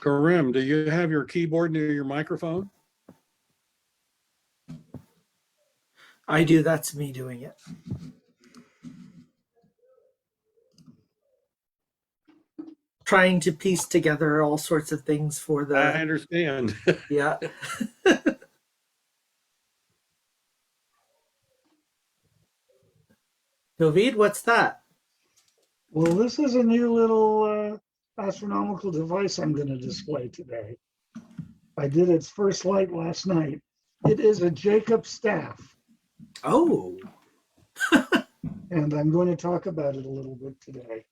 Karim, do you have your keyboard near your microphone? I do. That's me doing it. Trying to piece together all sorts of things for the. I understand. Yeah. David, what's that? Well, this is a new little astronomical device I'm going to display today. I did its first light last night. It is a Jacob staff, Oh, and I'm going to talk about it a little bit today.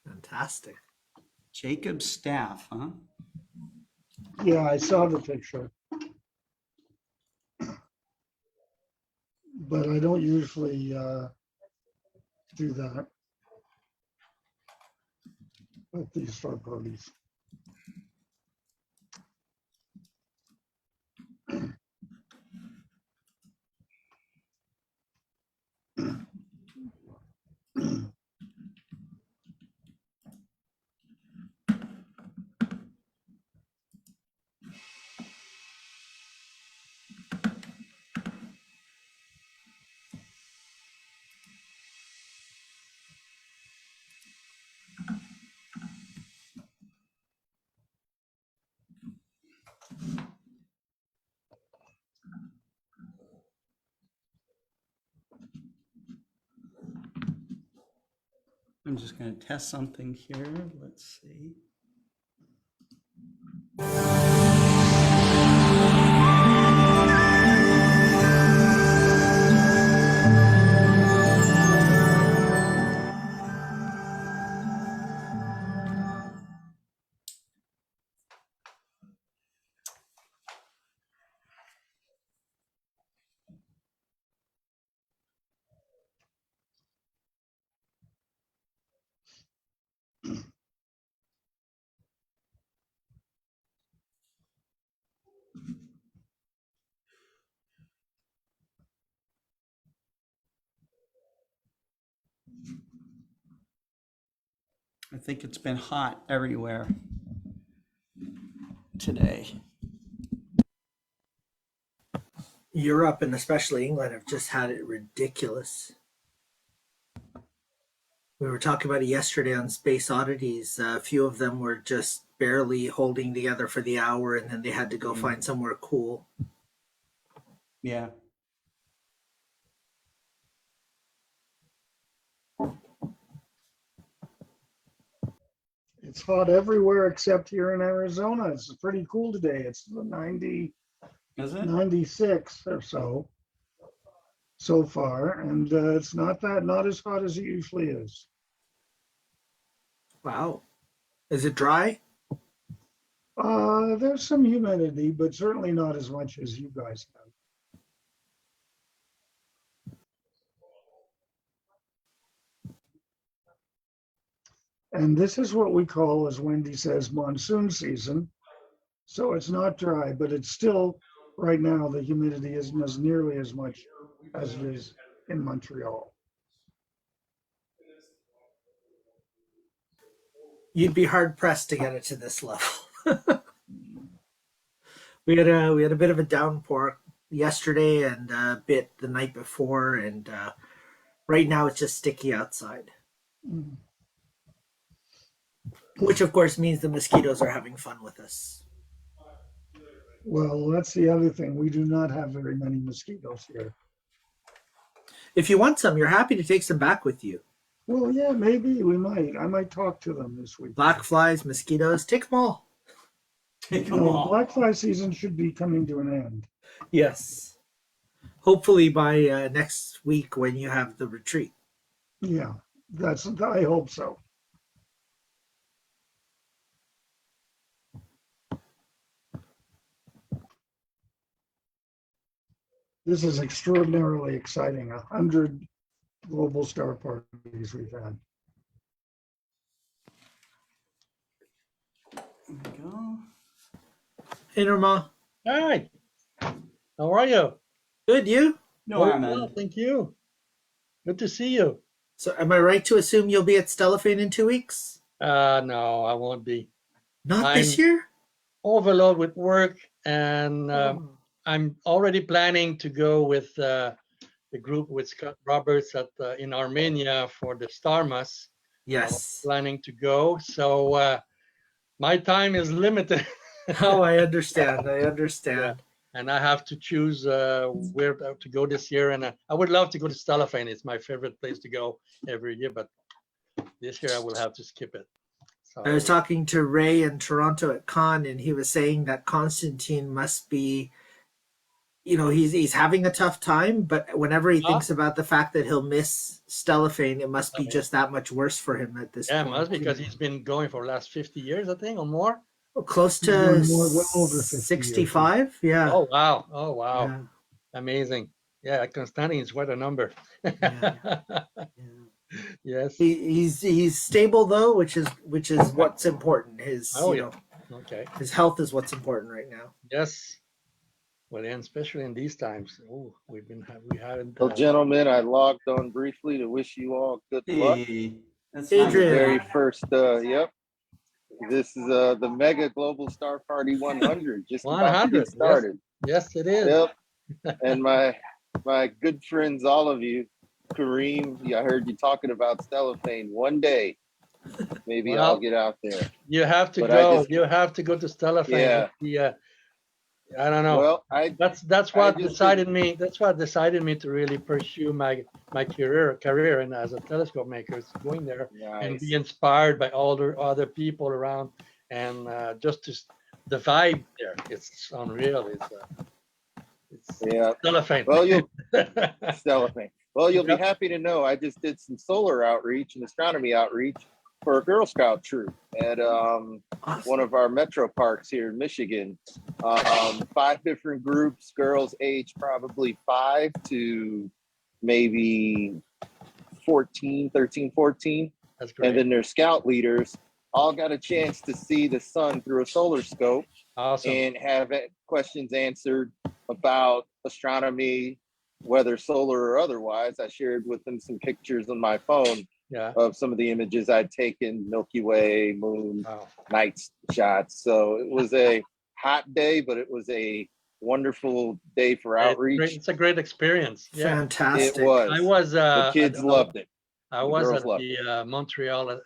fantastic. Jacob's staff, huh? Yeah, I saw the picture, but I don't usually do that at these star parties. I'm just going to test something here. Let's see. I think it's been hot everywhere today. Europe and especially England have just had it ridiculous. We were talking about it yesterday on Space Oddities. A few of them were just barely holding together for the hour, and then they had to go find somewhere cool. Yeah. It's hot everywhere except here in Arizona. It's pretty cool today. It's 90, Is it? 96 or so far, and it's not as hot as it usually is. Wow. Is it dry? There's some humidity, but certainly not as much as you guys have. And this is what we call, as Wendy says, monsoon season. So it's not dry, but it's still, right now, the humidity isn't as nearly as much as it is in Montreal. You'd be hard pressed to get it to this level. we had a bit of a downpour yesterday and a bit the night before, and right now it's just sticky outside. Mm. Which of course means the mosquitoes are having fun with us. Well, that's the other thing. We do not have very many mosquitoes here. If you want some, you're happy to take some back with you. Well, yeah, maybe we might. I might talk to them this week. Black flies, mosquitoes, take them all. Take them No, all. black fly season should be coming to an end. Yes. Hopefully by next week when you have the retreat. Yeah, I hope so. This is extraordinarily exciting. 100 global star parties we've had. There we go. Hey, Norma. Hi, how are you? Good, you? No, Very Armin. well, thank you. Good to see you. So am I right to assume you'll be at Stellafane in 2 weeks? No, I won't be. Not I'm this year? overloaded with work, and Oh. I'm already planning to go with the group with Scott Roberts in Armenia for the Starmus. Yes. Planning to go, so my time is limited. Oh, I understand. I Yeah, understand. and I have to choose where to go this year. And I would love to go to Stellafane. It's my favorite place to go every year, but this year I will have to skip it. I was So talking to Ray in Toronto at Con, and he was saying that Constantine must be, he's having a tough time, but whenever he thinks about the fact that he'll miss Stellafane, it must be just that much worse for him at this yeah, it point. must, because he's been going for the last 50 years, I think, or more. Close He's to done well over 50 years. 65. Yeah. Oh wow! Oh wow! Yeah. Amazing. Yeah, Constantine is quite a number. Yeah. Yes. He's stable though, which is what's important. His Oh yeah. Okay. his health is what's important right now. Yes. Well, and especially in these times, we haven't. Well, gentlemen, I logged on briefly to wish you all good luck. Hey, that's The Adrian. very first, yep. This is the Mega Global Star Party 100. Just about to 100. get started. Yes, it is. Yep. And my good friends, all of you, Karim, I heard you talking about Stellafane. One day, maybe Well, I'll get out there. You have to But go. You have to go to Yeah. Stellafane. I don't know. Well, That's what just decided me. That's what decided me to really pursue my career and as a telescope maker, is going there and nice. be inspired by all the other people around, and just to the vibe there. It's unreal. It's Yeah. Stellafane. Well, Stellafane. Well, you'll Yep. be happy to know I just did some solar outreach and astronomy outreach for a Girl Scout troop at one of our metro parks here in Michigan. 5 different groups, girls age probably 5 to maybe 14, 13, 14. That's great. And then their scout leaders all got a chance to see the sun through a solar scope Awesome. and have questions answered about astronomy, whether solar or otherwise. I shared with them some pictures on my phone Yeah. of some of the images I'd taken, Milky Way, moon, Wow. night shots. So it was a hot day, but it was a wonderful day for outreach. It's a great experience. Yeah. Fantastic. It was. I was. The kids loved it. I The was girls at loved the Montreal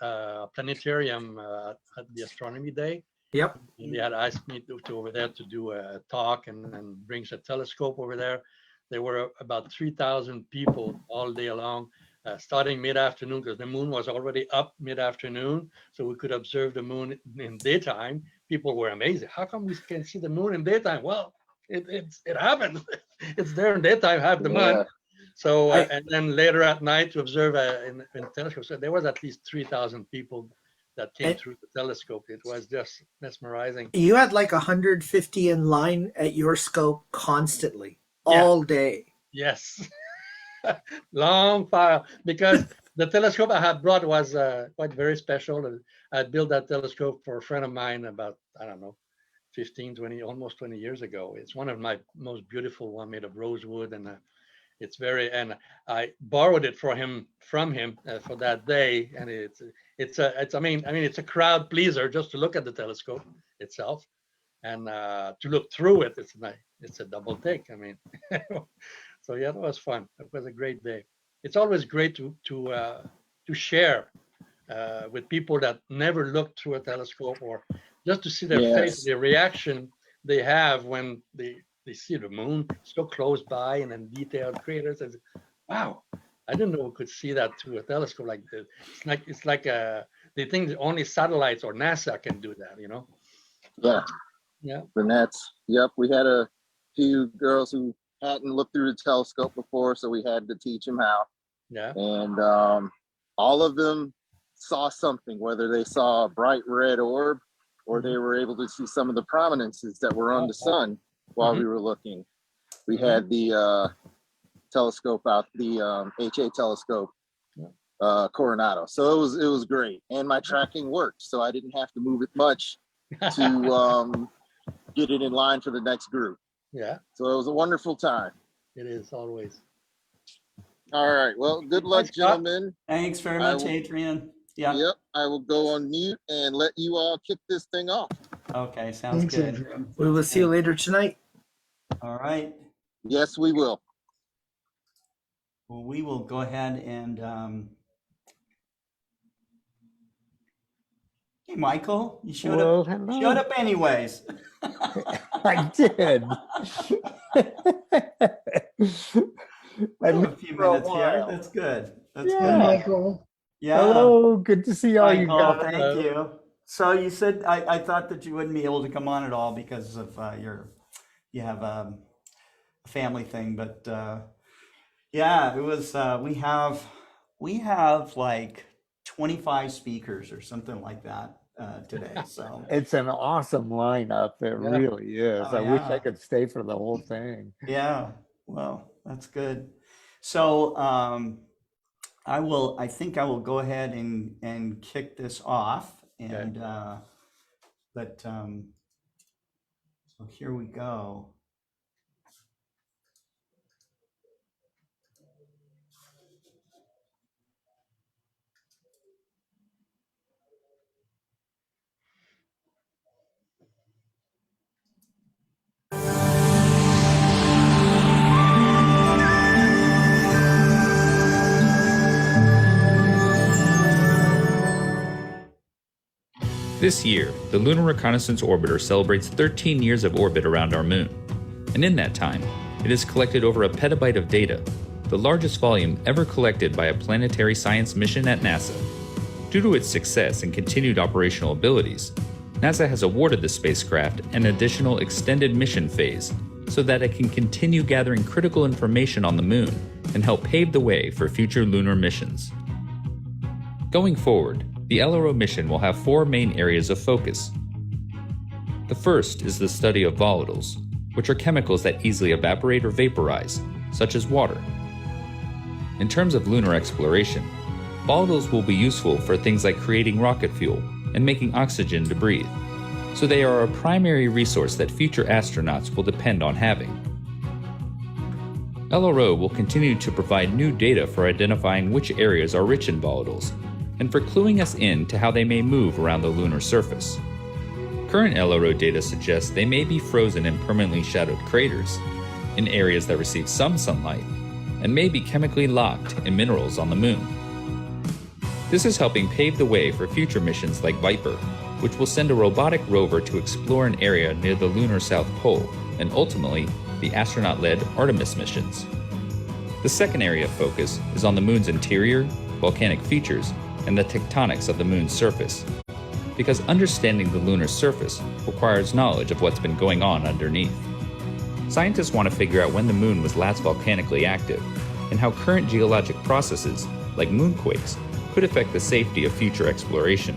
Planetarium at the Astronomy Day. Yep. And they had asked me to over there to do a talk and bring a telescope over there. There were about 3,000 people all day long, starting mid-afternoon, because the moon was already up mid-afternoon, so we could observe the moon in daytime. People were amazed. How come we can see the moon in daytime? Well, it happened. It's there in daytime half the month. So and then later at night to observe in telescope. So there was at least 3,000 people that came through the telescope. It was just mesmerizing. You had like 150 in line at your scope constantly, all day. Yes. Long file, because the telescope I had brought was quite very special. I built that telescope for a friend of mine about, I don't know, 15, 20, almost 20 years ago. It's one of my most beautiful one, made of rosewood, and it's very, and I borrowed it from him for that day. And it's a crowd pleaser just to look at the telescope itself, and to look through it. It's a double take. I mean, so yeah, that was fun. It was a great day. It's always great to share with people that never looked through a telescope, or just to see their face, their reaction they have when they see the moon so close by, and then detailed craters. And wow, I didn't know we could see that through a telescope like this. It's like they think that only satellites or NASA can do that, you know? Yeah. Yeah. The nets. Yep. We had a few girls who hadn't looked through the telescope before, so we had to teach them how. Yeah. And all of them saw something, whether they saw a bright red orb or they were able to see some of the prominences that were on the sun while we were looking. We had the telescope out, the HA telescope, Coronado. So it was great. And my tracking worked, so I didn't have to move it much to get it in line for the next group. Yeah. So it was a wonderful time. It is always. All right. Well, good luck, Thanks, Scott. gentlemen. Thanks very much, Adrian. Yeah. Yep, I will go on mute and let you all kick this thing off. Okay, sounds Thanks, good. Adrian. We will see you later tonight. All right. Yes, we will. Well, we will go ahead and hey, Michael, you showed Well, up. hello. Showed up anyways. I did. I A missed few for a minutes here. while. That's good. That's Hey, Yeah. good. Michael. Yeah. Hello, good to see all you Michael, guys. thank you. So you said I thought that you wouldn't be able to come on at all because of you have a family thing, but yeah, it was we have like 25 speakers or something like that today. So It's an awesome lineup. It Yeah. really is. Oh, I wish yeah. I could stay for the whole thing. yeah, well, that's good. So I think I will go ahead and kick this off and so here we go. This year, the Lunar Reconnaissance Orbiter celebrates 13 years of orbit around our moon. And in that time, it has collected over a petabyte of data, the largest volume ever collected by a planetary science mission at NASA. Due to its success and continued operational abilities, NASA has awarded the spacecraft an additional extended mission phase so that it can continue gathering critical information on the moon and help pave the way for future lunar missions. Going forward, the LRO mission will have 4 main areas of focus. The first is the study of volatiles, which are chemicals that easily evaporate or vaporize, such as water. In terms of lunar exploration, volatiles will be useful for things like creating rocket fuel and making oxygen to breathe, so they are a primary resource that future astronauts will depend on having. LRO will continue to provide new data for identifying which areas are rich in volatiles, and for cluing us in to how they may move around the lunar surface. Current LRO data suggests they may be frozen in permanently shadowed craters, in areas that receive some sunlight, and may be chemically locked in minerals on the moon. This is helping pave the way for future missions like Viper, which will send a robotic rover to explore an area near the lunar South Pole, and ultimately, the astronaut-led Artemis missions. The second area of focus is on the moon's interior, volcanic features, and the tectonics of the moon's surface, because understanding the lunar surface requires knowledge of what's been going on underneath. Scientists want to figure out when the moon was last volcanically active, and how current geologic processes, like moonquakes, could affect the safety of future exploration.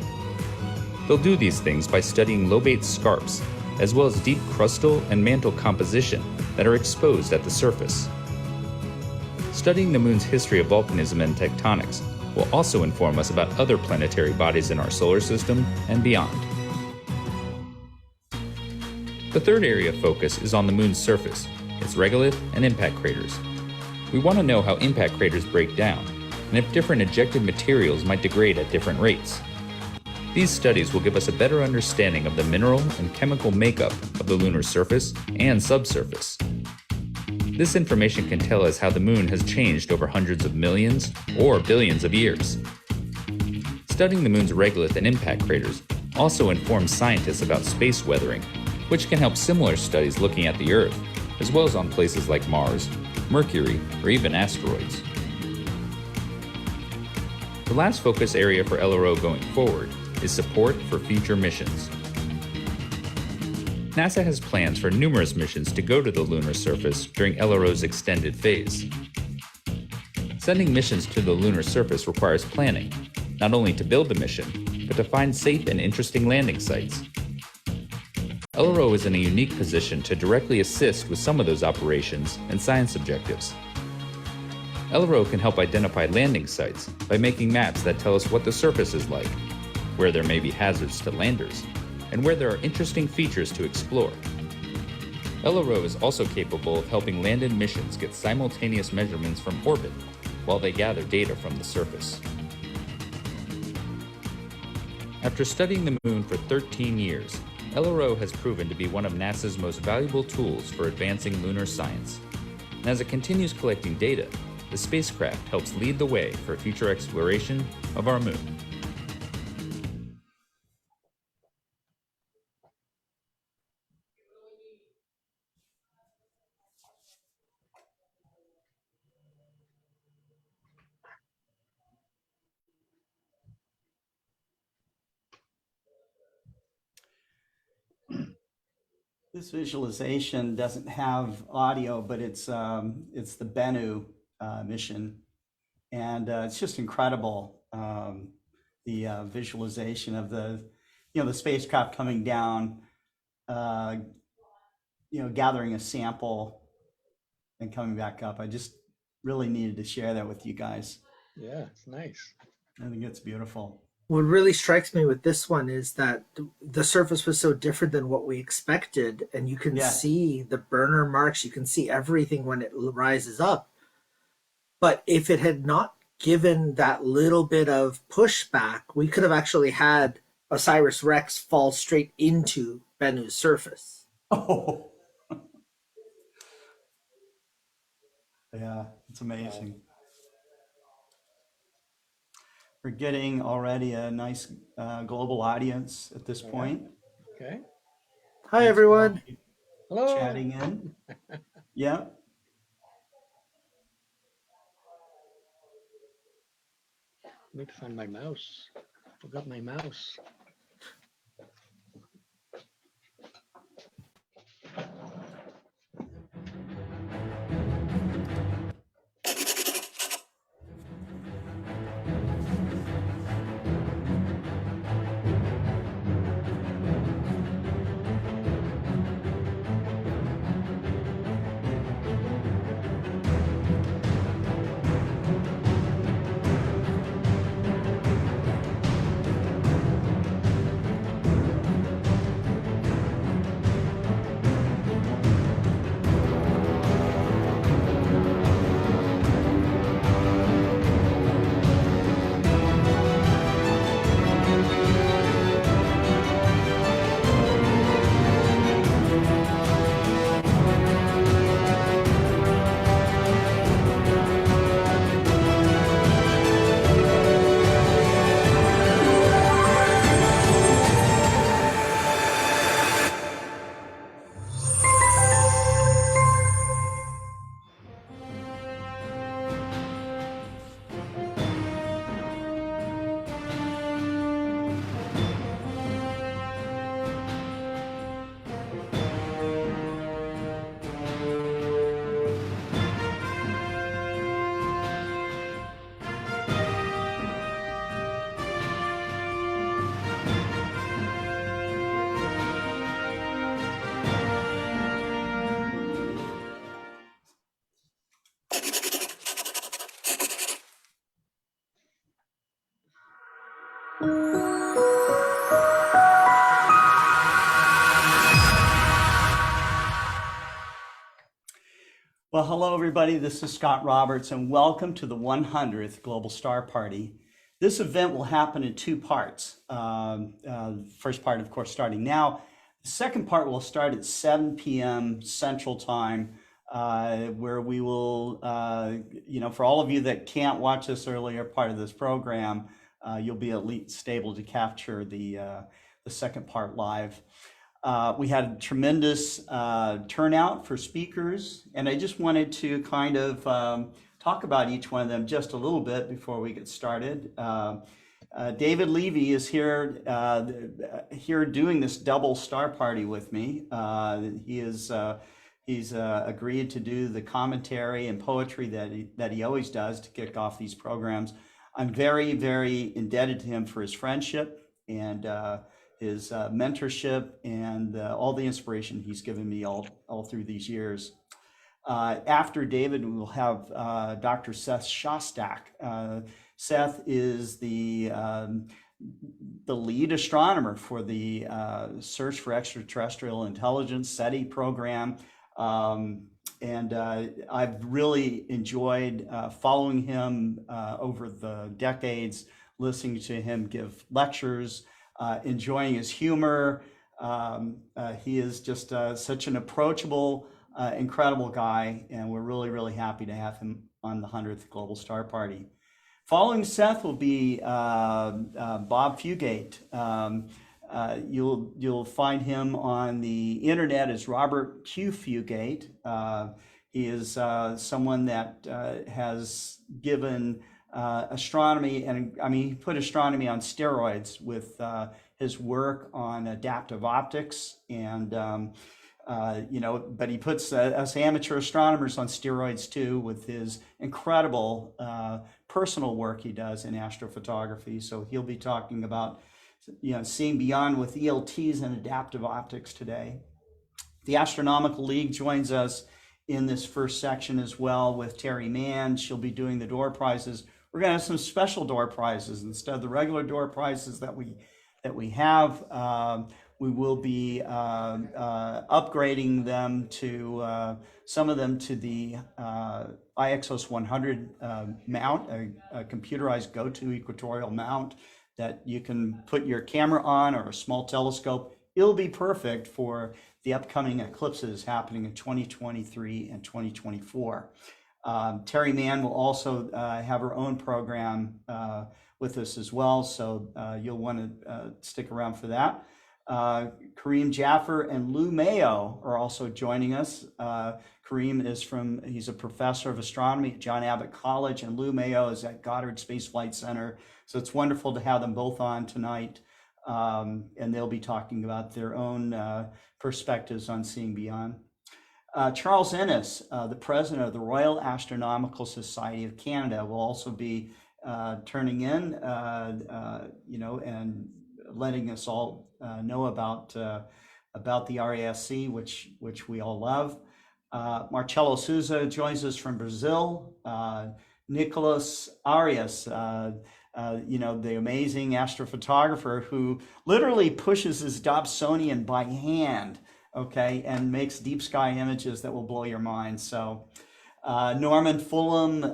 They'll do these things by studying lobate scarps, as well as deep crustal and mantle composition that are exposed at the surface. Studying the moon's history of volcanism and tectonics will also inform us about other planetary bodies in our solar system and beyond. The third area of focus is on the moon's surface, its regolith and impact craters. We want to know how impact craters break down, and if different ejected materials might degrade at different rates. These studies will give us a better understanding of the mineral and chemical makeup of the lunar surface and subsurface. This information can tell us how the moon has changed over hundreds of millions or billions of years. Studying the moon's regolith and impact craters also informs scientists about space weathering, which can help similar studies looking at the Earth, as well as on places like Mars, Mercury, or even asteroids. The last focus area for LRO going forward is support for future missions. NASA has plans for numerous missions to go to the lunar surface during LRO's extended phase. Sending missions to the lunar surface requires planning, not only to build the mission, but to find safe and interesting landing sites. LRO is in a unique position to directly assist with some of those operations and science objectives. LRO can help identify landing sites by making maps that tell us what the surface is like, where there may be hazards to landers, and where there are interesting features to explore. LRO is also capable of helping landed missions get simultaneous measurements from orbit while they gather data from the surface. After studying the moon for 13 years, LRO has proven to be one of NASA's most valuable tools for advancing lunar science. And as it continues collecting data, the spacecraft helps lead the way for future exploration of our moon. This visualization doesn't have audio, but it's the Bennu mission, and it's just incredible. The visualization of the spacecraft coming down, gathering a sample and coming back up. I just really needed to share that with you guys. Yeah, it's nice. I think it's beautiful. What really strikes me with this one is that the surface was so different than what we expected, and you can see the burner marks, you can see everything when it rises up. But if it had not given that little bit of pushback, we could have actually had OSIRIS-REx fall straight into Bennu's surface. Oh, yeah, it's amazing. We're getting already a nice global audience at this point. Okay. Hi, everyone. Hello. Chatting in. Yeah. Need to find my mouse. Forgot my mouse. Well, hello, everybody. This is Scott Roberts, and welcome to the 100th Global Star Party. This event will happen in two parts. First part, of course, starting now. The second part will start at 7 p.m. Central Time, where we will, for all of you that can't watch this earlier part of this program, you'll be at least able to capture the second part live. We had a tremendous turnout for speakers, and I just wanted to kind of talk about each one of them just a little bit before we get started. David Levy is here doing this double star party with me. He's agreed to do the commentary and poetry that he always does to kick off these programs. I'm very, very indebted to him for his friendship and his mentorship and all the inspiration he's given me all through these years. After David, we will have Dr. Seth Shostak. Seth is the lead astronomer for the Search for Extraterrestrial Intelligence SETI program. And I've really enjoyed following him over the decades, listening to him give lectures, enjoying his humor. He is just such an approachable, incredible guy, and we're really, really happy to have him on the 100th Global Star Party. Following Seth will be Bob Fugate. You'll find him on the internet as Robert Q. Fugate. He is someone that has given astronomy, and I mean, he put astronomy on steroids with his work on adaptive optics, and but he puts us amateur astronomers on steroids too with his incredible personal work he does in astrophotography. So he'll be talking about seeing beyond with ELTs and adaptive optics today. The Astronomical League joins us in this first section as well with Terry Mann. She'll be doing the door prizes. We're going to have some special door prizes instead of the regular door prizes that we have. We will be upgrading them to some of them to the IXOS 100 mount, a computerized go-to equatorial mount that you can put your camera on, or a small telescope. It'll be perfect for the upcoming eclipses happening in 2023 and 2024. Terry Mann will also have her own program with us as well, so you'll want to stick around for that. Karim, Jaffer, and Lou Mayo are also joining us. Karim he's a professor of astronomy at John Abbott College, and Lou Mayo is at Goddard Space Flight Center. So it's wonderful to have them both on tonight, and they'll be talking about their own perspectives on seeing beyond. Charles Ennis, the president of the Royal Astronomical Society of Canada, will also be turning in, and letting us all know about the RASC, which we all love. Marcelo Souza joins us from Brazil. Nicolas, Arias, the amazing astrophotographer who literally pushes his Dobsonian by hand, okay, and makes deep sky images that will blow your mind. So Norman Fulham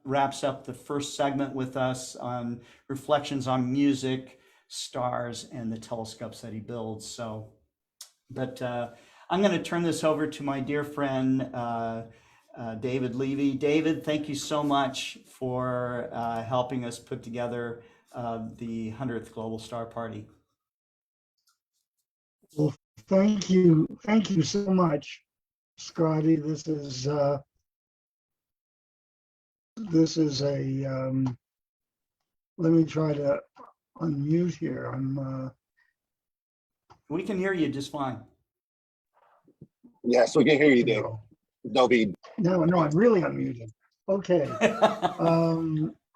wraps up the first segment with us on reflections on music, stars, and the telescopes that he builds. So, but I'm going to turn this over to my dear friend, David Levy. David, thank you so much for helping us put together the 100th Global Star Party. Well, thank you so much, Scotty. This is a let me try to unmute here. We can hear you just fine. Yes, we can hear you, Dave. No, I'm really unmuted. Okay.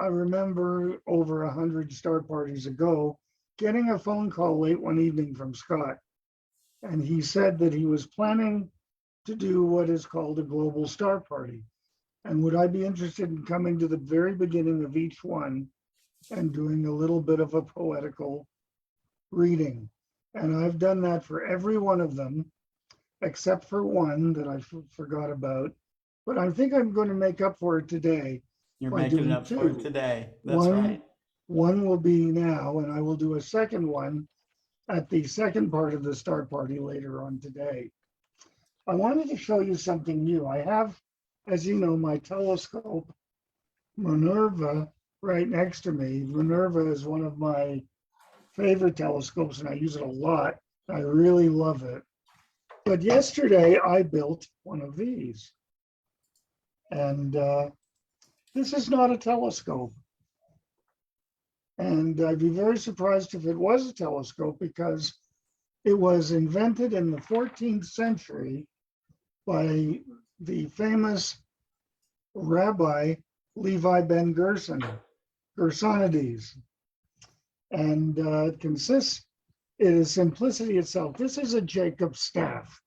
I remember over 100 star parties ago getting a phone call late one evening from Scott, and he said that he was planning to do what is called a global star party, and would I be interested in coming to the very beginning of each one and doing a little bit of a poetical reading. And I've done that for every one of them, except for one that I forgot about. But I think I'm going to make up for it today. You're making it up for it today. That's right. One will be now, and I will do a second one at the second part of the star party later on today. I wanted to show you something new. I have, as you know, my telescope, Minerva, right next to me. Minerva is one of my favorite telescopes, and I use it a lot. I really love it. But yesterday I built one of these, and this is not a telescope. And I'd be very surprised if it was a telescope, because it was invented in the 14th century by the famous Rabbi Levi ben Gersonides. And it is simplicity itself. This is a Jacob staff,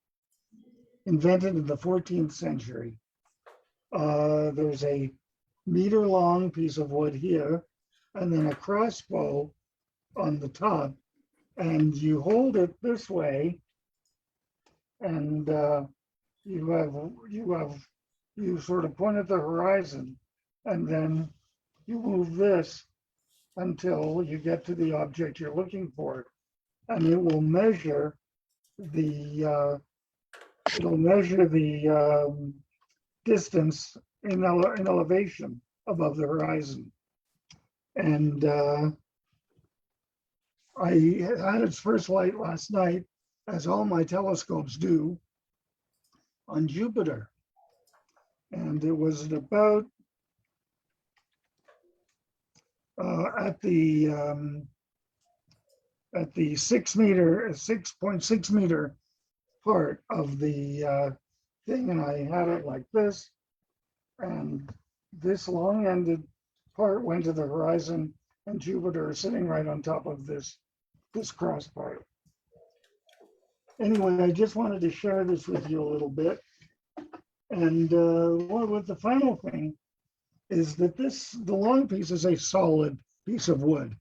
invented in the 14th century. There's a meter-long piece of wood here, and then a crossbow on the top. And you hold it this way, and you sort of point at the horizon, and then you move this, until you get to the object you're looking for. And it will measure the distance in elevation above the horizon. And I had its first light last night, as all my telescopes do, on Jupiter. And it was at about at the 6.6 meter part of the thing, and I had it like this, and this long-ended part went to the horizon, and Jupiter is sitting right on top of this cross part. Anyway, I just wanted to share this with you a little bit. And what the final thing is that the long piece is a solid piece of wood.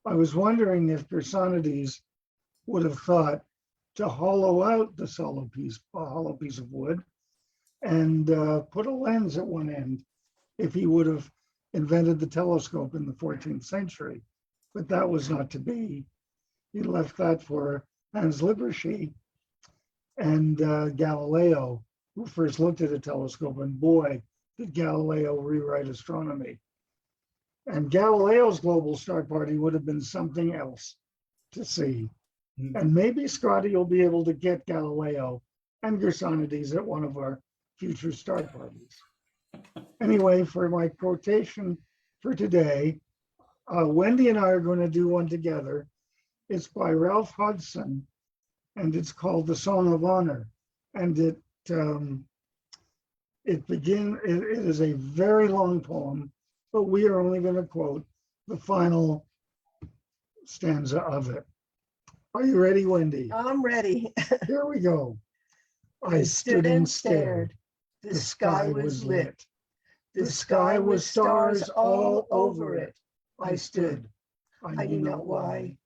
I was wondering if Gersonides would have thought to hollow out the solid piece, a hollow piece of wood, and put a lens at one end if he would have invented the telescope in the 14th century. But that was not to be. He left that for Hans Lippershey and Galileo, who first looked at a telescope, and boy, did Galileo rewrite astronomy. And Galileo's global star party would have been something else to see. And maybe Scotty will be able to get Galileo and Gersonides at one of our future star parties. Anyway, for my quotation for today, Wendy and I are going to do one together. It's by Ralph Hodgson, and it's called The Song of Honor. And it is a very long poem, but we are only going to quote the final stanza of it. Are you ready, Wendy? I'm ready. Here we go. I stood and stared. The sky was lit. The sky was stars all over it. I stood. I knew not why.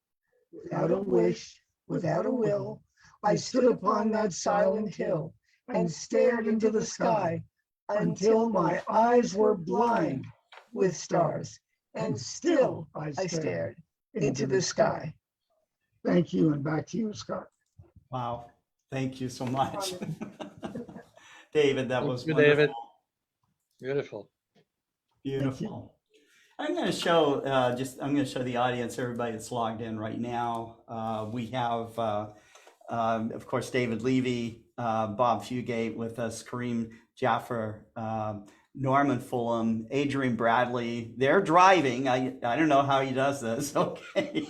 Without a wish, without a will, I stood upon that silent hill and stared into the sky until my eyes were blind with stars. And still I stared into the sky. Thank you, and back to you, Scott. Wow. Thank you so much. David, that was you, wonderful. David. Beautiful. Beautiful. I'm going to show I'm going to show the audience, everybody that's logged in right now. We have, of course, David Levy, Bob Fugate with us, Karim, Jaffer, Norman Fulham, Adrian Bradley. They're driving. I don't know how he does this. Okay.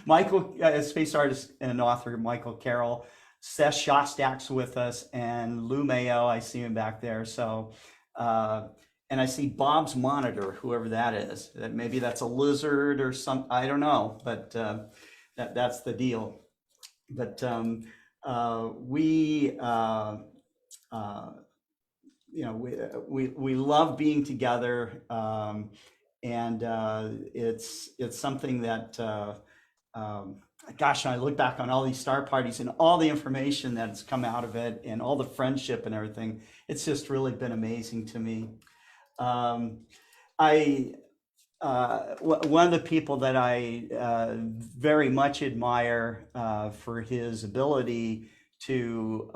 Michael, space artist and author Michael Carroll, Seth Shostak's with us, and Lou Mayo. I see him back there. So, and I see Bob's monitor, whoever that is. Maybe that's a lizard or some. I don't know, but that's the deal. But we love being together, and it's something that. Gosh, I look back on all these star parties and all the information that's come out of it and all the friendship and everything. It's just really been amazing to me. One of the people that I very much admire for his ability to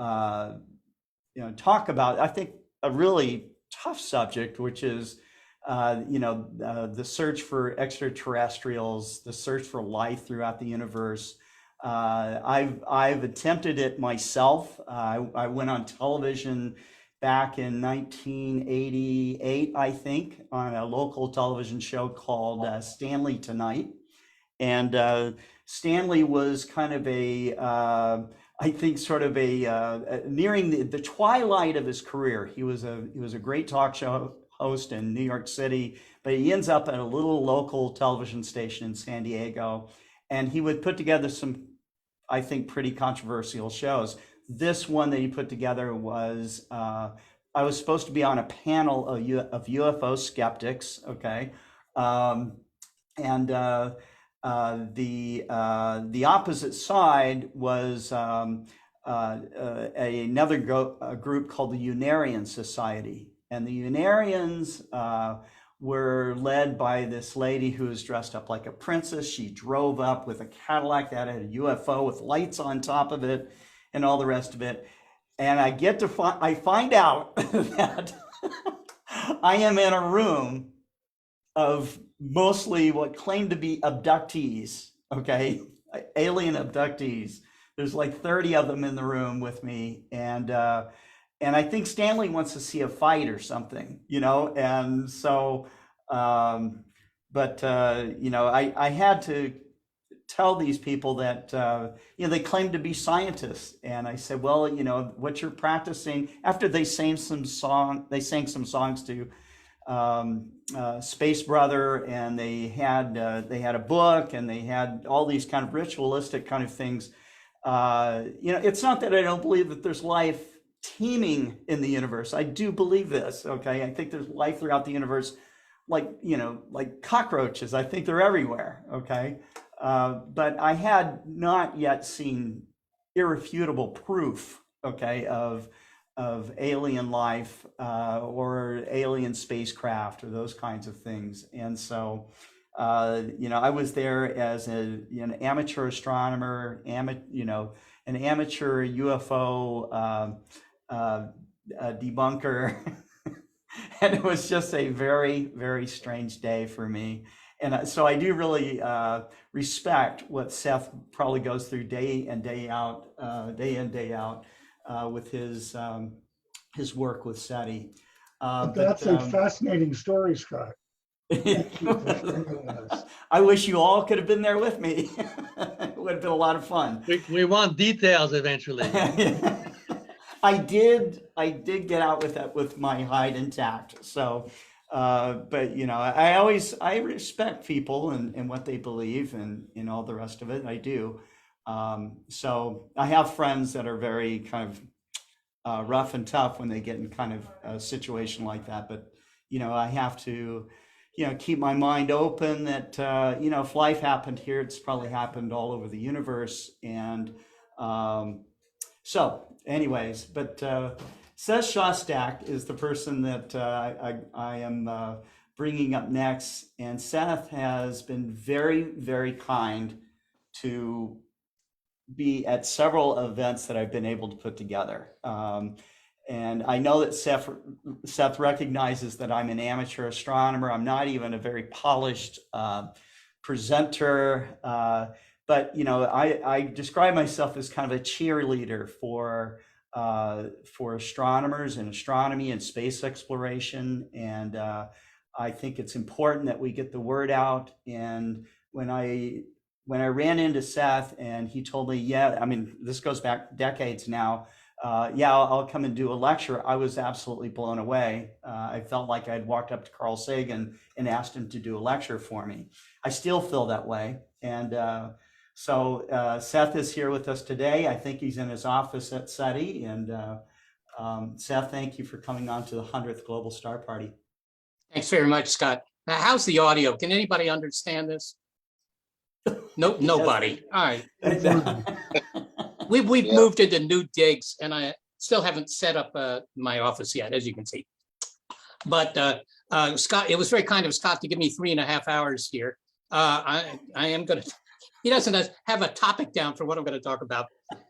talk about, I think, a really tough subject, which is the search for extraterrestrials, the search for life throughout the universe. I've attempted it myself. I went on television back in 1988, I think, on a local television show called Stanley Tonight. And Stanley was kind of I think sort of nearing the twilight of his career. He was a great talk show host in New York City, but he ends up at a little local television station in San Diego, and he would put together some, I think, pretty controversial shows. This one that he put together was, I was supposed to be on a panel of UFO skeptics, okay, and the opposite side was another group called the Unarian Society. And the Unarians were led by this lady who was dressed up like a princess. She drove up with a Cadillac that had a UFO with lights on top of it and all the rest of it. And I find out that I am in a room of mostly what claim to be abductees, okay? Alien abductees. There's like 30 of them in the room with me. And I think Stanley wants to see a fight or something, you know? And so, I had to tell these people that, they claim to be scientists. And I said, well, what you're practicing, after they sang some songs to Space Brother, and they had a book, and they had all these kind of ritualistic kind of things. It's not that I don't believe that there's life teeming in the universe. I do believe this. Okay, I think there's life throughout the universe, like cockroaches. I think they're everywhere. Okay, but I had not yet seen irrefutable proof. Okay, of alien life or alien spacecraft or those kinds of things. And so, I was there as an amateur astronomer, an amateur UFO debunker. And it was just a very, very strange day for me. And so I do really respect what Seth probably goes through day in, day out, with his work with SETI. That's a fascinating story, Scott. Thank you for sharing us. I wish you all could have been there with me. It would have been a lot of fun. We want details eventually. I did get out with my hide intact. So, but I respect people and what they believe and all the rest of it. I do. So I have friends that are very kind of rough and tough when they get in kind of a situation like that. But, I have to, keep my mind open that, if life happened here, it's probably happened all over the universe. And so anyways, but Seth Shostak is the person that I am bringing up next. And Seth has been very, very kind to be at several events that I've been able to put together. And I know that Seth recognizes that I'm an amateur astronomer. I'm not even a very polished presenter, but I describe myself as kind of a cheerleader for astronomers and astronomy and space exploration. And I think it's important that we get the word out. And when I ran into Seth and he told me, this goes back decades now, I'll come and do a lecture, I was absolutely blown away. I felt like I'd walked up to Carl Sagan and asked him to do a lecture for me. I still feel that way. And so Seth is here with us today. I think he's in his office at SETI. And Seth, thank you for coming on to the 100th Global Star Party. Thanks very much, Scott. Now, how's the audio? Can anybody understand this? Nope, nobody. All right. We've moved into new digs, and I still haven't set up my office yet, as you can see. But Scott, it was very kind of Scott to give me 3.5 hours here. I am going to. He doesn't have a topic down for what I'm going to talk about.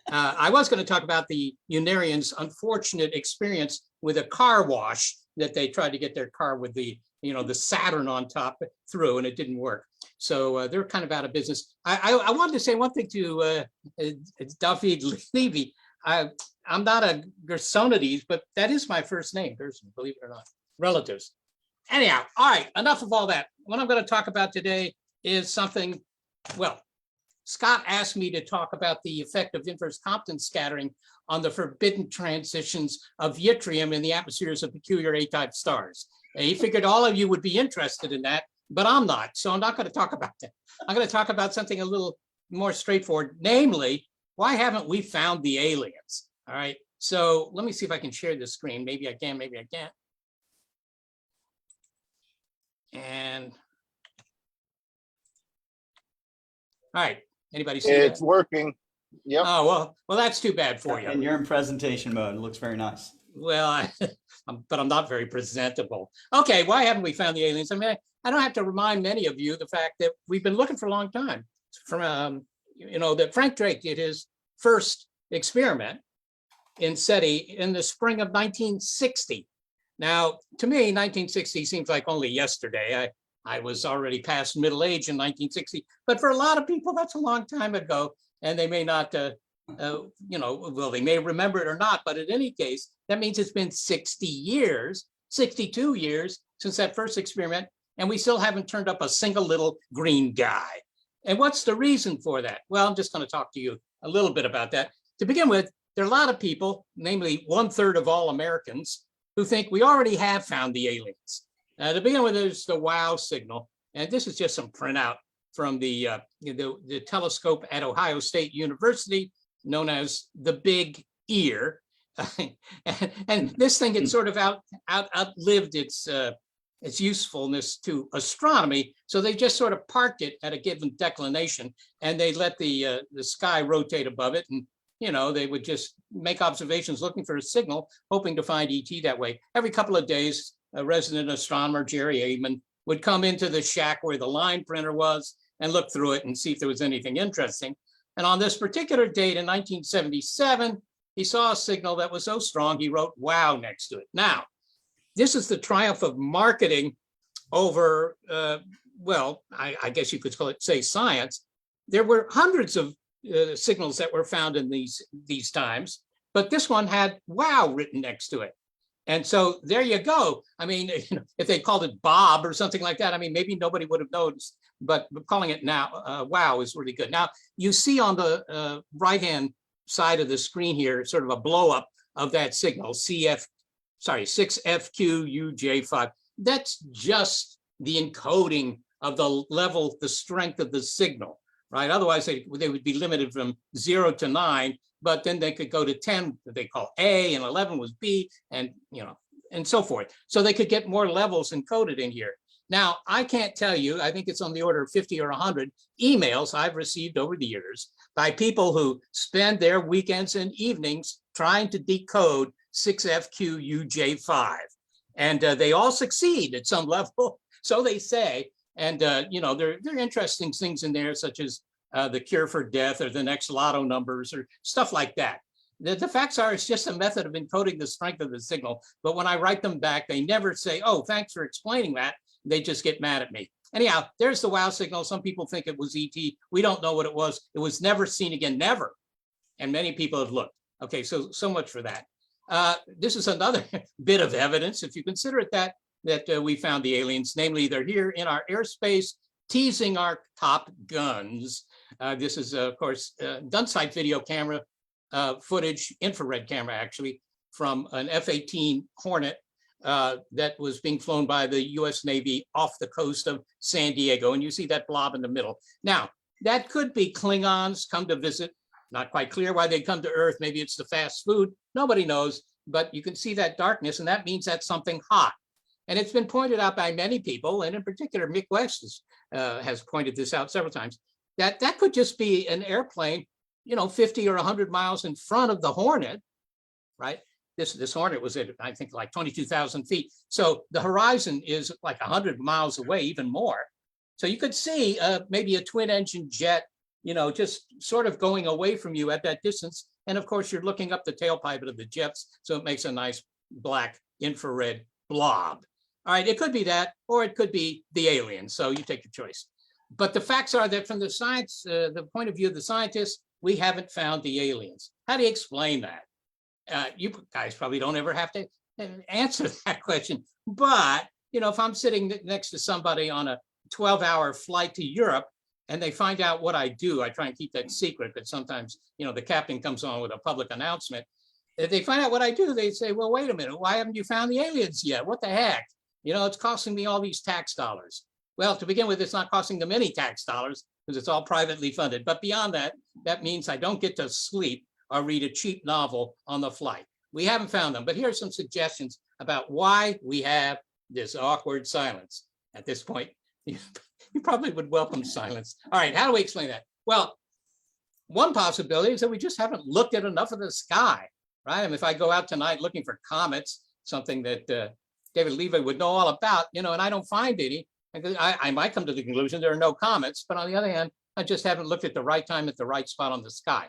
I was going to talk about the Unarians' unfortunate experience with a car wash that they tried to get their car with the Saturn on top through, and it didn't work. So they're kind of out of business. I wanted to say one thing to David Levy. I'm not a Gersonides, but that is my first name, Gerson, believe it or not. Relatives. Anyhow, all right, enough of all that. What I'm going to talk about today is something, Scott asked me to talk about the effect of inverse Compton scattering on the forbidden transitions of yttrium in the atmospheres of peculiar A-type stars. And he figured all of you would be interested in that, but I'm not. So I'm not going to talk about that. I'm going to talk about something a little more straightforward, namely, why haven't we found the aliens? All right. So let me see if I can share this screen. Maybe I can, maybe I can't. And all right. Anybody see It's that? working. Yep. Oh, well, that's too bad for you. And you're in presentation mode. It looks very nice. Well, but I'm not very presentable. Okay, why haven't we found the aliens? I mean, I don't have to remind many of you the fact that we've been looking for a long time. From that Frank Drake did his first experiment in SETI in the spring of 1960. Now, to me, 1960 seems like only yesterday. I was already past middle age in 1960, but for a lot of people, that's a long time ago, and they may not, well, they may remember it or not, but in any case, that means it's been 60 years, 62 years since that first experiment, and we still haven't turned up a single little green guy. And what's the reason for that? Well, I'm just going to talk to you a little bit about that. To begin with, there are a lot of people, namely 1/3 of all Americans, who think we already have found the aliens. To begin with, there's the WOW signal, and this is just some printout from the telescope at Ohio State University, known as the Big Ear. and this thing had sort of outlived its usefulness to astronomy, so they just sort of parked it at a given declination, and they let the sky rotate above it, and they would just make observations looking for a signal, hoping to find ET that way. Every couple of days, a resident astronomer, Jerry Aman, would come into the shack where the line printer was and look through it and see if there was anything interesting. And on this particular date in 1977, he saw a signal that was so strong, he wrote "wow" next to it. Now, this is the triumph of marketing over, well, I guess you could say science. There were hundreds of signals that were found in these times, but this one had "wow" written next to it. And so there you go. I mean, if they called it Bob or something like that, I mean, maybe nobody would have noticed, but calling it now "wow" is really good. Now, you see on the right-hand side of the screen here, sort of a blow up of that signal, 6FQUJ5. That's just the encoding of the level, the strength of the signal, right? Otherwise, they would be limited from 0 to 9, but then they could go to 10, that they call A, and 11 was B, and and so forth. So they could get more levels encoded in here. Now, I can't tell you, I think it's on the order of 50 or 100 emails I've received over the years by people who spend their weekends and evenings trying to decode 6FQUJ5. And they all succeed at some level, so they say. And, there are interesting things in there, such as the cure for death or the next lotto numbers or stuff like that. The facts are, it's just a method of encoding the strength of the signal. But when I write them back, they never say, "Oh, thanks for explaining that." They just get mad at me. Anyhow, there's the WOW signal. Some people think it was ET. We don't know what it was. It was never seen again, never. And many people have looked. Okay, so much for that. This is another bit of evidence, if you consider it that we found the aliens. Namely, they're here in our airspace, teasing our top guns. This is, of course, gun-sight video camera footage, infrared camera actually, from an F-18 Hornet that was being flown by the US Navy off the coast of San Diego. And you see that blob in the middle. Now, that could be Klingons come to visit. Not quite clear why they come to Earth. Maybe it's the fast food. Nobody knows. But you can see that darkness, and that means that's something hot. And it's been pointed out by many people, and in particular, Mick West has pointed this out several times, that could just be an airplane, 50 or 100 miles in front of the Hornet, right? This Hornet was at, I think, like 22,000 feet. So the horizon is like 100 miles away, even more. So you could see maybe a twin engine jet, just sort of going away from you at that distance. And of course, you're looking up the tailpipe of the jets. So it makes a nice black infrared blob. All right, it could be that, or it could be the alien. So you take your choice. But the facts are that from the science, the point of view of the scientists, we haven't found the aliens. How do you explain that? You guys probably don't ever have to answer that question. But, if I'm sitting next to somebody on a 12-hour flight to Europe and they find out what I do, I try and keep that secret, but sometimes, the captain comes on with a public announcement. If they find out what I do, they say, well, wait a minute, why haven't you found the aliens yet? What the heck? It's costing me all these tax dollars. Well, to begin with, it's not costing them any tax dollars because it's all privately funded. But beyond that, that means I don't get to sleep or read a cheap novel on the flight. We haven't found them, but here are some suggestions about why we have this awkward silence. At this point, you probably would welcome silence. All right, how do we explain that? Well, one possibility is that we just haven't looked at enough of the sky, right? I mean, if I go out tonight looking for comets, something that David Levy would know all about, and I don't find any. I might come to the conclusion there are no comets, but on the other hand, I just haven't looked at the right time at the right spot on the sky.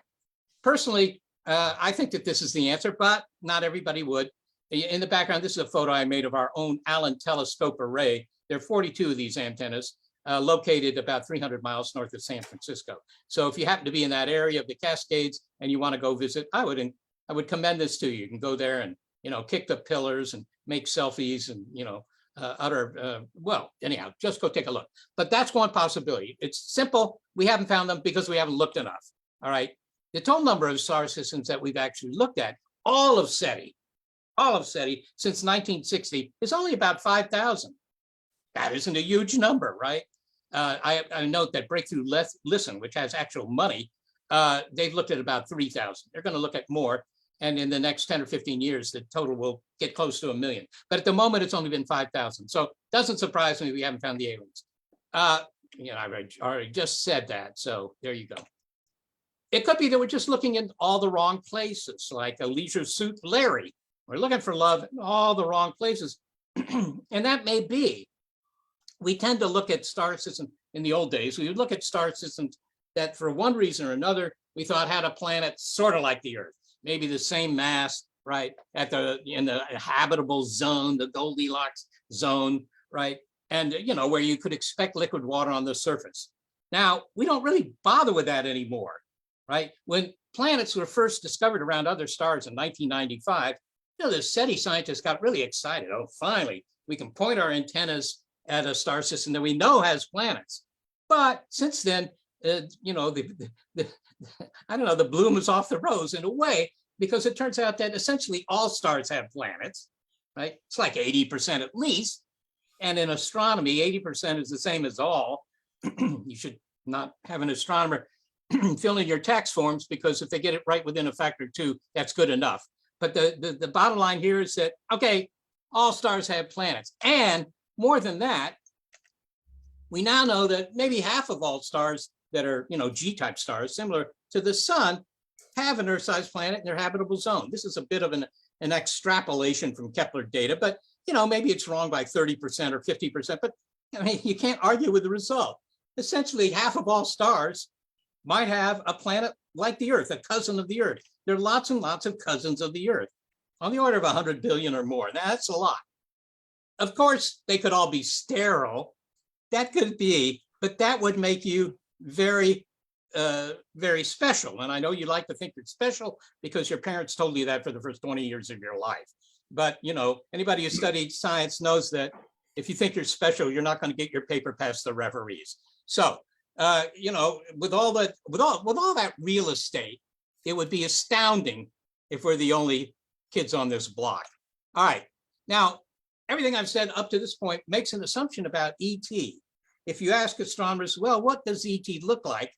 Personally, I think that this is the answer, but not everybody would. In the background, this is a photo I made of our own Allen telescope array. There are 42 of these antennas located about 300 miles north of San Francisco. So if you happen to be in that area of the Cascades and you want to go visit, I would commend this to you. You can go there and, kick the pillars and make selfies and, well, anyhow, just go take a look. But that's one possibility. It's simple. We haven't found them because we haven't looked enough. All right. The total number of star systems that we've actually looked at, all of SETI since 1960 is only about 5,000. That isn't a huge number, right? I note that Breakthrough Listen, which has actual money, they've looked at about 3,000. They're going to look at more. And in the next 10 or 15 years, the total will get close to 1 million. But at the moment, it's only been 5,000. So it doesn't surprise me we haven't found the aliens. I already just said that. So there you go. It could be that we're just looking in all the wrong places, like a Leisure Suit Larry. We're looking for love in all the wrong places. And that may be. We tend to look at star systems in the old days. We would look at star systems that for one reason or another, we thought had a planet sort of like the Earth, maybe the same mass, right? In the habitable zone, the Goldilocks zone, right? And, where you could expect liquid water on the surface. Now, we don't really bother with that anymore, right? When planets were first discovered around other stars in 1995, the SETI scientists got really excited. Oh, finally, we can point our antennas at a star system that we know has planets. But since then, I don't know, the bloom is off the rose in a way, because it turns out that essentially all stars have planets, right? It's like 80% at least. And in astronomy, 80% is the same as all. You should not have an astronomer fill in your tax forms, because if they get it right within a factor of 2, that's good enough. But the bottom line here is that, okay, all stars have planets. And more than that, we now know that maybe half of all stars that are, G-type stars, similar to the sun, have an Earth-sized planet in their habitable zone. This is a bit of an extrapolation from Kepler data, but, maybe it's wrong by 30% or 50%, but you can't argue with the result. Essentially, half of all stars might have a planet like the Earth, a cousin of the Earth. There are lots and lots of cousins of the Earth, on the order of 100 billion or more. That's a lot. Of course, they could all be sterile. That could be, but that would make you very, very special. And I know you like to think you're special because your parents told you that for the first 20 years of your life. But, anybody who studied science knows that if you think you're special, you're not going to get your paper past the referees. So, with all that real estate, it would be astounding if we're the only kids on this block. All right. Now, everything I've said up to this point makes an assumption about ET. If you ask astronomers, well, what does ET look like?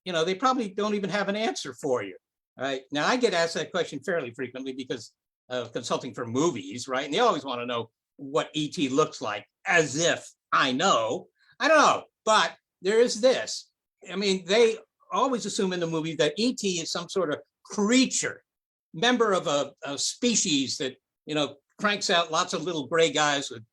They probably don't even have an answer for you. All right. Now, I get asked that question fairly frequently because of consulting for movies, right? And they always want to know what ET looks like, as if I know. I don't know, but there is this. They always assume in the movie that ET is some sort of creature, member of a species that, cranks out lots of little gray guys with,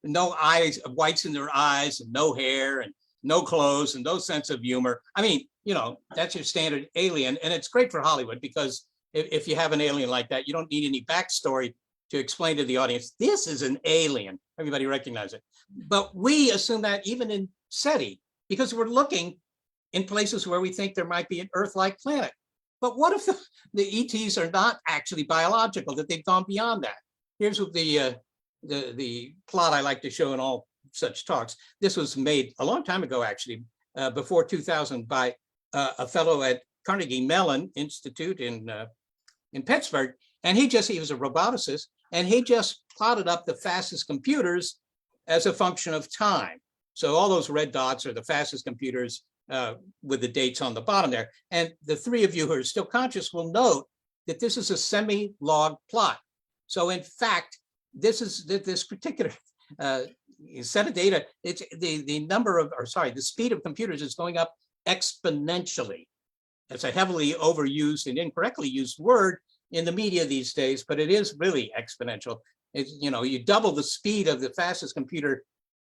no eyes, whites in their eyes, and no hair, and no clothes, and no sense of humor. That's your standard alien. And it's great for Hollywood, because if you have an alien like that, you don't need any backstory to explain to the audience, this is an alien. Everybody recognizes it. But we assume that even in SETI, because we're looking in places where we think there might be an Earth-like planet. But what if the ETs are not actually biological, that they've gone beyond that? Here's what the plot I like to show in all such talks. This was made a long time ago, actually, before 2000, by a fellow at Carnegie Mellon Institute in Pittsburgh. And he was a roboticist, and he just plotted up the fastest computers as a function of time. So all those red dots are the fastest computers with the dates on the bottom there. And the three of you who are still conscious will note that this is a semi-log plot. So in fact, this particular set of data, it's the speed of computers is going up exponentially. It's a heavily overused and incorrectly used word, in the media these days, but it is really exponential. You double the speed of the fastest computer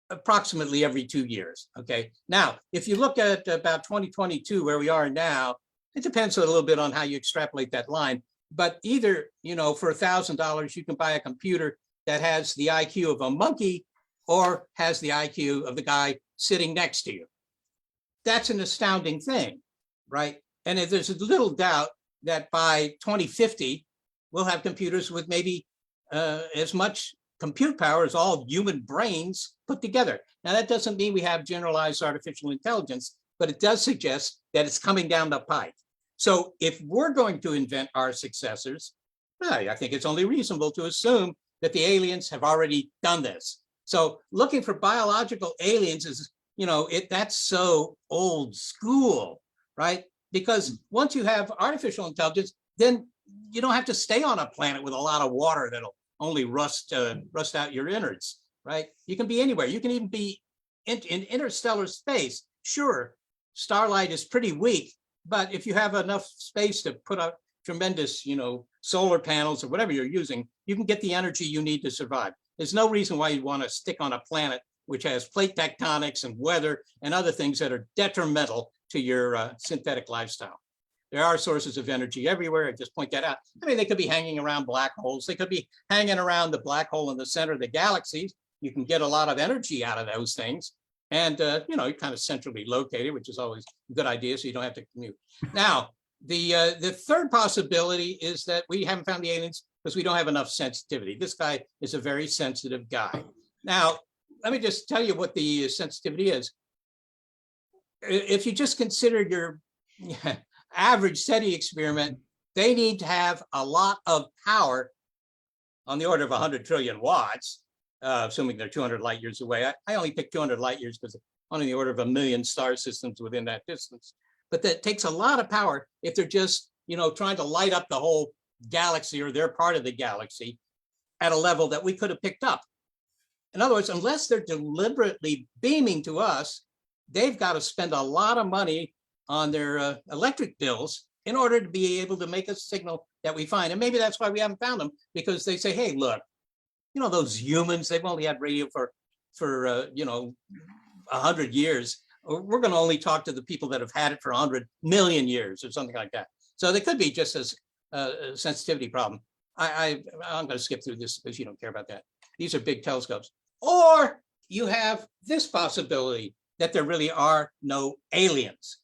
approximately every 2 years. Okay. Now, if you look at about 2022, where we are now, it depends a little bit on how you extrapolate that line. But either, for $1,000, you can buy a computer that has the IQ of a monkey or has the IQ of the guy sitting next to you. That's an astounding thing, right? And if there's little doubt that by 2050, we'll have computers with maybe as much compute power as all human brains put together. Now, that doesn't mean we have generalized artificial intelligence, but it does suggest that it's coming down the pike. So if we're going to invent our successors, I think it's only reasonable to assume that the aliens have already done this. So looking for biological aliens is, that's so old school, right? Because once you have artificial intelligence, then you don't have to stay on a planet with a lot of water that'll only rust out your innards, right? You can be anywhere. You can even be in interstellar space. Sure, starlight is pretty weak, but if you have enough space to put up tremendous, solar panels or whatever you're using, you can get the energy you need to survive. There's no reason why you'd want to stick on a planet which has plate tectonics and weather and other things that are detrimental to your synthetic lifestyle. There are sources of energy everywhere. I just point that out. I mean, they could be hanging around black holes. They could be hanging around the black hole in the center of the galaxies. You can get a lot of energy out of those things. And, you're kind of centrally located, which is always a good idea, so you don't have to commute. Now, the third possibility is that we haven't found the aliens because we don't have enough sensitivity. This guy is a very sensitive guy. Now, let me just tell you what the sensitivity is. If you just consider your average SETI experiment, they need to have a lot of power on the order of 100 trillion watts, assuming they're 200 light years away. I only picked 200 light years because on the order of 1 million star systems within that distance. But that takes a lot of power if they're just, trying to light up the whole galaxy or their part of the galaxy at a level that we could have picked up. In other words, unless they're deliberately beaming to us, they've got to spend a lot of money on their electric bills in order to be able to make a signal that we find. And maybe that's why we haven't found them, because they say, hey, look, those humans, they've only had radio for 100 years. We're going to only talk to the people that have had it for 100 million years or something like that. So they could be just as a sensitivity problem. I'm going to skip through this because you don't care about that. These are big telescopes. Or you have this possibility that there really are no aliens.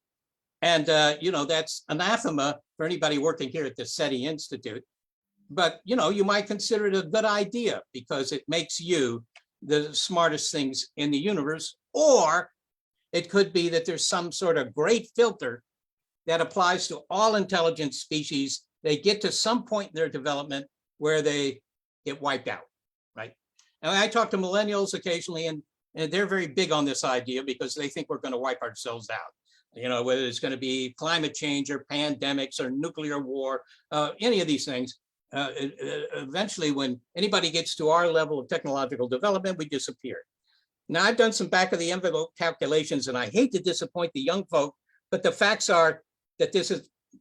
And, that's anathema for anybody working here at the SETI Institute. But, you might consider it a good idea because it makes you the smartest things in the universe. Or it could be that there's some sort of great filter that applies to all intelligent species. They get to some point in their development where they get wiped out, right? And I talk to millennials occasionally, and they're very big on this idea because they think we're going to wipe ourselves out. Whether it's going to be climate change or pandemics or nuclear war, any of these things. Eventually, when anybody gets to our level of technological development, we disappear. Now, I've done some back of the envelope calculations, and I hate to disappoint the young folk, but the facts are that this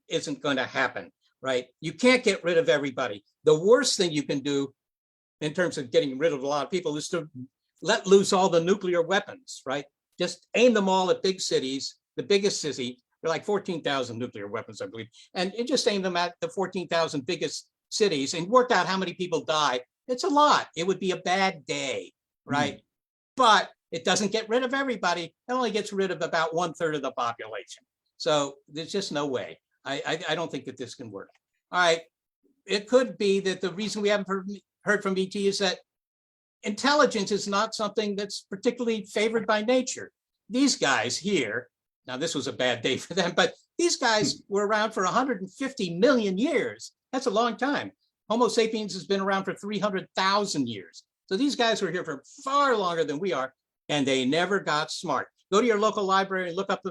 isn't going to happen, right? You can't get rid of everybody. The worst thing you can do in terms of getting rid of a lot of people is to let loose all the nuclear weapons, right? Just aim them all at big cities. The biggest city, they're like 14,000 nuclear weapons, I believe. And it just aim them at the 14,000 biggest cities and work out how many people die. It's a lot. It would be a bad day, right? But it doesn't get rid of everybody. It only gets rid of about 1/3 of the population. So there's just no way. I don't think that this can work. All right. It could be that the reason we haven't heard from ET is that intelligence is not something that's particularly favored by nature. These guys here, now this was a bad day for them, but these guys were around for 150 million years. That's a long time. Homo sapiens has been around for 300,000 years. So these guys were here for far longer than we are, and they never got smart. Go to your local library and look up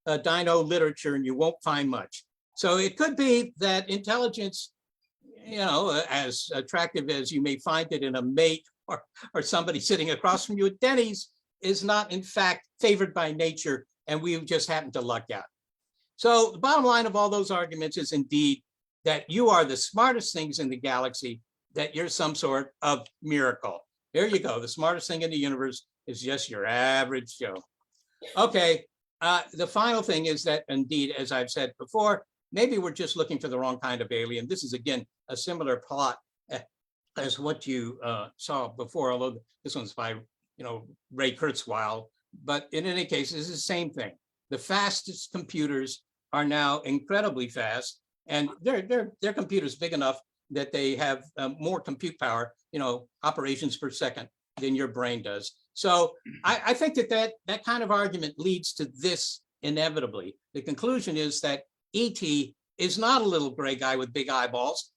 the dino literature, and you won't find much. So it could be that intelligence, as attractive as you may find it in a mate or somebody sitting across from you at Denny's, is not in fact favored by nature, and we just happen to luck out. So the bottom line of all those arguments is indeed that you are the smartest things in the galaxy, that you're some sort of miracle. Here you go. The smartest thing in the universe is just your average Joe. Okay. The final thing is that indeed, as I've said before, maybe we're just looking for the wrong kind of alien. This is, again, a similar plot as what you saw before, although this one's by, Ray Kurzweil. But in any case, it's the same thing. The fastest computers are now incredibly fast, and their computers big enough that they have more compute power, operations per second than your brain does. So I think that kind of argument leads to this inevitably. The conclusion is that ET is not a little gray guy with big eyeballs.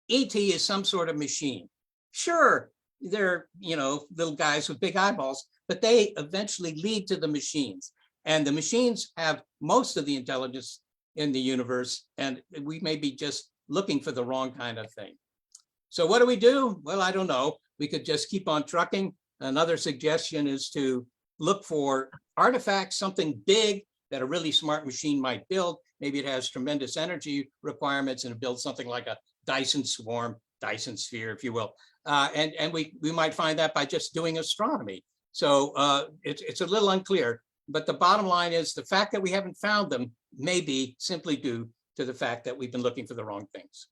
ET is some sort of machine. Sure, they're, little guys with big eyeballs, but they eventually lead to the machines. And the machines have most of the intelligence in the universe, and we may be just looking for the wrong kind of thing. So what do we do? Well, I don't know. We could just keep on trucking. Another suggestion is to look for artifacts, something big that a really smart machine might build. Maybe it has tremendous energy requirements and it builds something like a Dyson swarm, Dyson sphere, if you will. And we might find that by just doing astronomy. So it's a little unclear, but the bottom line is the fact that we haven't found them may be simply due to the fact that we've been looking for the wrong things.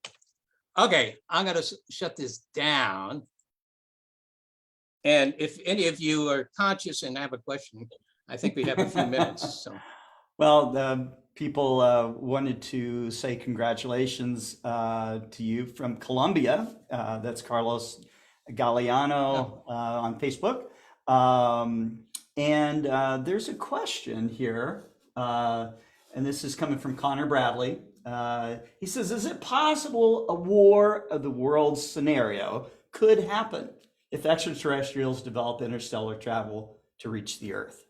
Okay, I'm gonna shut this down. And if any of you are conscious and have a question, I think we have a few minutes. So, Well, people wanted to say congratulations to you from Colombia. That's Carlos Galeano on Facebook. And there's a question here, and this is coming from Connor Bradley. He says, is it possible a war of the worlds scenario could happen if extraterrestrials develop interstellar travel to reach the Earth?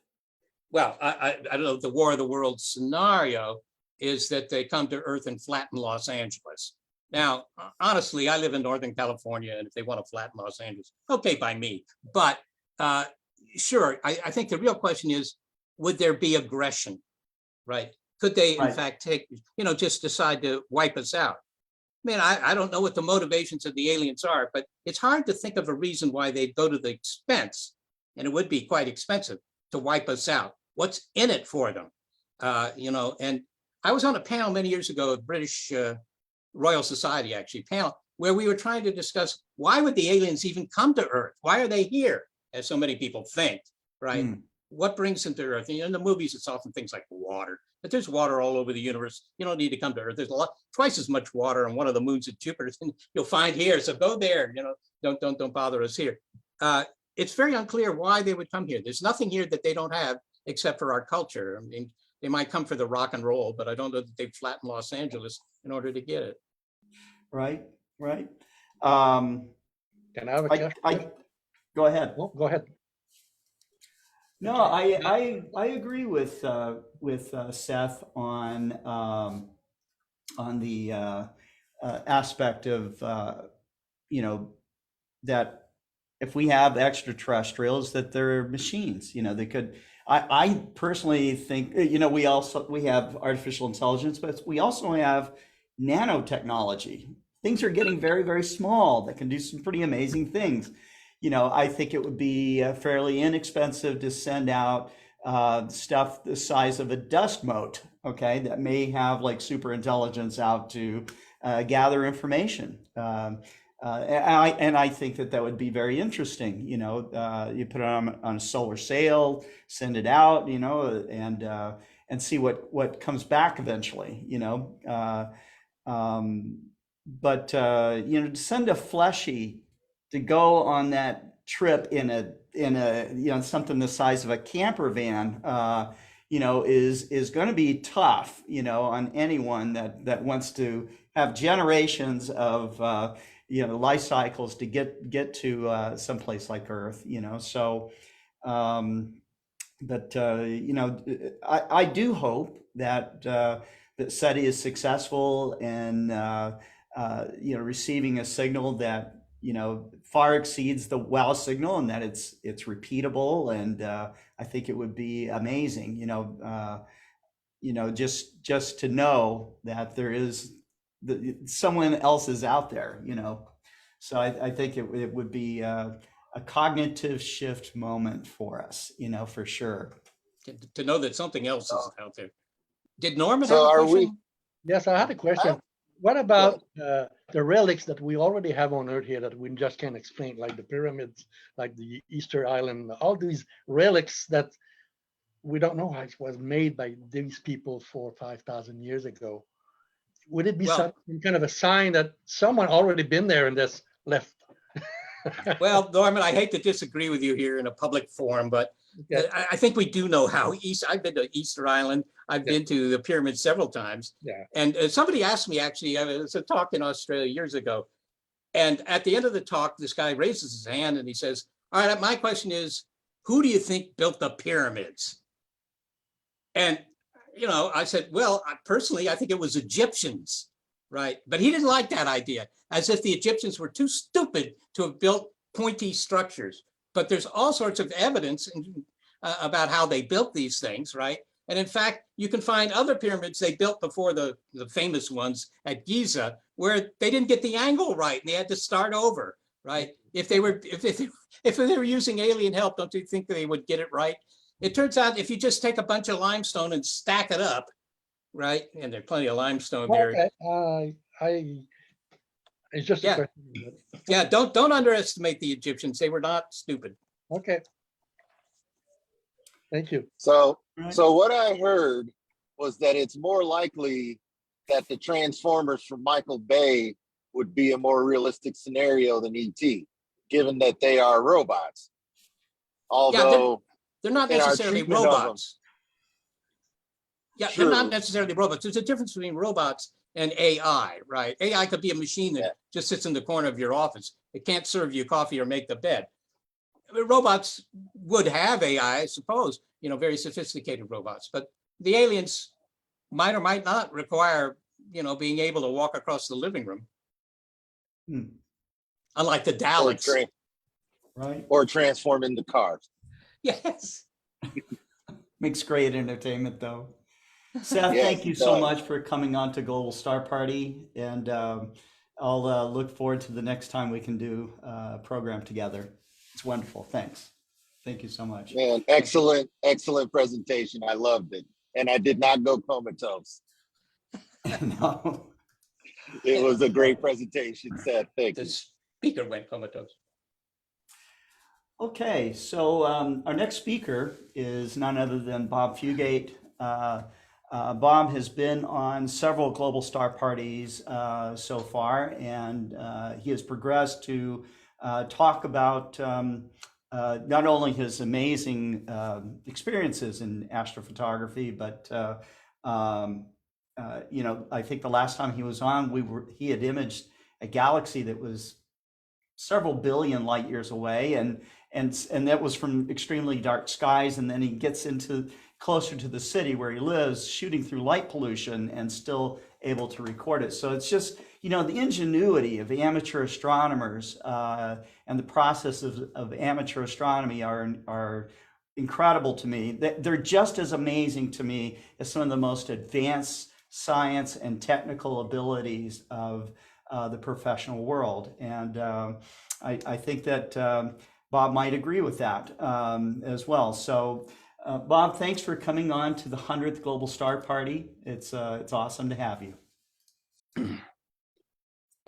well, I don't know, the War of the Worlds scenario is that they come to Earth and flatten Los Angeles. Now, honestly, I live in Northern California, and if they want to flatten Los Angeles, okay by me. But sure, I think the real question is, would there be aggression, right? Could they, in fact, take, just decide to wipe us out? I mean, I don't know what the motivations of the aliens are, but it's hard to think of a reason why they'd go to the expense, and it would be quite expensive, to wipe us out. What's in it for them? And I was on a panel many years ago, a British Royal Society, actually, panel, where we were trying to discuss why would the aliens even come to Earth? Why are they here, as so many people think, right? What brings them to Earth? And in the movies, it's often things like water, but there's water all over the universe. You don't need to come to Earth. There's twice as much water on one of the moons of Jupiter than you'll find here. So go there, don't bother us here. It's very unclear why they would come here. There's nothing here that they don't have except for our culture. I mean, they might come for the rock and roll, but I don't know that they'd flatten Los Angeles in order to get it. Right. Can I have a question? Go ahead. Well, go ahead. No, I agree with Seth on the aspect of that if we have extraterrestrials, that they're machines. They could. I personally think we have artificial intelligence, but we also have nanotechnology. Things are getting very, very small that can do some pretty amazing things. I think it would be fairly inexpensive to send out stuff the size of a dust mote, okay, that may have like super intelligence out to gather information. And I think that would be very interesting. You put it on a solar sail, send it out, and see what comes back eventually. But to send a fleshy to go on that trip in a something the size of a camper van, is going to be tough, on anyone that wants to have generations of life cycles to get to someplace like Earth. So, but I do hope that SETI is successful in receiving a signal that far exceeds the WOW signal, and that it's repeatable. And I think it would be amazing, just to know that there is someone else is out there, you know. So I think it would be a cognitive shift moment for us, you know, for sure. To know that something else is out there. Did Norman So have a are question? we- Yes, I had a question. What about the relics that we already have on Earth here that we just can't explain, like the pyramids, like the Easter Island, all these relics that we don't know how it was made by these people 4,000 or 5,000 years ago? Would it be Well- some kind of a sign that someone already been there and just left? Well, Norman, I hate to disagree with you here in a public forum, but Okay. I think we do know how I've been to Easter Island. I've Yeah. been to the pyramids several times. Yeah. And somebody asked me, actually, it was a talk in Australia years ago. And at the end of the talk, this guy raises his hand and he says, all right, my question is, who do you think built the pyramids? And, you know, I said, well, personally, I think it was Egyptians, right? But he didn't like that idea, as if the Egyptians were too stupid to have built pointy structures. But there's all sorts of evidence about how they built these things, right? And in fact, you can find other pyramids they built before the famous ones at Giza, where they didn't get the angle right and they had to start over, right? If they were using alien help, don't you think they would get it right? It turns out if you just take a bunch of limestone and stack it up, right? And there's plenty of limestone there. Okay. It's just a Yeah. question. Yeah, don't underestimate the Egyptians. They were not stupid. Okay. Thank you. So Right. so what I heard was that it's more likely that the Transformers from Michael Bay would be a more realistic scenario than ET, given that they are robots. Although They're not in our necessarily treatment of them. robots. Yeah, they're not True. necessarily robots. There's a difference between robots and AI, right? AI could be a machine that Yeah. just sits in the corner of your office. It can't serve you coffee or make the bed. Robots would have AI, I suppose, you know, very sophisticated robots, but the aliens might or might not require, you know, being able to walk across the living room. Hmm. Unlike the or, Daleks. Right. or transform into cars. Yes. Makes great entertainment, though. Seth, Yes, thank you it so does. much for coming on to Global Star Party, and I'll look forward to the next time we can do a program together. It's wonderful. Thanks. Thank you so much. Man, excellent presentation. I loved it. And I did not go comatose. No. It was a great presentation, Seth. Thank The you. speaker went comatose. Okay, so our next speaker is none other than Bob Fugate. Bob has been on several Global Star Parties so far, and he has progressed to talk about not only his amazing experiences in astrophotography, but you know, I think the last time he was on, he had imaged a galaxy that was several billion light years away, and that was from extremely dark skies. And then he gets into closer to the city where he lives, shooting through light pollution and still able to record it. So it's just, you know, the ingenuity of amateur astronomers and the process of amateur astronomy are incredible to me. They're just as amazing to me as some of the most advanced science and technical abilities of the professional world. And I think that Bob might agree with that as well. So Bob, thanks for coming on to the 100th Global Star Party. It's awesome to have you.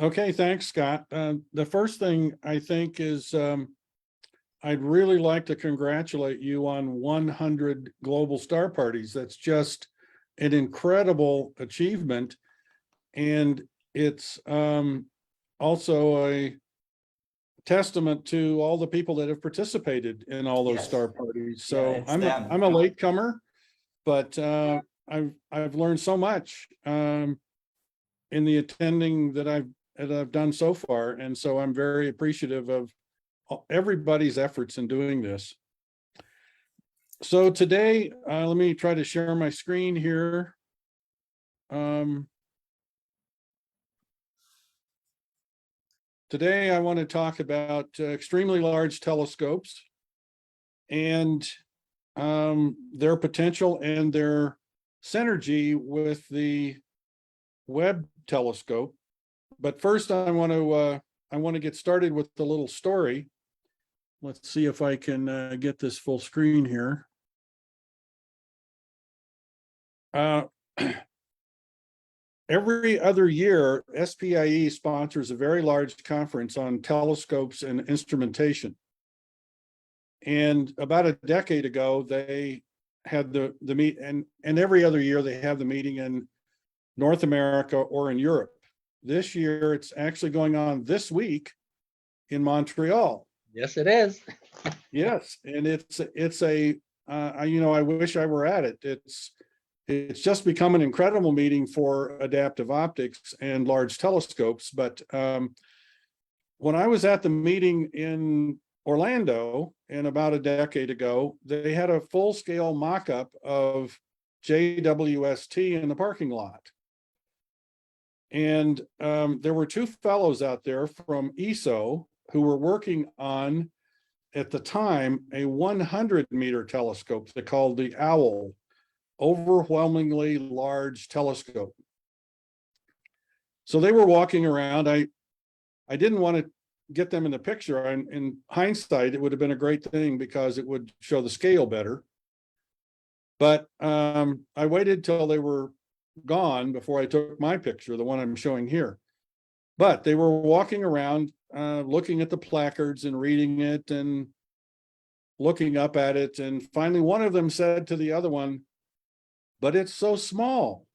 Okay, thanks, Scott. The first thing I think is I'd really like to congratulate you on 100 Global Star Parties. That's just an incredible achievement. And it's also a testament to all the people that have participated in all those Yes. star parties. Yeah, So it's I'm them. a latecomer, but I've learned so much in the attending that I've done so far, and so I'm very appreciative of everybody's efforts in doing this. So today, let me try to share my screen here. Today, I want to talk about extremely large telescopes and their potential and their synergy with the Webb telescope. But first I want to get started with the little story. Let's see if I can get this full screen here. Every other year, SPIE sponsors a very large conference on telescopes and instrumentation. And about a decade ago, they had the meet, and every other year they have the meeting in North America or in Europe. This year, it's actually going on this week in Montreal. Yes, it is. Yes, and it's a I wish I were at it. It's just become an incredible meeting for adaptive optics and large telescopes. But when I was at the meeting in Orlando, and about a decade ago, they had a full-scale mock-up of JWST in the parking lot. And there were two fellows out there from ESO who were working on, at the time, a 100-meter telescope they called the OWL, overwhelmingly large telescope. So they were walking around. I didn't want to get them in the picture. And in hindsight, it would have been a great thing because it would show the scale better. But I waited till they were gone before I took my picture, the one I'm showing here. But they were walking around, looking at the placards and reading it and looking up at it. And finally, one of them said to the other one, "But it's so small."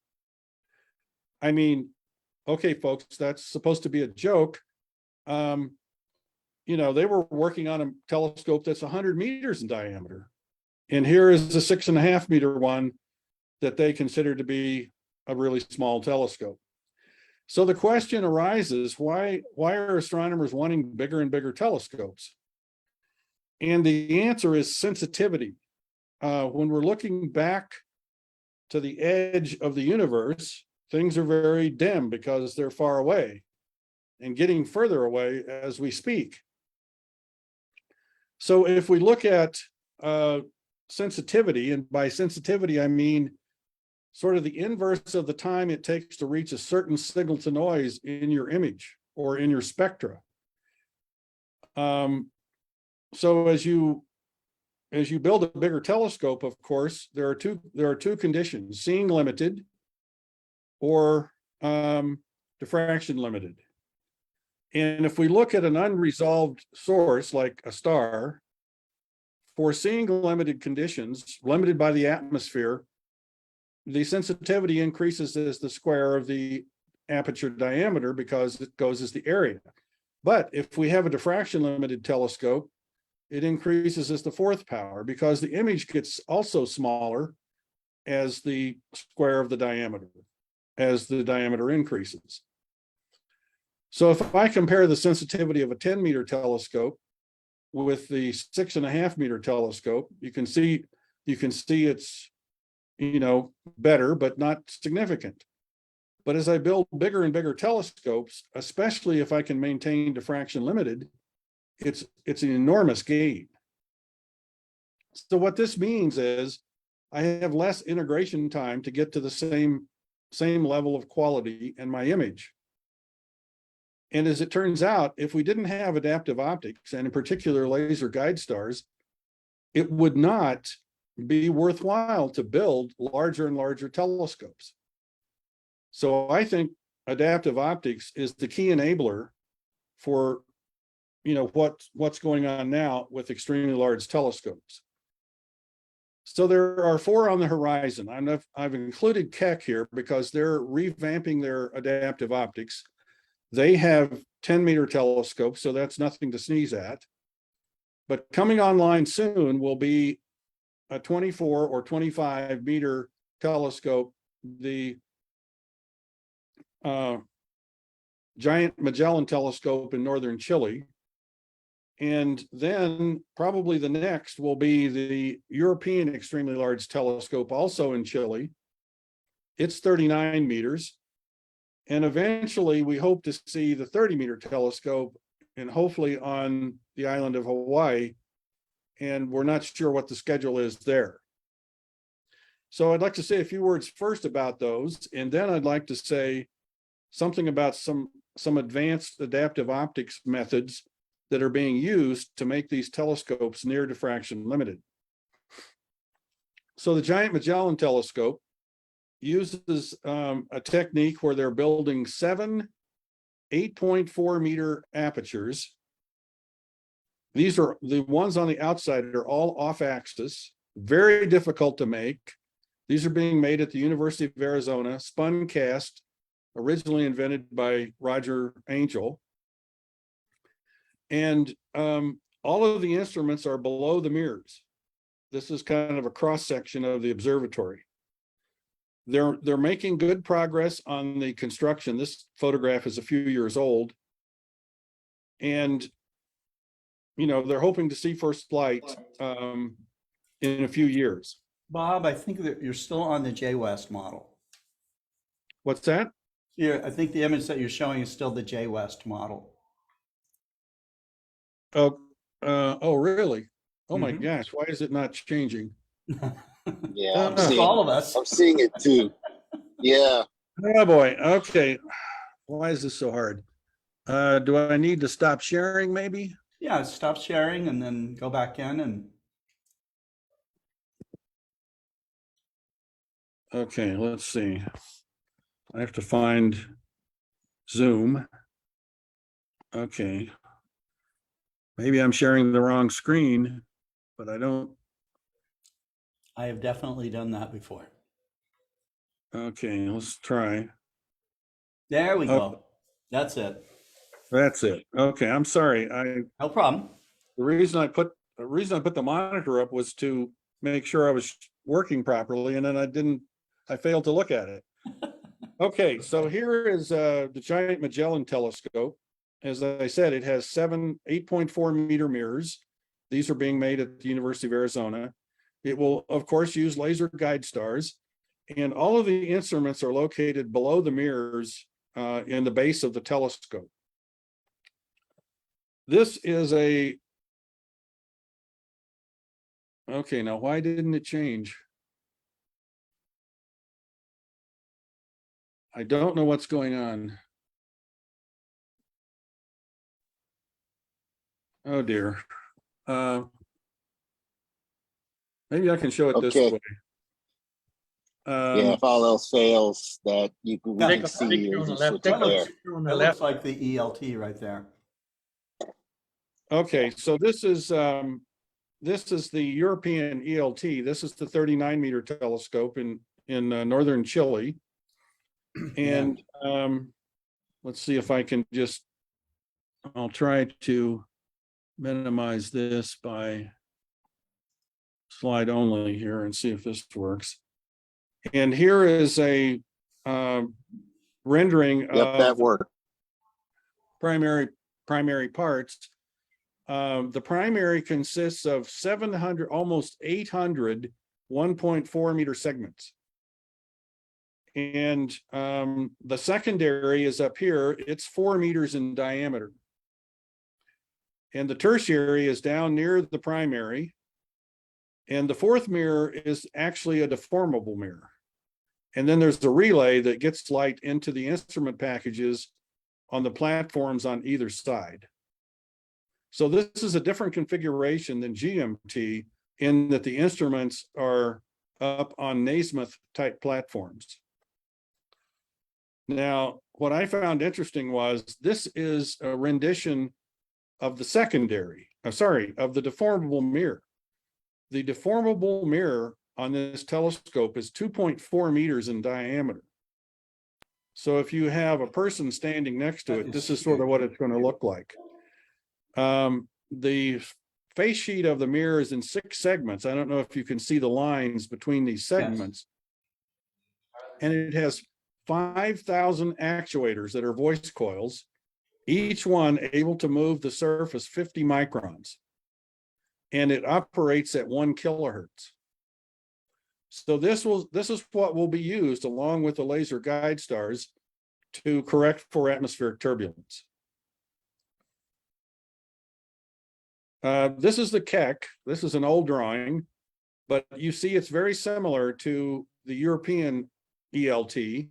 I mean, okay, folks, that's supposed to be a joke. They were working on a telescope that's 100 meters in diameter. And here is a 6.5 meter one that they consider to be a really small telescope. So the question arises, why are astronomers wanting bigger and bigger telescopes? And the answer is sensitivity. When we're looking back to the edge of the universe, things are very dim because they're far away and getting further away as we speak. So if we look at sensitivity, and by sensitivity, I mean sort of the inverse of the time it takes to reach a certain signal to noise in your image or in your spectra. So as you build a bigger telescope, of course, there are two conditions: seeing limited or diffraction limited. And if we look at an unresolved source like a star, for seeing limited conditions, limited by the atmosphere, the sensitivity increases as the square of the aperture diameter because it goes as the area. But if we have a diffraction limited telescope, it increases as the fourth power because the image gets also smaller as the square of the diameter, as the diameter increases. So if I compare the sensitivity of a 10-meter telescope with the 6.5 meter telescope, you can see it's better, but not significant. But as I build bigger and bigger telescopes, especially if I can maintain diffraction limited, it's an enormous gain. So what this means is I have less integration time to get to the same level of quality in my image. And as it turns out, if we didn't have adaptive optics, and in particular laser guide stars, it would not be worthwhile to build larger and larger telescopes. So I think adaptive optics is the key enabler for what's going on now with extremely large telescopes. So there are 4 on the horizon. I've included Keck here because they're revamping their adaptive optics. They have 10-meter telescopes, so that's nothing to sneeze at. But coming online soon will be a 24 or 25-meter telescope, the Giant Magellan telescope in northern Chile. And then probably the next will be the European extremely large telescope, also in Chile. It's 39 meters. And eventually we hope to see the 30-meter telescope, and hopefully on the island of Hawaii. And we're not sure what the schedule is there. So I'd like to say a few words first about those, and then I'd like to say something about some advanced adaptive optics methods that are being used to make these telescopes near diffraction limited. So the Giant Magellan Telescope uses a technique where they're building 7 8.4 meter apertures. These are the ones on the outside are all off axis, very difficult to make. These are being made at the University of Arizona, spun cast, originally invented by Roger Angel. And all of the instruments are below the mirrors. This is kind of a cross section of the observatory. They're making good progress on the construction. This photograph is a few years old. And, you know, they're hoping to see first flight in a few years. Bob, I think that you're still on the J-West model. What's that? Yeah, I think the image that you're showing is still the J-West model. Oh, really? Oh my Mhm. gosh, why is it not changing? Yeah, I'm Uh, seeing, All of us. I'm seeing it too. Yeah. Oh boy, okay. Why is this so hard? Do I need to stop sharing maybe? Yeah, stop sharing and then go back in and Okay, let's see. I have to find Zoom. Okay. Maybe I'm sharing the wrong screen, but I don't. I have definitely done that before. Okay, let's try. There we Oh. go. That's it. That's it. Okay, I'm sorry. No problem. The reason I put the monitor up was to make sure I was working properly, and then I failed to look at it. Okay, so here is the Giant Magellan Telescope. As I said, it has 7 8.4 meter mirrors. These are being made at the University of Arizona. It will, of course, use laser guide stars, and all of the instruments are located below the mirrors in the base of the telescope. This is okay, now why didn't it change? I don't know what's going on. Oh dear. Maybe I can show it this Okay. way. Yeah, if all else fails, that you can we Take can a see picture you on the just left. switch Take it a there. picture on the That left. looks like the ELT right there. Okay, so this is the European ELT. This is the 39 meter telescope in northern Chile. And let's see if I can just, I'll try to minimize this by slide only here and see if this works. And here is a rendering Yep, of that worked. primary parts. The primary consists of 700, almost 800 1.4 meter segments. And the secondary is up here. It's 4 meters in diameter. And the tertiary is down near the primary. And the fourth mirror is actually a deformable mirror. And then there's the relay that gets light into the instrument packages on the platforms on either side. So this is a different configuration than GMT in that the instruments are up on Naismith type platforms. Now, what I found interesting was this is a rendition of the secondary, of the deformable mirror. The deformable mirror on this telescope is 2.4 meters in diameter. So if you have a person standing next to it, this is sort of what it's going to look like. The face sheet of the mirror is in 6 segments. I don't know if you can see the lines between these segments. And it has 5,000 actuators that are voice coils, each one able to move the surface 50 microns. And it operates at 1 kilohertz. So this is what will be used along with the laser guide stars to correct for atmospheric turbulence. This is the Keck. This is an old drawing, but you see it's very similar to the European ELT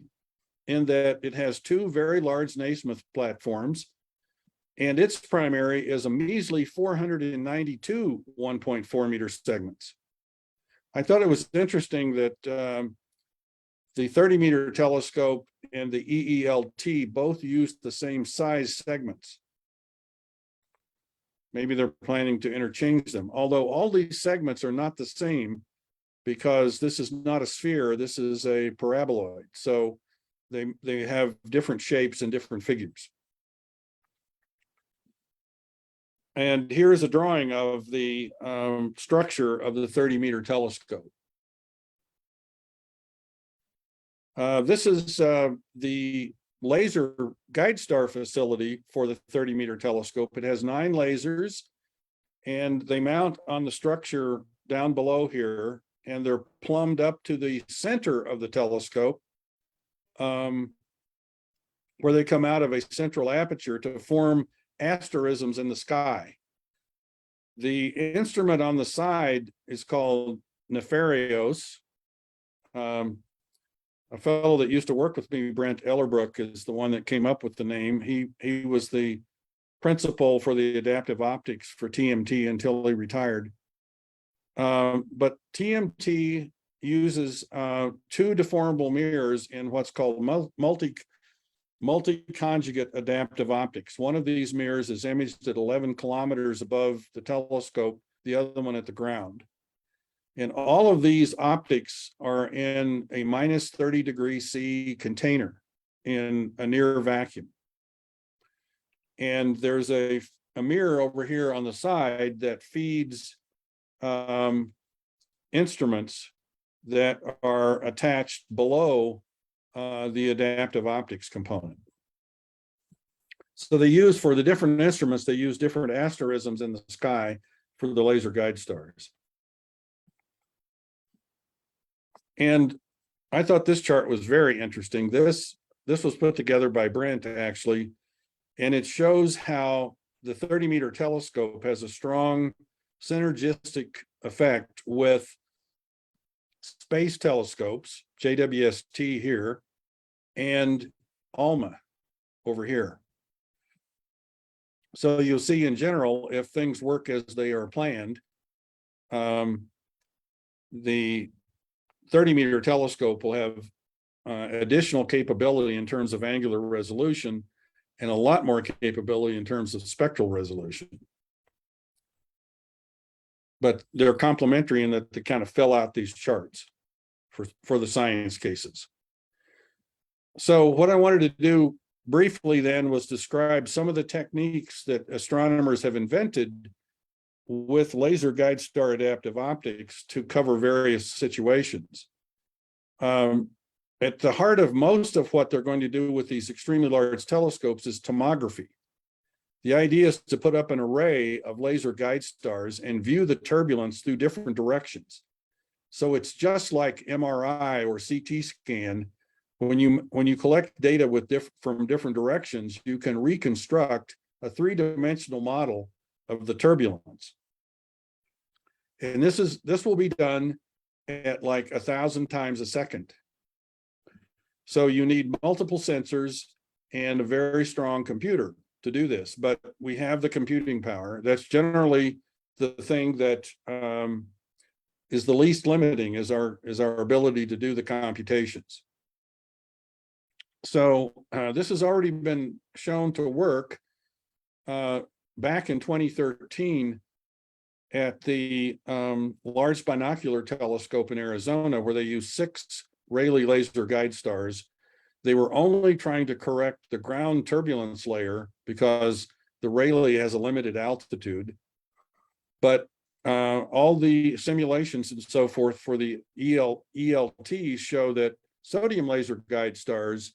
in that it has two very large Naismith platforms, and its primary is a measly 492 1.4 meter segments. I thought it was interesting that the 30-meter telescope and the EELT both used the same size segments. Maybe they're planning to interchange them, although all these segments are not the same because this is not a sphere, this is a paraboloid. So they have different shapes and different figures. And here's a drawing of the structure of the 30-meter telescope. This is the laser guide star facility for the 30-meter telescope. It has 9 lasers, and they mount on the structure down below here, and they're plumbed up to the center of the telescope, where they come out of a central aperture to form asterisms in the sky. The instrument on the side is called Nefarios. A fellow that used to work with me, Brent Ellerbrook, is the one that came up with the name. He was the principal for the adaptive optics for TMT until he retired. But TMT uses 2 deformable mirrors in what's called multi-conjugate adaptive optics. One of these mirrors is imaged at 11 kilometers above the telescope, the other one at the ground. And all of these optics are in a minus 30 degrees C container in a near vacuum. And there's a mirror over here on the side that feeds instruments that are attached below the adaptive optics component. So they use, for the different instruments, they use different asterisms in the sky for the laser guide stars. And I thought this chart was very interesting. This was put together by Brent, actually, and it shows how the 30-meter telescope has a strong synergistic effect with space telescopes, JWST here, and ALMA over here. So you'll see in general, if things work as they are planned, the 30-meter telescope will have additional capability in terms of angular resolution and a lot more capability in terms of spectral resolution. But they're complementary in that they kind of fill out these charts for the science cases. So what I wanted to do briefly then was describe some of the techniques that astronomers have invented with laser guide star adaptive optics to cover various situations. At the heart of most of what they're going to do with these extremely large telescopes is tomography. The idea is to put up an array of laser guide stars and view the turbulence through different directions. So it's just like MRI or CT scan. When you collect data from different directions, you can reconstruct a 3-dimensional model of the turbulence. And this will be done at like 1,000 times a second. So you need multiple sensors and a very strong computer to do this, but we have the computing power. That's generally the thing that is the least limiting, is our ability to do the computations. So this has already been shown to work back in 2013 at the Large Binocular Telescope in Arizona, where they used 6 Rayleigh laser guide stars. They were only trying to correct the ground turbulence layer because the Rayleigh has a limited altitude. But all the simulations and so forth for the ELTs show that sodium laser guide stars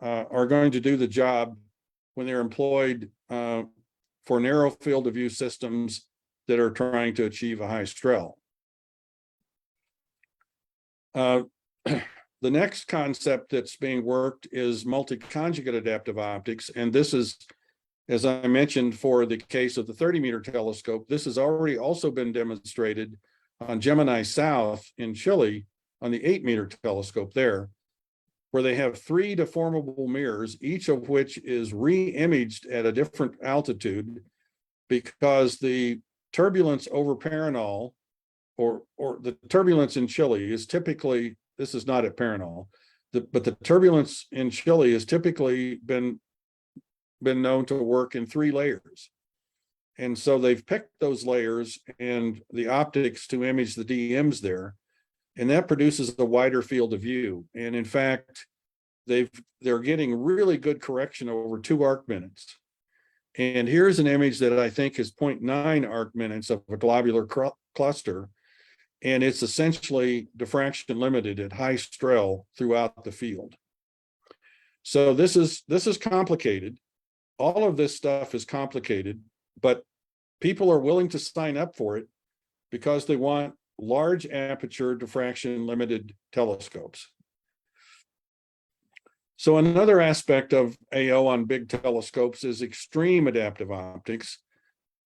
are going to do the job when they're employed for narrow field of view systems that are trying to achieve a high Strel. The next concept that's being worked is multi-conjugate adaptive optics. And this is, as I mentioned, for the case of the 30-meter telescope, this has already also been demonstrated on Gemini South in Chile on the 8-meter telescope there. where they have 3 deformable mirrors, each of which is re-imaged at a different altitude, because the turbulence over Paranal, or the turbulence in Chile is typically, this is not at Paranal, but the turbulence in Chile has typically been known to work in 3 layers. And so they've picked those layers and the optics to image the DMs there, and that produces a wider field of view. And in fact, they're getting really good correction over 2 arc minutes. And here's an image that I think is 0.9 arc minutes of a globular cluster, and it's essentially diffraction limited at high Strel throughout the field. So this is complicated. All of this stuff is complicated, but people are willing to sign up for it because they want large aperture diffraction limited telescopes. So another aspect of AO on big telescopes is extreme adaptive optics.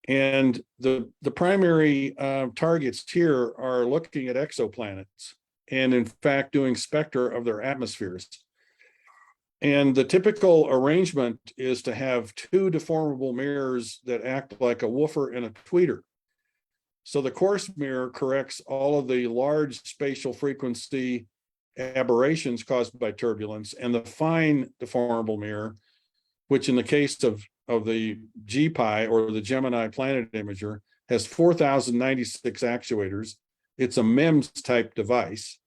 And the primary targets here are looking at exoplanets and in fact doing spectra of their atmospheres. And the typical arrangement is to have 2 deformable mirrors that act like a woofer and a tweeter. So the coarse mirror corrects all of the large spatial frequency aberrations caused by turbulence, and the fine deformable mirror, which in the case of the GPI or the Gemini Planet Imager, has 4,096 actuators. It's a MEMS type device.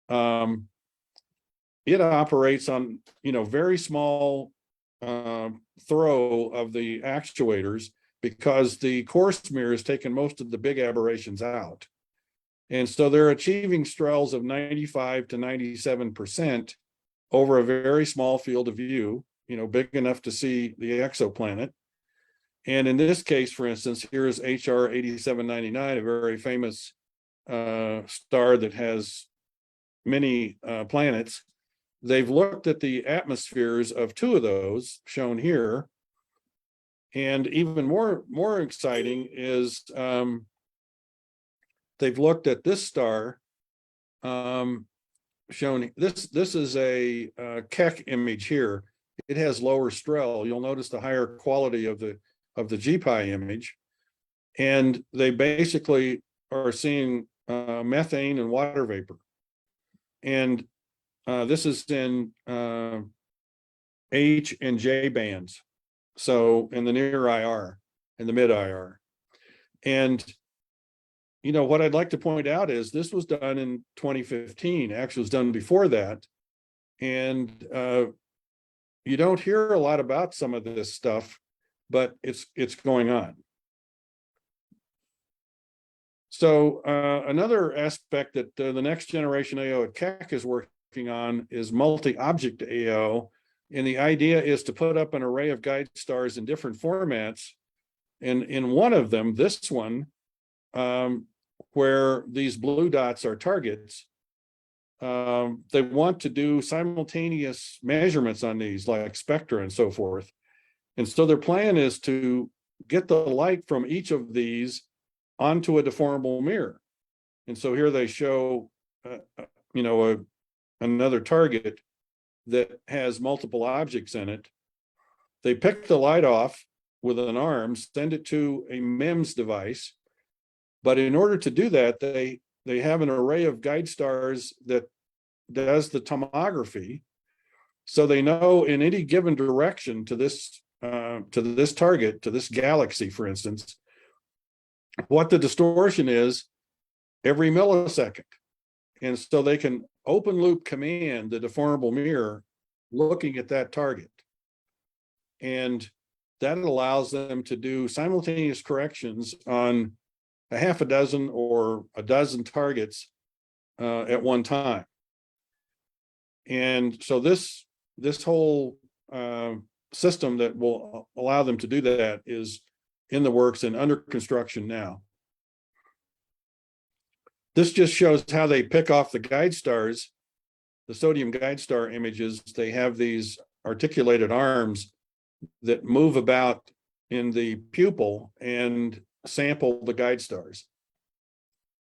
It operates on, very small throw of the actuators, because the coarse mirror has taken most of the big aberrations out. And so they're achieving Strels of 95 to 97% over a very small field of view, big enough to see the exoplanet. And in this case, for instance, here's HR 8799, a very famous star that has many planets. They've looked at the atmospheres of 2 of those shown here. And even more exciting is they've looked at this star shown. This is a Keck image here. It has lower Strel. You'll notice the higher quality of the GPI image, and they basically are seeing methane and water vapor. And this is in H and J bands. So in the near IR and the mid IR. And, what I'd like to point out is this was done in 2015, actually was done before that. And you don't hear a lot about some of this stuff, but it's going on. So another aspect that the next generation AO at Keck is working on is multi-object AO. And the idea is to put up an array of guide stars in different formats. And in one of them, this one, where these blue dots are targets, they want to do simultaneous measurements on these, like spectra and so forth. And so their plan is to get the light from each of these onto a deformable mirror. And so here they show, another target that has multiple objects in it. They pick the light off with an arm, send it to a MEMS device. But in order to do that, they have an array of guide stars that does the tomography. So they know in any given direction to this target, to this galaxy, for instance, what the distortion is every millisecond. And so they can open loop command the deformable mirror looking at that target. And that allows them to do simultaneous corrections on a half a dozen or a dozen targets at one time. And so this whole system that will allow them to do that is in the works and under construction now. This just shows how they pick off the guide stars, the sodium guide star images. They have these articulated arms that move about in the pupil and sample the guide stars.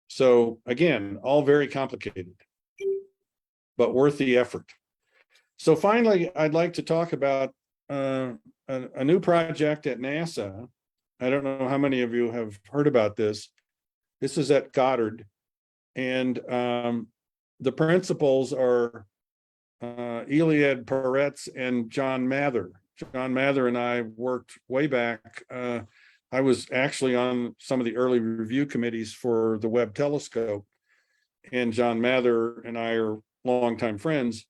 So again, all very complicated, but worth the effort. So finally, I'd like to talk about a new project at NASA. I don't know how many of you have heard about this. This is at Goddard, and the principals are Iliad Peretz and John Mather. John Mather and I worked way back. I was actually on some of the early review committees for the Webb telescope, and John Mather and I are longtime friends.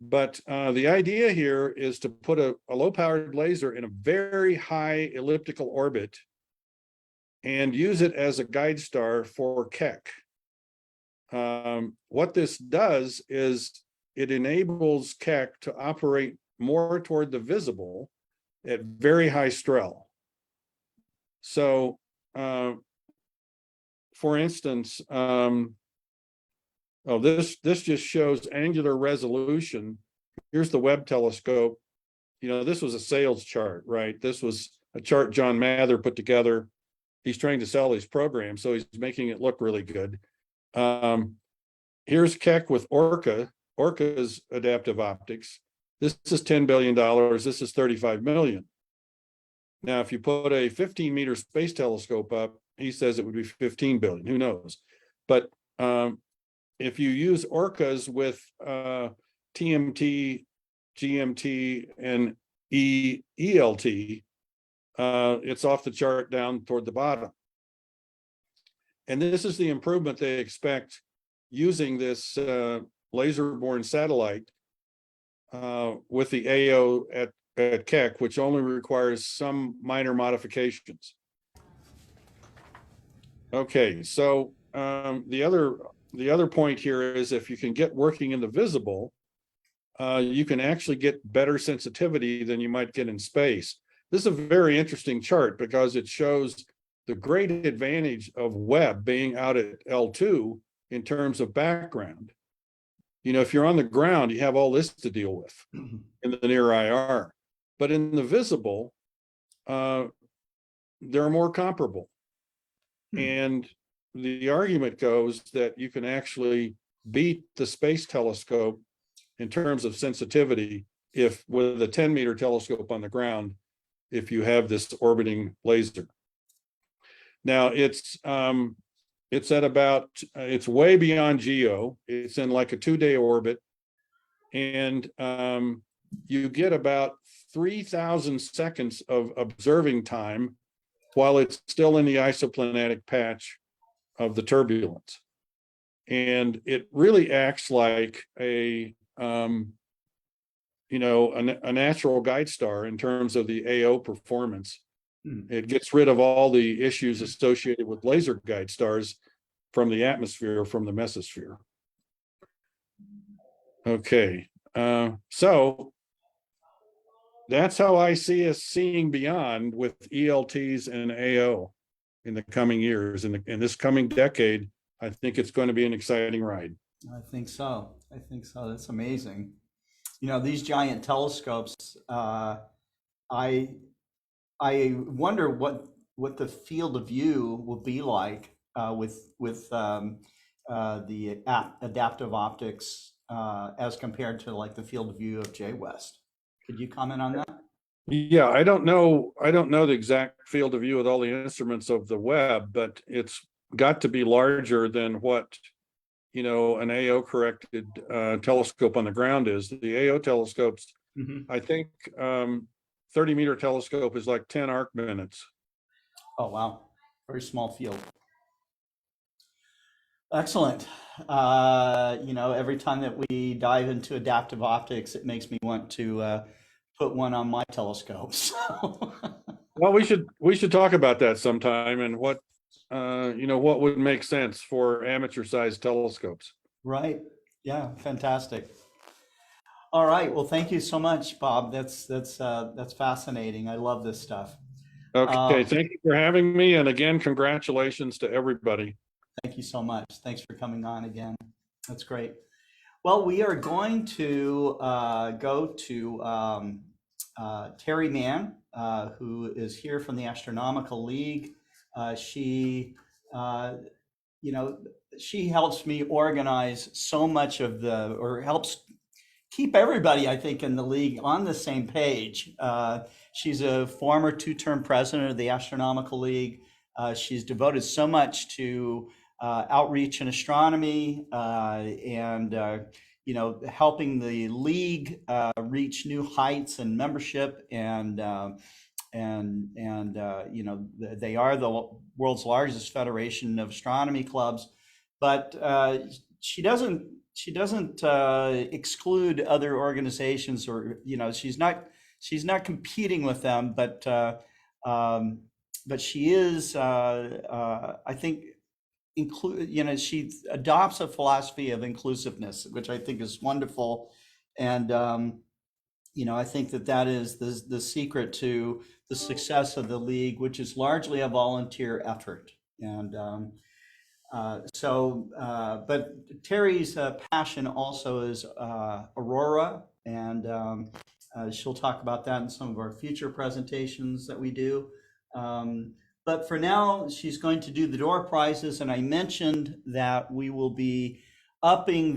But the idea here is to put a low-powered laser in a very high elliptical orbit and use it as a guide star for Keck. What this does is it enables Keck to operate more toward the visible at very high Strel. So, for instance, this just shows angular resolution. Here's the Webb telescope. You know, this was a sales chart, right? This was a chart John Mather put together. He's trying to sell his program, so he's making it look really good. Here's Keck with Orca's adaptive optics. This is $10 billion. This is 35 million. Now, if you put a 15-meter space telescope up, he says it would be 15 billion. Who knows? But if you use Orcas with TMT, GMT, and ELT, it's off the chart down toward the bottom. And this is the improvement they expect using this laser-borne satellite with the AO at Keck, which only requires some minor modifications. Okay, so the other point here is if you can get working in the visible, you can actually get better sensitivity than you might get in space. This is a very interesting chart because it shows the great advantage of Webb being out at L2 in terms of background. You know, if you're on the ground, you have all this to deal with in the near IR. But in the visible, they're more comparable. And the argument goes that you can actually beat the space telescope in terms of sensitivity if with a 10-meter telescope on the ground, if you have this orbiting laser. Now it's at about, it's way beyond GEO. It's in like a 2-day orbit. And you get about 3,000 seconds of observing time while it's still in the isoplanatic patch of the turbulence. And it really acts like a natural guide star in terms of the AO performance. It gets rid of all the issues associated with laser guide stars from the atmosphere, from the mesosphere. Okay, so that's how I see us seeing beyond with ELTs and AO in the coming years. In this coming decade, I think it's going to be an exciting ride. I think so. That's amazing. You know, these giant telescopes, I wonder what the field of view will be like with the adaptive optics as compared to like the field of view of J-West. Could you comment on that? Yeah, I don't know the exact field of view with all the instruments of the Webb, but it's got to be larger than what, you know, an AO corrected telescope on the ground is. The AO telescopes, I think 30-meter telescope is like 10 arc minutes. Oh, wow. Very small field. Excellent. You know, every time that we dive into adaptive optics, it makes me want to put one on my telescope. So. Well, we should talk about that sometime and what what would make sense for amateur-sized telescopes. Right. Yeah. Fantastic. All right. Well, thank you so much, Bob. That's fascinating. I love this stuff. Okay. Thank you for having me, and again, congratulations to everybody. Thank you so much. Thanks for coming on again. That's great. Well, we are going to go to Terry Mann, who is here from the Astronomical League. She helps me organize so much of or helps keep everybody, I think, in the league on the same page. She's a former two-term president of the Astronomical League. She's devoted so much to outreach in astronomy and helping the league reach new heights in membership, and they are the world's largest federation of astronomy clubs. But she doesn't exclude other organizations, or she's not competing with them, but she is I think she adopts a philosophy of inclusiveness, which I think is wonderful. And I think that is the secret to the success of the league, which is largely a volunteer effort. And but Terry's passion also is Aurora, and she'll talk about that in some of our future presentations that we do. But for now, she's going to do the door prizes, and I mentioned that we will be upping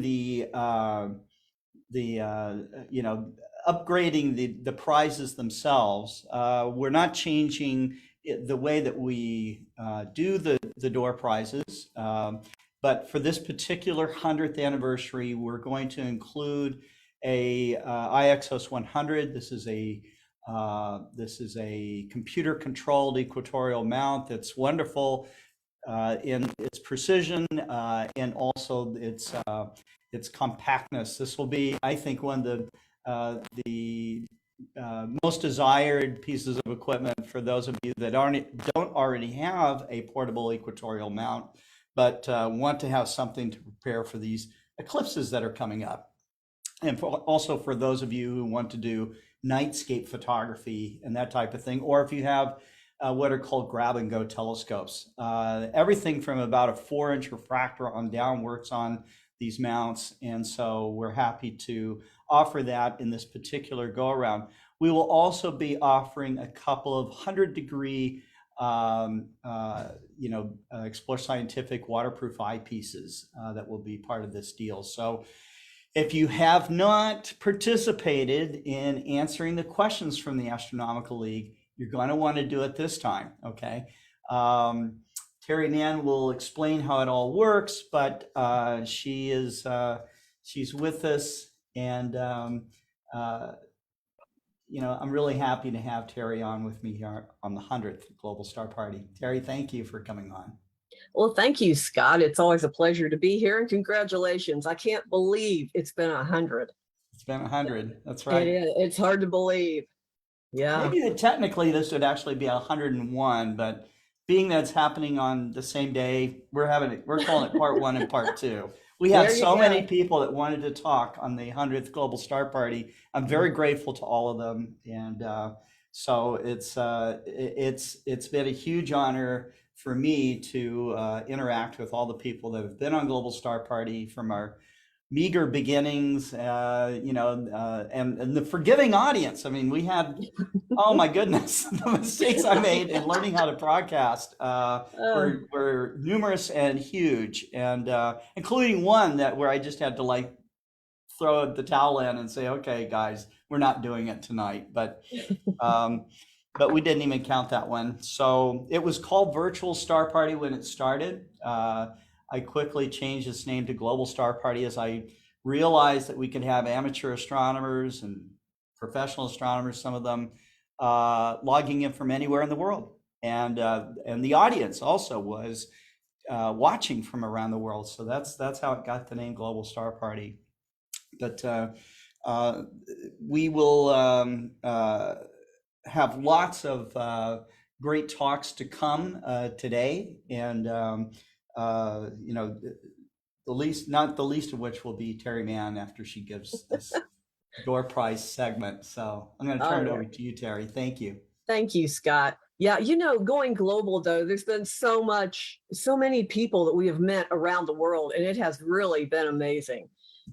upgrading the prizes themselves. We're not changing the way that we do the door prizes, but for this particular 100th anniversary, we're going to include a IXOS 100. This is a computer-controlled equatorial mount that's wonderful in its precision and also its compactness. This will be, I think, one of the most desired pieces of equipment for those of you that don't already have a portable equatorial mount, but want to have something to prepare for these eclipses that are coming up. And also for those of you who want to do nightscape photography and that type of thing, or if you have what are called grab-and-go telescopes. Everything from about a 4-inch refractor on down works on these mounts, and so we're happy to offer that in this particular go-around. We will also be offering a couple of 100-degree Explore Scientific waterproof eyepieces that will be part of this deal. So if you have not participated in answering the questions from the Astronomical League, you're going to want to do it this time, okay? Terry Mann will explain how it all works, but she's with us, and I'm really happy to have Terry on with me here on the 100th Global Star Party. Terry, thank you for coming on. Well, thank you, Scott. It's always a pleasure to be here, and congratulations. I can't believe it's been 100. It's been 100. That's right. It's hard to believe. Yeah. Maybe technically this would actually be 101, but being that it's happening on the same day, we're calling it part 1 and part 2. We had so many people that wanted to talk on the 100th Global Star Party. I'm very grateful to all of them, and so it's been a huge honor for me to interact with all the people that have been on Global Star Party from our meager beginnings, and the forgiving audience. I mean, we had, oh my goodness, the mistakes I made in learning how to broadcast were numerous and huge, and including one where I just had to throw the towel in and say, okay, guys, we're not doing it tonight. But we didn't even count that one. So it was called Virtual Star Party when it started. I quickly changed its name to Global Star Party as I realized that we could have amateur astronomers and professional astronomers, some of them logging in from anywhere in the world. And the audience also was watching from around the world. So that's how it got the name Global Star Party. But we will have lots of great talks to come today, and not the least of which will be Terry Mann after she gives this door prize segment. So I'm going to turn it over to you, Terry. Thank you. Thank you, Scott. Yeah, going global though, there's been so many people that we have met around the world, and it has really been amazing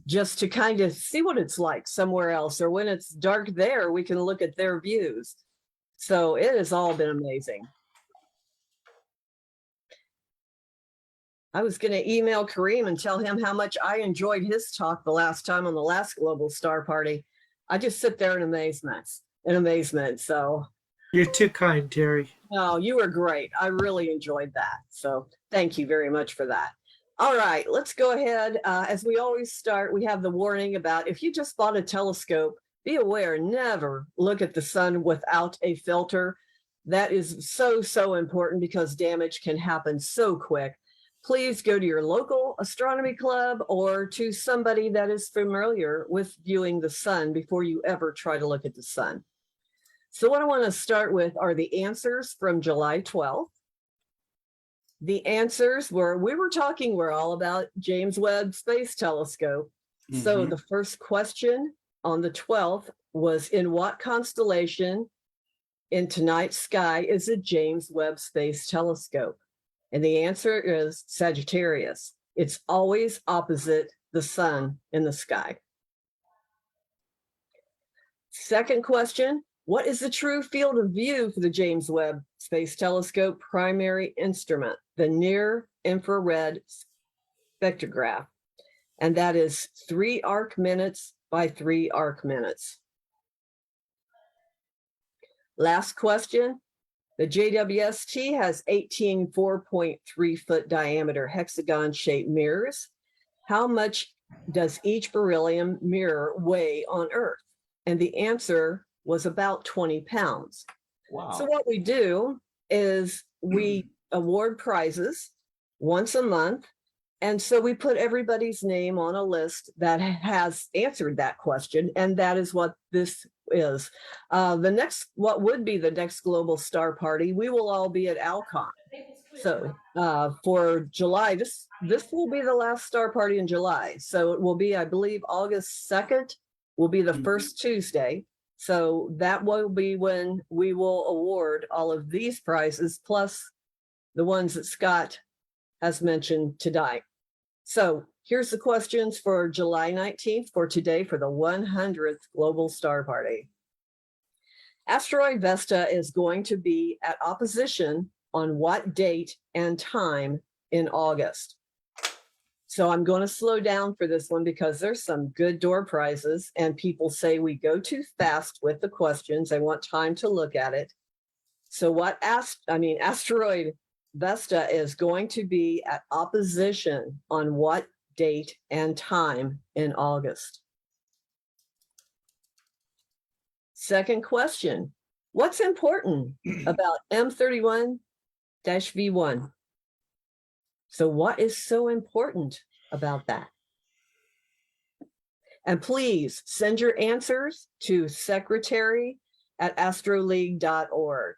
just to kind of see what it's like somewhere else, or when it's dark there, we can look at their views. So it has all been amazing. I was going to email Karim and tell him how much I enjoyed his talk the last time on the last Global Star Party. I just sit there in amazement. So You're too kind, Terry. no, you were great. I really enjoyed that. So thank you very much for that. All right, let's go ahead. As we always start, we have the warning about if you just bought a telescope, be aware, never look at the sun without a filter. That is so important because damage can happen so quick. Please go to your local astronomy club or to somebody that is familiar with viewing the sun before you ever try to look at the sun. So what I want to start with are the answers from July 12th. The answers were all about James Webb Space Telescope. So the first question on the 12th was, in what constellation in tonight's sky is the James Webb Space Telescope? And the answer is Sagittarius. It's always opposite the sun in the sky. Second question, what is the true field of view for the James Webb Space Telescope primary instrument, the near infrared spectrograph? And that is 3 arc minutes by 3 arc minutes. Last question. The JWST has 18 4.3 foot diameter hexagon shaped mirrors. How much does each beryllium mirror weigh on Earth? And the answer was about 20 pounds. Wow. So what we do is we award prizes once a month. And so we put everybody's name on a list that has answered that question. And that is what this is. What would be the next Global Star Party, we will all be at Alcon. So for July, this will be the last Star Party in July. So it will be, I believe, August 2nd will be the first Tuesday. So that will be when we will award all of these prizes, plus the ones that Scott has mentioned tonight. So here's the questions for July 19th for today for the 100th Global Star Party. Asteroid Vesta is going to be at opposition on what date and time in August? So I'm going to slow down for this one because there's some good door prizes and people say we go too fast with the questions. I want time to look at it. So asteroid Vesta is going to be at opposition on what date and time in August? Second question, what's important about M31-V1? So what is so important about that? And please send your answers to secretary@astroleague.org.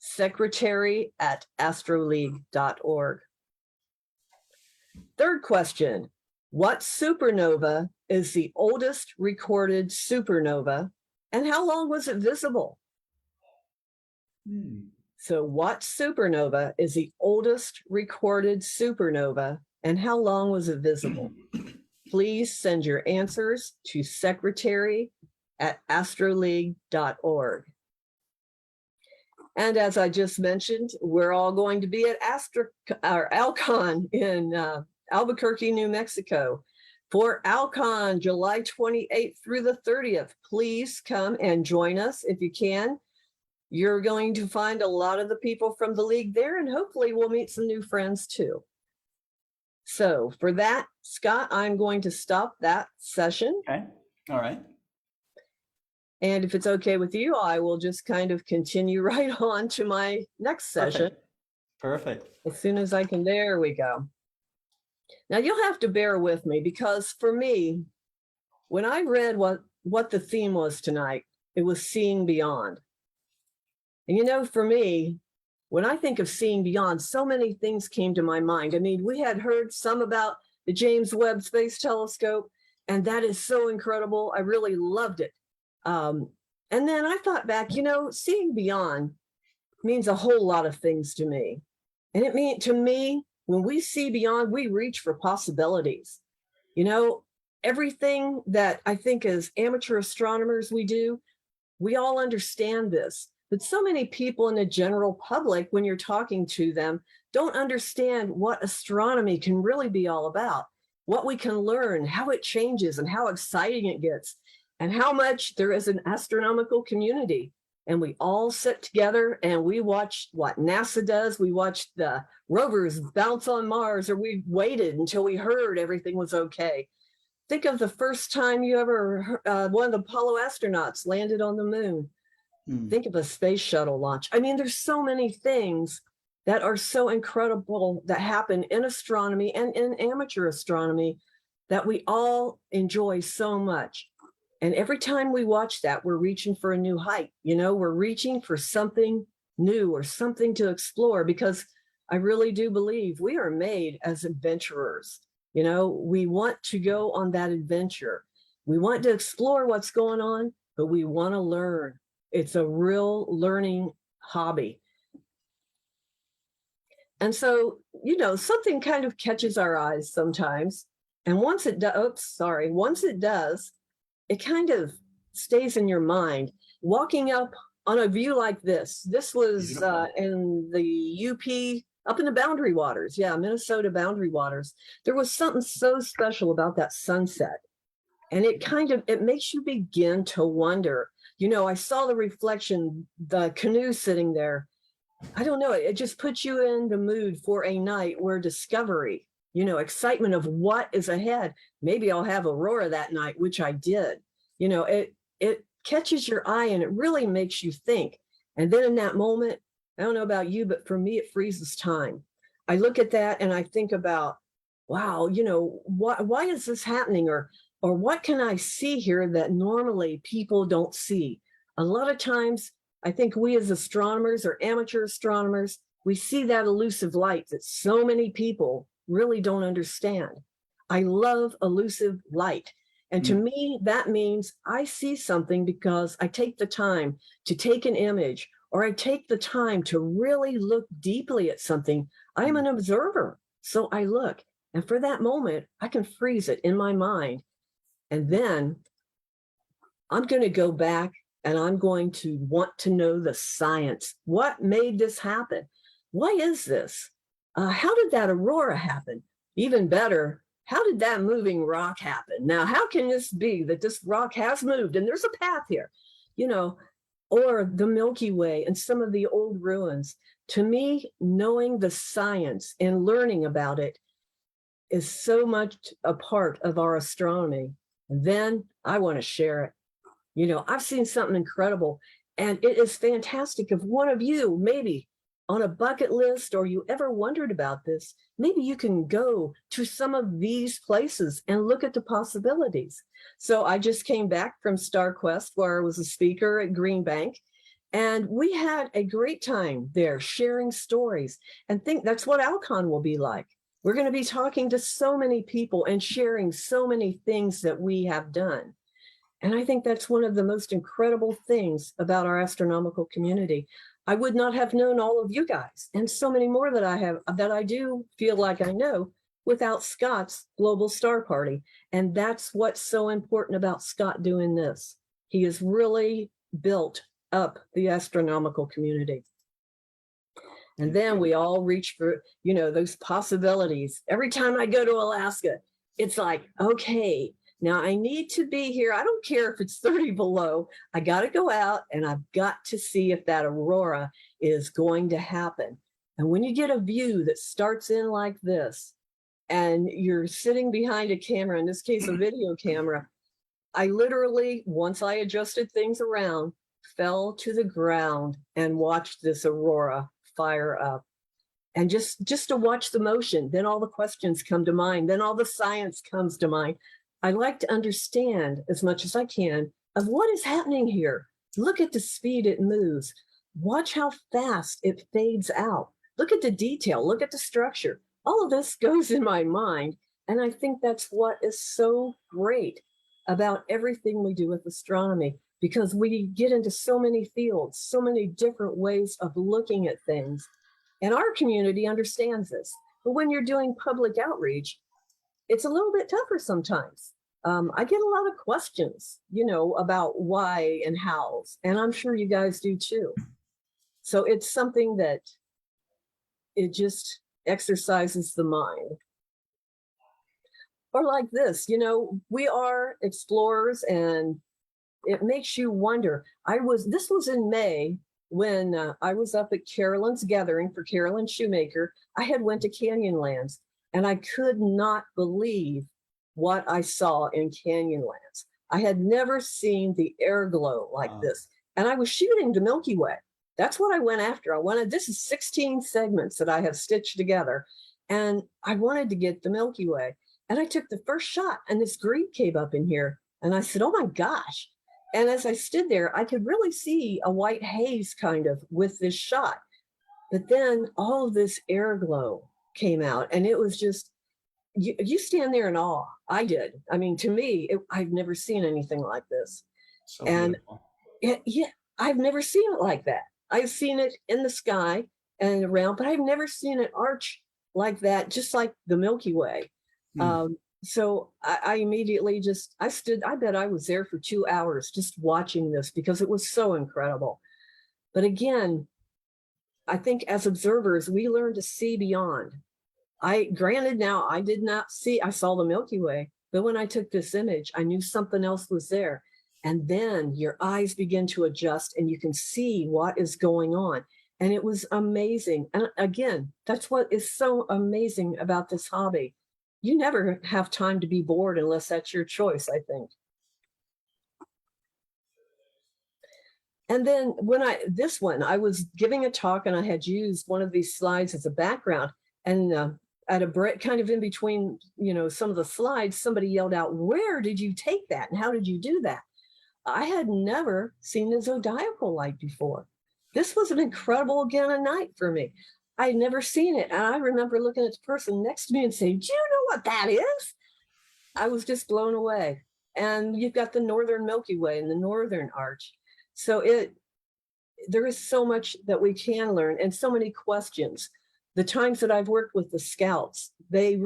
secretary@astroleague.org. Third question, what supernova is the oldest recorded supernova and how long was it visible? So what supernova is the oldest recorded supernova and how long was it visible? Please send your answers to secretary@astroleague.org. And as I just mentioned, we're all going to be at Alcon in Albuquerque, New Mexico. For Alcon, July 28th through the 30th, please come and join us if you can. You're going to find a lot of the people from the league there, and hopefully we'll meet some new friends too. So for that, Scott, I'm going to stop that session. Okay. All right. And if it's okay with you, I will just kind of continue right on to my next session. Perfect. As soon as I can, there we go. Now you'll have to bear with me because for me, when I read what the theme was tonight, it was seeing beyond. And for me, when I think of seeing beyond, so many things came to my mind. I mean, we had heard some about the James Webb Space Telescope, and that is so incredible. I really loved it. And then I thought back, seeing beyond means a whole lot of things to me. And to me, when we see beyond, we reach for possibilities. Everything that I think as amateur astronomers we do, we all understand this. But so many people in the general public, when you're talking to them, don't understand what astronomy can really be all about, what we can learn, how it changes, and how exciting it gets, and how much there is an astronomical community. And we all sit together and we watch what NASA does. We watch the rovers bounce on Mars, or we waited until we heard everything was okay. Think of the first time you ever, one of the Apollo astronauts landed on the moon. Think of a space shuttle launch. I mean, there's so many things that are so incredible that happen in astronomy and in amateur astronomy that we all enjoy so much. And every time we watch that, we're reaching for a new height. You know, we're reaching for something new or something to explore, because I really do believe we are made as adventurers. You know, we want to go on that adventure. We want to explore what's going on, but we want to learn. It's a real learning hobby. And so, you know, something kind of catches our eyes sometimes. And once it does, once it does, it kind of stays in your mind. Walking up on a view like this was in the UP, up in the Boundary Waters. Yeah, Minnesota Boundary Waters. There was something so special about that sunset. And it makes you begin to wonder. You know, I saw the reflection, the canoe sitting there. I don't know, it just puts you in the mood for a night where discovery, you know, excitement of what is ahead. Maybe I'll have aurora that night, which I did. You know, it catches your eye and it really makes you think. And then in that moment, I don't know about you, but for me, it freezes time. I look at that and I think about, wow, you know, why is this happening? Or what can I see here that normally people don't see? A lot of times, I think we as astronomers or amateur astronomers, we see that elusive light that so many people really don't understand. I love elusive light. And to me, that means I see something because I take the time to take an image, or I take the time to really look deeply at something. I am an observer, so I look. And for that moment, I can freeze it in my mind. And then I'm going to go back and I'm going to want to know the science. What made this happen? Why is this? How did that aurora happen? Even better, how did that moving rock happen? Now, how can this be that this rock has moved and there's a path here? You know, or the Milky Way and some of the old ruins. To me, knowing the science and learning about it is so much a part of our astronomy. And then I want to share it. You know, I've seen something incredible, and it is fantastic. If one of you, maybe on a bucket list, or you ever wondered about this, maybe you can go to some of these places and look at the possibilities. So I just came back from StarQuest, where I was a speaker at Green Bank, and we had a great time there sharing stories, and think that's what Alcon will be like. We're going to be talking to so many people and sharing so many things that we have done. And I think that's one of the most incredible things about our astronomical community. I would not have known all of you guys and so many more that I do feel like I know without Scott's Global Star Party. And that's what's so important about Scott doing this. He has really built up the astronomical community. And then we all reach for, you know, those possibilities. Every time I go to Alaska, it's like, okay, now I need to be here. I don't care if it's 30 below. I got to go out and I've got to see if that aurora is going to happen. And when you get a view that starts in like this, and you're sitting behind a camera, in this case, a video camera, I literally, once I adjusted things around, fell to the ground and watched this aurora fire up. And just to watch the motion, then all the questions come to mind, then all the science comes to mind. I like to understand as much as I can of what is happening here. Look at the speed it moves. Watch how fast it fades out. Look at the detail. Look at the structure. All of this goes in my mind. And I think that's what is so great about everything we do with astronomy, because we get into so many fields, so many different ways of looking at things. And our community understands this. But when you're doing public outreach, it's a little bit tougher sometimes. I get a lot of questions, you know, about why and hows, and I'm sure you guys do too. So it's something that it just exercises the mind. Or like this, we are explorers, and it makes you wonder. This was in May when I was up at Carolyn's gathering for Carolyn Shoemaker. I had went to Canyonlands, and I could not believe what I saw in Canyonlands. I had never seen the air glow like this. And I was shooting the Milky Way. That's what I went after. This is 16 segments that I have stitched together. And I wanted to get the Milky Way. And I took the first shot, and this green came up in here. And I said, oh my gosh. And as I stood there, I could really see a white haze kind of with this shot. But then all of this air glow came out, and it was just, you stand there in awe. I did. I mean, to me, I've never seen anything like this. So And beautiful. I've never seen it like that. I've seen it in the sky and around, but I've never seen it arch like that, just like the Milky Way. So I immediately I bet I was there for 2 hours just watching this because it was so incredible. But again, I think as observers, we learn to see beyond. Granted, now I did not see, I saw the Milky Way, but when I took this image, I knew something else was there. And then your eyes begin to adjust and you can see what is going on. And it was amazing. And again, that's what is so amazing about this hobby. You never have time to be bored unless that's your choice, I think. And then I was giving a talk and I had used one of these slides as a background, and at a break, kind of in between, some of the slides, somebody yelled out, "Where did you take that? And how did you do that?" I had never seen the zodiacal light before. This was an incredible again a night for me. I had never seen it. And I remember looking at the person next to me and saying, "Do you know what that is?" I was just blown away. And you've got the Northern Milky Way and the Northern Arch. So there is so much that we can learn and so many questions. The times that I've worked with the scouts, they've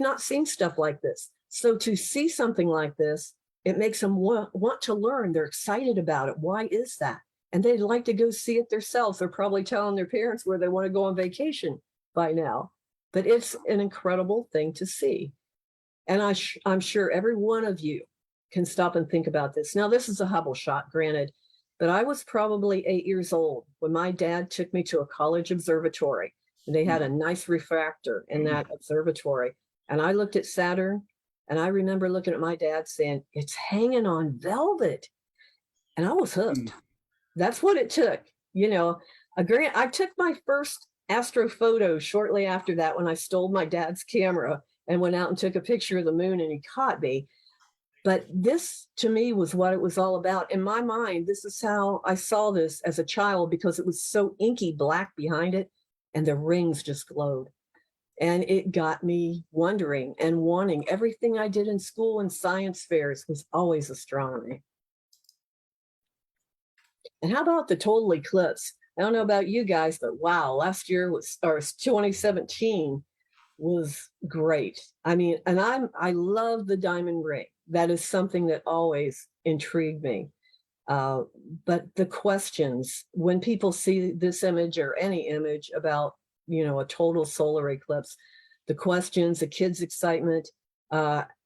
not seen stuff like this. So to see something like this, it makes them want to learn. They're excited about it. Why is that? And they'd like to go see it themselves. They're probably telling their parents where they want to go on vacation by now. But it's an incredible thing to see. And I'm sure every one of you can stop and think about this. Now, this is a Hubble shot, granted, but I was probably 8 years old when my dad took me to a college observatory. And they had a nice refractor in that observatory. And I looked at Saturn, and I remember looking at my dad saying, "It's hanging on velvet." And I was hooked. That's what it took. I took my first astrophoto shortly after that when I stole my dad's camera and went out and took a picture of the moon, and he caught me. But this, to me, was what it was all about. In my mind, this is how I saw this as a child, because it was so inky black behind it, and the rings just glowed. And it got me wondering and wanting. Everything I did in school and science fairs was always astronomy. And how about the total eclipse? I don't know about you guys, but wow, last year 2017 was great. I mean, and I love the diamond ring. That is something that always intrigued me. But the questions, when people see this image or any image about, a total solar eclipse, the questions, the kids' excitement,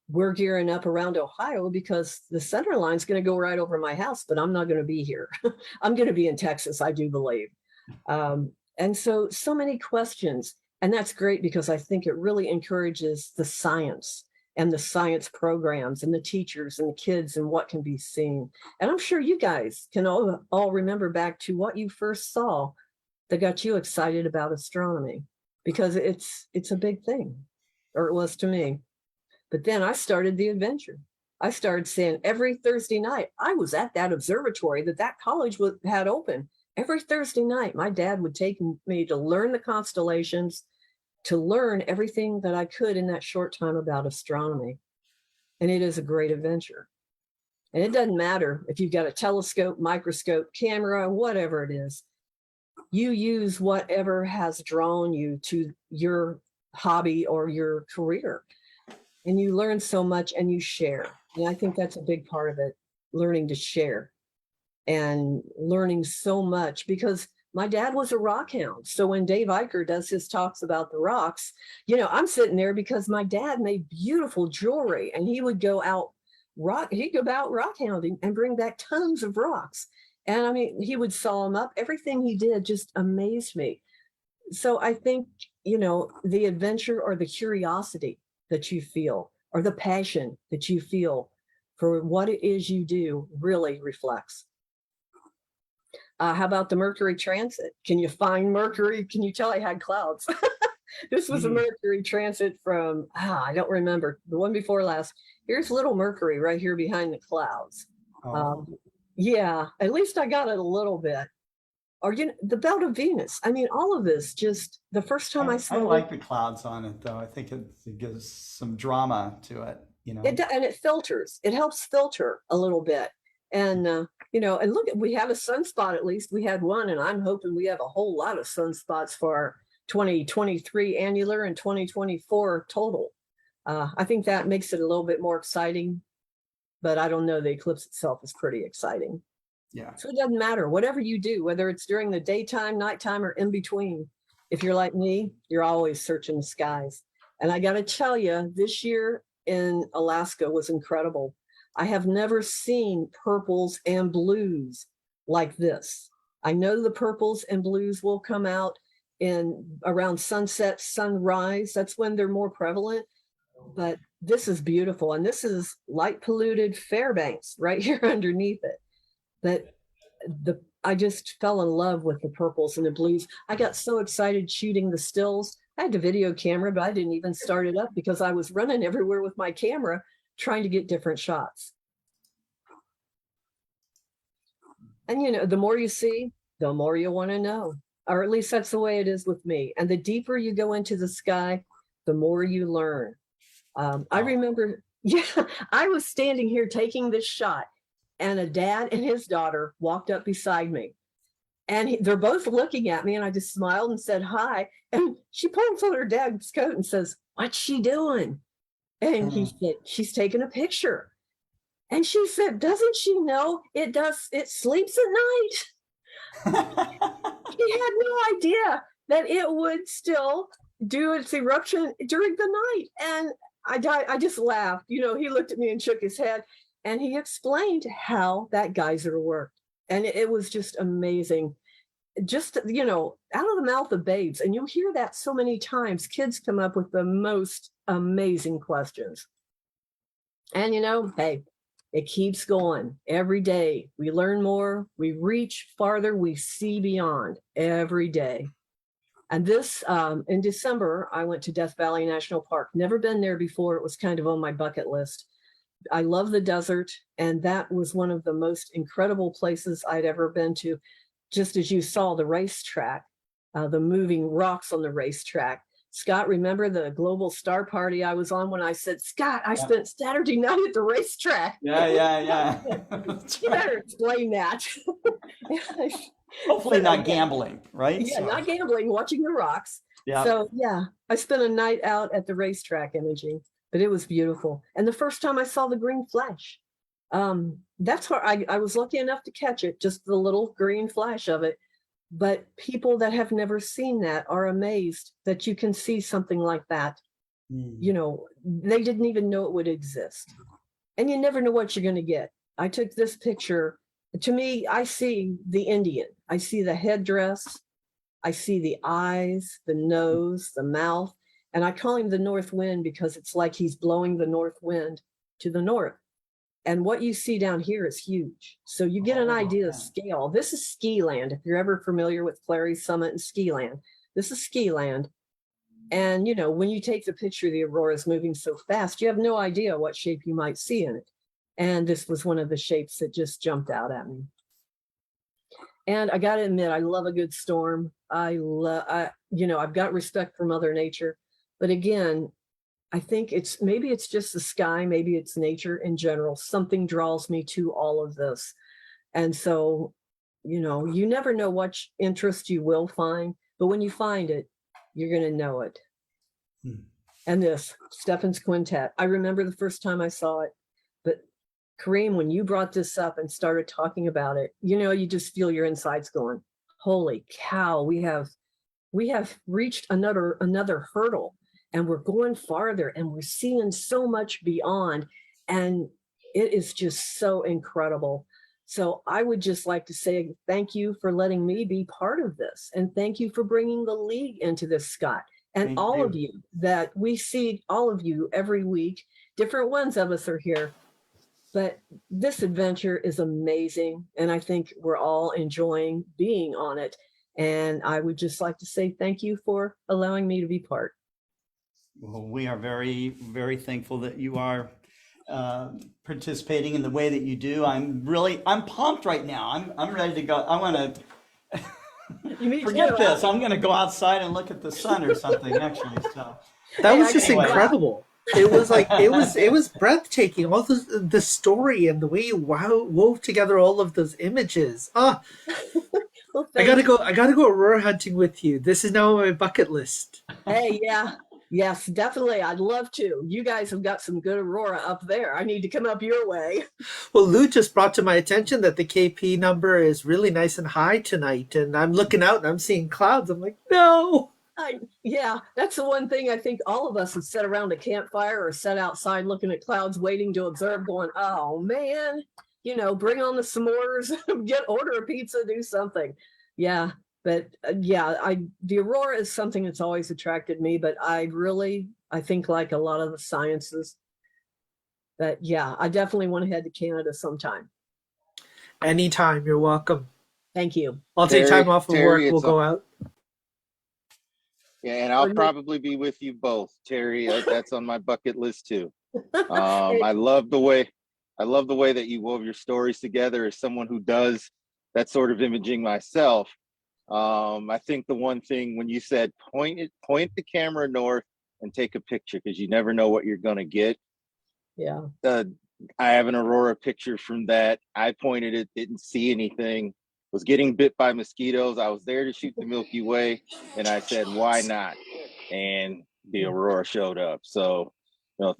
we're gearing up around Ohio because the center line is going to go right over my house, but I'm not going to be here. I'm going to be in Texas, I do believe. And so many questions. And that's great because I think it really encourages the science and the science programs and the teachers and the kids and what can be seen. And I'm sure you guys can all remember back to what you first saw that got you excited about astronomy, because it's a big thing, or it was to me. But then I started the adventure. I started saying every Thursday night, I was at that observatory that college had open. Every Thursday night, my dad would take me to learn the constellations, to learn everything that I could in that short time about astronomy. And it is a great adventure. And it doesn't matter if you've got a telescope, microscope, camera, whatever it is. You use whatever has drawn you to your hobby or your career. And you learn so much and you share. And I think that's a big part of it, learning to share. and learning so much, because my dad was a rock hound. So when Dave Eicher does his talks about the rocks, I'm sitting there because my dad made beautiful jewelry, and he would go out rock hounding and bring back tons of rocks. And I mean, he would saw them up. Everything he did just amazed me. So I think, the adventure or the curiosity that you feel, or the passion that you feel for what it is you do, really reflects. How about the Mercury transit? Can you find Mercury? Can you tell I had clouds? This was a Mercury transit from, I don't remember, the one before last. Here's little Mercury right here behind the clouds. Yeah, at least I got it a little bit. Or the belt of Venus. I mean, all of this, just the first time I saw I like the clouds on it, though. I think it gives some drama to it, and it filters. It helps filter a little bit. And, and look, we have a sunspot, at least we had one, and I'm hoping we have a whole lot of sunspots for our 2023 annular and 2024 total. I think that makes it a little bit more exciting, but I don't know, the eclipse itself is pretty exciting. Yeah. So it doesn't matter, whatever you do, whether it's during the daytime, nighttime, or in between, if you're like me, you're always searching the skies. And I got to tell you, this year in Alaska was incredible. I have never seen purples and blues like this. I know the purples and blues will come out in around sunset, sunrise. That's when they're more prevalent. But this is beautiful. And this is light polluted Fairbanks right here underneath it. But I just fell in love with the purples and the blues. I got so excited shooting the stills. I had the video camera, but I didn't even start it up because I was running everywhere with my camera trying to get different shots. And the more you see, the more you want to know, or at least that's the way it is with me. And the deeper you go into the sky, the more you learn. I remember, I was standing here taking this shot, and a dad and his daughter walked up beside me, and they're both looking at me, and I just smiled and said hi. And she pulls on her dad's coat and says, "What's she doing?" And he said, "She's taking a picture." And she said, "Doesn't she know it sleeps at night?" She had no idea that it would still do its eruption during the night. And I just laughed. He looked at me and shook his head, and he explained how that geyser worked. And it was just amazing. Just, out of the mouth of babes. And you hear that so many times. Kids come up with the most amazing questions. And, hey, it keeps going every day. We learn more, we reach farther, we see beyond every day. And this, in December, I went to Death Valley National Park. Never been there before. It was kind of on my bucket list. I love the desert, and that was one of the most incredible places I'd ever been to. Just as you saw the racetrack, the moving rocks on the racetrack. Scott, remember the global star party I was on when I said, "Scott, I spent Saturday night at the racetrack." Yeah. You better explain that. Hopefully not gambling, right? Yeah, not gambling, watching the rocks. Yeah. So yeah, I spent a night out at the racetrack imaging, but it was beautiful. And the first time I saw the green flash, that's where I was lucky enough to catch it, just the little green flash of it. But people that have never seen that are amazed that you can see something like that. They didn't even know it would exist. And you never know what you're going to get. I took this picture. To me, I see the Indian. I see the headdress. I see the eyes, the nose, the mouth. And I call him the North Wind because it's like he's blowing the north wind to the north. And what you see down here is huge. So you get an idea of scale. This is ski land. If you're ever familiar with Clary's Summit and ski land, this is ski land. And, when you take the picture, the aurora's moving so fast, you have no idea what shape you might see in it. And this was one of the shapes that just jumped out at me. And I got to admit, I love a good storm. I've got respect for Mother Nature. But again, I think maybe it's just the sky, maybe it's nature in general. Something draws me to all of this. And so, you never know what interest you will find, but when you find it, you're going to know it. And this, Stephan's Quintet, I remember the first time I saw it, but Karim, when you brought this up and started talking about it, you just feel your insides going, holy cow, we have reached another hurdle, and we're going farther, and we're seeing so much beyond, and it is just so incredible. So I would just like to say thank you for letting me be part of this, and thank you for bringing the league into this, Scott, and Thank all you. of you that we see, all of you every week. Different ones of us are here, but this adventure is amazing, and I think we're all enjoying being on it. And I would just like to say thank you for allowing me to be part. Well, we are very, very thankful that you are participating in the way that you do. I'm pumped right now. I'm ready to go. I want to forget this. I'm going to go outside and look at the sun or something, actually. So That was just Anyway. incredible. It was like it was breathtaking. All the story and the way you wove together all of those images. Well, I gotta go aurora hunting with you. This is now on my bucket list. Hey, yeah. Yes, definitely. I'd love to. You guys have got some good aurora up there. I need to come up your way. Well, Lou just brought to my attention that the KP number is really nice and high tonight, and I'm looking out and I'm seeing clouds. I'm like, no. Yeah, that's the one thing I think all of us would sit around a campfire or sit outside looking at clouds, waiting to observe, going, oh man, bring on the s'mores, order a pizza, do something. Yeah, but the aurora is something that's always attracted me, but I think like a lot of the sciences, but yeah, I definitely want to head to Canada sometime. Anytime, you're welcome. Thank you. I'll take time off of work. We'll go out. Yeah, and I'll probably be with you both, Terry. That's on my bucket list too. I love the way that you wove your stories together. As someone who does that sort of imaging myself, I think the one thing when you said point the camera north and take a picture, because you never know what you're gonna get. Yeah. I have an aurora picture from that. I pointed it, didn't see anything. Was getting bit by mosquitoes. I was there to shoot the Milky Way, and I said, why not? And the aurora showed up. So,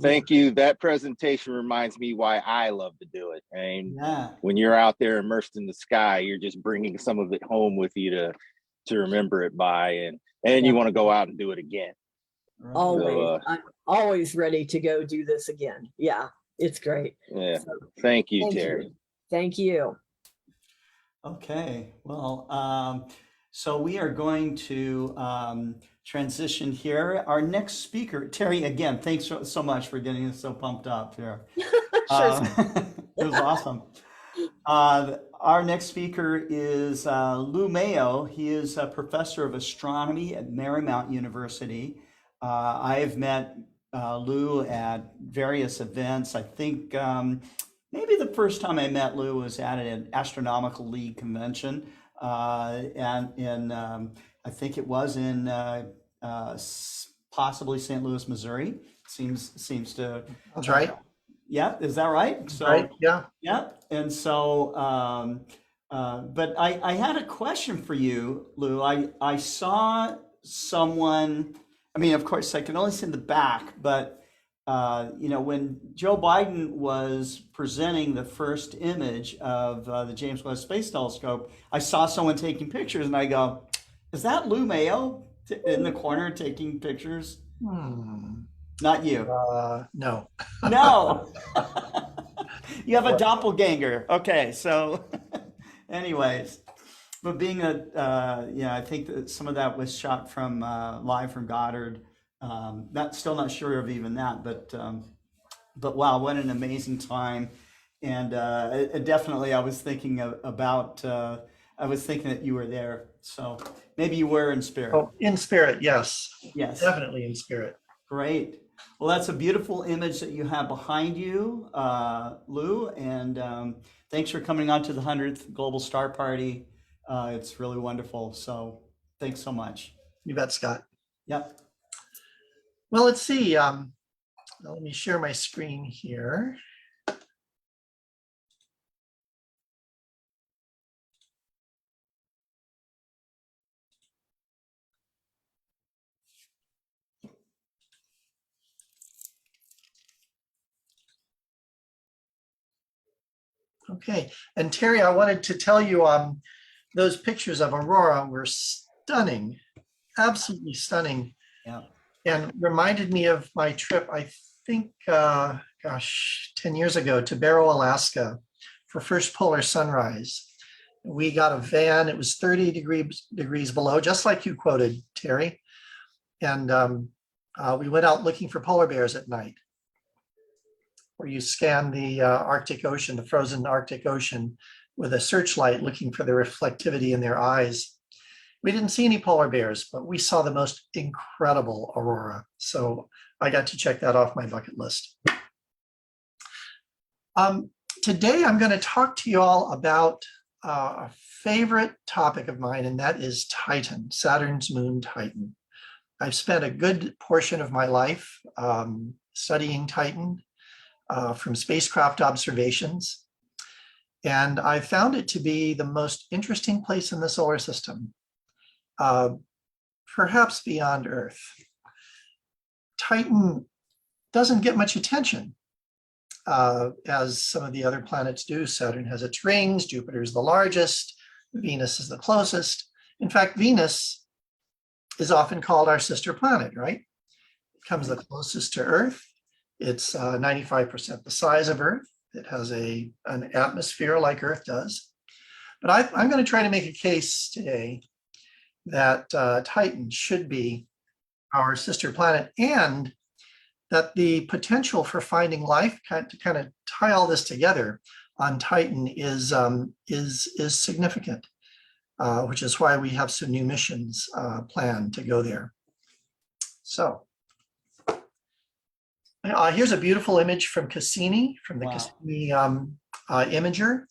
thank you. That presentation reminds me why I love to do it. And when you're out there immersed in the sky, you're just bringing some of it home with you to remember it by, and you want to go out and do it again. Always. So, I'm always ready to go do this again. Yeah, it's great. Yeah. So, thank you, Terry. Thank you. Okay, well, so we are going to transition here. Our next speaker, Terry, again, thanks so much for getting us so pumped up here. It was awesome. Our next speaker is Lou Mayo. He is a professor of astronomy at Marymount University. I've met Lou at various events. I think maybe the first time I met Lou was at an Astronomical League convention, and in I think it was in possibly St. Louis, Missouri. Seems to. That's right. Yeah, is that right? So, right. Yeah. Yeah, and so, but I had a question for you, Lou. I saw someone. I mean, of course, I can only see the back, but. When Joe Biden was presenting the first image of the James Webb Space Telescope, I saw someone taking pictures, and I go, "Is that Lou Mayo in the corner taking pictures?" Not you. No. No. You have a doppelganger. Okay, so, anyways, but being I think that some of that was shot from live from Goddard. Still not sure of even that, but wow, what an amazing time! And definitely, I was thinking I was thinking that you were there, so maybe you were in spirit. Oh, in spirit, yes. Yes, Definitely in spirit. Great. Well, that's a beautiful image that you have behind you, Lou, and thanks for coming on to the 100th Global Star Party. It's really wonderful. So thanks so much. You bet, Scott. Yep. Well, let's see. Let me share my screen here. Okay, and Terry, I wanted to tell you, those pictures of Aurora were stunning, absolutely stunning. Yeah. And reminded me of my trip, I think, 10 years ago to Barrow, Alaska for first polar sunrise. We got a van, it was 30 degrees below, just like you quoted, Terry. And we went out looking for polar bears at night, where you scan the Arctic Ocean, the frozen Arctic Ocean, with a searchlight looking for the reflectivity in their eyes. We didn't see any polar bears, but we saw the most incredible aurora. So I got to check that off my bucket list. Today, I'm going to talk to you all about a favorite topic of mine, and that is Titan, Saturn's moon Titan. I've spent a good portion of my life studying Titan from spacecraft observations, and I found it to be the most interesting place in the solar system, perhaps beyond Earth. Titan doesn't get much attention as some of the other planets do. Saturn has its rings, Jupiter is the largest, Venus is the closest. In fact, Venus is often called our sister planet, right? It comes the closest to Earth. It's 95% the size of Earth. It has an atmosphere like Earth does. But I'm going to try to make a case today that Titan should be our sister planet, and that the potential for finding life, to kind of tie all this together on Titan, is significant, which is why we have some new missions planned to go there. So here's a beautiful image from Cassini, from the Cassini imager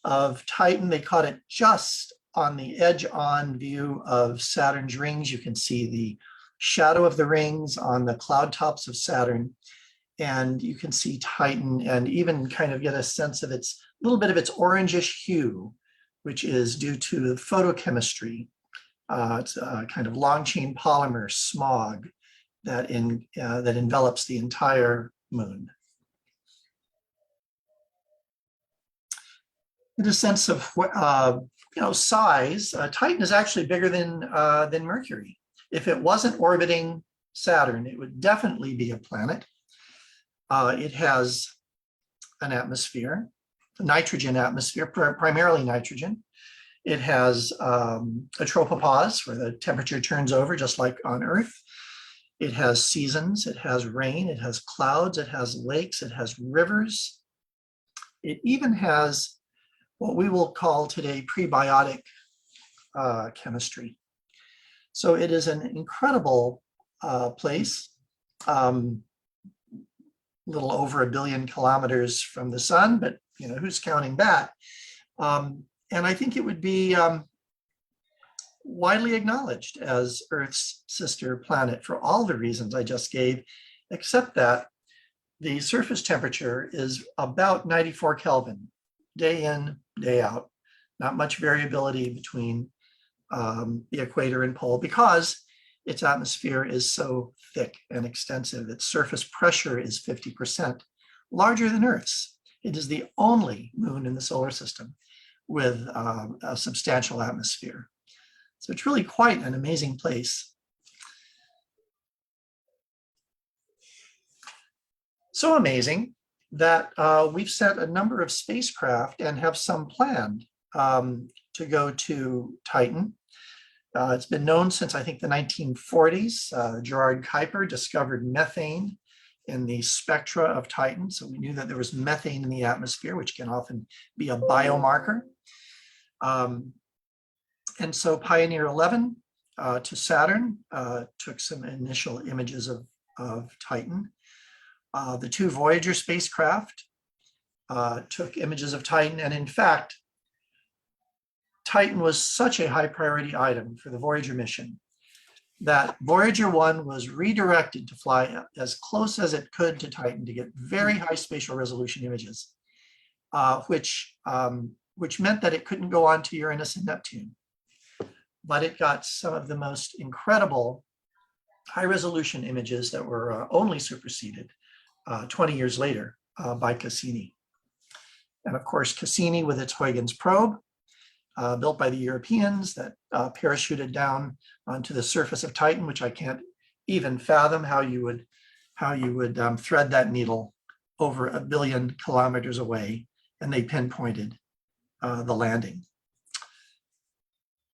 of Titan. They caught it just on the edge-on view of Saturn's rings. You can see the shadow of the rings on the cloud tops of Saturn, and you can see Titan and even kind of get a sense of its little bit of its orangish hue, which is due to photochemistry. It's a kind of long chain polymer smog that envelops the entire moon. In a sense of size, Titan is actually bigger than Mercury. If it wasn't orbiting Saturn, it would definitely be a planet. It has an atmosphere, a nitrogen atmosphere, primarily nitrogen. It has a tropopause, where the temperature turns over just like on Earth. It has seasons, it has rain, it has clouds, it has lakes, it has rivers. It even has what we will call today prebiotic chemistry. So it is an incredible place, little over 1 billion kilometers from the sun, but who's counting that? And I think it would be widely acknowledged as Earth's sister planet for all the reasons I just gave, except that the surface temperature is about 94 Kelvin, day in, day out. Not much variability between the equator and pole, because its atmosphere is so thick and extensive. Its surface pressure is 50% larger than Earth's. It is the only moon in the solar system with a substantial atmosphere. So it's really quite an amazing place. So amazing that we've sent a number of spacecraft and have some planned to go to Titan. It's been known since, I think, the 1940s. Gerard Kuiper discovered methane in the spectra of Titan. So we knew that there was methane in the atmosphere, which can often be a biomarker. And so Pioneer 11 to Saturn took some initial images of Titan. The 2 Voyager spacecraft took images of Titan. And in fact, Titan was such a high priority item for the Voyager mission that Voyager 1 was redirected to fly as close as it could to Titan to get very high spatial resolution images, which meant that it couldn't go on to Uranus and Neptune. But it got some of the most incredible high resolution images that were only superseded 20 years later by Cassini. And of course, Cassini with its Huygens probe, built by the Europeans, that parachuted down onto the surface of Titan, which I can't even fathom how you would thread that needle over 1 billion kilometers away, and they pinpointed the landing.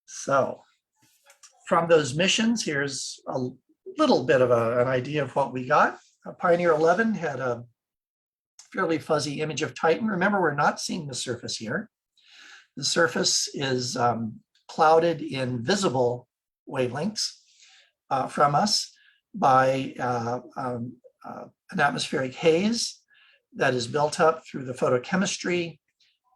So from those missions, here's a little bit of an idea of what we got. Pioneer 11 had a fairly fuzzy image of Titan. Remember, we're not seeing the surface here. The surface is clouded in visible wavelengths from us by an atmospheric haze that is built up through the photochemistry,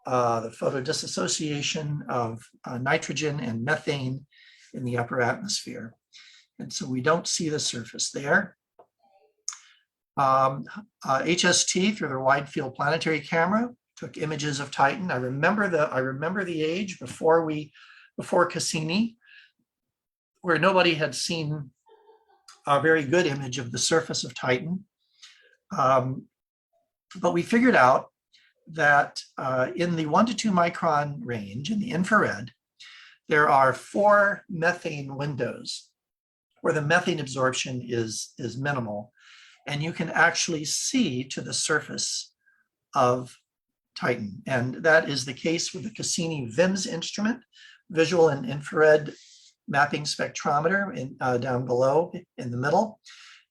the photodisassociation of nitrogen and methane in the upper atmosphere. And so we don't see the surface there. HST, through their wide field planetary camera, took images of Titan. I remember the age before Cassini, where nobody had seen a very good image of the surface of Titan. But we figured out that in the 1 to 2 micron range, in the infrared, there are 4 methane windows where the methane absorption is minimal. And you can actually see to the surface of Titan. And that is the case with the Cassini VIMS instrument, visual and infrared mapping spectrometer, down below in the middle.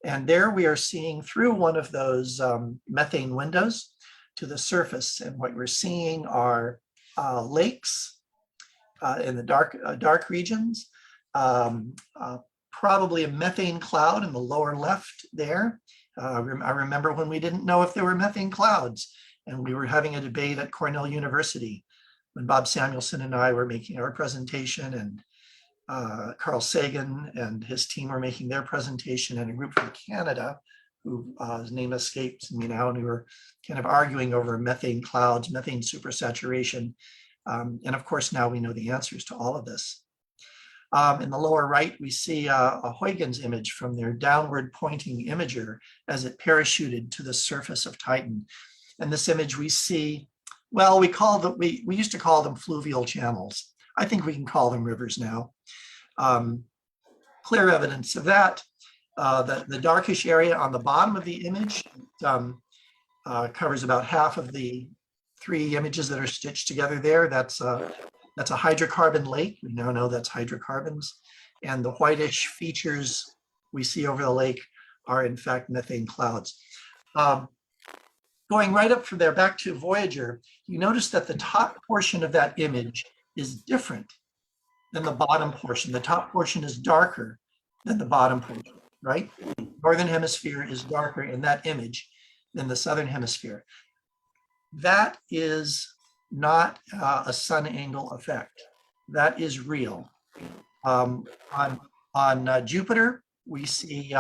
And there we are seeing through one of those methane windows to the surface. And what we're seeing are lakes in the dark regions, probably a methane cloud in the lower left there. I remember when we didn't know if there were methane clouds, and we were having a debate at Cornell University when Bob Samuelson and I were making our presentation, and Carl Sagan and his team were making their presentation, and a group from Canada, whose name escapes me now, and we were kind of arguing over methane clouds, methane supersaturation. And of course, now we know the answers to all of this. In the lower right, we see a Huygens image from their downward pointing imager as it parachuted to the surface of Titan. And this image we see, well, we used to call them fluvial channels. I think we can call them rivers now. Clear evidence of that. The darkish area on the bottom of the image covers about half of the 3 images that are stitched together there. That's a hydrocarbon lake. We now know that's hydrocarbons. And the whitish features we see over the lake are in fact methane clouds. Going right up from there back to Voyager, you notice that the top portion of that image is different than the bottom portion. The top portion is darker than the bottom portion, right? Northern hemisphere is darker in that image than the southern hemisphere. That is not a sun angle effect. That is real. On Jupiter, we see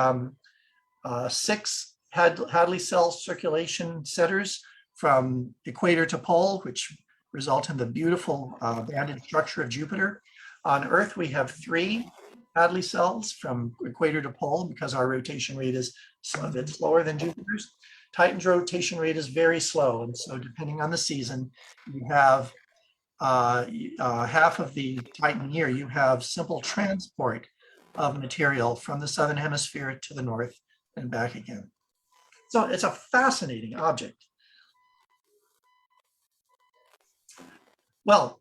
6 Hadley cell circulation centers from equator to pole, which result in the beautiful banded structure of Jupiter. On Earth, we have 3 Hadley cells from equator to pole because our rotation rate is a bit slower than Jupiter's. Titan's rotation rate is very slow, and so depending on the season, you have half of the Titan year, you have simple transport of material from the southern hemisphere to the north and back again. So it's a fascinating object. Well,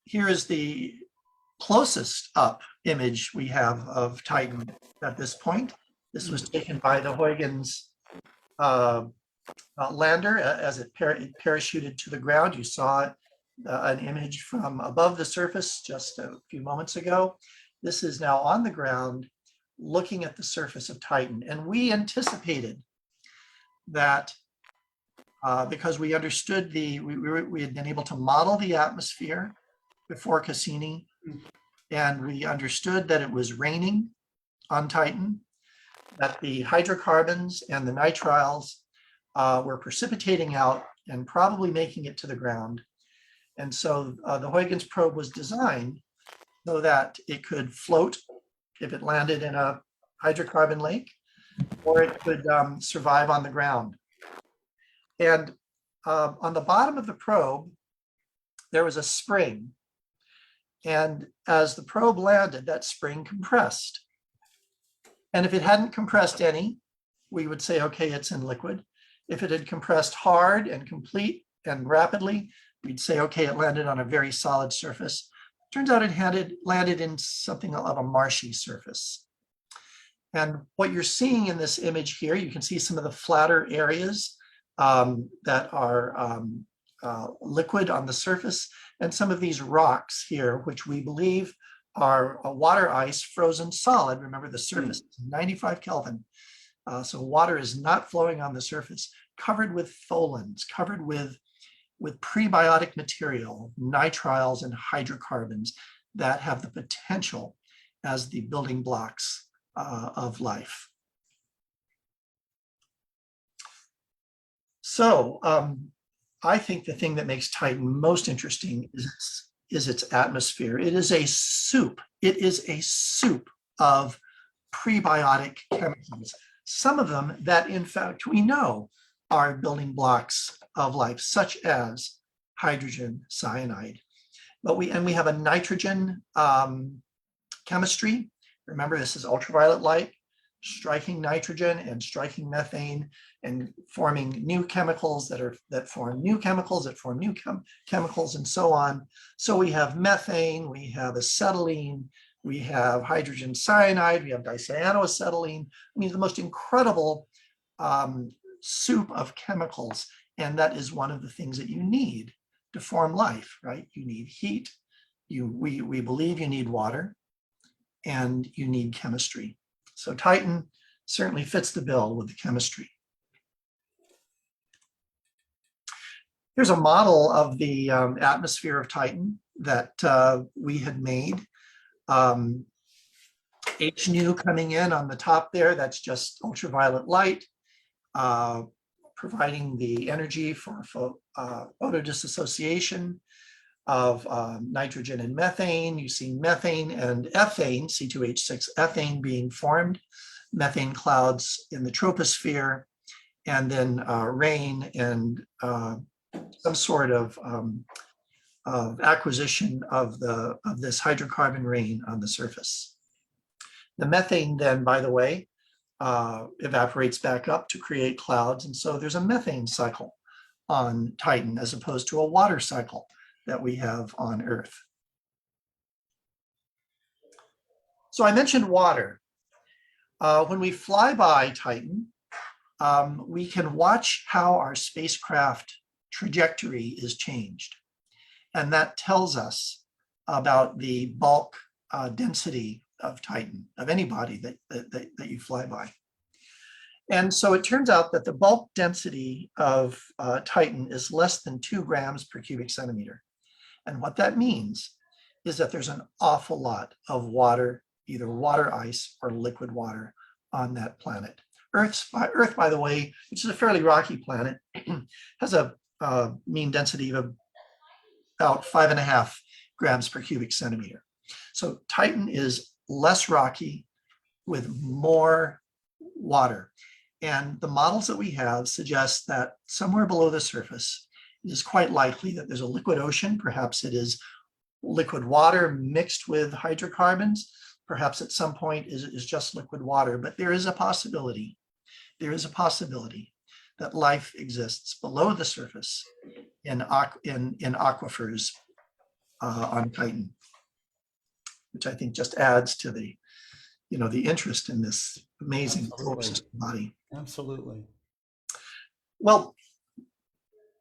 here is the closest up image we have of Titan at this point. This was taken by the Huygens lander as it parachuted to the ground. You saw an image from above the surface just a few moments ago. This is now on the ground looking at the surface of Titan. And we anticipated that because we understood we had been able to model the atmosphere before Cassini, and we understood that it was raining on Titan, that the hydrocarbons and the nitriles were precipitating out and probably making it to the ground. And so the Huygens probe was designed so that it could float if it landed in a hydrocarbon lake, or it could survive on the ground. And on the bottom of the probe, there was a spring. And as the probe landed, that spring compressed. And if it hadn't compressed any, we would say, okay, it's in liquid. If it had compressed hard and complete and rapidly, we'd say, okay, it landed on a very solid surface. Turns out it landed in something of a marshy surface. And what you're seeing in this image here, you can see some of the flatter areas that are liquid on the surface, and some of these rocks here, which we believe are a water ice frozen solid. Remember, the surface is 95 Kelvin. So water is not flowing on the surface, covered with tholins, covered with prebiotic material, nitriles and hydrocarbons that have the potential as the building blocks of life. So I think the thing that makes Titan most interesting is its atmosphere. It is a soup. It is a soup of prebiotic chemicals. Some of them that, in fact, we know are building blocks of life, such as hydrogen cyanide. But we have a nitrogen chemistry. Remember, this is ultraviolet light striking nitrogen and striking methane and forming new chemicals that form new chemicals that form new chemicals, and so on. So we have methane, we have acetylene, we have hydrogen cyanide, we have dicyanoacetylene. I mean, the most incredible soup of chemicals. And that is one of the things that you need to form life, right? You need heat, we believe you need water, and you need chemistry. So Titan certainly fits the bill with the chemistry. Here's a model of the atmosphere of Titan that we had made. H nu coming in on the top there, that's just ultraviolet light, providing the energy for photodissociation of nitrogen and methane. You see methane and ethane, C2H6 ethane being formed, methane clouds in the troposphere, and then rain and some sort of acquisition of this hydrocarbon rain on the surface. The methane then, by the way, evaporates back up to create clouds. And so there's a methane cycle on Titan as opposed to a water cycle that we have on Earth. So I mentioned water. When we fly by Titan, we can watch how our spacecraft trajectory is changed. And that tells us about the bulk density of Titan, of any body that you fly by. And so it turns out that the bulk density of Titan is less than 2 grams per cubic centimeter. And what that means is that there's an awful lot of water, either water ice or liquid water on that planet. Earth, by the way, which is a fairly rocky planet, has a mean density of about 5.5 grams per cubic centimeter. So Titan is less rocky with more water. And the models that we have suggest that somewhere below the surface, it is quite likely that there's a liquid ocean. Perhaps it is liquid water mixed with hydrocarbons. Perhaps at some point is just liquid water, but there is a possibility. There is a possibility that life exists below the surface in aquifers on Titan, which I think just adds to the interest in this amazing solar system body. Absolutely. Well,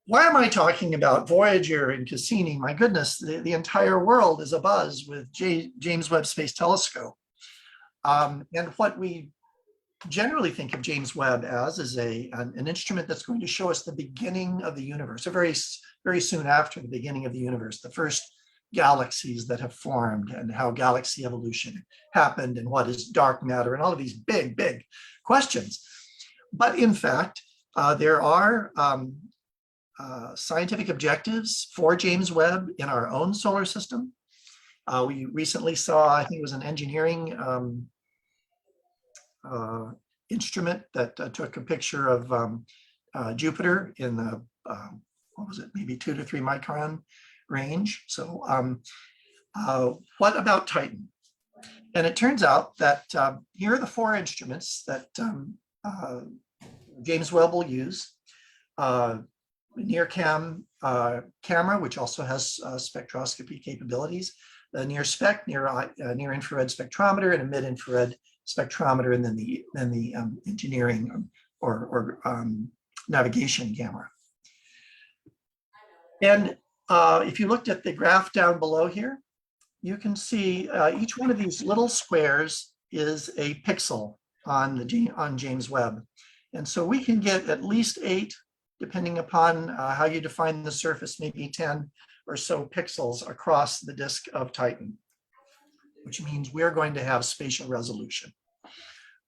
why am I talking about Voyager and Cassini? My goodness, the entire world is abuzz with James Webb Space Telescope. And what we generally think of James Webb as is an instrument that's going to show us the beginning of the universe, or very, very soon after the beginning of the universe, the first galaxies that have formed and how galaxy evolution happened and what is dark matter and all of these big, big questions. But in fact, there are scientific objectives for James Webb in our own solar system. We recently saw, I think it was an engineering instrument that took a picture of Jupiter in the what was it, maybe 2 to 3 micron range. So what about Titan? And it turns out that here are the 4 instruments that James Webb will use. NIRCam camera, which also has spectroscopy capabilities, the NIRSpec, near infrared spectrometer, and a mid infrared spectrometer, and then the engineering or navigation camera. And if you looked at the graph down below here, you can see each one of these little squares is a pixel on James Webb. And so we can get at least 8, depending upon how you define the surface, maybe 10 or so pixels across the disk of Titan, which means we're going to have spatial resolution.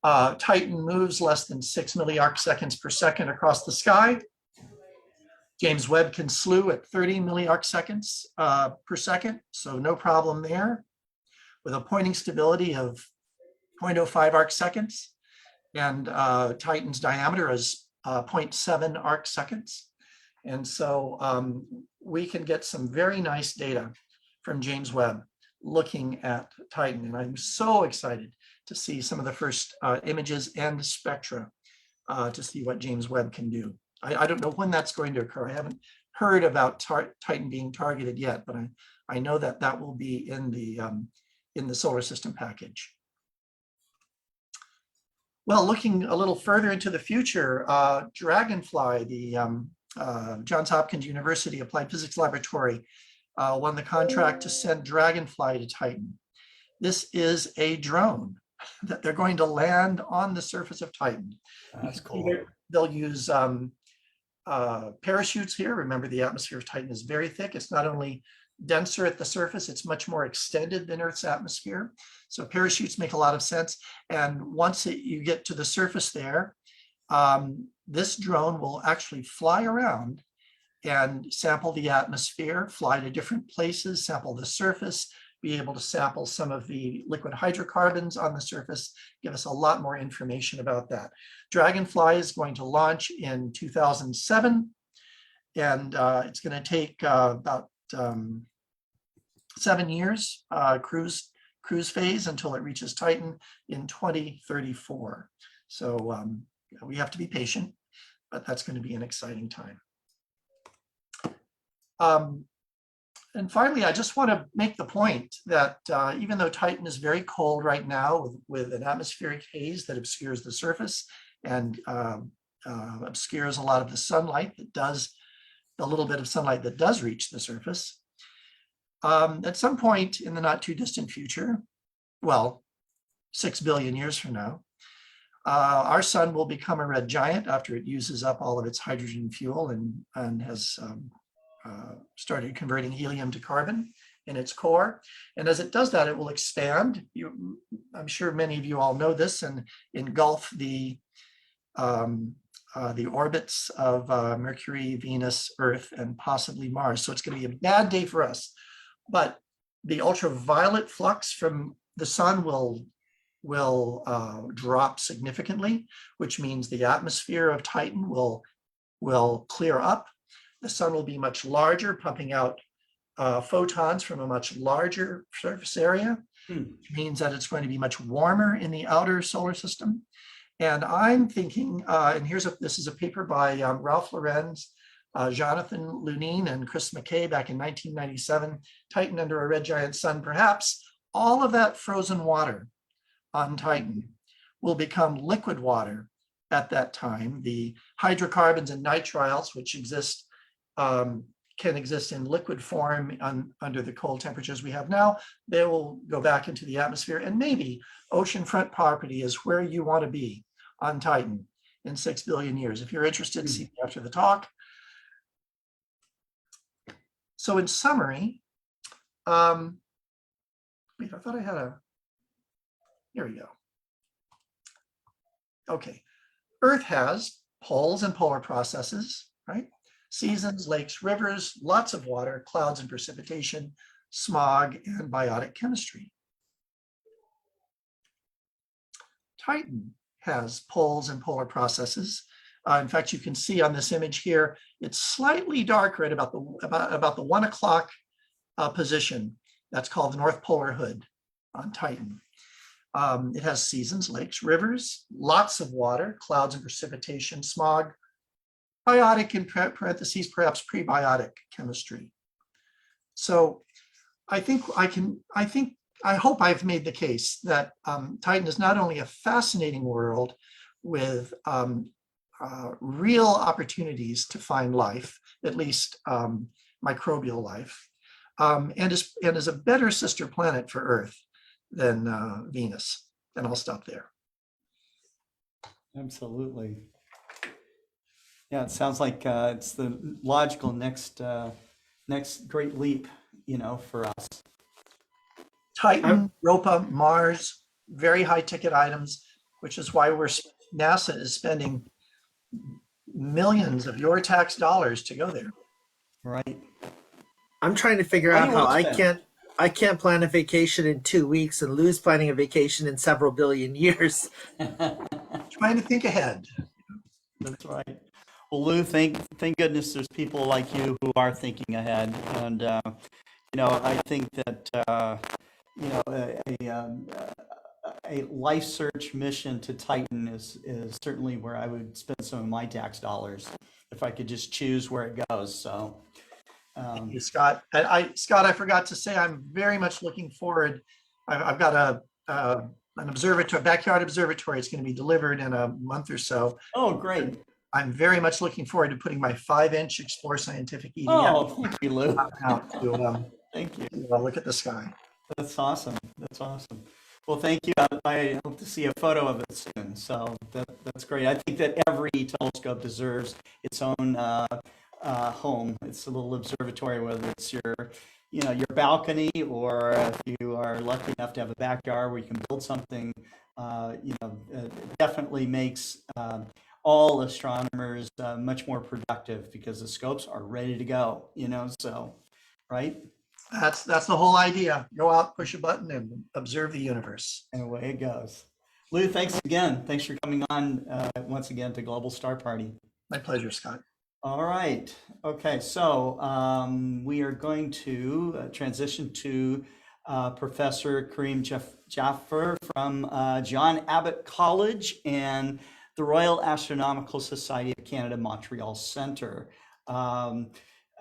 Titan moves less than 6 milliarc seconds per second across the sky. James Webb can slew at 30 milliarc seconds per second, so no problem there, with a pointing stability of 0.05 arc seconds. And Titan's diameter is 0.7 arc seconds. And so we can get some very nice data from James Webb looking at Titan. And I'm so excited to see some of the first images and spectra to see what James Webb can do. I don't know when that's going to occur. I haven't heard about Titan being targeted yet, but I know that that will be in the solar system package. Well, looking a little further into the future, Dragonfly, the Johns Hopkins University Applied Physics Laboratory, won the contract to send Dragonfly to Titan. This is a drone that they're going to land on the surface of Titan. That's cool. They'll use parachutes here. Remember, the atmosphere of Titan is very thick. It's not only denser at the surface, it's much more extended than Earth's atmosphere. So parachutes make a lot of sense. And once you get to the surface there, this drone will actually fly around and sample the atmosphere, fly to different places, sample the surface, be able to sample some of the liquid hydrocarbons on the surface, give us a lot more information about that. Dragonfly is going to launch in 2007, and it's going to take about 7 years cruise phase until it reaches Titan in 2034. So we have to be patient, but that's going to be an exciting time. And finally, I just want to make the point that even though Titan is very cold right now with an atmospheric haze that obscures the surface and obscures a lot of the sunlight the little bit of sunlight that does reach the surface, at some point in the not too distant future, well, 6 billion years from now, our sun will become a red giant after it uses up all of its hydrogen fuel and has started converting helium to carbon in its core. And as it does that, it will expand. I'm sure many of you all know this, and engulf the orbits of Mercury, Venus, Earth, and possibly Mars. So it's going to be a bad day for us. But the ultraviolet flux from the sun will drop significantly, which means the atmosphere of Titan will clear up. The sun will be much larger, pumping out photons from a much larger surface area, which means that it's going to be much warmer in the outer solar system. And I'm thinking, and this is a paper by Ralph Lorenz, Jonathan Lunine, and Chris McKay back in 1997, Titan under a red giant sun. Perhaps all of that frozen water on Titan will become liquid water at that time. The hydrocarbons and nitriles, which exist, can exist in liquid form under the cold temperatures we have now, they will go back into the atmosphere. And maybe oceanfront property is where you want to be on Titan in 6 billion years. If you're interested, see me after the talk. So in summary, wait, I thought I had here we go. Okay, Earth has poles and polar processes, right? Seasons, lakes, rivers, lots of water, clouds and precipitation, smog, and biotic chemistry. Titan has poles and polar processes, In fact, you can see on this image here, it's slightly darker at about the 1 o'clock position. That's called the North Polar Hood on Titan. It has seasons, lakes, rivers, lots of water, clouds and precipitation, smog, biotic in parentheses, perhaps prebiotic chemistry. So I hope I've made the case that Titan is not only a fascinating world with real opportunities to find life, at least microbial life, and is a better sister planet for Earth than Venus. And I'll stop there. Absolutely. Yeah, it sounds like it's the logical next great leap, for us. Titan, Europa, Mars, very high ticket items, which is why NASA is spending millions of your tax dollars to go there. Right. I'm trying to figure out how I can't plan a vacation in 2 weeks and Lou's planning a vacation in several billion years. Trying to think ahead. That's right. Well, Lou, thank goodness there's people like you who are thinking ahead, and I think that a life search mission to Titan is certainly where I would spend some of my tax dollars if I could just choose where it goes. So. Thank you, Scott. Scott, I forgot to say, I'm very much looking forward. I've got an observatory, backyard observatory. It's going to be delivered in a month or so. Oh, great. I'm very much looking forward to putting my 5-inch Explore Scientific EDF thank you, Lou. out to thank you. Look at the sky. That's awesome. That's awesome. Well, thank you. I hope to see a photo of it soon. So that's great. I think that every telescope deserves its own home. It's a little observatory, whether it's your balcony, or if you are lucky enough to have a backyard where you can build something. It definitely makes all astronomers much more productive because the scopes are ready to go. So right. That's the whole idea. Go out, push a button, and observe the universe. And away it goes. Lou, thanks again. Thanks for coming on once again to Global Star Party. My pleasure, Scott. All right. Okay. So we are going to transition to Professor Karim Jaffer from John Abbott College and the Royal Astronomical Society of Canada, Montreal Centre.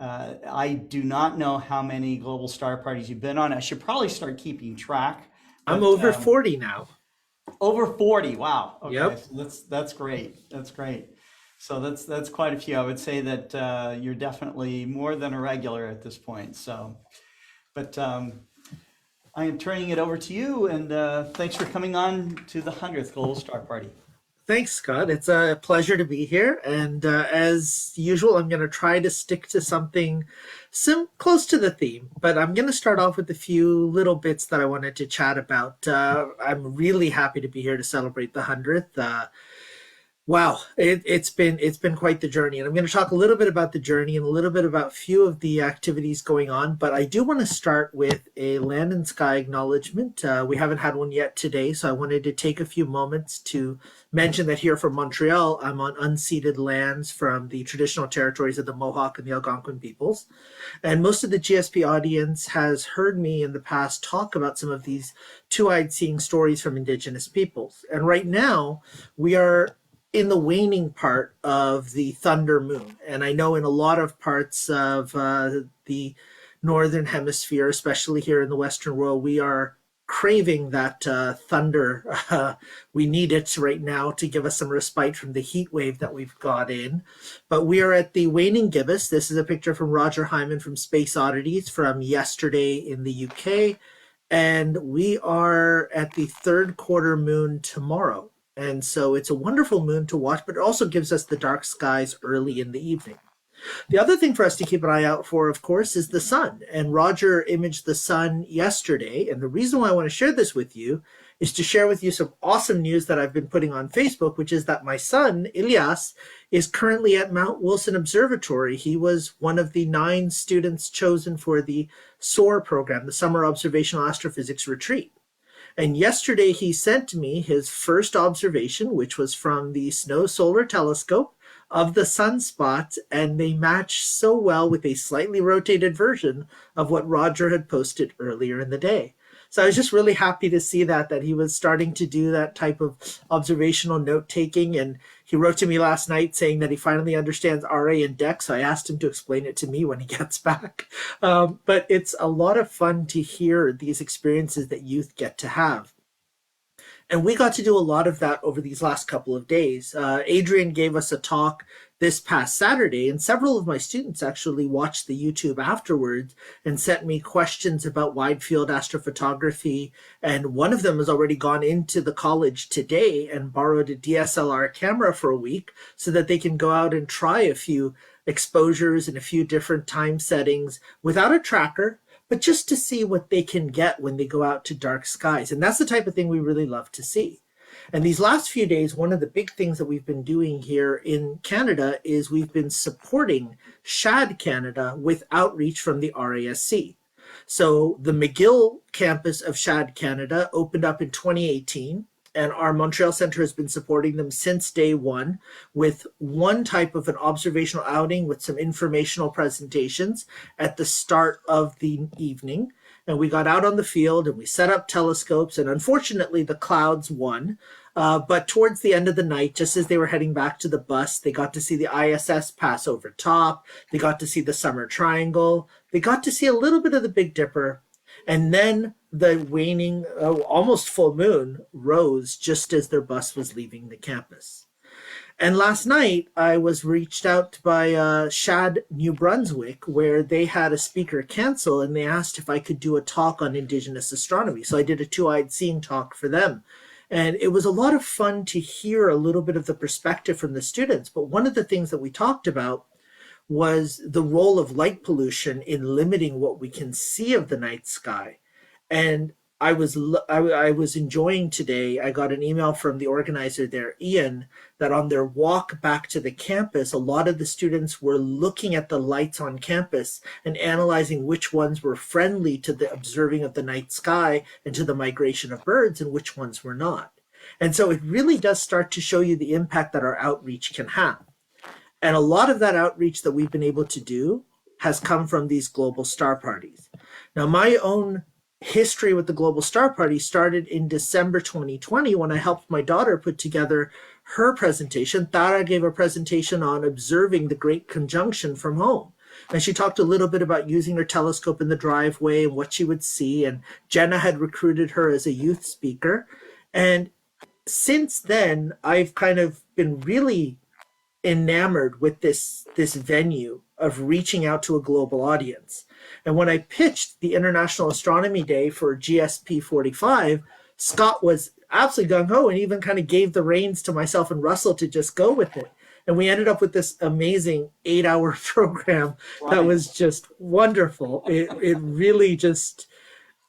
I do not know how many global star parties you've been on. I should probably start keeping track. I'm over 40 now. Over 40. Wow. Okay. Yep. So that's great. That's great. So that's quite a few. I would say that you're definitely more than a regular at this point. So, but I am turning it over to you, and thanks for coming on to the 100th Global Star Party. Thanks, Scott. It's a pleasure to be here. And as usual, I'm going to try to stick to something close to the theme. But I'm going to start off with a few little bits that I wanted to chat about. I'm really happy to be here to celebrate the 100th. Wow, it's been quite the journey. And I'm going to talk a little bit about the journey and a little bit about a few of the activities going on. But I do want to start with a land and sky acknowledgement. We haven't had one yet today, so I wanted to take a few moments to mention that here from Montreal, I'm on unceded lands from the traditional territories of the Mohawk and the Algonquin peoples. And most of the GSP audience has heard me in the past talk about some of these two-eyed seeing stories from Indigenous peoples. And right now, we are in the waning part of the thunder moon. And I know in a lot of parts of the Northern Hemisphere, especially here in the Western world, we are craving that thunder. We need it right now to give us some respite from the heat wave that we've got in. But we are at the waning gibbous. This is a picture from Roger Hyman from Space Oddities from yesterday in the UK. And we are at the third quarter moon tomorrow. And so it's a wonderful moon to watch, but it also gives us the dark skies early in the evening. The other thing for us to keep an eye out for, of course, is the sun. And Roger imaged the sun yesterday. And the reason why I want to share this with you is to share with you some awesome news that I've been putting on Facebook, which is that my son, Elias, is currently at Mount Wilson Observatory. He was one of the 9 students chosen for the SOAR program, the Summer Observational Astrophysics Retreat. And yesterday he sent me his first observation, which was from the Snow Solar Telescope of the sunspots, and they match so well with a slightly rotated version of what Roger had posted earlier in the day. So I was just really happy to see that he was starting to do that type of observational note taking. And he wrote to me last night saying that he finally understands RA and DEC. So I asked him to explain it to me when he gets back. But it's a lot of fun to hear these experiences that youth get to have. And we got to do a lot of that over these last couple of days. Adrian gave us a talk this past Saturday, and several of my students actually watched the YouTube afterwards and sent me questions about wide field astrophotography. And one of them has already gone into the college today and borrowed a DSLR camera for a week so that they can go out and try a few exposures and a few different time settings without a tracker, but just to see what they can get when they go out to dark skies. And that's the type of thing we really love to see. And these last few days, one of the big things that we've been doing here in Canada is we've been supporting SHAD Canada with outreach from the RASC. So the McGill campus of SHAD Canada opened up in 2018. And our Montreal Center has been supporting them since day one with one type of an observational outing with some informational presentations at the start of the evening. And we got out on the field and we set up telescopes, and unfortunately the clouds won. But towards the end of the night, just as they were heading back to the bus, they got to see the ISS pass over top. They got to see the Summer Triangle. They got to see a little bit of the Big Dipper. And then the waning, almost full moon rose just as their bus was leaving the campus. And last night, I was reached out by SHAD New Brunswick, where they had a speaker cancel, and they asked if I could do a talk on Indigenous astronomy. So I did a two-eyed seeing talk for them. And it was a lot of fun to hear a little bit of the perspective from the students. But one of the things that we talked about was the role of light pollution in limiting what we can see of the night sky. And I was enjoying today, I got an email from the organizer there, Ian, that on their walk back to the campus, a lot of the students were looking at the lights on campus and analyzing which ones were friendly to the observing of the night sky and to the migration of birds and which ones were not. And so it really does start to show you the impact that our outreach can have. And a lot of that outreach that we've been able to do has come from these global star parties. Now, my own history with the Global Star Party started in December 2020 when I helped my daughter put together her presentation. Tara gave a presentation on observing the Great Conjunction from home. And she talked a little bit about using her telescope in the driveway and what she would see. And Jenna had recruited her as a youth speaker. And since then, I've kind of been really enamored with this venue of reaching out to a global audience. And when I pitched the International Astronomy Day for GSP 45, Scott was absolutely gung-ho and even kind of gave the reins to myself and Russell to just go with it. And we ended up with this amazing 8-hour program that was just wonderful. It really just,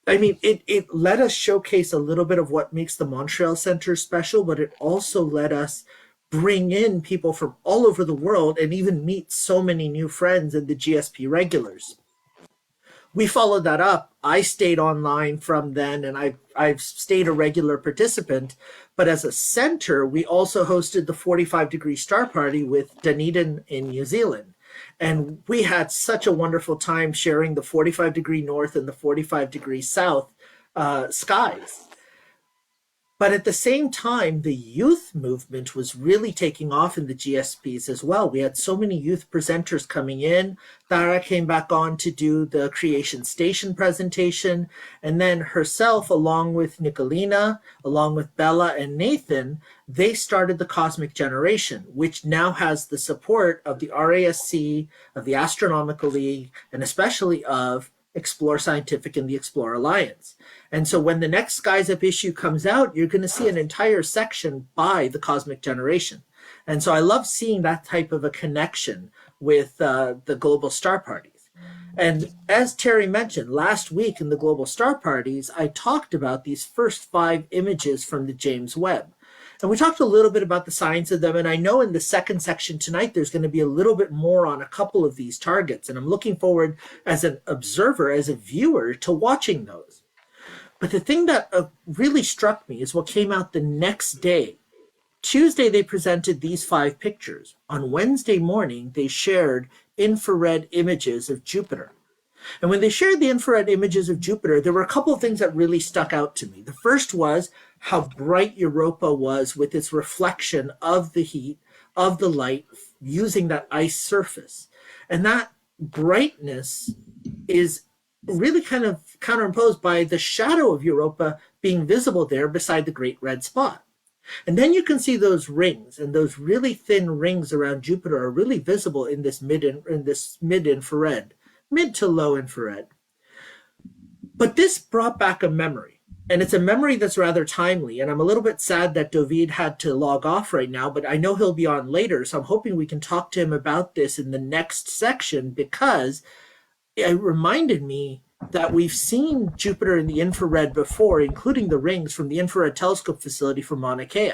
I mean, it let us showcase a little bit of what makes the Montreal Center special, but it also let us bring in people from all over the world and even meet so many new friends and the GSP regulars. We followed that up. I stayed online from then, and I've stayed a regular participant. But as a center, we also hosted the 45-degree star party with Dunedin in New Zealand. And we had such a wonderful time sharing the 45-degree north and the 45-degree south skies. But at the same time, the youth movement was really taking off in the GSPs as well. We had so many youth presenters coming in. Tara came back on to do the Creation Station presentation. And then herself, along with Nicolina, along with Bella and Nathan, they started the Cosmic Generation, which now has the support of the RASC, of the Astronomical League, and especially of Explore Scientific and the Explore Alliance. And so when the next Skies Up issue comes out, you're going to see an entire section by the Cosmic Generation. And so I love seeing that type of a connection with the global star parties. And as Terry mentioned, last week in the global star parties, I talked about these first 5 images from the James Webb. And we talked a little bit about the science of them. And I know in the second section tonight, there's going to be a little bit more on a couple of these targets. And I'm looking forward as an observer, as a viewer, to watching those. But the thing that really struck me is what came out the next day Tuesday, they presented these 5 pictures. On Wednesday morning, they shared infrared images of Jupiter. And when they shared the infrared images of Jupiter, there were a couple of things that really stuck out to me. The first was how bright Europa was with its reflection of the heat, of the light, using that ice surface. And that brightness is really kind of counterimposed by the shadow of Europa being visible there beside the Great Red Spot. And then you can see those rings, and those really thin rings around Jupiter are really visible in this mid-infrared, mid to low infrared. But this brought back a memory, and it's a memory that's rather timely. And I'm a little bit sad that David had to log off right now, but I know he'll be on later. So I'm hoping we can talk to him about this in the next section, because it reminded me that we've seen Jupiter in the infrared before, including the rings from the infrared telescope facility for Mauna Kea.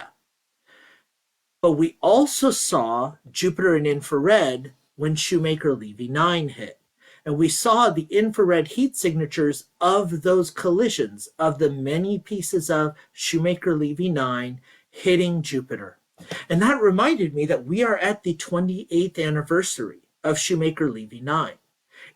But we also saw Jupiter in infrared when Shoemaker-Levy 9 hit. And we saw the infrared heat signatures of those collisions of the many pieces of Shoemaker-Levy 9 hitting Jupiter. And that reminded me that we are at the 28th anniversary of Shoemaker-Levy 9.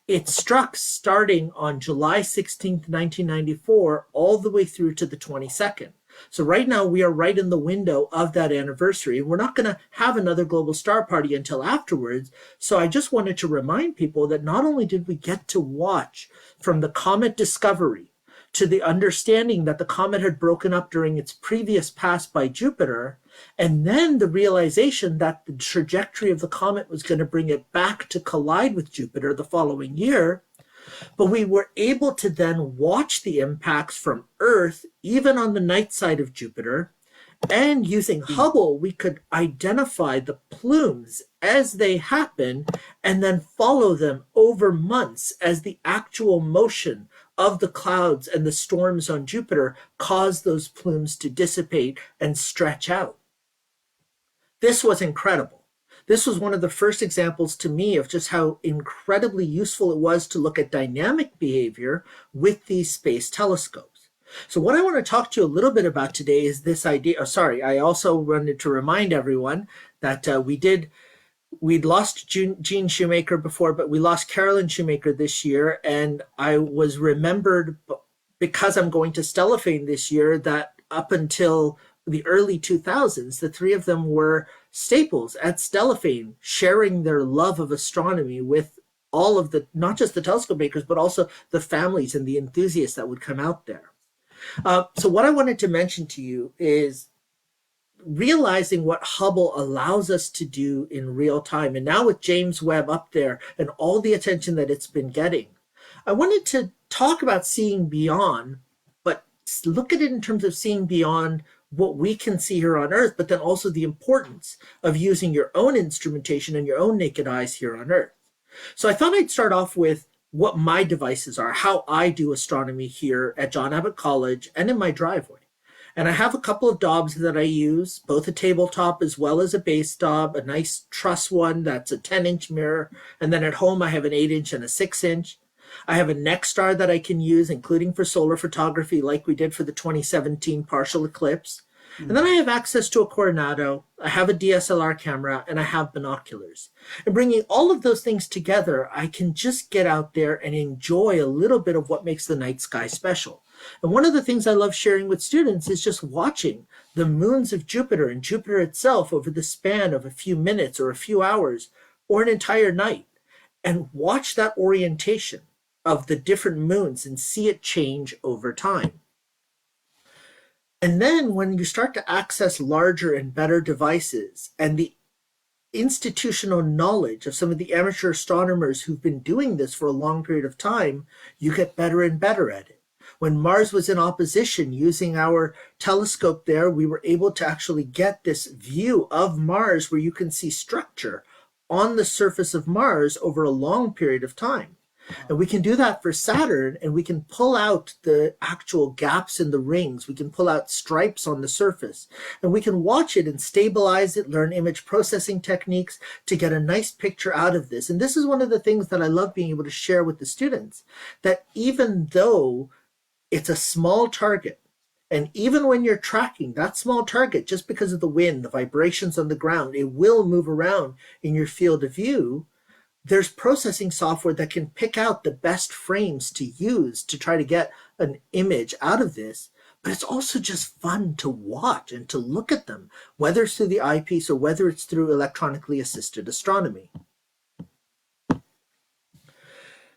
It struck starting on July 16th, 1994, all the way through to the 22nd. So right now we are right in the window of that anniversary, and we're not going to have another global star party until afterwards. So I just wanted to remind people that not only did we get to watch from the comet discovery to the understanding that the comet had broken up during its previous pass by Jupiter, and then the realization that the trajectory of the comet was going to bring it back to collide with Jupiter the following year, but we were able to then watch the impacts from Earth, even on the night side of Jupiter, and using Hubble, we could identify the plumes as they happen and then follow them over months as the actual motion of the clouds and the storms on Jupiter caused those plumes to dissipate and stretch out. This was incredible. This was one of the first examples to me of just how incredibly useful it was to look at dynamic behavior with these space telescopes. So what I want to talk to you a little bit about today is this idea. I also wanted to remind everyone that we'd lost Jean Shoemaker before, but we lost Carolyn Shoemaker this year. And I was remembered, because I'm going to Stellafane this year, that up until the early 2000s, the 3 of them were staples at Stellafane, sharing their love of astronomy with all of the, not just the telescope makers, but also the families and the enthusiasts that would come out there. So what I wanted to mention to you is realizing what Hubble allows us to do in real time. And now with James Webb up there and all the attention that it's been getting, I wanted to talk about seeing beyond, but look at it in terms of seeing beyond what we can see here on Earth, but then also the importance of using your own instrumentation and your own naked eyes here on Earth. So I thought I'd start off with what my devices are, how I do astronomy here at John Abbott College and in my driveway. And I have a couple of Dobs that I use, both a tabletop as well as a base Dob, a nice truss one that's a 10-inch mirror. And then at home, I have an 8-inch and a 6-inch. I have a Nexstar that I can use, including for solar photography, like we did for the 2017 partial eclipse. And then I have access to a Coronado, I have a DSLR camera, and I have binoculars. And bringing all of those things together, I can just get out there and enjoy a little bit of what makes the night sky special. And one of the things I love sharing with students is just watching the moons of Jupiter and Jupiter itself over the span of a few minutes or a few hours or an entire night, and watch that orientation of the different moons and see it change over time. And then when you start to access larger and better devices and the institutional knowledge of some of the amateur astronomers who've been doing this for a long period of time, you get better and better at it. When Mars was in opposition, using our telescope there, we were able to actually get this view of Mars where you can see structure on the surface of Mars over a long period of time. And we can do that for Saturn, and we can pull out the actual gaps in the rings. We can pull out stripes on the surface, and we can watch it and stabilize it, learn image processing techniques to get a nice picture out of this. And this is one of the things that I love being able to share with the students, that even though it's a small target, And even when you're tracking that small target, just because of the wind, the vibrations on the ground, it will move around in your field of view. There's processing software that can pick out the best frames to use to try to get an image out of this. But it's also just fun to watch and to look at them, whether it's through the eyepiece or whether it's through electronically assisted astronomy.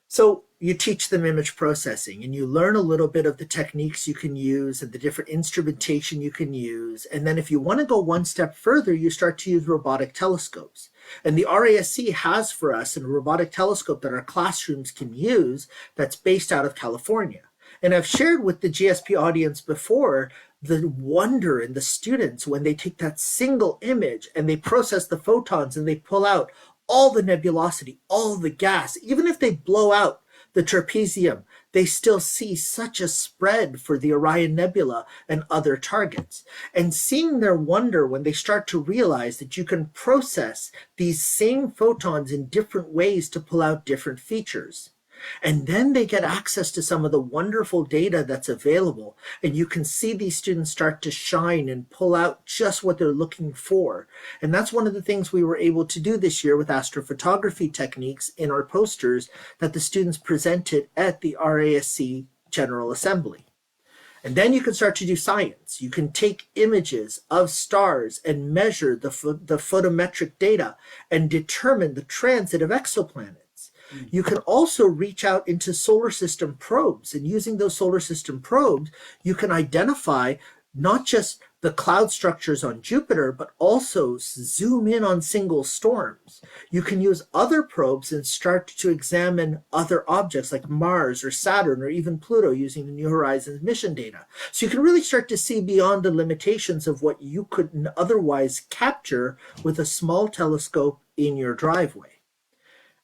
So you teach them image processing and you learn a little bit of the techniques you can use and the different instrumentation you can use. And then if you want to go one step further, you start to use robotic telescopes. And the RASC has for us a robotic telescope that our classrooms can use that's based out of California. And I've shared with the GSP audience before the wonder in the students when they take that single image and they process the photons and they pull out all the nebulosity, all the gas. Even if they blow out the trapezium, they still see such a spread for the Orion Nebula and other targets. And seeing their wonder when they start to realize that you can process these same photons in different ways to pull out different features. And then they get access to some of the wonderful data that's available. And you can see these students start to shine and pull out just what they're looking for. And that's one of the things we were able to do this year with astrophotography techniques in our posters that the students presented at the RASC General Assembly. And then you can start to do science. You can take images of stars and measure the photometric data and determine the transit of exoplanets. You can also reach out into solar system probes, and using those solar system probes, you can identify not just the cloud structures on Jupiter, but also zoom in on single storms. You can use other probes and start to examine other objects like Mars or Saturn or even Pluto using the New Horizons mission data. So you can really start to see beyond the limitations of what you couldn't otherwise capture with a small telescope in your driveway.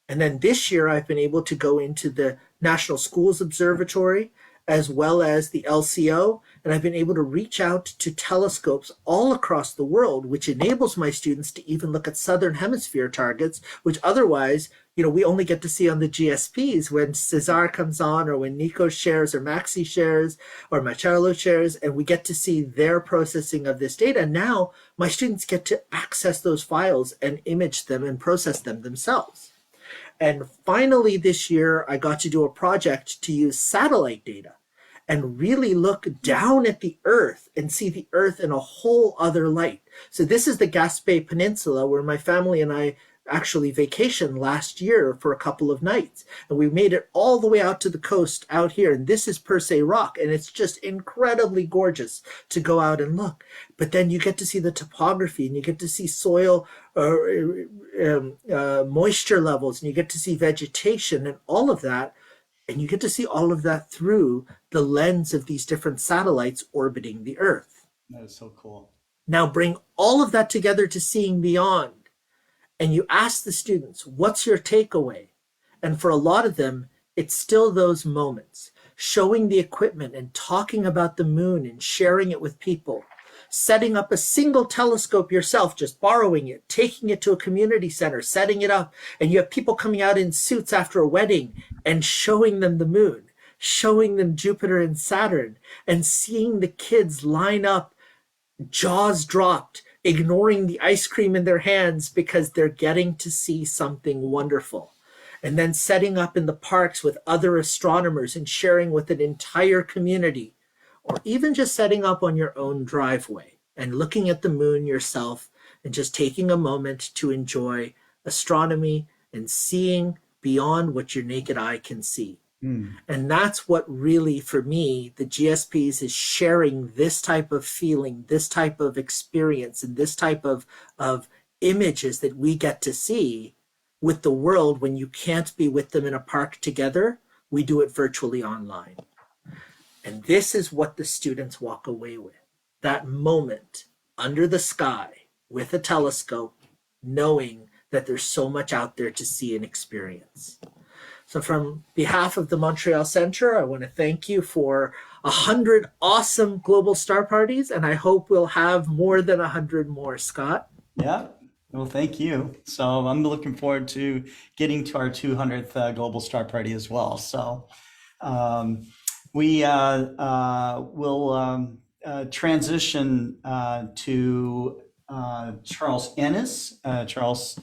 And then this year, I've been able to go into the National Schools Observatory as well as the LCO, and I've been able to reach out to telescopes all across the world, which enables my students to even look at Southern Hemisphere targets, which otherwise, we only get to see on the GSPs when Cesar comes on or when Nico shares or Maxi shares or Marcelo shares, and we get to see their processing of this data. Now, my students get to access those files and image them and process them themselves. And finally, this year, I got to do a project to use satellite data and really look down at the Earth and see the Earth in a whole other light. So this is the Gaspé Peninsula where my family and I actually vacationed last year for a couple of nights. And we made it all the way out to the coast out here. And this is Per Se Rock. And it's just incredibly gorgeous to go out and look. But then you get to see the topography and you get to see soil moisture levels, and you get to see vegetation and all of that. And you get to see all of that through the lens of these different satellites orbiting the Earth. That is so cool. Now bring all of that together to seeing beyond. And you ask the students, what's your takeaway? And for a lot of them, it's still those moments, showing the equipment and talking about the moon and sharing it with people, setting up a single telescope yourself, just borrowing it, taking it to a community center, setting it up, and you have people coming out in suits after a wedding and showing them the moon, showing them Jupiter and Saturn, and seeing the kids line up, jaws dropped, ignoring the ice cream in their hands because they're getting to see something wonderful. And then setting up in the parks with other astronomers and sharing with an entire community, or even just setting up on your own driveway and looking at the moon yourself and just taking a moment to enjoy astronomy and seeing beyond what your naked eye can see. And that's what really, for me, the GSPs is sharing this type of feeling, this type of experience, and this type of images that we get to see with the world when you can't be with them in a park together. We do it virtually online. And this is what the students walk away with. That moment under the sky with a telescope, knowing that there's so much out there to see and experience. So from behalf of the Montreal Center, I want to thank you for 100 awesome global star parties, and I hope we'll have more than 100 more, Scott. Yeah, well, thank you. So I'm looking forward to getting to our 200th global star party as well. So we will transition to Charles Ennis. Charles,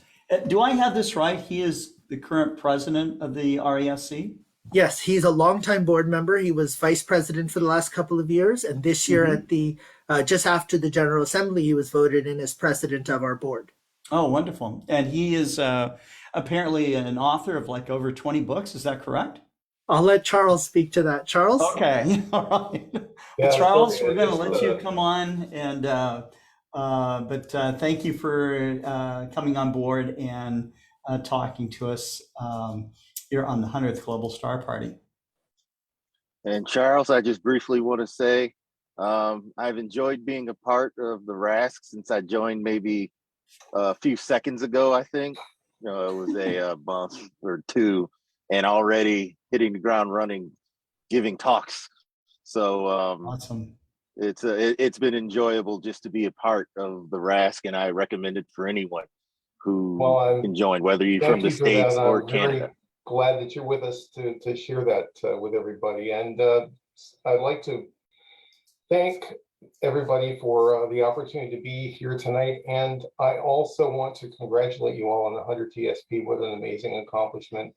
do I have this right? He is the current president of the RASC? Yes, he's a longtime board member. He was vice president for the last couple of years. And this year at the, just after the General Assembly, he was voted in as president of our board. Oh, wonderful. And he is apparently an author of like over 20 books. Is that correct? I'll let Charles speak to that. Charles? Okay. All right. Yeah, Well, Charles, so we're going to it's, let you come on. And but thank you for coming on board and talking to us here on the 100th Global Star Party. And Charles, I just briefly want to say, I've enjoyed being a part of the RASC since I joined maybe a few seconds ago, I think. It was a month or two, and already hitting the ground running, giving talks. So Awesome. It's been enjoyable just to be a part of the RASC, and I recommend it for anyone who can join, whether you're from the States or Canada. Glad that you're with us to share that with everybody. And I'd like to thank everybody for the opportunity to be here tonight. And I also want to congratulate you all on the 100 TSP. What an amazing accomplishment.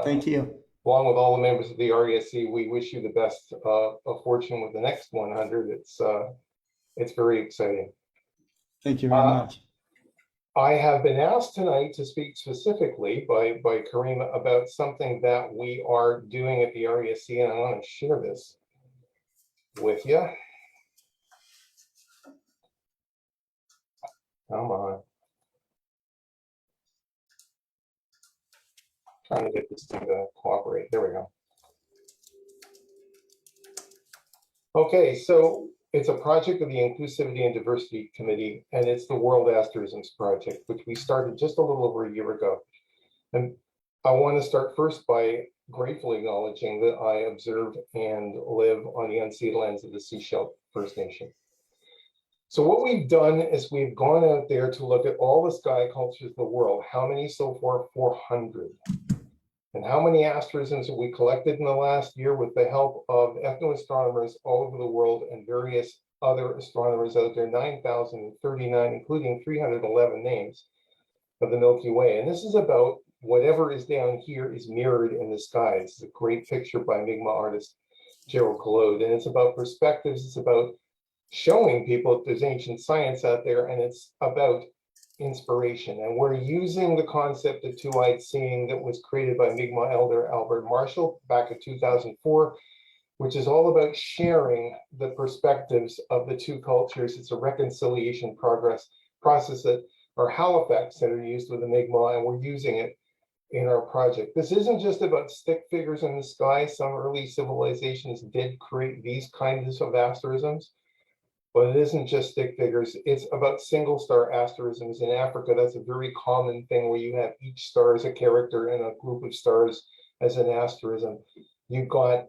Thank you. Along with all the members of the RASC, we wish you the best of fortune with the next 100. It's very exciting. Thank you very much. I have been asked tonight to speak specifically by Karim about something that we are doing at the RASC, and I want to share this with you. Come on. Trying to get this thing to cooperate. There we go. Okay, so it's a project of the Inclusivity and Diversity Committee, and it's the World Asterisms Project, which we started just a little over a year ago. And I want to start first by gratefully acknowledging that I observe and live on the unceded lands of the Sechelt First Nation. So what we've done is we've gone out there to look at all the sky cultures of the world. How many so far? 400. And how many asterisms have we collected in the last year with the help of ethno-astronomers all over the world and various other astronomers out there, 9,039, including 311 names of the Milky Way. And this is about whatever is down here is mirrored in the sky. This is a great picture by Mi'kmaq artist Gerald Collode. And it's about perspectives. It's about showing people that there's ancient science out there, and it's about inspiration. And we're using the concept of two-eyed seeing that was created by Mi'kmaq elder Albert Marshall back in 2004, which is all about sharing the perspectives of the two cultures. It's a reconciliation process that are halifax that are used with the Mi'kmaq, and we're using it in our project. This isn't just about stick figures in the sky. Some early civilizations did create these kinds of asterisms, but it isn't just stick figures. It's about single star asterisms. In Africa, that's a very common thing where you have each star as a character and a group of stars as an asterism. You've got,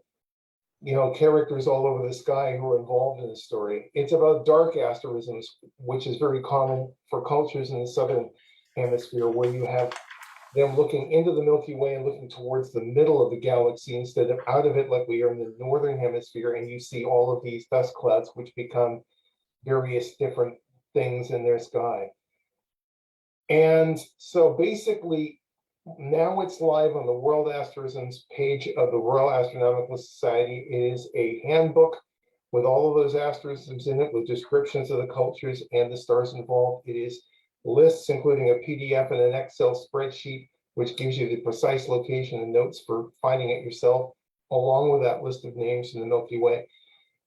characters all over the sky who are involved in the story. It's about dark asterisms, which is very common for cultures in the southern hemisphere, where you have them looking into the Milky Way and looking towards the middle of the galaxy instead of out of it like we are in the northern hemisphere, and you see all of these dust clouds which become various different things in their sky. And so basically, now it's live on the World Asterisms page of the Royal Astronomical Society. It is a handbook with all of those asterisms in it, with descriptions of the cultures and the stars involved. It is lists, including a PDF and an Excel spreadsheet, which gives you the precise location and notes for finding it yourself, along with that list of names in the Milky Way.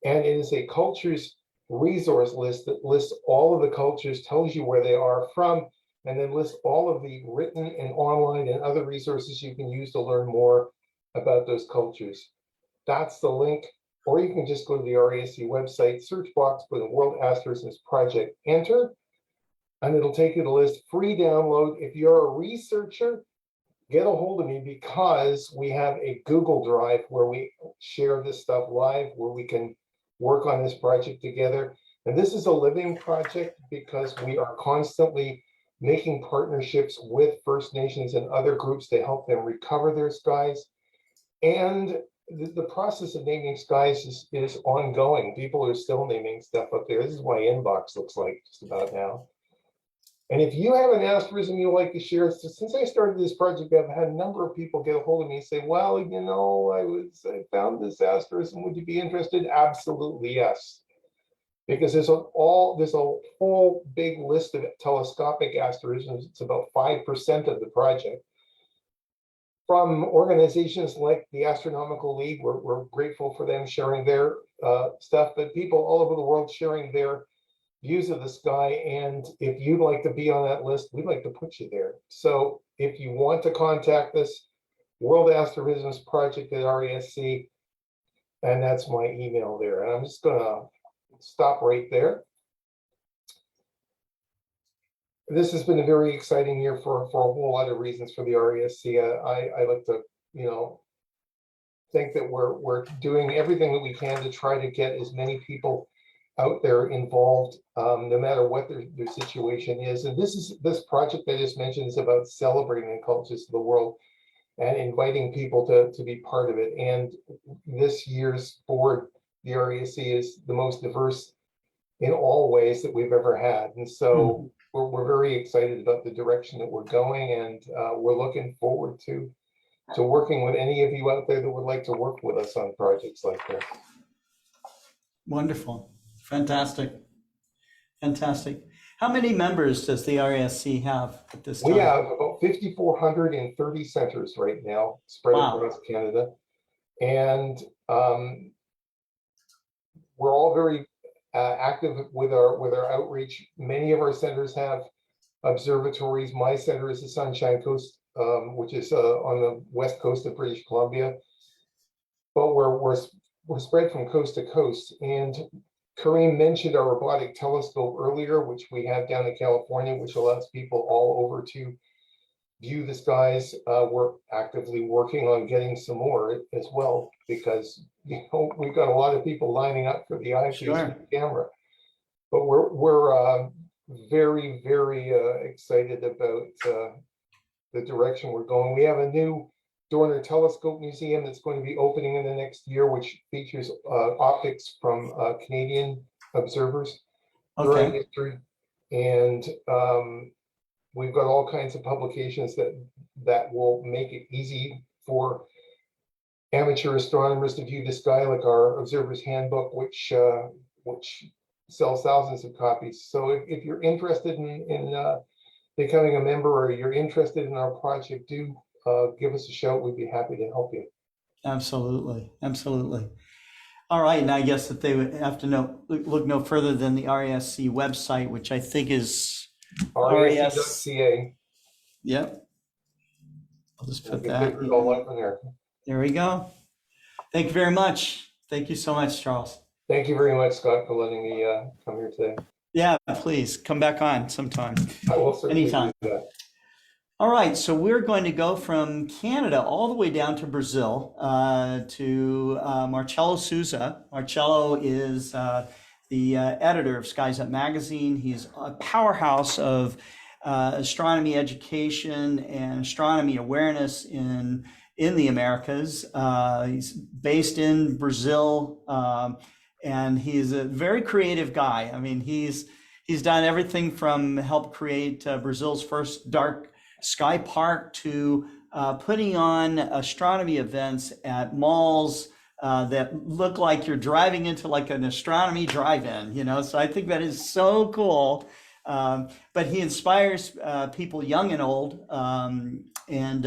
And it is a cultures resource list that lists all of the cultures, tells you where they are from, and then lists all of the written and online and other resources you can use to learn more about those cultures. That's the link, or you can just go to the RASC website, search box for the World Asterisms Project, enter, and it'll take you to the list, free download. If you're a researcher, get a hold of me, because we have a Google Drive where we share this stuff live, where we can work on this project together. And this is a living project because we are constantly making partnerships with First Nations and other groups to help them recover their skies. And the process of naming skies is ongoing. People are still naming stuff up there. This is what my inbox looks like just about now. And if you have an asterism you'd like to share, since I started this project, I've had a number of people get a hold of me and say, well, you know, I found this asterism. Would you be interested? Absolutely, yes. Because there's a whole big list of telescopic asterisms. It's about 5% of the project. From organizations like the Astronomical League, we're grateful for them sharing their stuff, but people all over the world sharing their views of the sky. And if you'd like to be on that list, we'd like to put you there. So if you want to contact us, World Asterisms Project at RASC, and that's my email there. And I'm just gonna stop right there. This has been a very exciting year for a whole lot of reasons for the RASC. I like to, you know, think that we're doing everything that we can to try to get as many people out there involved, no matter what their situation is. And this project I just mentioned is about celebrating the cultures of the world and inviting people to be part of it. And this year's board, the RASC, is the most diverse in all ways that we've ever had. And so we're very excited about the direction that we're going, and we're looking forward to working with any of you out there that would like to work with us on projects like this. Wonderful. Fantastic. Fantastic. How many members does the RASC have at this time? We have about 5,430 centers right now spread across Canada. And we're all very active with our outreach. Many of our centers have observatories. My center is the Sunshine Coast, which is on the west coast of British Columbia. But we're spread from coast to coast. And Karim mentioned our robotic telescope earlier, which we have down in California, which allows people all over to view the skies. We're actively working on getting some more as well, because you know we've got a lot of people lining up for the iPhone camera. But we're very, very excited about the direction we're going. We have a new Dorner Telescope Museum that's going to be opening in the next year, which features optics from Canadian observers during history. And we've got all kinds of publications that will make it easy for amateur astronomers to view the sky, like our Observer's Handbook, which sells thousands of copies. So if you're interested in becoming a member, or you're interested in our project, do give us a shout. We'd be happy to help you. Absolutely. Absolutely. All right. And I guess that they would have to look no further than the RASC website, which I think is RASC.ca. Yep. I'll just put that in. There we go. Thank you very much. Thank you so much, Charles. Thank you very much, Scott, for letting me come here today. Yeah, please come back on sometime. I will certainly anytime. do that. All right, so we're going to go from Canada all the way down to Brazil to Marcelo Souza. Marcelo is the editor of Skies Up magazine. He's a powerhouse of astronomy education and astronomy awareness in the Americas. He's based in Brazil, and he's a very creative guy. I mean, he's done everything from help create Brazil's first dark sky park to putting on astronomy events at malls that look like you're driving into like an astronomy drive-in, you know? So I think that is so cool. But he inspires people young and old, and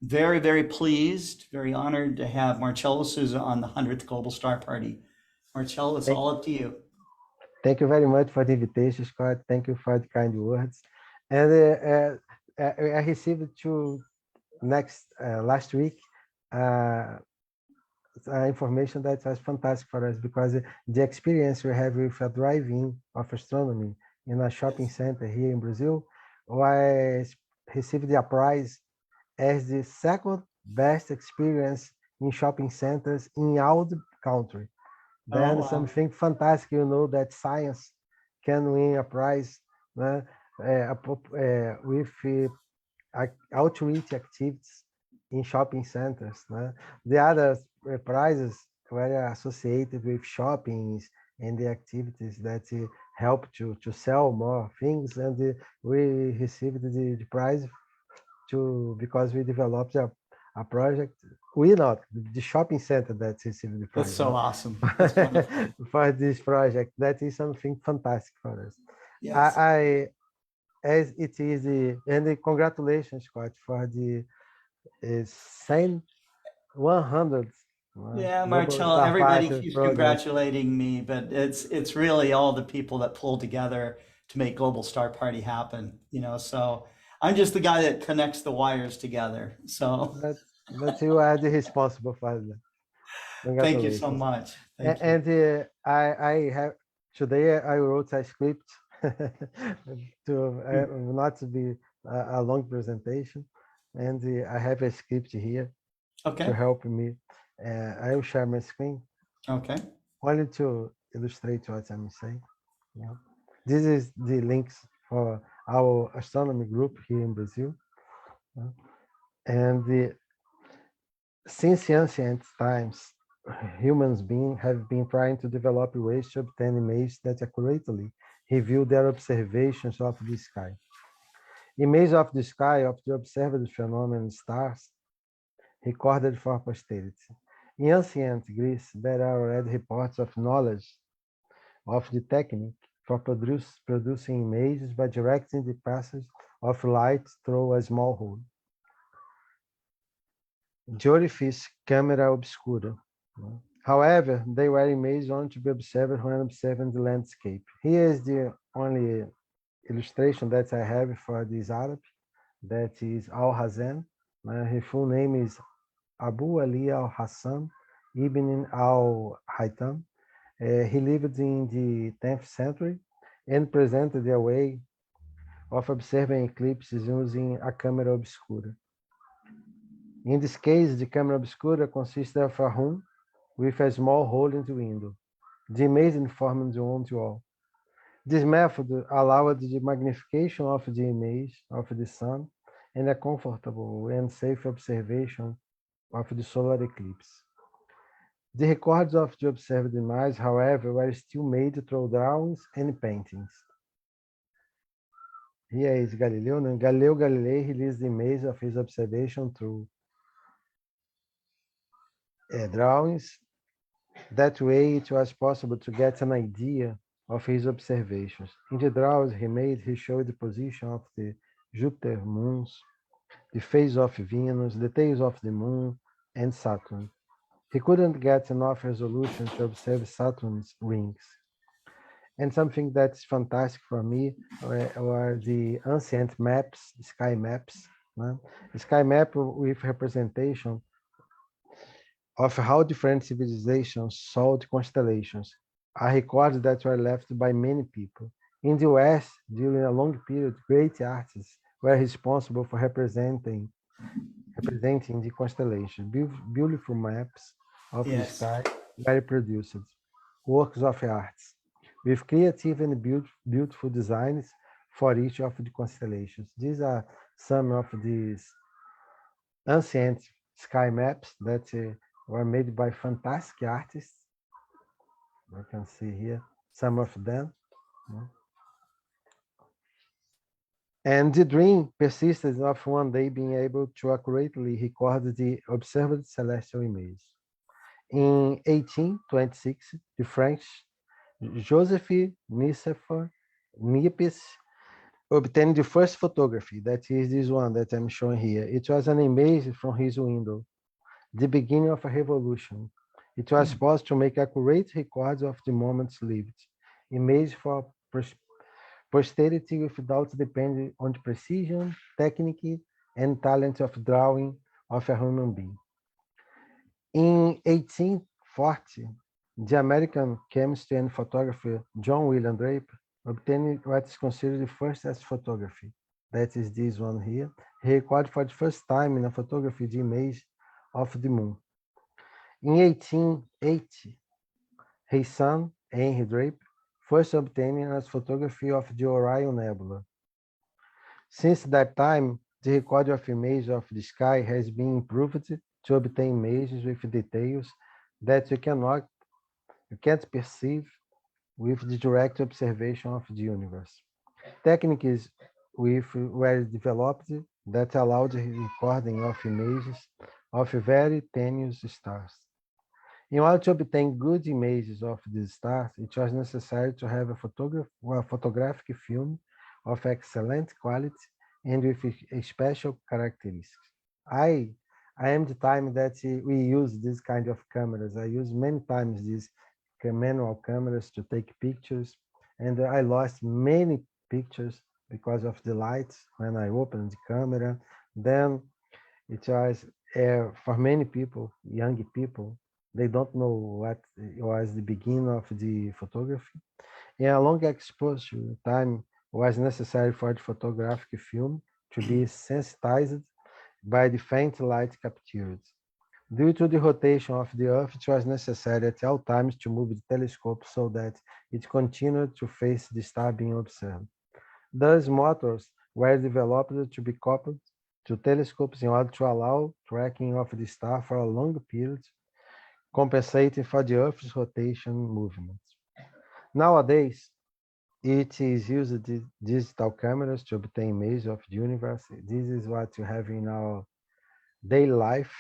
very, very pleased, very honored to have Marcelo Souza on the 100th Global Star Party. Marcelo, it's all up to you. Thank you very much for the invitation, Scott. Thank you for the kind words. And I received last week information that was fantastic for us, because the experience we have with a drive-in of astronomy in a shopping center here in Brazil was received a prize as the second best experience in shopping centers in all the country. Then something fantastic, you know, that science can win a prize with outreach activities in shopping centers. The other prizes were associated with shoppings and the activities that help to sell more things, and we received the prize because we developed a project. We not the shopping center that received the prize. That's so awesome. That's wonderful. For this project. That is something fantastic for us. Yes. I as it is and congratulations, Scott, for the 100. Yeah, Global Marcelo, Star everybody Fighters keeps project. congratulating me, but it's really all the people that pull together to make Global Star Party happen, so I'm just the guy that connects the wires together. So But you are the responsible for that. thank you so Congratulations. much. Thank you. And I have today I wrote a script to not to be a long presentation, and I have a script here Okay. to help me. I will share my screen. Okay. Only to illustrate what I'm saying. Yeah. This is the links for our astronomy group here in Brazil. And since ancient times, humans have been trying to develop ways to obtain images that accurately reveal their observations of the sky. Images of the sky of the observed phenomenon stars recorded for posterity. In ancient Greece, there are already reports of knowledge of the technique for producing images by directing the passage of light through a small hole. The orifice camera obscura. However, they were images only to be observed when observing the landscape. Here is the only illustration that I have for this Arab, that is Al-Hazen. His full name is Abu Ali al-Hassan ibn al-Haytham. He lived in the 10th century and presented a way of observing eclipses using a camera obscura. In this case, the camera obscura consists of a room with a small hole in the window. The image informed the on wall. This method allowed the magnification of the image of the sun and a comfortable and safe observation of the solar eclipse. The records of the observed images, however, were still made through drawings and paintings. Here is Galileo. Galileo Galilei released the image of his observation through drawings. That way, it was possible to get an idea of his observations. In the drawings he made, he showed the position of the Jupiter moons, the phase of Venus, the tails of the moon, and Saturn. He couldn't get enough resolution to observe Saturn's rings. And something that's fantastic for me were the ancient maps, sky maps. The sky map with representation of how different civilizations saw the constellations, are records that were left by many people. In the West, during a long period, great artists were responsible for representing the constellation. Beautiful maps of the sky were produced, works of arts, with creative and beautiful designs for each of the constellations. These are some of these ancient sky maps that were made by fantastic artists. I can see here some of them. And the dream persisted of one day being able to accurately record the observed celestial image. In 1826, the French Joseph Niepce obtained the first photography, that is this one that I'm showing here. It was an image from his window, the beginning of a revolution. It was possible to make accurate records of the moments lived, image for posterity without depending on the precision, technique, and talent of drawing of a human being. In 1840, the American chemist and photographer John William Draper obtained what is considered the first astrophotography. That is this one here. He recorded for the first time in a photography the image of the moon. In 1880, his son, Henry Draper, first obtained a photography of the Orion Nebula. Since that time, the record of images of the sky has been improved to obtain images with details that you can't perceive with the direct observation of the universe. Techniques were developed that allowed the recording of images of very tenuous stars. In order to obtain good images of these stars, it was necessary to have a photographic film of excellent quality and with a special characteristics. I am the time that we use this kind of cameras. I use many times these manual cameras to take pictures, and I lost many pictures because of the lights when I opened the camera. Then it was for many people, young people, they don't know what was the beginning of the photography. And a long exposure time was necessary for the photographic film to be sensitized by the faint light captured. Due to the rotation of the Earth, it was necessary at all times to move the telescope so that it continued to face the star being observed. Thus, motors were developed to be coupled to telescopes in order to allow tracking of the star for a long period, compensating for the Earth's rotation movements. Nowadays, it is used digital cameras to obtain images of the universe. This is what you have in our daily life.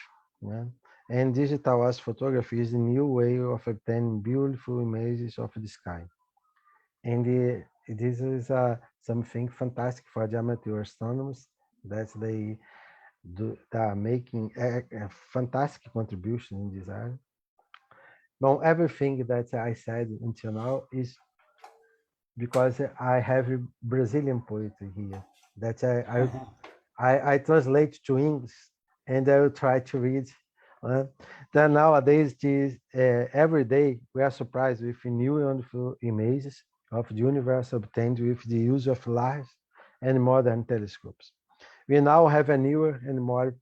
Yeah? And digital as photography is a new way of obtaining beautiful images of the sky. And this is something fantastic for the amateur astronomers that they are making a fantastic contribution in this area. Now, everything that I said until now is because I have a Brazilian poetry here that I translate to English, and I will try to read. Then nowadays, every day we are surprised with new wonderful images of the universe obtained with the use of large and modern telescopes. We now have a newer and more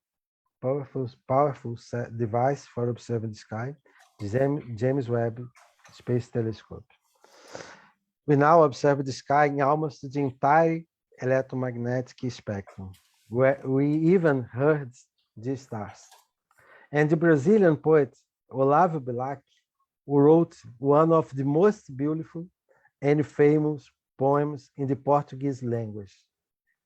powerful device for observing the sky, the James Webb Space Telescope. We now observe the sky in almost the entire electromagnetic spectrum, where we even heard the stars. And the Brazilian poet Olavo Bilac, who wrote one of the most beautiful and famous poems in the Portuguese language.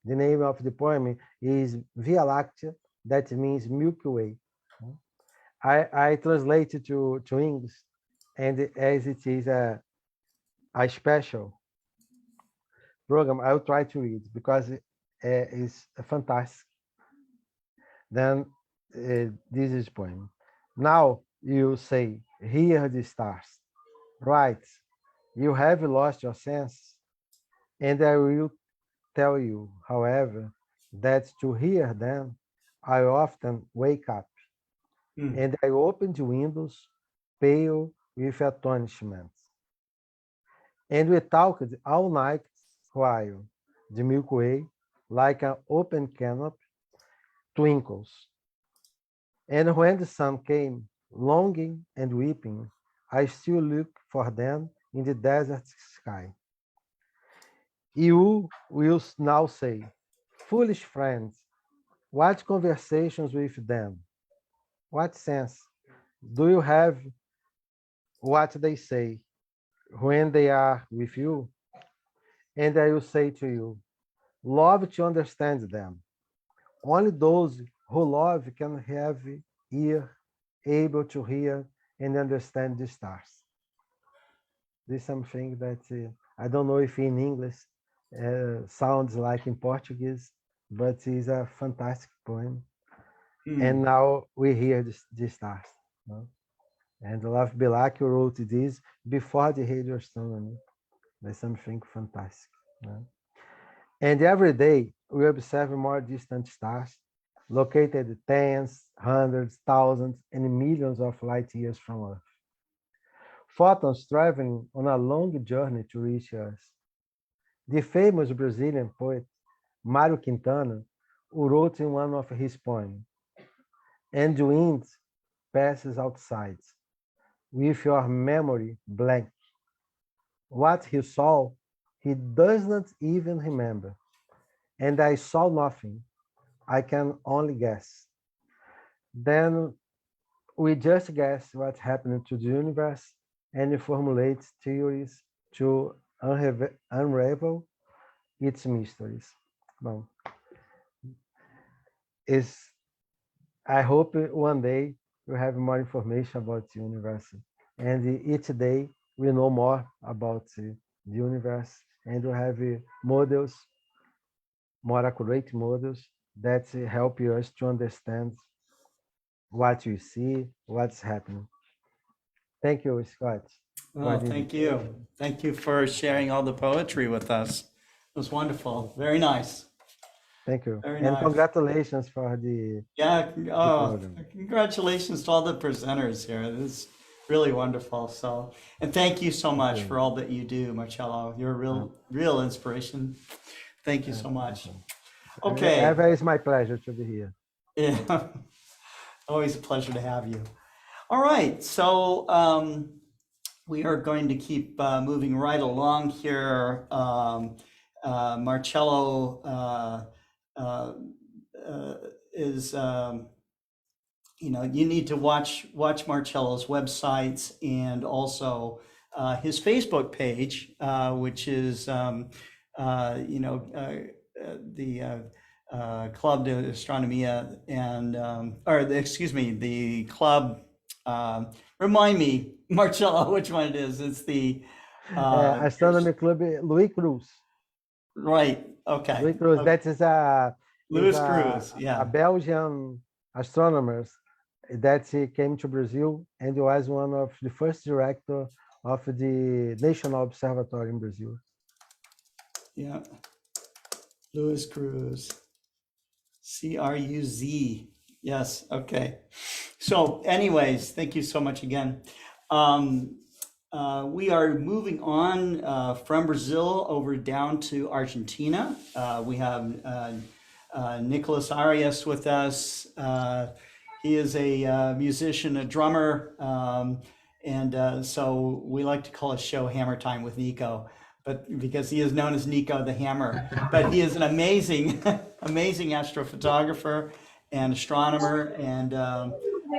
The name of the poem is Via Láctea, that means Milky Way. I translate it to English, and as it is a special program, I will try to read because it's fantastic. Then this is poem. Now you say, hear the stars. Right, you have lost your sense, and I will tell you, however, that to hear them, I often wake up, and I open the windows, pale with astonishment. And we talked all night while the Milky Way, like an open canopy, twinkles. And when the sun came, longing and weeping, I still look for them in the desert sky. You will now say, foolish friends, what conversations with them? What sense do you have what they say when they are with you? And I will say to you, love to understand them. Only those who love can have ear able to hear and understand the stars. This is something that I don't know if in English sounds like in Portuguese, but it's a fantastic poem. And now we hear the stars. No? And Olavo Bilac wrote this before the radio astronomy. That's something fantastic. No? And every day we observe more distant stars located tens, hundreds, thousands, and millions of light years from Earth. Photons traveling on a long journey to reach us. The famous Brazilian poet Mário Quintana, who wrote in one of his poems, and the wind passes outside, with your memory blank. What he saw, he does not even remember. And I saw nothing. I can only guess. Then we just guess what's happening to the universe and formulate theories to unravel its mysteries. Well, I hope one day we have more information about the universe, and each day we know more about the universe, and we have models, more accurate models that help us to understand what you see, what's happening. Thank you, Scott. Oh, thank you. Thank you for sharing all the poetry with us. It was wonderful. Very nice. Thank you. Very And nice. congratulations for the program. Congratulations to all the presenters here. This is really wonderful. So, and thank you so much for all that you do, Marcelo. You're a real inspiration. Thank you so much. Okay. Ever is my pleasure to be here. Yeah. Always a pleasure to have you. All right. So we are going to keep moving right along here. Marcelo is, you need to watch Marcello's websites and also his Facebook page, which is, the Club de Astronomia and, excuse me, the club, remind me, Marcelo, which one it is. It's the Astronomy Club Louis Cruz. Right. Okay. Louis Cruz. That is Louis Cruz. Yeah. A Belgian astronomer that came to Brazil and was one of the first director of the National Observatory in Brazil. Yeah. Louis Cruz. C-R-U-Z. Yes. Okay. So anyways, thank you so much again. We are moving on from Brazil over down to Argentina. We have Nicolas Arias with us. He is a musician, a drummer, and so we like to call his show Hammertime with Nico, but because he is known as Nico the Hammer. But he is an amazing, amazing astrophotographer and astronomer, and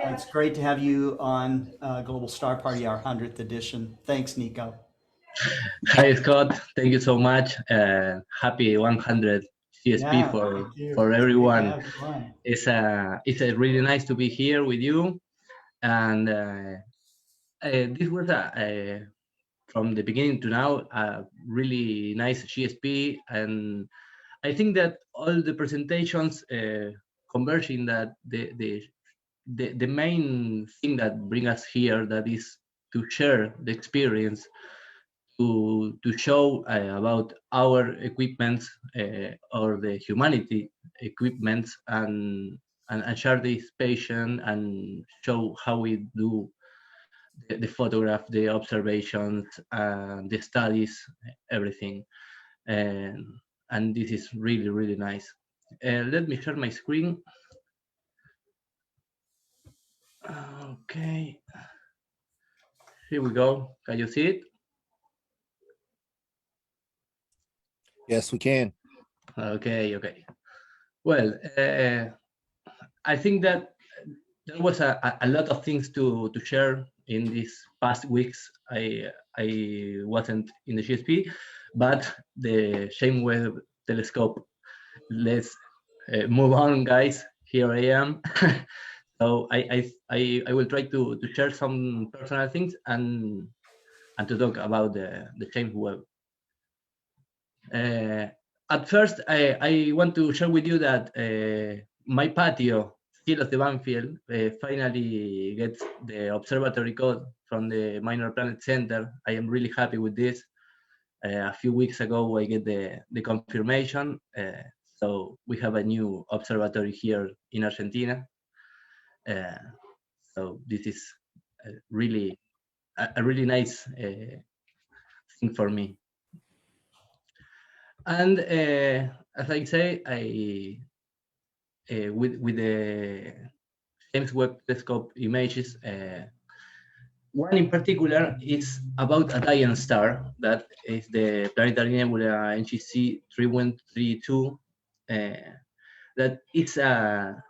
it's great to have you on Global Star Party, our 100th edition. Thanks, Nico. Hi, Scott. Thank you so much. Happy 100 CSP for everyone. It's really nice to be here with you. And this was from the beginning to now a really nice GSP. And I think that all the presentations converging that the main thing that brings us here, that is to share the experience, to show about our equipments or the humanity equipments, and share this passion and show how we do the photograph, the observations, the studies, everything. And this is really, really nice. Let me share my screen. Okay, here we go. Can you see it? Yes, we can. Okay. Well, I think that there was a lot of things to share in these past weeks. I wasn't in the GSP, but the James Webb Telescope. Let's move on, guys. Here I am. So I will try to share some personal things and to talk about the James Webb. At first, I want to share with you that my patio, still at the Banfield, finally gets the observatory code from the Minor Planet Center. I am really happy with this. A few weeks ago, I get the confirmation. So we have a new observatory here in Argentina. So this is a really nice thing for me. And as I say, with the James Webb Telescope images, one in particular is about a dying star that is the planetary nebula NGC 3132. That it's a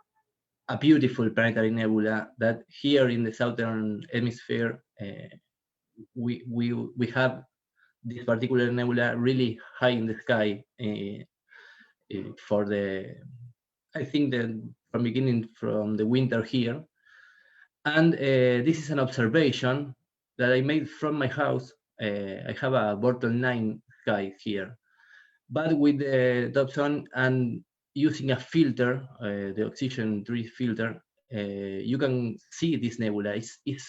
a beautiful planetary nebula that here in the southern hemisphere we have this particular nebula really high in the sky for the, I think that from beginning from the winter here. And this is an observation that I made from my house. I have a Bortle 9 sky here, but with the Dobson and using a filter, the oxygen 3 filter, you can see this nebula. It's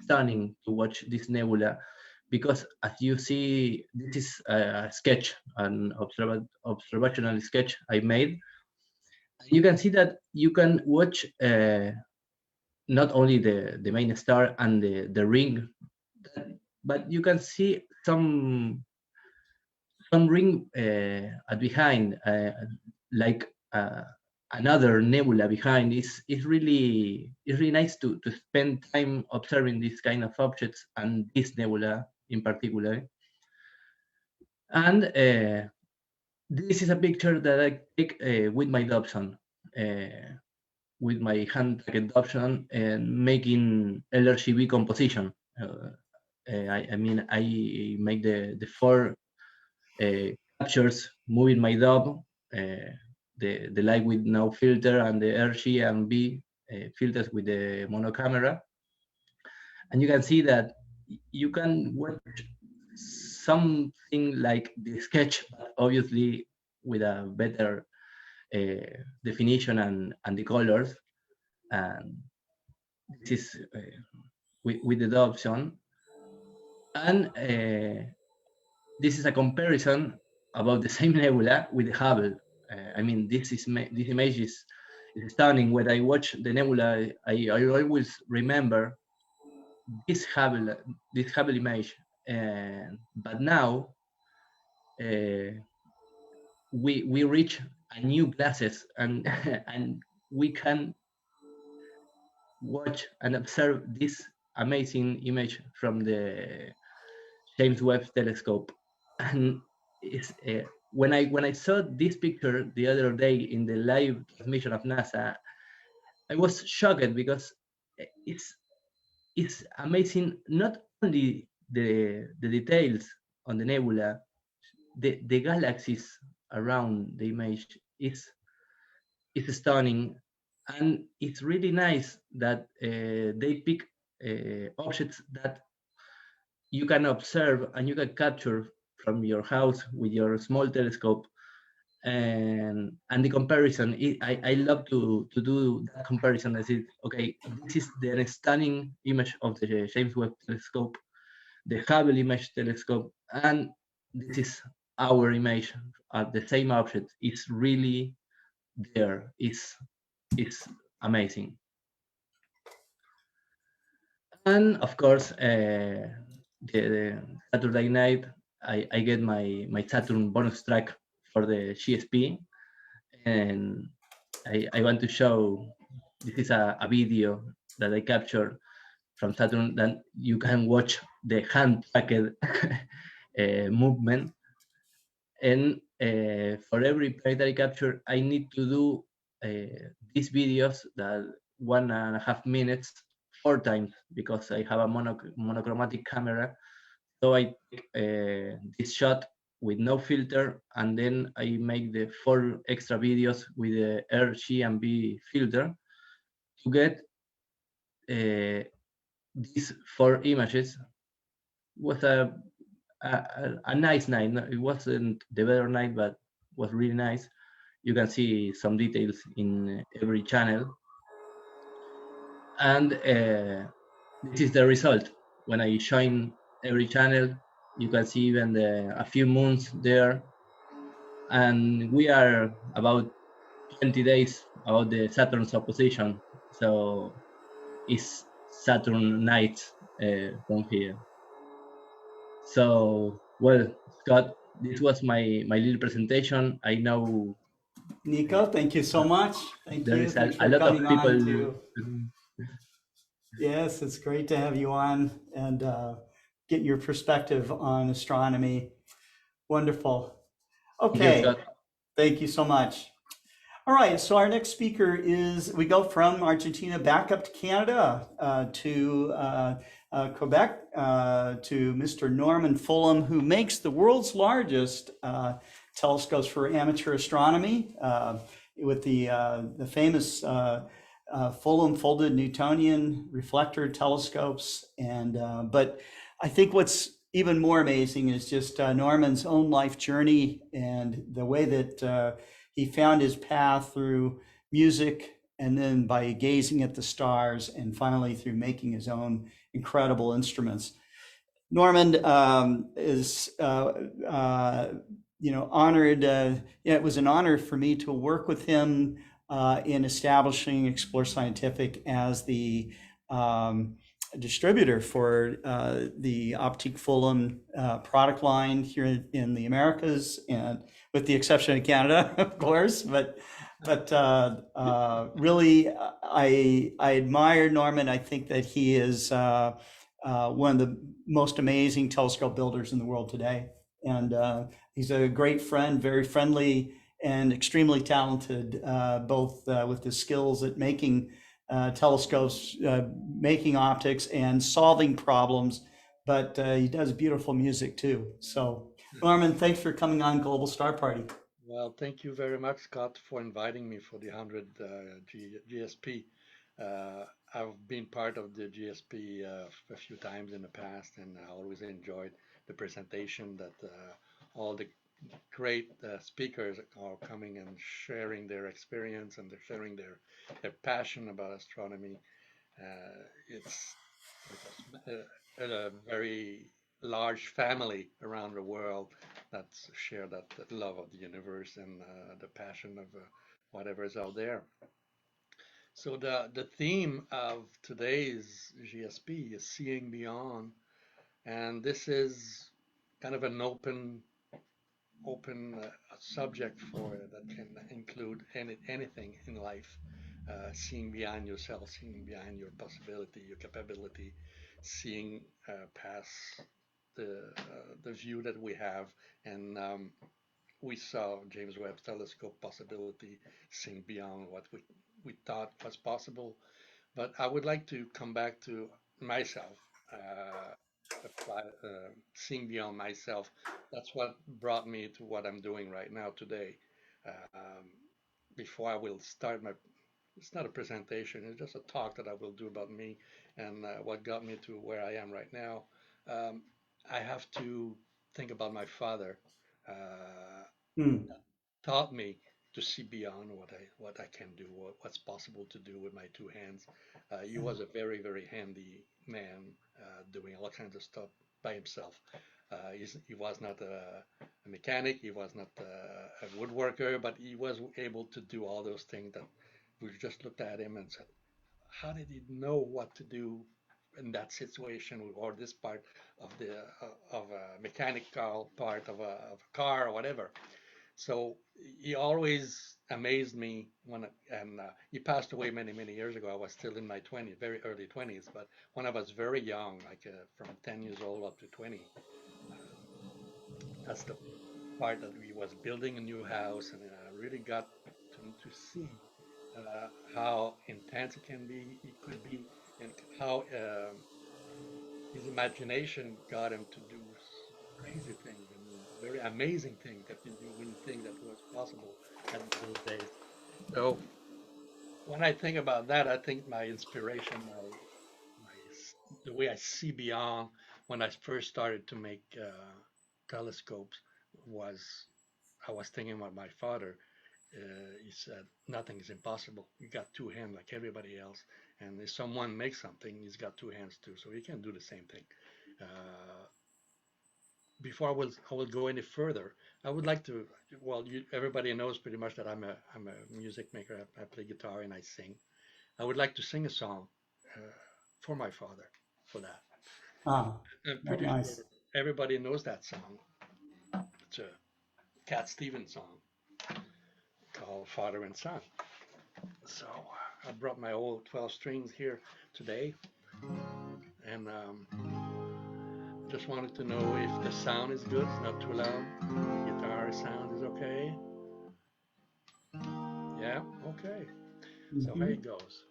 stunning to watch this nebula because as you see, this is a sketch, an observational sketch I made. You can see that you can watch not only the main star and the ring, but you can see some ring behind, like another nebula behind. It's really nice to spend time observing these kind of objects and this nebula in particular. And this is a picture that I take with my Dobson, with my hand-tracked Dobson, and making LRGB composition. I mean, I make the 4 captures moving my Dob, the light with no filter, and the RG and B filters with the mono camera. And you can see that you can watch something like the sketch, but obviously with a better definition and the colors. And this is with the Dobson. And this is a comparison about the same nebula with the Hubble. I mean, this image is stunning. When I watch the nebula, I always remember this Hubble image. But now we reach a new classes, and and we can watch and observe this amazing image from the James Webb Telescope. And it's, when I saw this picture the other day in the live transmission of NASA, I was shocked because it's amazing. Not only the details on the nebula, the galaxies around the image is stunning, and it's really nice that they pick objects that you can observe and you can capture from your house with your small telescope. And the comparison, I love to do that comparison. I said, okay, this is the stunning image of the James Webb Telescope, the Hubble Image Telescope, and this is our image of the same object. It's really there. It's amazing. And of course, the Saturday night, I get my Saturn bonus track for the GSP, and I want to show, this is a video that I captured from Saturn that you can watch the hand-tracked movement. And for every planetary capture, I need to do these videos that 1.5 minutes 4 times, because I have a monochromatic camera. So I take this shot with no filter, and then I make the 4 extra videos with the R, G, and B filter to get these 4 images. It was a nice night. It wasn't the better night, but was really nice. You can see some details in every channel. And this is the result. When I join every channel, you can see even a few moons there. And we are about 20 days about the Saturn's opposition. So it's Saturn night from here. So, well, Scott, this was my little presentation. I know, Nico, thank you so much. Thank there you. is Thanks a for lot of coming people. on to. Yes, it's great to have you on and get your perspective on astronomy. Wonderful. Thank you, Okay, Scott. thank you so much. All right, so our next speaker is, we go from Argentina back up to Canada, to Quebec, to Mr. Norman Fulham, who makes the world's largest telescopes for amateur astronomy, with the famous Fulham folded Newtonian reflector telescopes. And but I think what's even more amazing is just Norman's own life journey and the way that he found his path through music, and then by gazing at the stars, and finally through making his own incredible instruments. Norman is, honored. It was an honor for me to work with him in establishing Explore Scientific as the distributor for the Optique Fulham product line here in the Americas, and with the exception of Canada, of course. But really, I admire Norman. I think that he is one of the most amazing telescope builders in the world today. And he's a great friend, very friendly, and extremely talented, both with his skills at making telescopes, making optics, and solving problems. But he does beautiful music too. So Norman, thanks for coming on Global Star Party. Well, thank you very much, Scott, for inviting me for the 100 GSP. I've been part of the GSP a few times in the past, and I always enjoyed the presentation that all the great speakers are coming and sharing their experience, and they're sharing their passion about astronomy. It's a very large family around the world that share that love of the universe and the passion of whatever is out there. So the theme of today's GSP is seeing beyond, and this is kind of an open subject for that can include anything in life. Seeing beyond yourself, seeing beyond your possibility, your capability, seeing past the view that we have. And we saw James Webb's telescope possibility, seeing beyond what we thought was possible. But I would like to come back to myself, seeing beyond myself. That's what brought me to what I'm doing right now today. Before I will start it's not a presentation, it's just a talk that I will do about me and what got me to where I am right now. I have to think about my father. Taught me to see beyond what I can do, what's possible to do with my two hands. He was a very, very handy man, doing all kinds of stuff by himself. He was not a mechanic, he was not a woodworker, but he was able to do all those things that we just looked at him and said, how did he know what to do in that situation, or this part of a mechanical part of a car or whatever? So he always amazed me and he passed away many, many years ago. I was still in my 20s, very early 20s, but when I was very young, like from 10 years old up to 20, that's the part that we was building a new house, and I really got to see how intense it can be, it could be, and how his imagination got him to do crazy things and very amazing things that you wouldn't think that was possible at those days. So when I think about that, I think my inspiration, the way I see beyond, when I first started to make telescopes, was I was thinking about my father. He said, nothing is impossible. You got two hands like everybody else. And if someone makes something, he's got two hands too. So he can do the same thing. Before I will go any further, I would like to, well, everybody knows pretty much that I'm a music maker. I play guitar and I sing. I would like to sing a song for my father, for that. I'm pretty sure everybody knows that song. It's a Cat Stevens song called Father and Son. So I brought my old 12 strings here today, and just wanted to know if the sound is good, it's not too loud. The guitar sound is okay. Yeah, okay. So here it goes.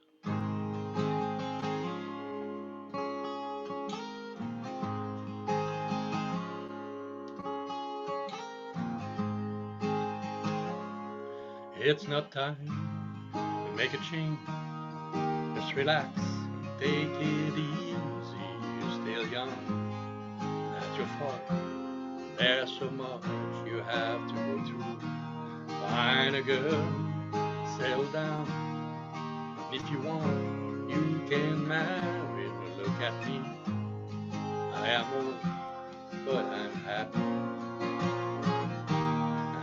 It's not time to make a change. Just relax, take it easy. You're still young, not your fault. There's so much you have to go through. Find a girl, settle down. If you want, you can marry her. Look at me, I am old, but I'm happy.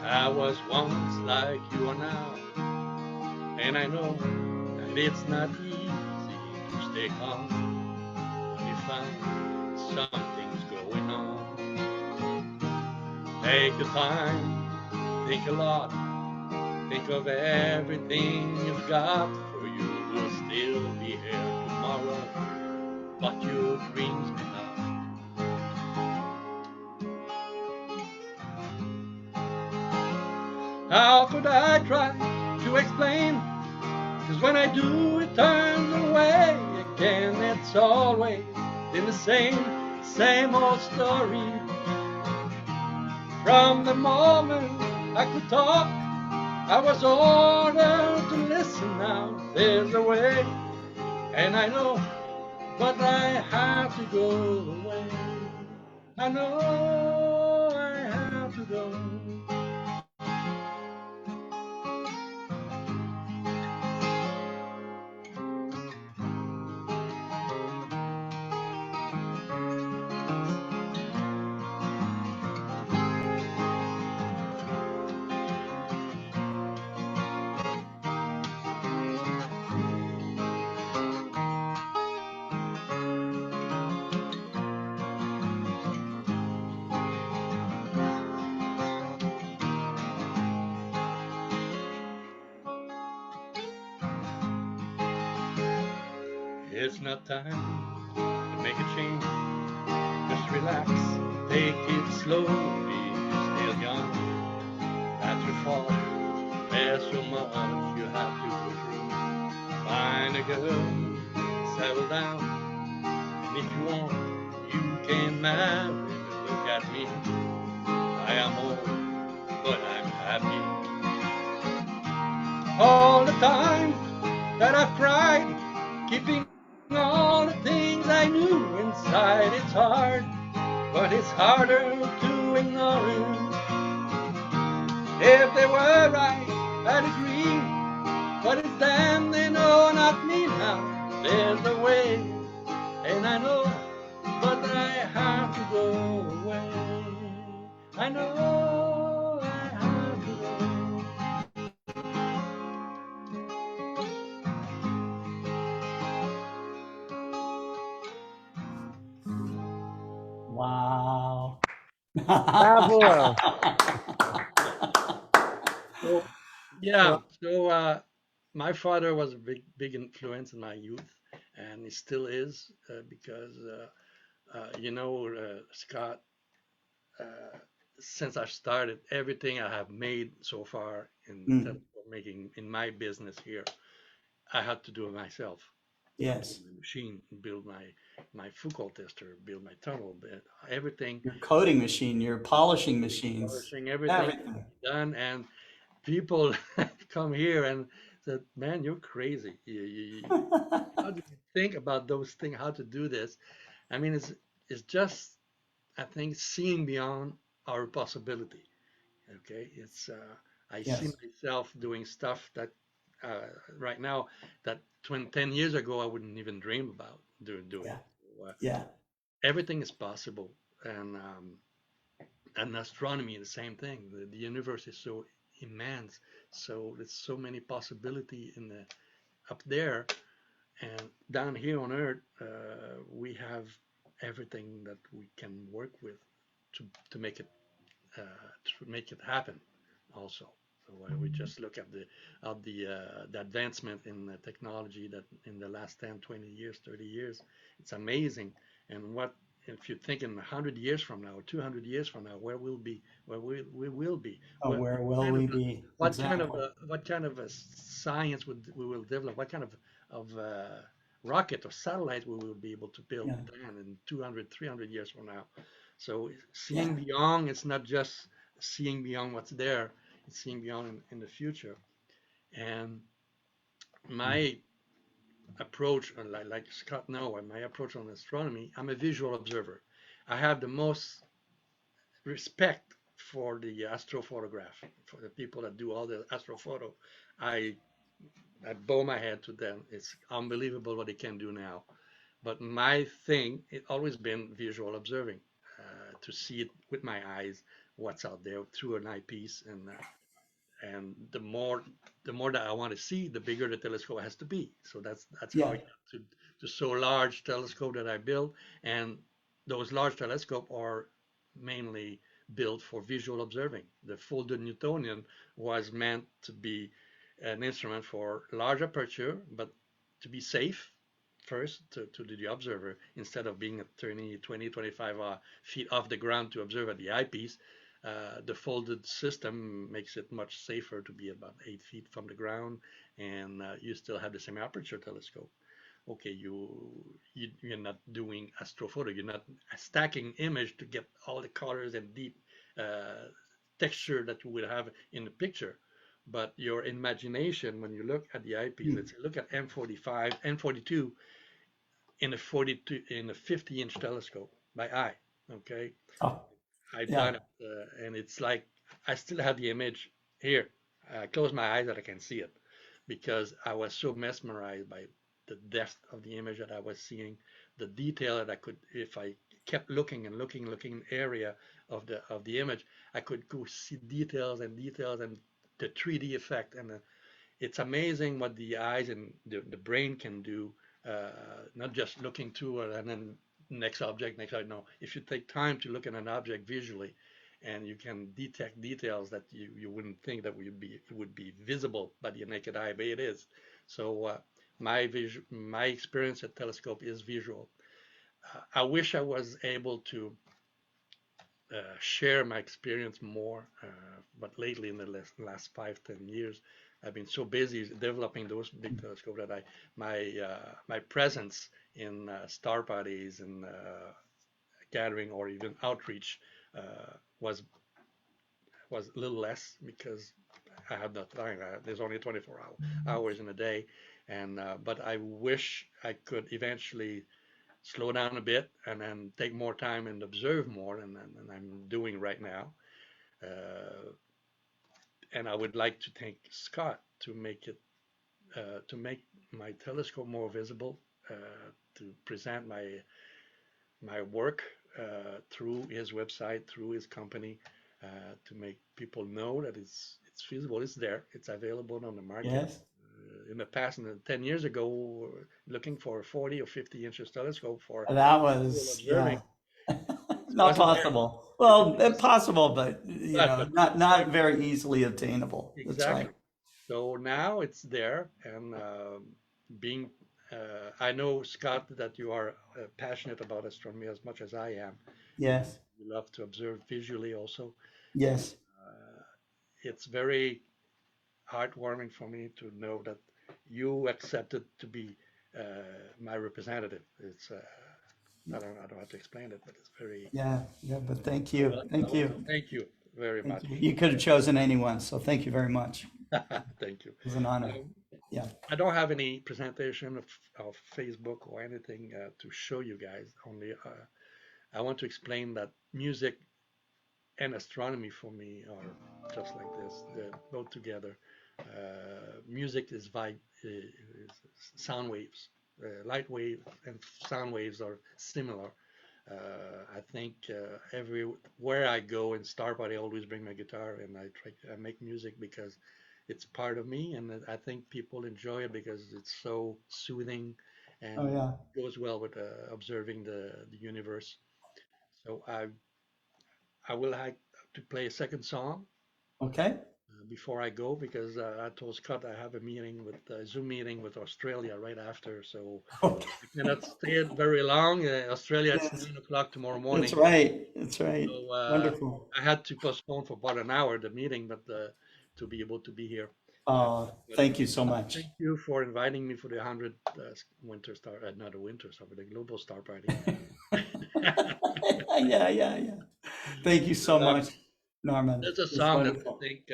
I was once like you are now, and I know that it's not easy to stay calm when you find something's going on. Take the time, think a lot, think of everything you've got, for you will still be here tomorrow, but your dreams may not. How could I try to explain? 'Cause when I do, it turns away again. It's always been the same old story. From the moment I could talk, I was ordered to listen. Now there's a way, and I know, but I have to go away. I know I have to go. It's not time to make a change. Just relax, take it slowly. You're still young, that's your fault. There's so much you have to go through. Find a girl, settle down, and if you want, you can marry her. Look at me, I am old, but I'm happy. All the time that I've cried, keeping all the things I knew inside, it's hard, but it's harder to ignore it. If they were right, I'd agree, but it's them, they know, not me now. There's a way, and I know, but I have to go away. I know I have to go. Wow. Bravo. So, yeah, so my father was a big influence in my youth, and he still is, because Scott, since I started, everything I have made so far in telescope making in my business here, I had to do it myself. Yes. Build my machine, build my Fugate tester, build my tunnel, everything. Your coating machine, your polishing machines, Polishing everything done, and people come here and said, "Man, you're crazy. How do you think about those things? How to do this?" I mean, it's just, I think, seeing beyond our possibility. Okay, it's I see myself doing stuff that right now that 10 years ago I wouldn't even dream about doing. Everything is possible, and astronomy the same thing. The universe is so immense, so there's so many possibility in the up there, and down here on Earth we have everything that we can work with to make it happen. Also, so we just look at the advancement in the technology that in the last 10, 20 years, 30 years, it's amazing. And what if you think in 100 years from now, 200 years from now, where we'll be, where we will be. Oh, where will we be? What kind of a science we will develop? What kind of rocket or satellite we will be able to build then in 200, 300 years from now? So seeing beyond, it's not just seeing beyond what's there, it's seeing beyond in the future. And my approach, like Scott know, and my approach on astronomy, I'm a visual observer. I have the most respect for the astrophotograph, for the people that do all the astrophoto. I bow my head to them. It's unbelievable what they can do now. But my thing, it always been visual observing, to see it with my eyes, what's out there through an eyepiece, and the more that I want to see, the bigger the telescope has to be. So that's how I got to so large telescope that I built, and those large telescope are mainly built for visual observing. The folded Newtonian was meant to be an instrument for large aperture, but to be safe first to the observer, instead of being at 20, 25 feet off the ground to observe at the eyepiece. The folded system makes it much safer to be about 8 feet from the ground, and you still have the same aperture telescope. Okay, you're not doing astrophoto, you're not stacking image to get all the colors and deep texture that you would have in the picture. But your imagination, when you look at the eyepiece, let's say, look at M45, M42 in a 50-inch telescope by eye. Okay, I've done it, and it's like I still have the image here. I close my eyes that I can see it, because I was so mesmerized by the depth of the image that I was seeing, the detail that I could, if I kept looking and looking area of the image, I could go see details and the 3D effect. And it's amazing what the eyes and the brain can do, not just looking through it and then next object. No, if you take time to look at an object visually, and you can detect details that you wouldn't think that would be visible by the naked eye, but it is. So my experience at telescope is visual. I wish I was able to share my experience more, but lately in the last 5-10 years, I've been so busy developing those big telescopes that my presence in star parties and gathering or even outreach was a little less, because I have no time. There's only 24 hours in a day, and but I wish I could eventually slow down a bit and then take more time and observe more, and I'm doing right now. And I would like to thank Scott to make my telescope more visible, to present my work through his website, through his company, to make people know that it's feasible, it's there, it's available on the market. Yes. In the past, 10 years ago, looking for a 40 or 50 inches telescope for that was observing. Not possible. Well, possible, but not very easily obtainable. Exactly. That's right. So now it's there, and I know, Scott, that you are passionate about astronomy as much as I am. Yes. You love to observe visually also. Yes. It's very heartwarming for me to know that you accepted to be my representative. It's I don't have to explain it, but it's very but thank you. Thank you very much. You could have chosen anyone, so thank you very much. Thank you. It was an honor. I don't have any presentation of Facebook or anything to show you guys. Only I want to explain that music and astronomy for me are just like this. They go together. Music is sound waves. Light wave and sound waves are similar. I think everywhere I go in star party, I always bring my guitar, and I make music because it's part of me, and I think people enjoy it because it's so soothing and goes well with observing the universe. So I will like to play a second song. Okay. before I go, because I told Scott I have a meeting with Zoom meeting with Australia right after, so I cannot stay very long. Australia, it's 9 o'clock tomorrow morning. That's right. That's right. So Wonderful. I had to postpone for about an hour the meeting, but to be able to be here. Thank you so much. Thank you for inviting me for the 100th Winter Star, not a Winter Star, but the Global Star Party. Yeah. Thank you so much, Norman. There's a song that I think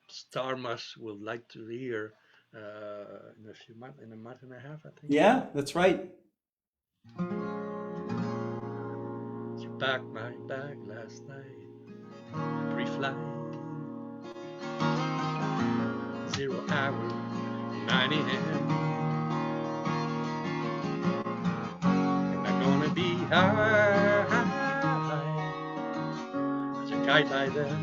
Star Mush would like to hear in a few months, in a month and a half, I think. Yeah, that's right. You packed my bag last night, pre-flight, 0 hour, 9 a.m. And I'm gonna be high as a kite by then.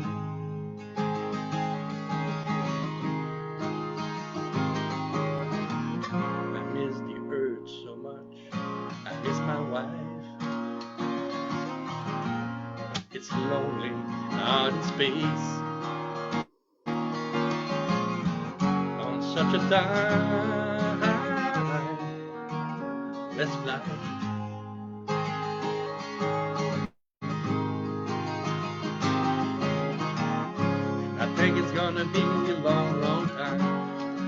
I miss the earth so much, I miss my wife. It's lonely out in space on such a time. Let's fly. I think it's gonna be a long, long time.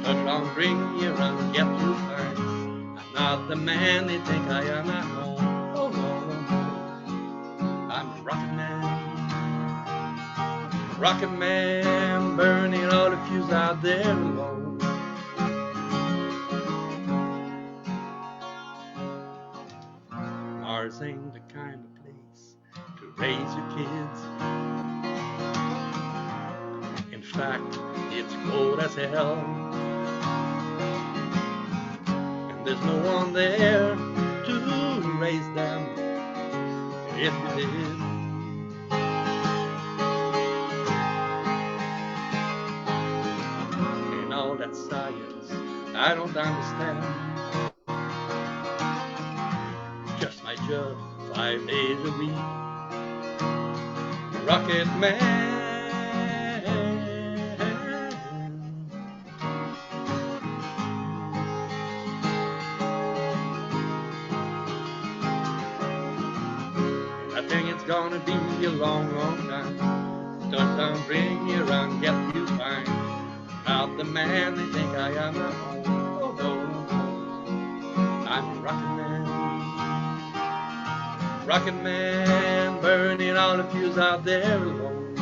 Touch on, bring me around, get through fine. I'm not the man they think I am at home. Oh no, I'm a rocket man. Rocket man, burning all the fuse out there alone. Mars ain't the kind of place to raise your kids. In fact, it's cold as hell. And there's no one there to raise them if you did. All that science I don't understand. Just my job 5 days a week. Rocket man. I think it's gonna be a long, long time. Touchdown, bring me around, get you fine. Not the man they think I am at home. Oh no, I'm a rocket man. Rocket man, burning all the fuse out there alone.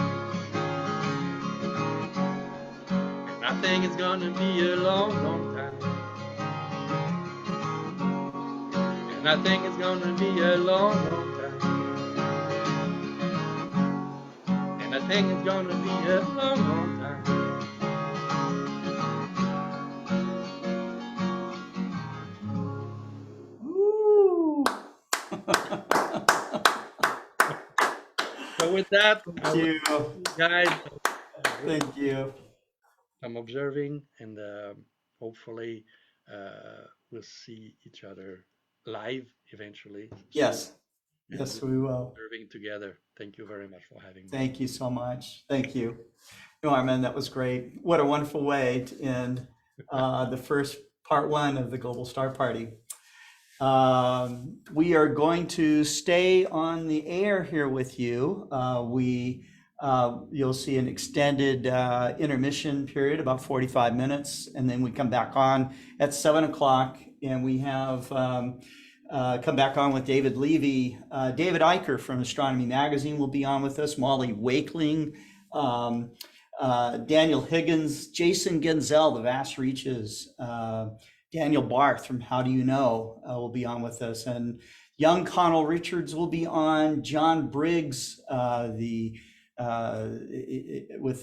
And I think it's gonna be a long, long time. And I think it's gonna be a long, long time. And I think it's gonna be a long, long time. So with that, thank you, guys. Thank you. I'm observing, and hopefully we'll see each other live eventually. Yes. Yes, we will. Observing together. Thank you very much for having me. Thank you so much. Thank you. Norman, that was great. What a wonderful way to end the first part one of the Global Star Party. We are going to stay on the air here with you. You'll see an extended intermission period, about 45 minutes, and then we come back on at 7 o'clock, and we have come back on with David Levy. David Eicher from Astronomy Magazine will be on with us, Molly Wakeling, Daniel Higgins, Jason Genzel, The Vast Reaches, Daniel Barth from How Do You Know will be on with us, and young Conal Richards will be on. John Briggs, with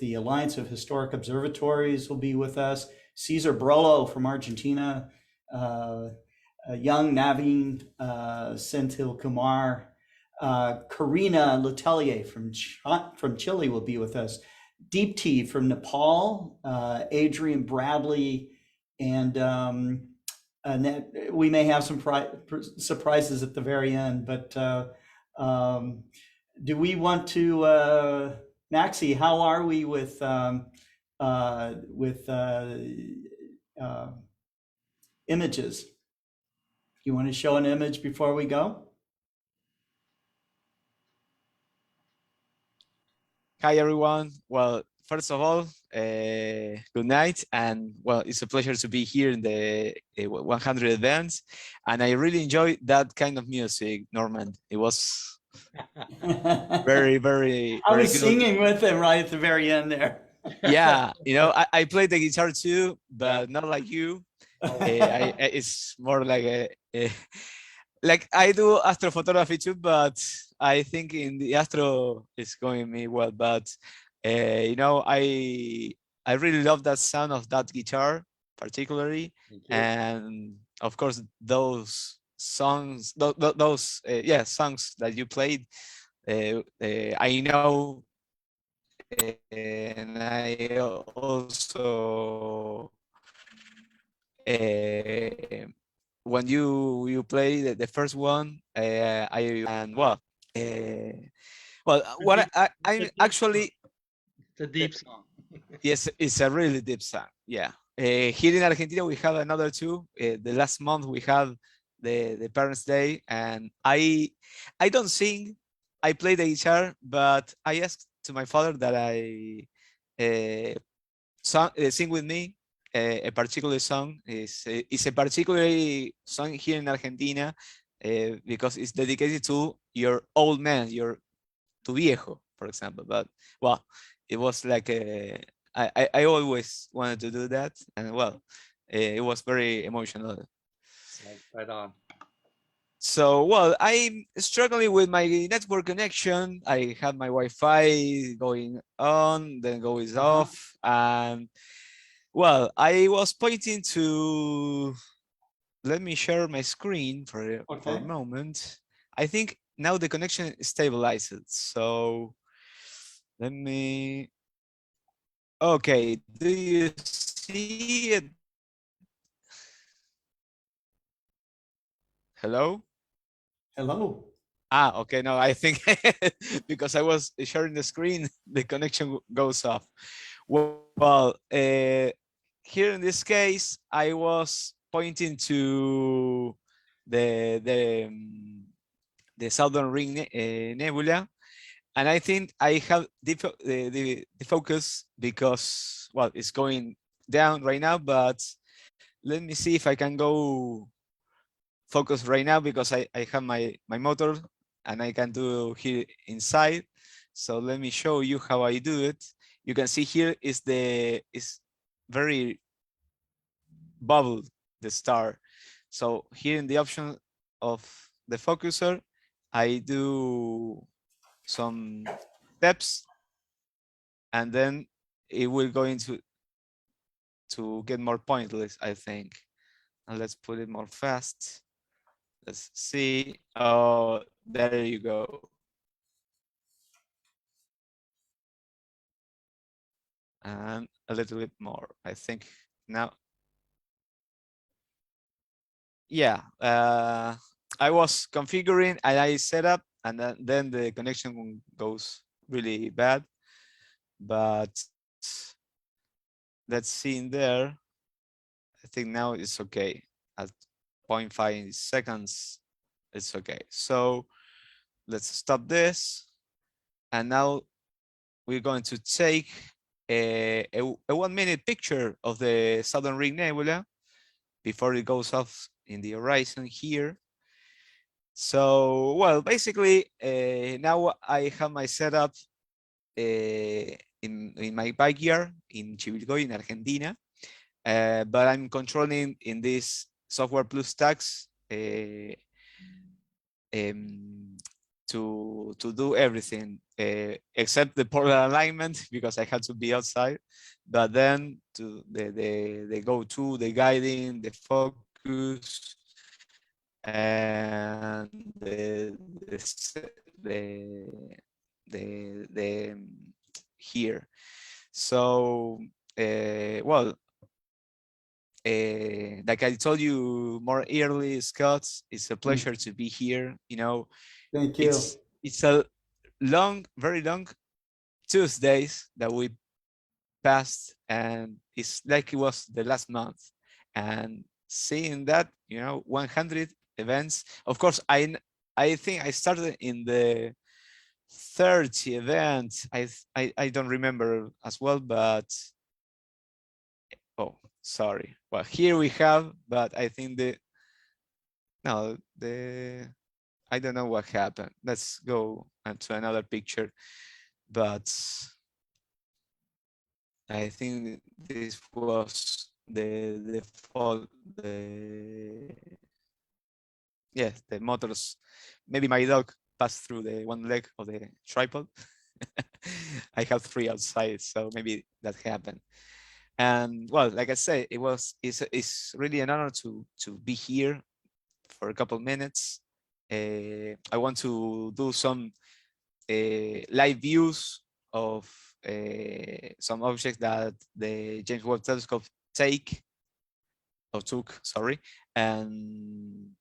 the Alliance of Historic Observatories, will be with us. Cesar Brollo from Argentina, young Navin Senthil Kumar, Karina Letelier from Chile will be with us. Deepti from Nepal, Adrian Bradley, and we may have some surprises at the very end, but do we want to Maxie, how are we with images? You want to show an image before we go? Hi, everyone. Well, first of all, good night. And well, it's a pleasure to be here in the 100 events. And I really enjoy that kind of music, Norman. It was very, very, I very was good. singing with him right at the very end there. Yeah, you know, I play the guitar too, but not like you. It's more like like I do astrophotography too, but I think in the astro it's going me well. But you know, I really love that sound of that guitar, particularly, and of course those songs, those yeah songs that you played. I know, and I also. When you play the first one, I and well, what I'm actually It's a deep song. yes, it's a really deep song. Yeah, here in Argentina we have another two. The last month we had the Parents' Day, and I don't sing. I play the guitar, but I asked to my father that I sing with me a particular song. Is a particular song here in Argentina because it's dedicated to your old man, your tu viejo, for example. But well, it was like I always wanted to do that, and well, it was very emotional. Right on. So, well, I'm struggling with my network connection. I have my Wi-Fi going on, then goes off, and well, I was pointing to. Let me share my screen for a moment. I think now the connection is stabilized. So let me. Okay, do you see it? Hello? Hello. Ah, okay. No, I think because I was sharing the screen, the connection goes off. Well, here in this case, I was pointing to the Southern Ring Nebula, and I think I have the focus because well, it's going down right now. But let me see if I can go focus right now because I have my motor and I can do here inside. So let me show you how I do it. You can see here is very bubbled the star. So here in the option of the focuser, I do some steps and then it will go into to get more pointless, I think. And let's put it more fast. Let's see. Oh, there you go. And a little bit more, I think now. Yeah, I was configuring and I set up and then the connection goes really bad. But let's see in there. I think now it's okay. At 0.5 seconds, it's okay. So let's stop this. And now we're going to take a 1 minute picture of the Southern Ring Nebula before it goes off in the horizon here. So, well, basically, now I have my setup in my backyard in Chivilcoy in Argentina, but I'm controlling in this software plus tags to do everything except the polar alignment because I had to be outside. But then to the go-to, the guiding, the focus, and the here. So well, like I told you more early, Scott, it's a pleasure to be here. You know, Thank you. It's a long, very long Tuesdays that we passed, and it's like it was the last month. And seeing that, 100 events. Of course, I think I started in the 30 event. I don't remember as well, but oh, sorry. Well, here we have, but I think I don't know what happened. Let's go to another picture. But I think this was the motors. Maybe my dog passed through the one leg of the tripod. I have 3 outside, so maybe that happened. And well, like I say, it's really an honor to be here for a couple minutes. I want to do some live views of some objects that the James Webb Telescope took, sorry, and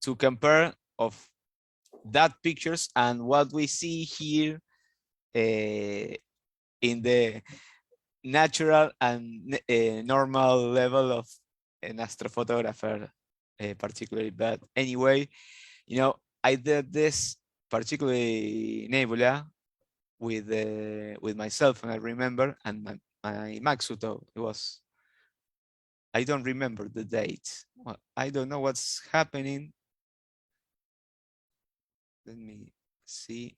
to compare of that pictures and what we see here in the natural and normal level of an astrophotographer, particularly. But anyway, I did this particularly nebula with myself, and I remember, and my Maxuto, it was, I don't remember the date. Well, I don't know what's happening. Let me see.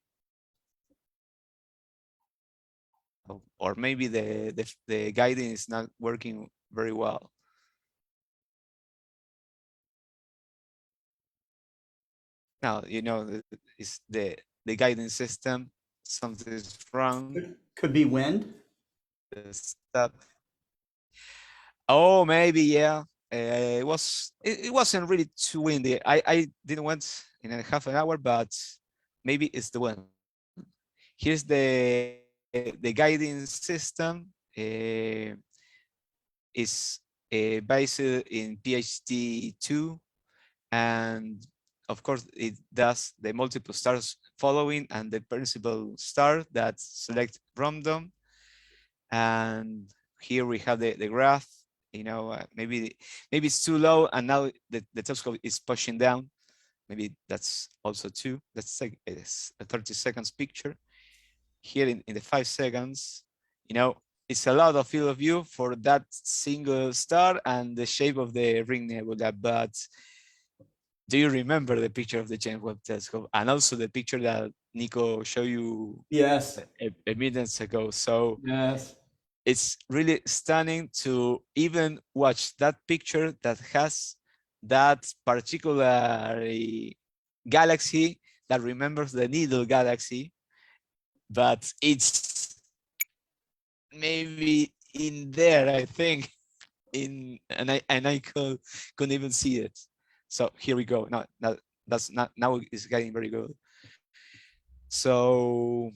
Oh, or maybe the guiding is not working very well. Now, it's the guidance system. Something's wrong. Could be wind. Stop. Oh, maybe, yeah. It wasn't really too windy. I didn't went in a half an hour, but maybe it's the wind. Here's the guiding system. Is based in PhD2, and of course it does the multiple stars following and the principal star that's select random. And here we have the graph. Maybe it's too low, and now the telescope is pushing down. Maybe that's also too. That's like it's a 30 seconds picture. Here in the 5 seconds, it's a lot of field of view for that single star and the shape of the ring nebula. But do you remember the picture of the James Webb Telescope and also the picture that Nico showed you? Yes. A minutes ago. So yes, it's really stunning to even watch that picture that has that particular galaxy that remembers the Needle galaxy, but it's maybe in there, I think, and I couldn't even see it. So here we go. No, that's not, now it's getting very good. So,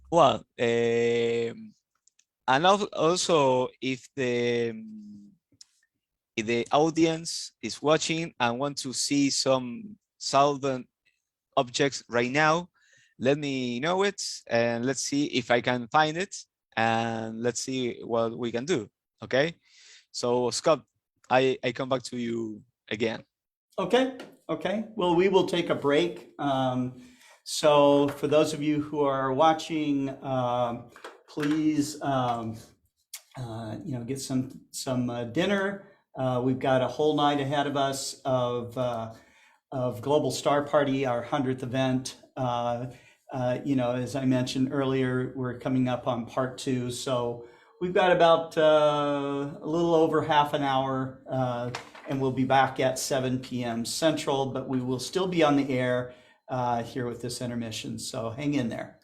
well, and also if the audience is watching and want to see some southern objects right now, let me know it, and let's see if I can find it, and let's see what we can do. Okay, so Scott, I come back to you again. Okay. Well, we will take a break. So for those of you who are watching, please, get some dinner. We've got a whole night ahead of us of Global Star Party, our 100th event. As I mentioned earlier, we're coming up on part 2. So we've got about a little over half an hour, and we'll be back at 7 p.m. Central, but we will still be on the air here with this intermission. So hang in there.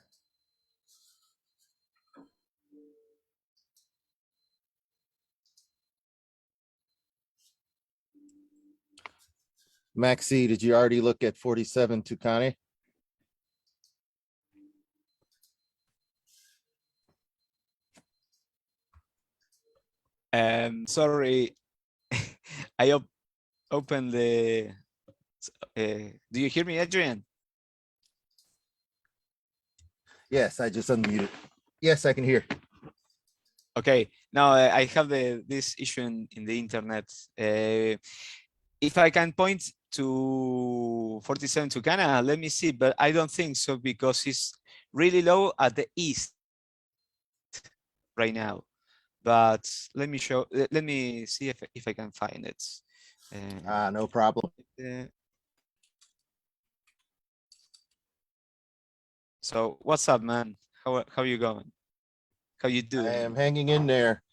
Maxi, did you already look at 47 Tucani? Sorry, I opened the. Do you hear me, Adrian? Yes, I just unmuted. Yes, I can hear. Okay, now I have this issue in the internet. If I can point to 47 Tucana, let me see, but I don't think so because it's really low at the east right now. But let me show. Let me see if I can find it. No problem. So what's up, man? How you going? How you doing? I am hanging in there.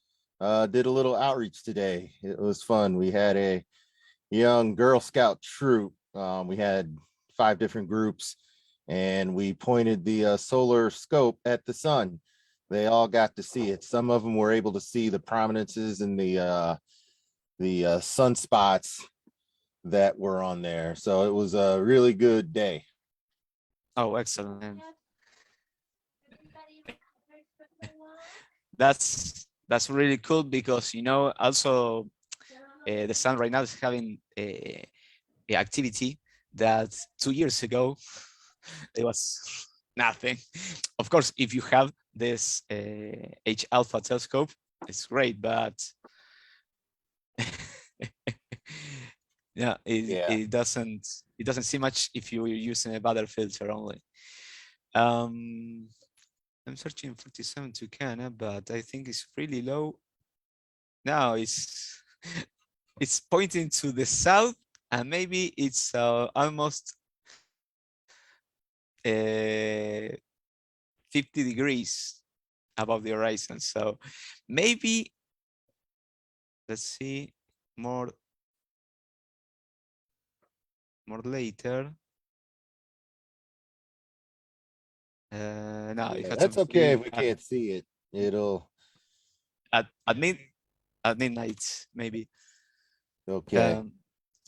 Did a little outreach today. It was fun. We had a young Girl Scout troop. We had 5 different groups, and we pointed the solar scope at the sun. They all got to see it. Some of them were able to see the prominences and the sunspots that were on there. So it was a really good day. Oh, excellent. That's really cool because also the sun right now is having a activity that 2 years ago it was nothing. Of course, if you have this H alpha telescope, it's great, but it doesn't see much if you're using a Bader filter only. I'm searching 47 Tucana, but I think it's really low. Now it's pointing to the south, and maybe it's almost 50 degrees above the horizon. So maybe let's see more later. No, it has That's to okay be if we can't see it. It'll at midnight maybe. Okay.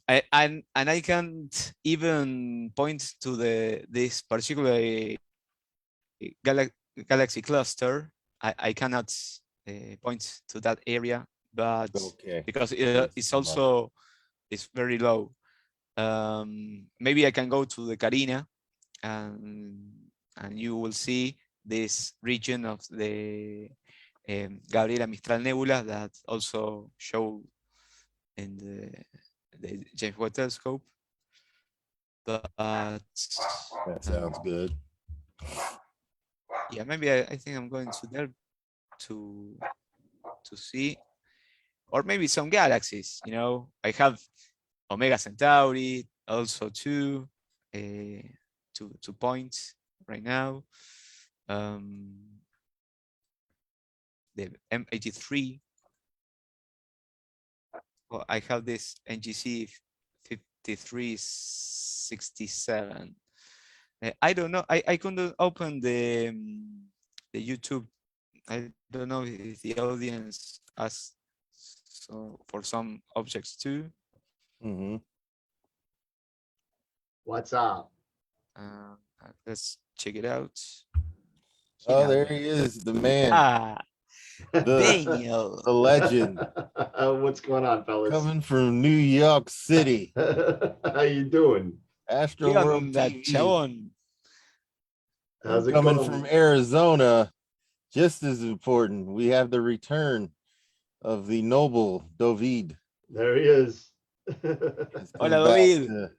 And I can't even point to this particular galaxy cluster. I cannot point to that area, but because it's also it's very low. Maybe I can go to the Carina, and you will see this region of the Gabriela Mistral Nebula that also show in the James Webb Telescope. But that sounds good. Yeah, maybe I think I'm going to there to see, or maybe some galaxies. I have Omega Centauri also two points right now. The M83. Well, I have this NGC 5367. I don't know. I couldn't open the YouTube. I don't know if the audience asked for some objects too. What's up? Let's check it out. Oh, there he is, the man. Daniel. The legend. What's going on, fellas? Coming from New York City. How you doing? Astro World TV. How's it Coming going? from Arizona, just as important. We have the return of the noble David. There he is. Hola, David.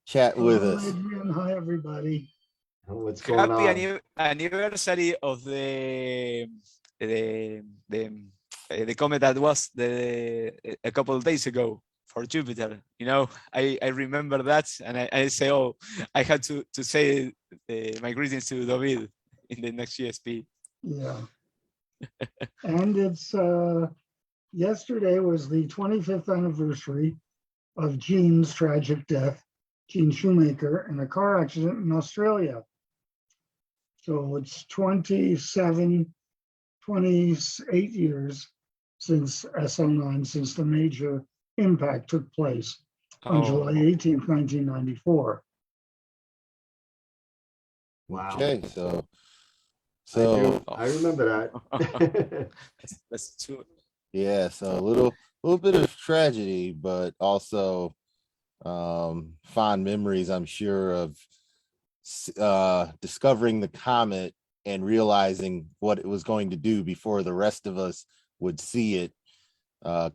Chat with Hello, us. Adrian. Hi, everybody. What's going on? Happy anniversary of the comet that was a couple of days ago for Jupiter. I remember that, and I say, oh, I had to say my greetings to David in the next GSP. Yeah. And it's yesterday was the 25th anniversary of Gene's tragic death, Gene Shoemaker, in a car accident in Australia. So it's 28 years since SO9, since the major impact took place on July 18th, 1994. Wow. Okay, so I remember that. That's true. Yeah, so a little bit of tragedy, but also fond memories, I'm sure, of discovering the comet and realizing what it was going to do before the rest of us would see it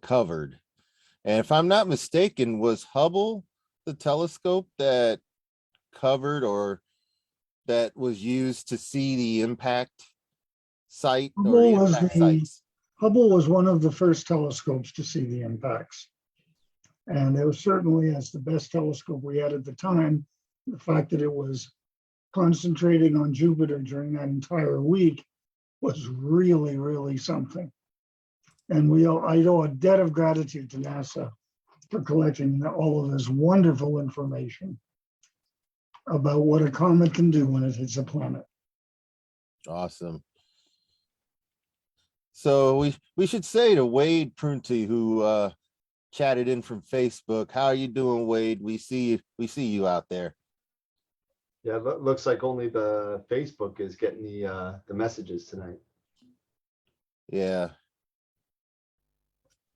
covered. And if I'm not mistaken, was Hubble the telescope that covered or that was used to see the impact site or the impact sites? Hubble was one of the first telescopes to see the impacts. And it was certainly, as the best telescope we had at the time, the fact that it was concentrating on Jupiter during that entire week was really, really something. And I owe a debt of gratitude to NASA for collecting all of this wonderful information about what a comet can do when it hits a planet. Awesome. So we should say to Wade Prunty, who chatted in from Facebook, how are you doing, Wade? We see you out there. Yeah, looks like only the Facebook is getting the messages tonight. Yeah.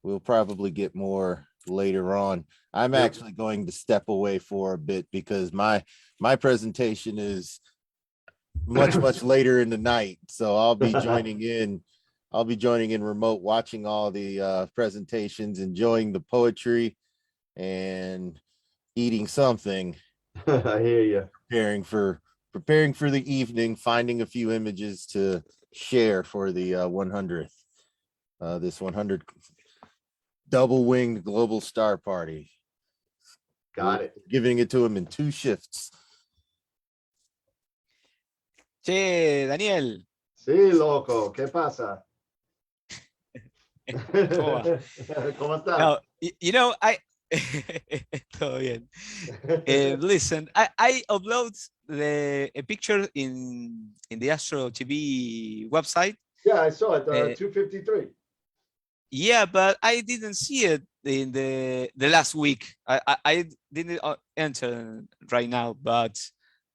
We'll probably get more later on. I'm actually going to step away for a bit because my presentation is much later in the night. So I'll be joining in. I'll be joining in remote, watching all the presentations, enjoying the poetry, and eating something. I hear you. Preparing for the evening, finding a few images to share for the 100th. This 100 double-winged global star party. Got it. Giving it to him in 2 shifts. Che, Daniel. Sí, loco. ¿Qué pasa? ¿Cómo estás? No, you know, todo bien. Listen, I upload a picture in the Astro TV website. Yeah, I saw it. 253. Yeah, but I didn't see it in the last week. I didn't enter right now, but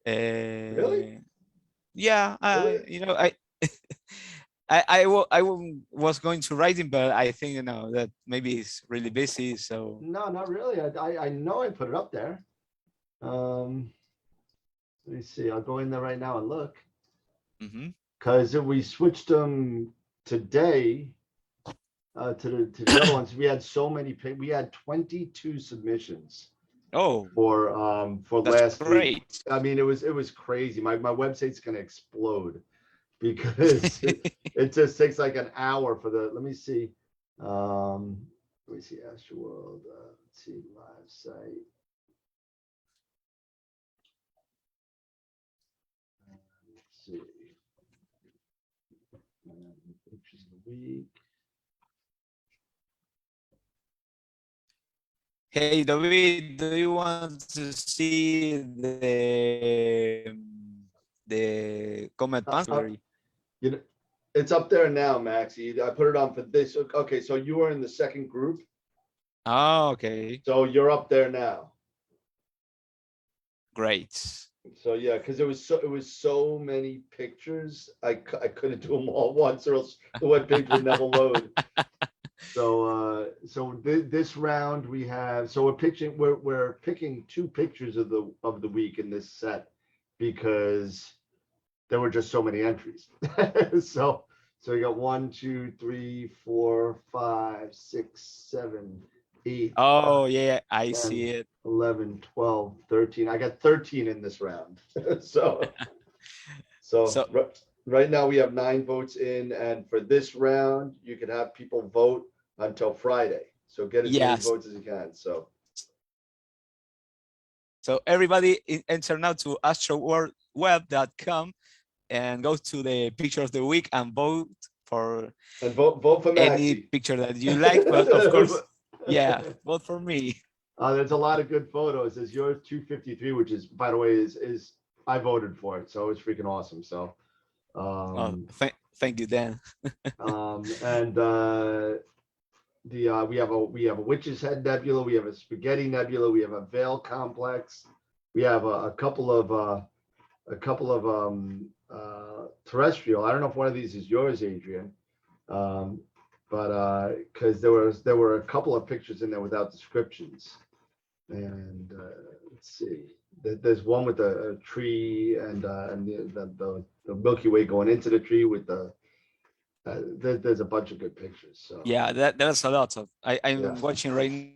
Really? Yeah, Really? you know, I was going to write him, but I think that maybe he's really busy. So No, not really. I know I put it up there. Let me see. I'll go in there right now and look. Because we switched them today to the other ones. We had so many. We had 22 submissions. Oh, for that's last week. great. I mean, it was crazy. My website's gonna explode because it just takes like an hour for the. Let me see. Let me see. Astroworld. Let's see live site. Let's see. Pictures of the week. Hey, David, do you want to see the comment Pansbury? You know, it's up there now, Maxie. I put it on for this. Okay, so you are in the second group. Oh, okay. So you're up there now. Great. So yeah, because it was so many pictures, I couldn't do them all once, or else the web page would never load. So this round we have. So we're picking 2 pictures of the week in this set because there were just so many entries. so we got 1, 2, 3, 4, 5, 6, 7, 8. Oh yeah, I see it. 11, 12, 13. I got 13 in this round. so right now we have 9 votes in, and for this round you can have people vote until Friday. So get as many votes as you can. So everybody enter now to astroworldweb.com and go to the picture of the week and vote for any Maxie. Picture that you like. But of course, yeah, vote for me. There's a lot of good photos. There's yours 253, which is, by the way, is I voted for it, so it's freaking awesome. So thank you, Dan. We have a Witch's Head Nebula, we have a Spaghetti Nebula, we have a Veil Complex, we have a couple of terrestrial. I don't know if one of these is yours, Adrian, but because there were a couple of pictures in there without descriptions. And let's see, there's one with a tree and the Milky Way going into the tree with the. There's a bunch of good pictures. So Yeah, that's a lot of. I'm watching right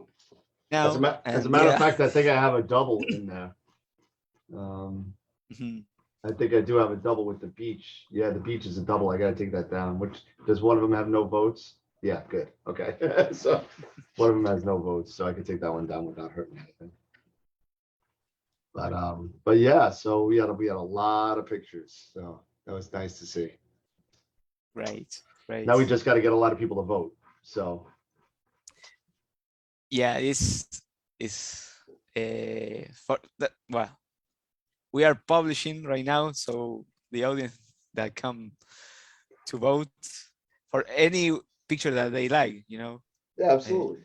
now. As a matter of fact, I think I have a double in there. I think I do have a double with the beach. Yeah, the beach is a double. I gotta take that down. Which does one of them have no votes? Yeah, good. Okay, so one of them has no votes, so I can take that one down without hurting anything. But yeah, so we had a lot of pictures, so that was nice to see. Great. Now we just got to get a lot of people to vote. So yeah, it's for that. Well, we are publishing right now, so the audience that come to vote for any picture that they like, Yeah, absolutely.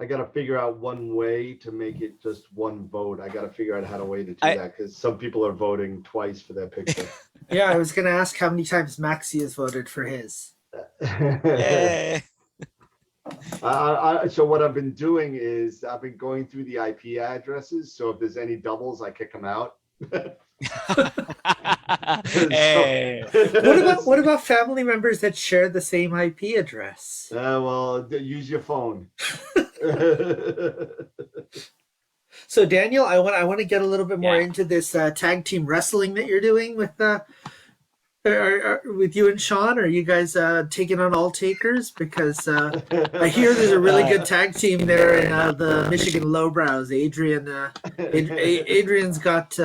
I got to figure out one way to make it just one vote. I got to figure out how to way to do that because some people are voting twice for their picture. Yeah, I was going to ask how many times Maxi has voted for his. Yeah. So what I've been doing is I've been going through the IP addresses. So if there's any doubles, I kick them out. What about family members that share the same IP address? Well, use your phone. So Daniel, I want to get a little bit more into this tag team wrestling that you're doing with you and Sean. Are you guys taking on all takers? Because I hear there's a really good tag team there in the Michigan Lowbrows. Adrian's got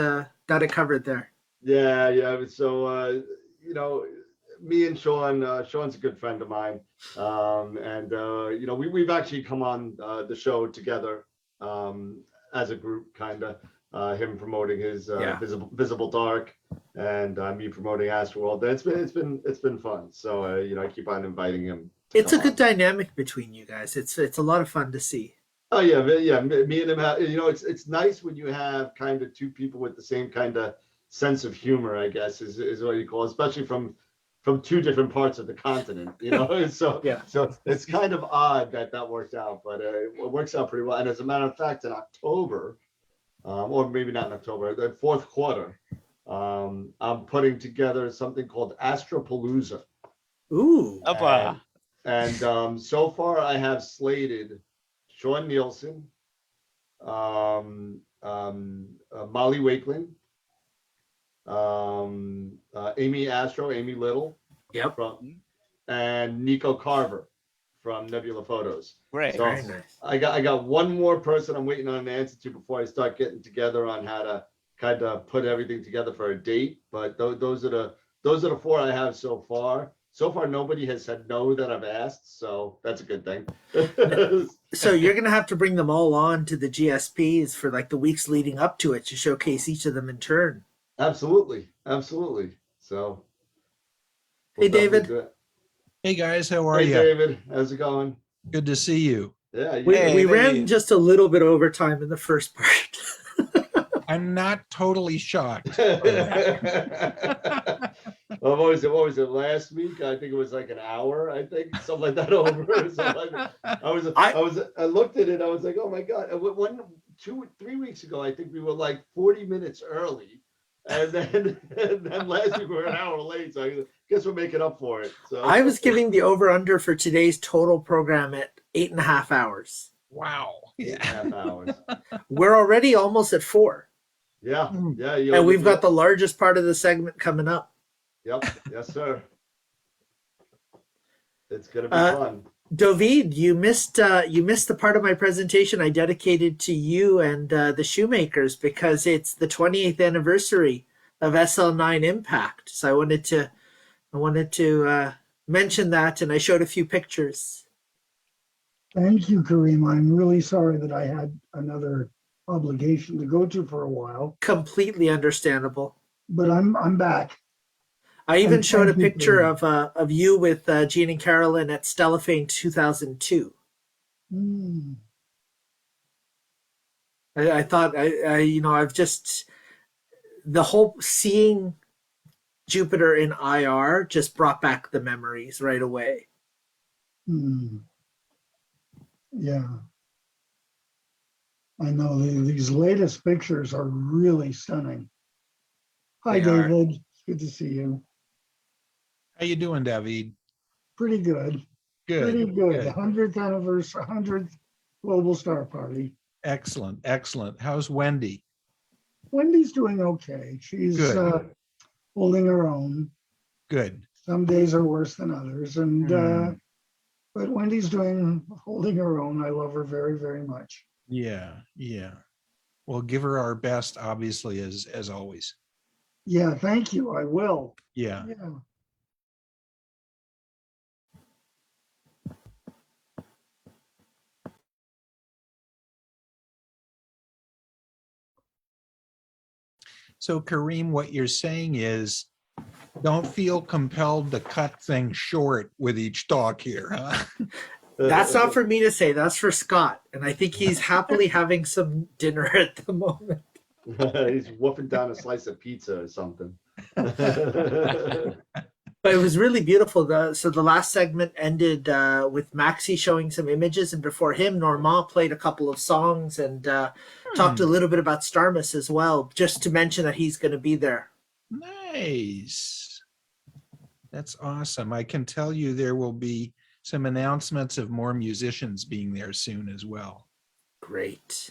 it covered there. Yeah. So me and Sean. Sean's a good friend of mine, and we've actually come on the show together as a group, kind of. Him promoting his Visible Dark, and me promoting Astroworld. It's been fun. So I keep on inviting him. It's a good dynamic between you guys. It's a lot of fun to see. Oh yeah. Me and him have, it's nice when you have kind of two people with the same kind of sense of humor, I guess is what you call it, especially from two different parts of the continent, So it's kind of odd that worked out, but it works out pretty well. And as a matter of fact, in October, or maybe not in October, the fourth quarter, I'm putting together something called Astropalooza. Ooh. And so far I have slated Sean Nielsen, Molly Wakeland, Amy Little, and Nico Carver from Nebula Photos. Right. So I got one more person I'm waiting on an answer to before I start getting together on how to kind of put everything together for a date. But those are the four I have so far. So far, nobody has said no that I've asked, so that's a good thing. So you're gonna have to bring them all on to the GSPs for like the weeks leading up to it to showcase each of them in turn. Absolutely. So, hey, David. Hey guys, how are you? Hey, David, how's it going? Good to see you. Yeah, we ran just a little bit over time in the first part. I'm not totally shocked. What was it last week? I think it was like an hour. I think something like that over. I looked at it. I was like, oh my god! 3 weeks ago, I think we were like 40 minutes early, and then last week we were an hour late. So I guess we're making up for it. So I was giving the over/under for today's total program at 8.5 hours. Wow! 8.5 hours. We're already almost at 4. Yeah. And we've got the largest part of the segment coming up. Yep. Yes, sir. It's gonna be fun. David, you missed the part of my presentation I dedicated to you and the Shoemakers because it's the 28th anniversary of SL9 Impact. So I wanted to mention that, and I showed a few pictures. Thank you, Karim. I'm really sorry that I had another obligation to go to for a while. Completely understandable. But I'm back. I even showed a picture of you with Gene and Carolyn at Stellafane 2002. I thought I've just the whole seeing Jupiter in IR just brought back the memories right away. Yeah. I know these latest pictures are really stunning. Hi, They are. David. It's good to see you. How you doing, David? Pretty good. Good. Pretty good. Good. The 100th anniversary, 100th Global Star Party. Excellent. Excellent. How's Wendy? Wendy's doing okay. She's Good. holding her own. Good. Some days are worse than others, and but Wendy's holding her own. I love her very, very much. Yeah. Yeah. Well, give her our best, obviously, as always. Yeah, thank you. I will. Yeah. Yeah. So, Karim, what you're saying is, don't feel compelled to cut things short with each talk here, huh? That's not for me to say. That's for Scott. And I think he's happily having some dinner at the moment. He's wolfing down a slice of pizza or something. But it was really beautiful. So the last segment ended with Maxi showing some images, and before him, Normand played a couple of songs and talked a little bit about Starmus as well, just to mention that he's going to be there. Nice. That's awesome. I can tell you there will be some announcements of more musicians being there soon as well. Great.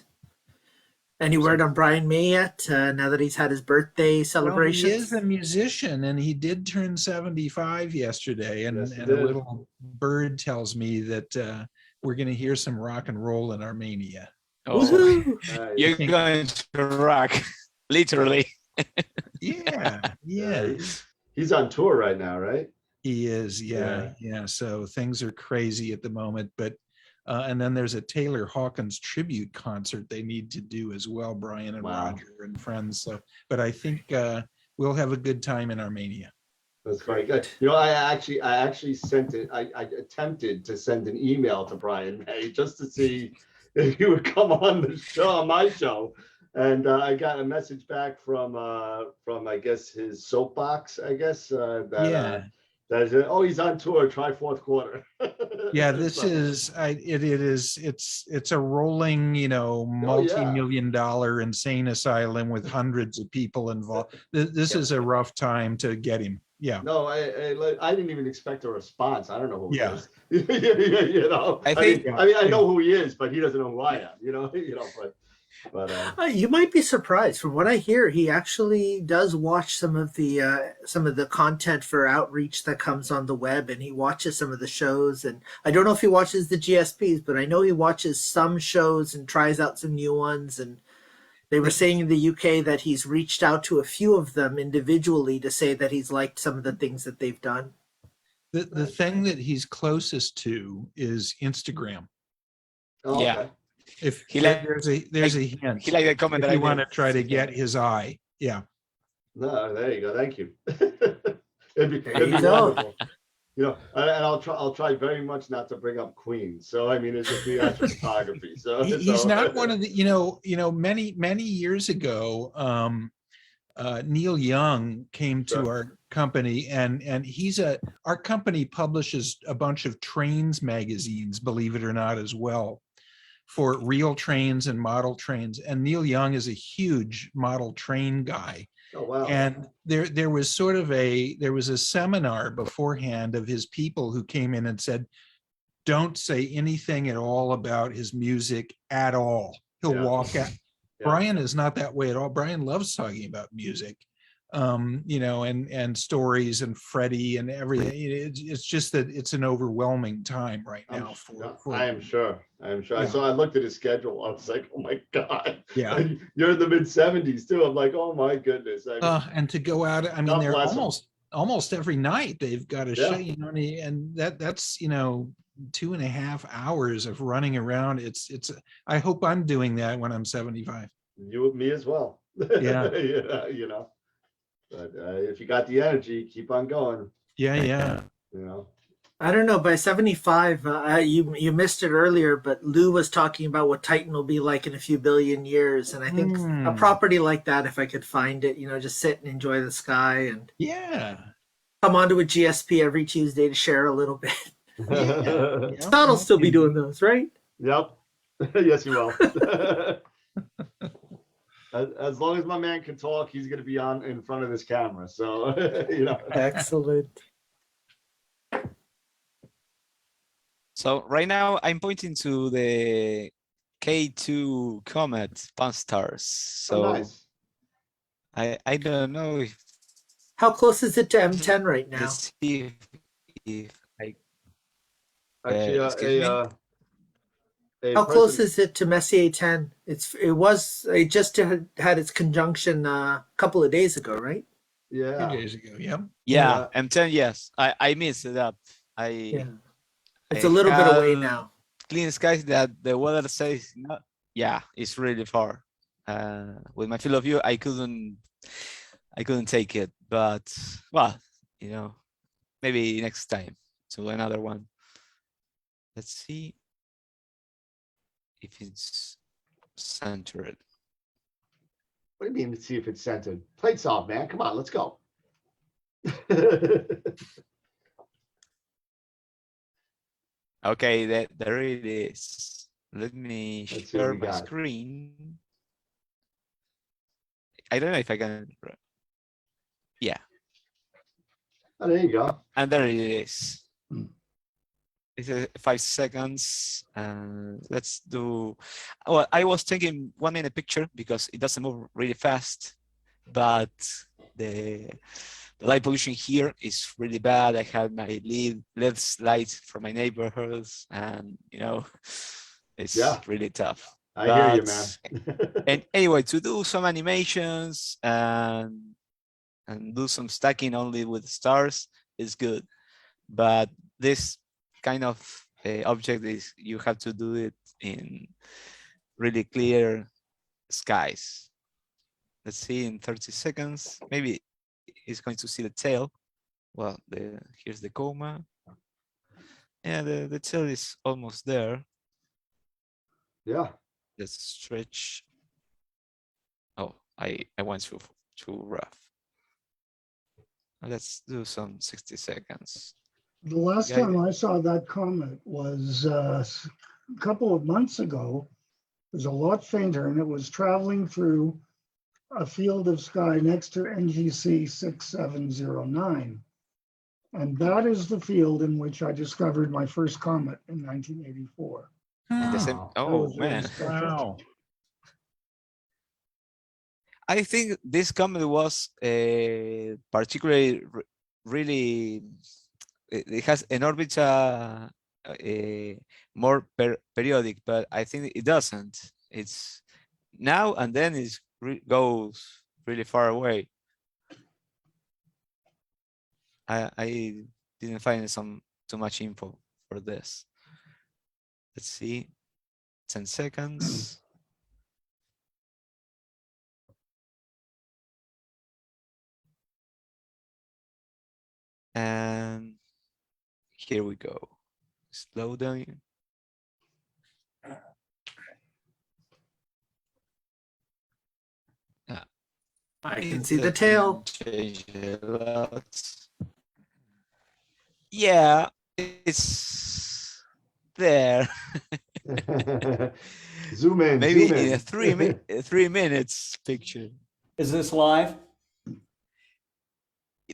Any word on Brian May yet, now that he's had his birthday celebrations? Well, he is a musician, and he did turn 75 yesterday, and, Yes, he and did. a little bird tells me that we're going to hear some rock and roll in Armenia. Oh, Woohoo! you're going to rock, literally. Yeah, yeah. He's on tour right now, right? He is, yeah. So things are crazy at the moment, but and then there's a Taylor Hawkins tribute concert they need to do as well, Brian and Wow. Roger and friends. So, but I think we'll have a good time in Armenia. That's very good. You know, I actually sent it. I attempted to send an email to Brian May just to see if he would come on the show, on my show, and I got a message back from I guess his soapbox. I guess that he's on tour. Try fourth quarter. Yeah, this is it's a rolling, multi-million-dollar insane asylum with hundreds of people involved. This is a rough time to get him. Yeah. No, I didn't even expect a response. I don't know who he Yeah. is. You know, I think- I know who he is, but he doesn't know who I am. But You might be surprised. From what I hear, he actually does watch some of the content for outreach that comes on the web, and he watches some of the shows. And I don't know if he watches the GSPs, but I know he watches some shows and tries out some new ones. And they were saying in the UK that he's reached out to a few of them individually to say that he's liked some of the things that they've done. The thing that he's closest to is Instagram. Yeah. okay. If He there's a hint, He liked the comment if that you I want to made. try to get his eye. Yeah. No, there you go. Thank you. it'd There you be go. wonderful. You know, and I'll try very much not to bring up Queen. So I mean, it's just the astrophotography. So He's not one of the, many years ago, Neil Young came to our company, and our company publishes a bunch of trains magazines, believe it or not, as well, for real trains and model trains. And Neil Young is a huge model train guy. Oh wow. And there was a seminar beforehand of his people who came in and said, don't say anything at all about his music at all. He'll walk out. Yeah. Brian is not that way at all. Brian loves talking about music, and stories and Freddie and everything. It's just that it's an overwhelming time right now. I am sure. Yeah. So I looked at his schedule. I was like, oh my God. Yeah. And you're in the mid-70s too. I'm like, oh my goodness. And to go out, I mean, God they're bless him. almost every night they've got a Yeah. show, and that's 2.5 hours of running around. I hope I'm doing that when I'm 75. You and me as well. Yeah. Yeah, But if you got the energy, keep on going. Yeah. I don't know. By 75, you missed it earlier, but Lou was talking about what Titan will be like in a few billion years, and I think a property like that, if I could find it, just sit and enjoy the sky and come onto a GSP every Tuesday to share a little bit. Scott'll still be doing those, right? Yep. Yes, you will. As long as my man can talk, he's going to be on in front of this camera. So, you know. Excellent. So right now I'm pointing to the K2 comet Pan-STARRS. So nice. I don't know if How close is it to M10 right now? let's see if I Actually, excuse me. How close is it to Messier 10? It just had its conjunction a couple of days ago, right? Yeah. 2 days ago. Yep. Yeah, M10. Yes, I missed it up. It's a little bit away now. Clean skies that the weather says not. Yeah, it's really far. With my field of view, I couldn't take it. But well, you know, maybe next time to another one. Let's see if it's centered. What do you mean to see if it's centered? Plates off, man. Come on, let's go. Okay, there it is. Let me Let's see what share we my got. screen. I don't know if I can. Yeah. Oh, there you go. And there it is. It's 5 seconds. Let's do. Well, I was taking 1 minute picture because it doesn't move really fast, but the light pollution here is really bad. I had my LED lights from my neighborhoods, and you know, it's really tough. I hear you, man. And anyway, to do some animations and do some stacking only with stars is good, but this kind of object is you have to do it in really clear skies. Let's see in 30 seconds. Maybe it's going to see the tail. Well, here's the coma. Yeah, the tail is almost there. Yeah. Let's stretch. Oh, I went too rough. Let's do some 60 seconds. The last time I saw that comet was a couple of months ago. It was a lot fainter, and it was traveling through a field of sky next to NGC 6709. And that is the field in which I discovered my first comet in 1984. Oh, man. Wow. I think this comet was particularly really. It has an orbit more periodic, but I think it doesn't. It's now and then it goes really far away. I didn't find too much info for this. Let's see, 10 seconds. And here we go. Slow down. I can see the tail. Change a lot. Yeah, it's there. Zoom in. Maybe zoom in a 3 minutes picture. Is this live?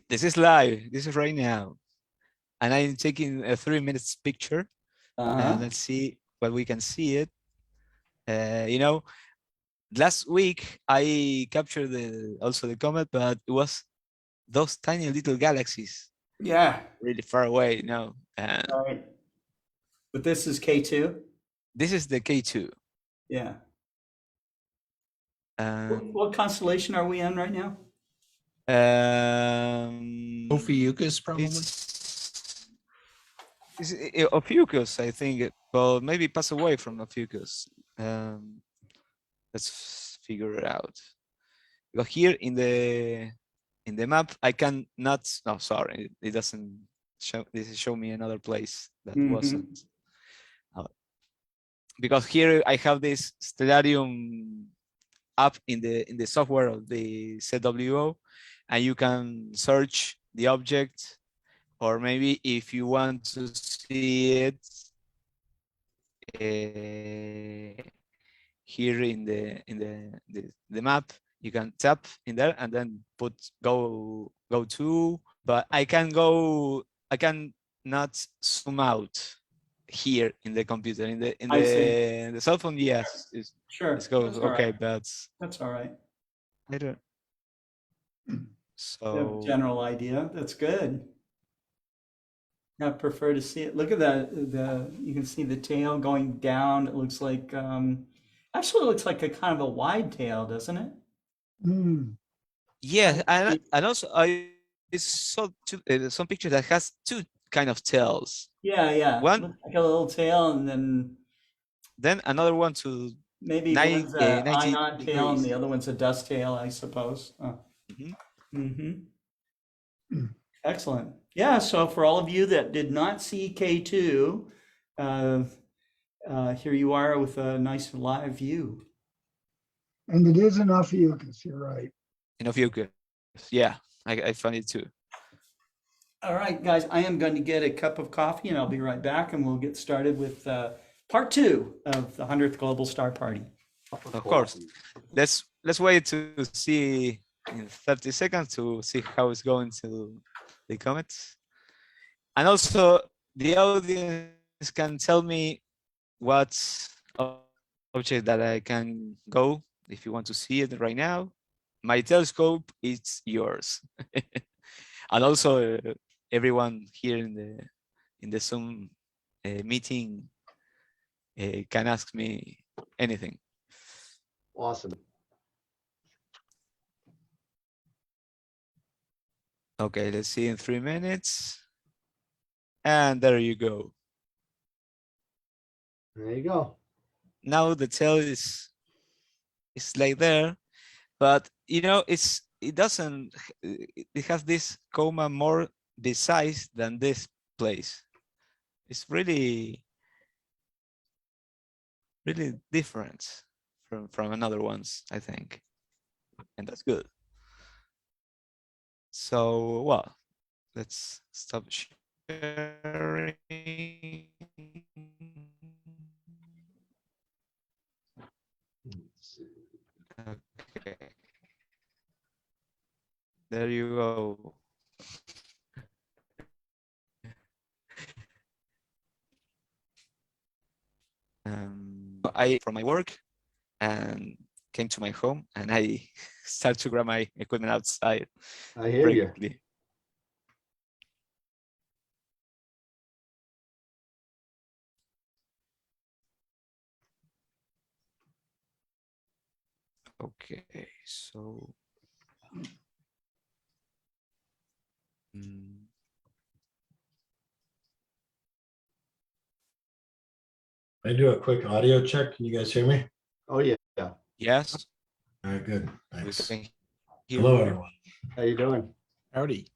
This is live. This is right now. And I'm taking a 3 minutes picture. And let's see what we can see it. You know, last week I captured also the comet, but it was those tiny little galaxies. Yeah. Really far away, you know. Right. But this is K2? This is the K2. Yeah. What constellation are we in right now? Ophiuchus, probably. It's Ophiuchus, I think. Well, maybe pass away from Ophiuchus. Let's figure it out. Because here in the map, I cannot. No, sorry, it doesn't show. This is show me another place that wasn't. Because here I have this stellarium up in the software of the ZWO, and you can search the object, or maybe if you want to see it, here in the map, you can tap in there and then put go to, but I can not zoom out here in the computer. In the cell phone, yes, Sure. it goes That's all okay, right. but That's all right. I don't. You have a So general idea. That's good. I prefer to see it. Look at that. You can see the tail going down. It looks like actually it looks like a kind of a wide tail, doesn't it? yeah, and also I saw some picture that has two kind of tails. Yeah, yeah. One, Looks like a little tail, and then another one to maybe one's a 90 inot tail and the other one's a dust tail, I suppose. Excellent. Yeah, so for all of you that did not see K2, here you are with a nice live view. And it is in Ophiuchus, you're right. In Ophiuchus. Yeah, I found it too. All right, guys, I am going to get a cup of coffee and I'll be right back and we'll get started with part 2 of the 100th Global Star Party. Of course. Let's wait to see in 30 seconds to see how it's going to the comments. And also the audience can tell me what object that I can go if you want to see it right now. My telescope is yours. And also everyone here in the Zoom meeting can ask me anything. Awesome. Okay, let's see in 3 minutes. And there you go. There you go. Now the tail is like there, but you know it has this coma more besides than this place. It's really different from another ones, I think, and that's good. So well, let's stop sharing. Okay. There you go. I from my work and came to my home and I started to grab my equipment outside. I hear you. Quickly. Okay, so I do a quick audio check. Can you guys hear me? Oh yeah. Yes. All right, good. Thanks. Here. Hello, everyone. How you doing? Howdy.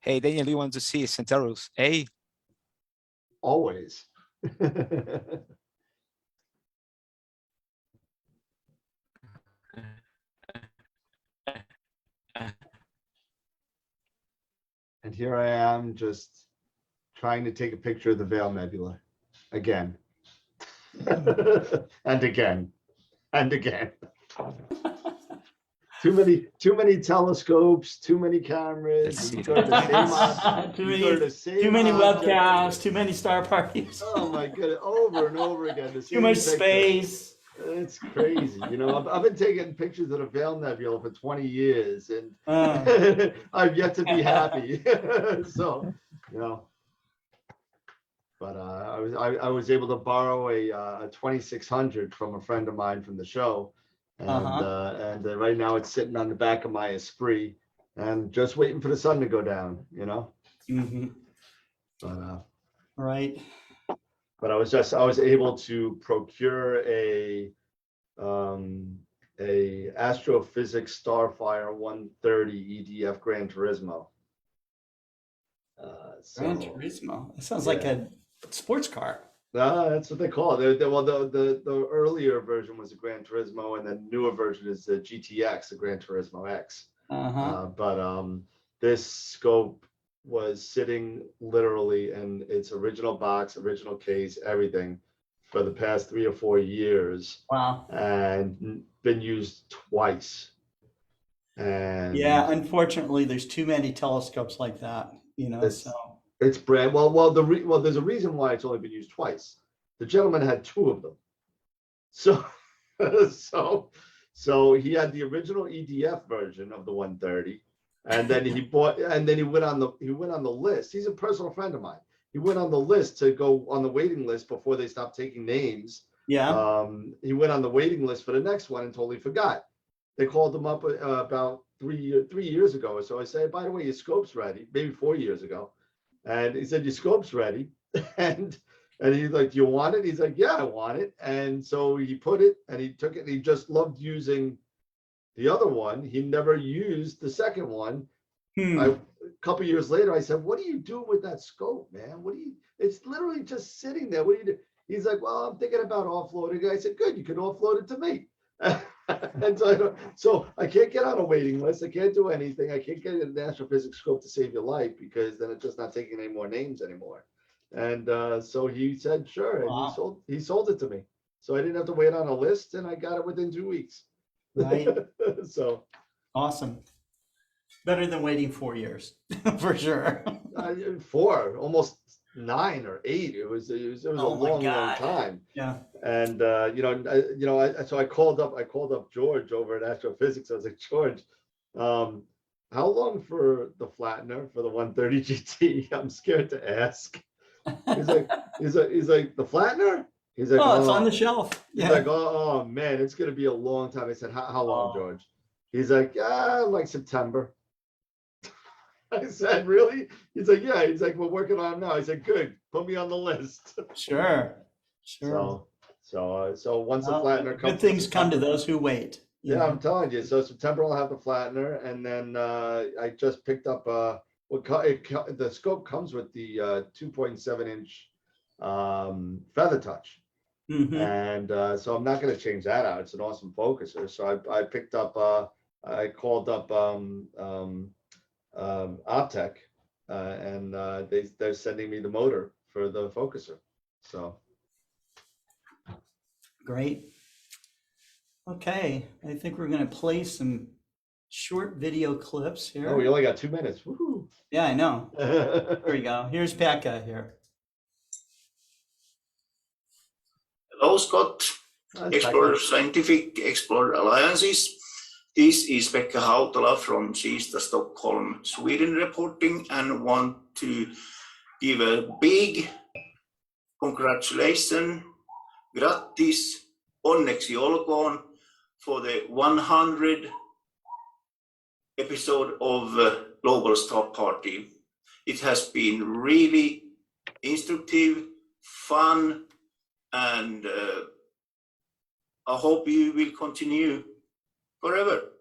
Hey, Daniel, you want to see Centaurus A? Always. And here I am just trying to take a picture of the Veil Nebula again. And again. And again. Too many telescopes, too many cameras. Too many webcasts, too many star parties. Oh my goodness, over and over again. Too much space. It's crazy. You know, I've been taking pictures of the Veil Nebula for 20 years and I've yet to be happy. So, you know, but I was able to borrow a 2600 from a friend of mine from the show. And right now it's sitting on the back of my Esprit and just waiting for the sun to go down, you know? Right. but I was able to procure a astrophysics Starfire 130 EDF Gran Turismo. Gran Turismo. It sounds like a sports car. No, that's what they call it. The earlier version was a Gran Turismo, and the newer version is the GTX, the Gran Turismo X. But this scope was sitting literally in its original box, original case, everything for the past 3 or 4 years. Wow. And been used twice. And yeah, unfortunately, there's too many telescopes like that, you know. It's brand well. There's a reason why it's only been used twice. The gentleman had 2 of them, so he had the original EDF version of the 130, and then he went on the list. He's a personal friend of mine. He went on the list to go on the waiting list before they stopped taking names. Yeah. He went on the waiting list for the next one and totally forgot. They called him up about 3 years ago or so. I said, by the way, your scope's ready. Maybe 4 years ago. And he said, your scope's ready. And he's like, do you want it? He's like, yeah, I want it. And so he put it and he took it and he just loved using the other one. He never used the second one. A couple years later, I said, what do you do with that scope, man? It's literally just sitting there. What do you do? He's like, well, I'm thinking about offloading it. I said, good, you can offload it to me. And so I can't get on a waiting list. I can't do anything. I can't get an astrophysics scope to save your life because then it's just not taking any more names anymore. And so he said, sure. And wow. he sold it to me. So I didn't have to wait on a list and I got it within 2 weeks. Right. So awesome. Better than waiting 4 years for sure. 4, almost 9 or 8. It was a long time. Yeah. And so I called up George over at Astrophysics. I was like, George, how long for the flattener for the 130 GT? I'm scared to ask. He's like the flattener? He's like, oh, it's on the shelf. He's like, oh man, it's gonna be a long time. I said, how long, George? He's like, like September. I said, really? He's like, yeah. He's like, we're working on it now. I said, good. Put me on the list. Sure. So once the flattener comes, good things come to those who wait. Yeah, I'm telling you. So September I'll have the flattener, and then I just picked up the scope comes with the 2.7 inch feather touch, and so I'm not going to change that out. It's an awesome focuser. So I picked up. I called up Optech, and they're sending me the motor for the focuser. So great. Okay, I think we're going to play some short video clips here. Oh, we only got 2 minutes. Woohoo! Yeah, I know. Here we go. Here's Pekka here. Hello, Scott. Explorer Scientific Explorer Alliances. This is Pekka Hautala from Kista, Stockholm, Sweden reporting, and want to give a big congratulations, grattis, onneksi olkoon for the 100 episode of Global Star Party. It has been really instructive, fun, and I hope you will continue forever.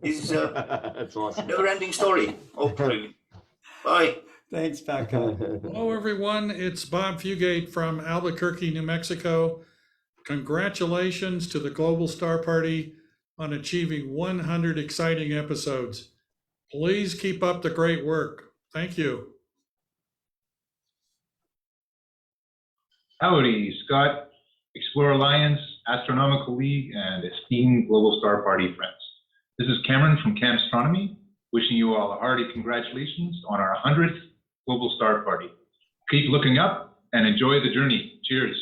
This is a That's awesome. never-ending story, hopefully. Bye. Thanks, Pekka. Hello, everyone. It's Bob Fugate from Albuquerque, New Mexico. Congratulations to the Global Star Party on achieving 100 exciting episodes. Please keep up the great work. Thank you. Howdy, Scott, Explorer Alliance, Astronomical League, and esteemed Global Star Party friends. This is Cameron from Astronomy, wishing you all a hearty congratulations on our 100th Global Star Party. Keep looking up and enjoy the journey. Cheers.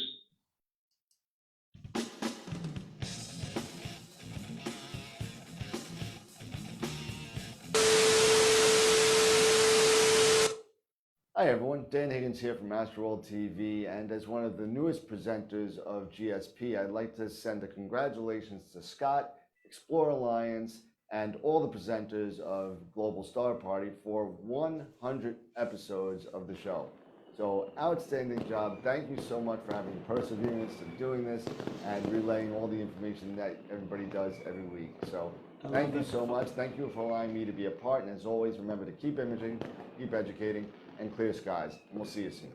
Hi everyone, Dan Higgins here from Astroworld TV, and as one of the newest presenters of GSP, I'd like to send a congratulations to Scott, Explorer Alliance, and all the presenters of Global Star Party for 100 episodes of the show. So outstanding job. Thank you so much for having perseverance and doing this and relaying all the information that everybody does every week. So thank you so much. Thank you for allowing me to be a part. And as always, remember to keep imaging, keep educating, and clear skies. And we'll see you soon.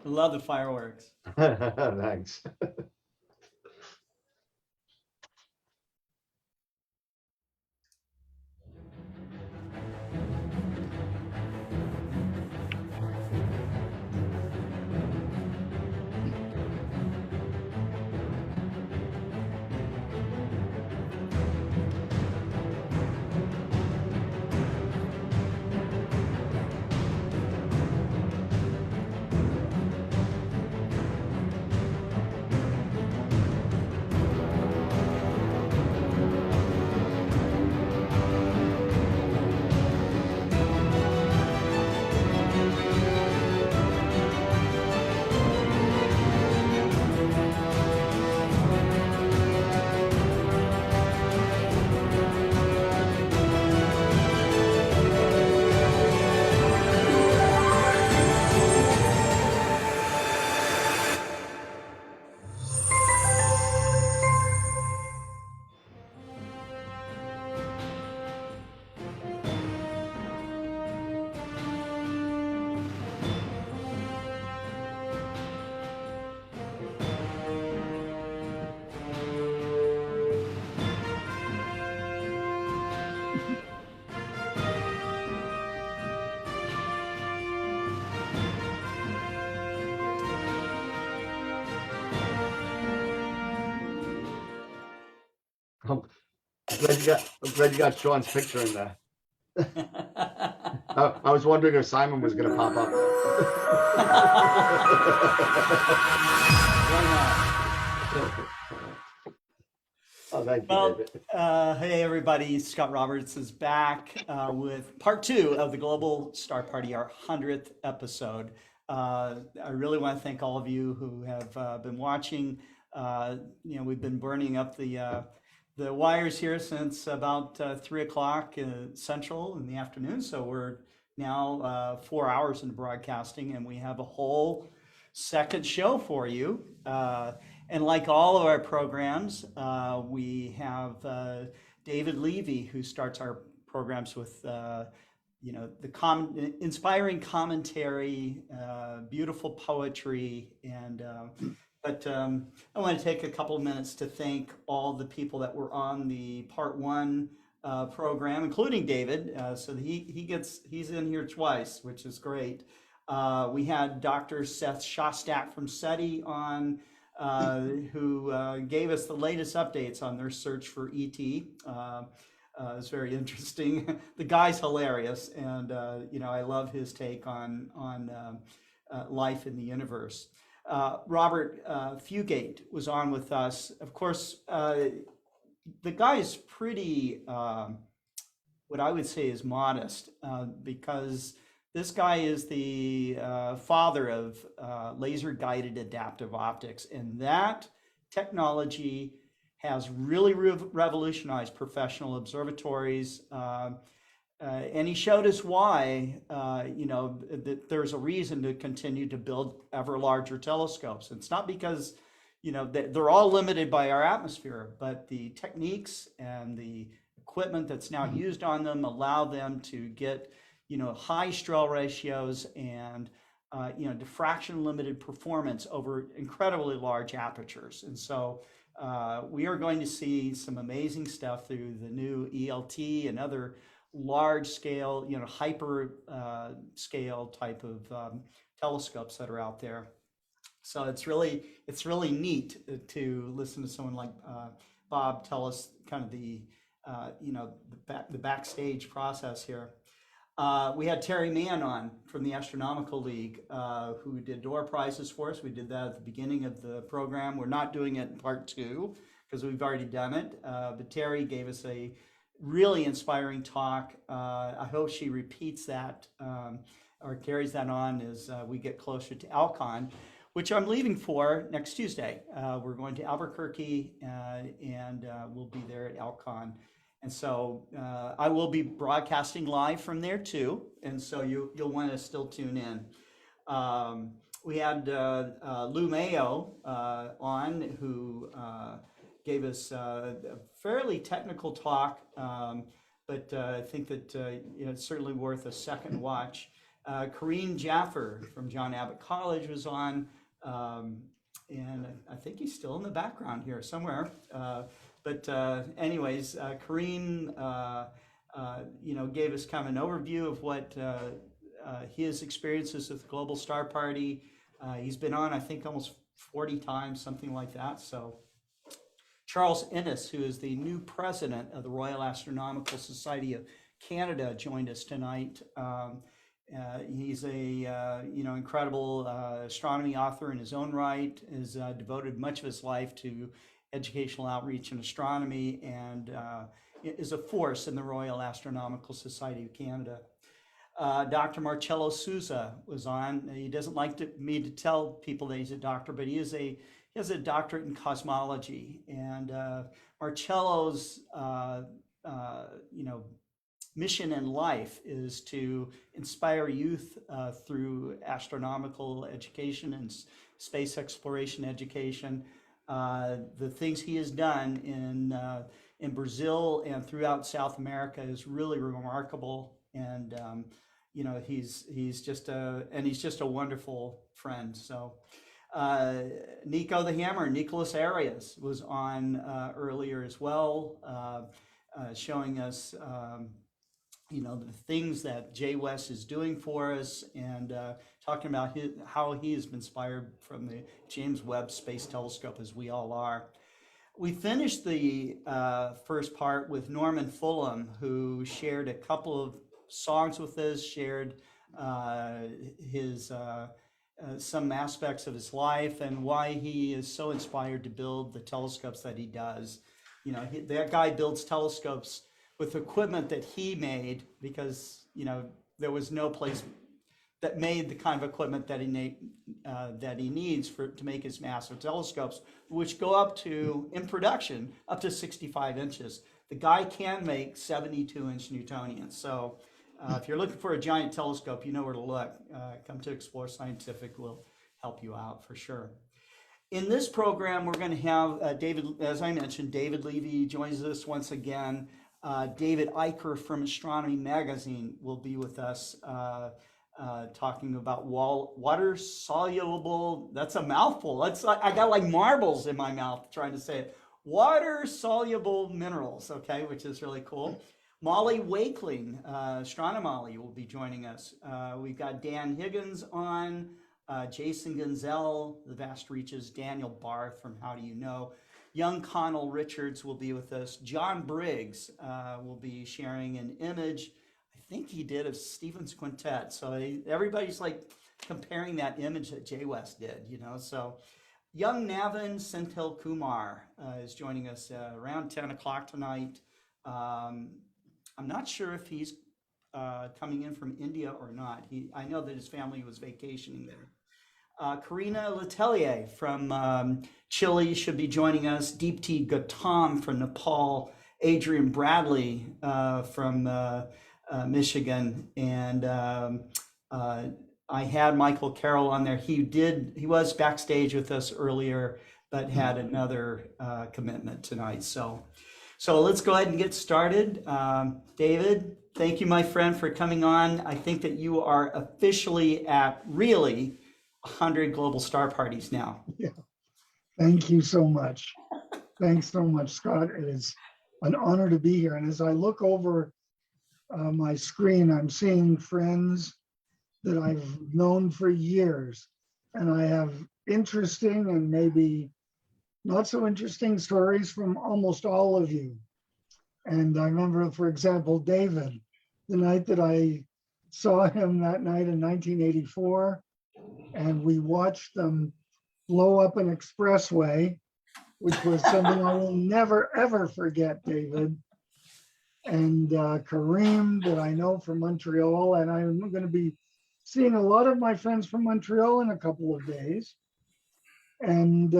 Love the fireworks. Thanks. I'm glad you got Sean's picture in there. I was wondering if Simon was going to pop up. Oh, thank you, Well, David. hey everybody, Scott Roberts is back with part 2 of the Global Star Party, our 100th episode. I really want to thank all of you who have been watching. We've been burning up the wires here since about 3 o'clock Central in the afternoon. So we're now 4 hours into broadcasting, and we have a whole second show for you. And like all of our programs, we have David Levy, who starts our programs with inspiring commentary, beautiful poetry, and but I want to take a couple of minutes to thank all the people that were on the part 1 program, including David. So he's in here twice, which is great. We had Dr. Seth Shostak from SETI on, who gave us the latest updates on their search for ET. It's very interesting. The guy's hilarious, and I love his take on life in the universe. Robert Fugate was on with us. Of course, the guy is pretty, what I would say is modest, because this guy is the father of laser-guided adaptive optics, and that technology has really revolutionized professional observatories. And he showed us why, that there's a reason to continue to build ever larger telescopes. It's not because, they're all limited by our atmosphere, but the techniques and the equipment that's now used on them allow them to get, high Strel ratios and, diffraction limited performance over incredibly large apertures. And so we are going to see some amazing stuff through the new ELT and other large scale, hyper scale type of telescopes that are out there. So it's really neat to listen to someone like Bob tell us kind of the backstage process here. We had Terry Mann on from the Astronomical League, who did door prizes for us. We did that at the beginning of the program. We're not doing it in part 2 because we've already done it. But Terry gave us a really inspiring talk. I hope she repeats that or carries that on as we get closer to Alcon, which I'm leaving for next Tuesday. We're going to Albuquerque and we'll be there at Alcon. And so I will be broadcasting live from there too. And so you'll want to still tune in. We had Lou Mayo on, who gave us a fairly technical talk, but I think that it's certainly worth a second watch. Karim Jaffer from John Abbott College was on, and I think he's still in the background here somewhere. Anyways, Karim, gave us kind of an overview of what his experiences with the Global Star Party. He's been on, I think, almost 40 times, something like that. So Charles Ennis, who is the new president of the Royal Astronomical Society of Canada, joined us tonight. He's a incredible astronomy author in his own right, has devoted much of his life to educational outreach in astronomy, and is a force in the Royal Astronomical Society of Canada. Dr. Marcelo Souza was on. He doesn't like me to tell people that he's a doctor, but he has a doctorate in cosmology. And Marcello's mission in life is to inspire youth through astronomical education and space exploration education. The things he has done in Brazil and throughout South America is really remarkable. And he's just a wonderful friend. So Nico the Hammer, Nicolas Arias was on earlier as well, showing us the things that JWES is doing for us, and talking about how he has been inspired from the James Webb Space Telescope, as we all are. We finished the first part with Norman Fulham, who shared a couple of songs with us, shared his some aspects of his life and why he is so inspired to build the telescopes that he does. That guy builds telescopes with equipment that he made, because there was no place that made the kind of equipment that he needs to make his massive telescopes, which go up to, in production, up to 65 inches. The guy can make 72-inch Newtonians. So if you're looking for a giant telescope, you know where to look. Come to Explore Scientific, will help you out for sure. In this program, we're going to have David, as I mentioned, David Levy joins us once again. David Eicher from Astronomy Magazine will be with us, talking about water soluble. That's a mouthful. I got like marbles in my mouth trying to say it. Water soluble minerals, okay, which is really cool. Molly Wakeling, Astronomy, will be joining us. We've got Dan Higgins on, Jason Gonzell, the Vast Reaches, Daniel Barth from How Do You Know. Young Conal Richards will be with us. John Briggs will be sharing an image, I think he did, of Stephen's Quintet. So everybody's like comparing that image that JWES did, So young Navin Senthil Kumar is joining us around 10 o'clock tonight. I'm not sure if he's coming in from India or not. I know that his family was vacationing there. Karina Letelier from Chile should be joining us. Deepti Gautam from Nepal. Adrian Bradley from Michigan. And I had Michael Carroll on there. He was backstage with us earlier, but had another commitment tonight. So let's go ahead and get started. David, thank you, my friend, for coming on. I think that you are officially at really 100 global star parties now. Yeah. Thank you so much. Thanks so much, Scott. It is an honor to be here. And as I look over my screen, I'm seeing friends that I've known for years. And I have interesting and maybe not so interesting stories from almost all of you. And I remember, for example, David, the night that I saw him that night in 1984, and we watched them blow up an expressway, which was something I will never, ever forget, David. And Karim, that I know from Montreal, and I'm going to be seeing a lot of my friends from Montreal in a couple of days. And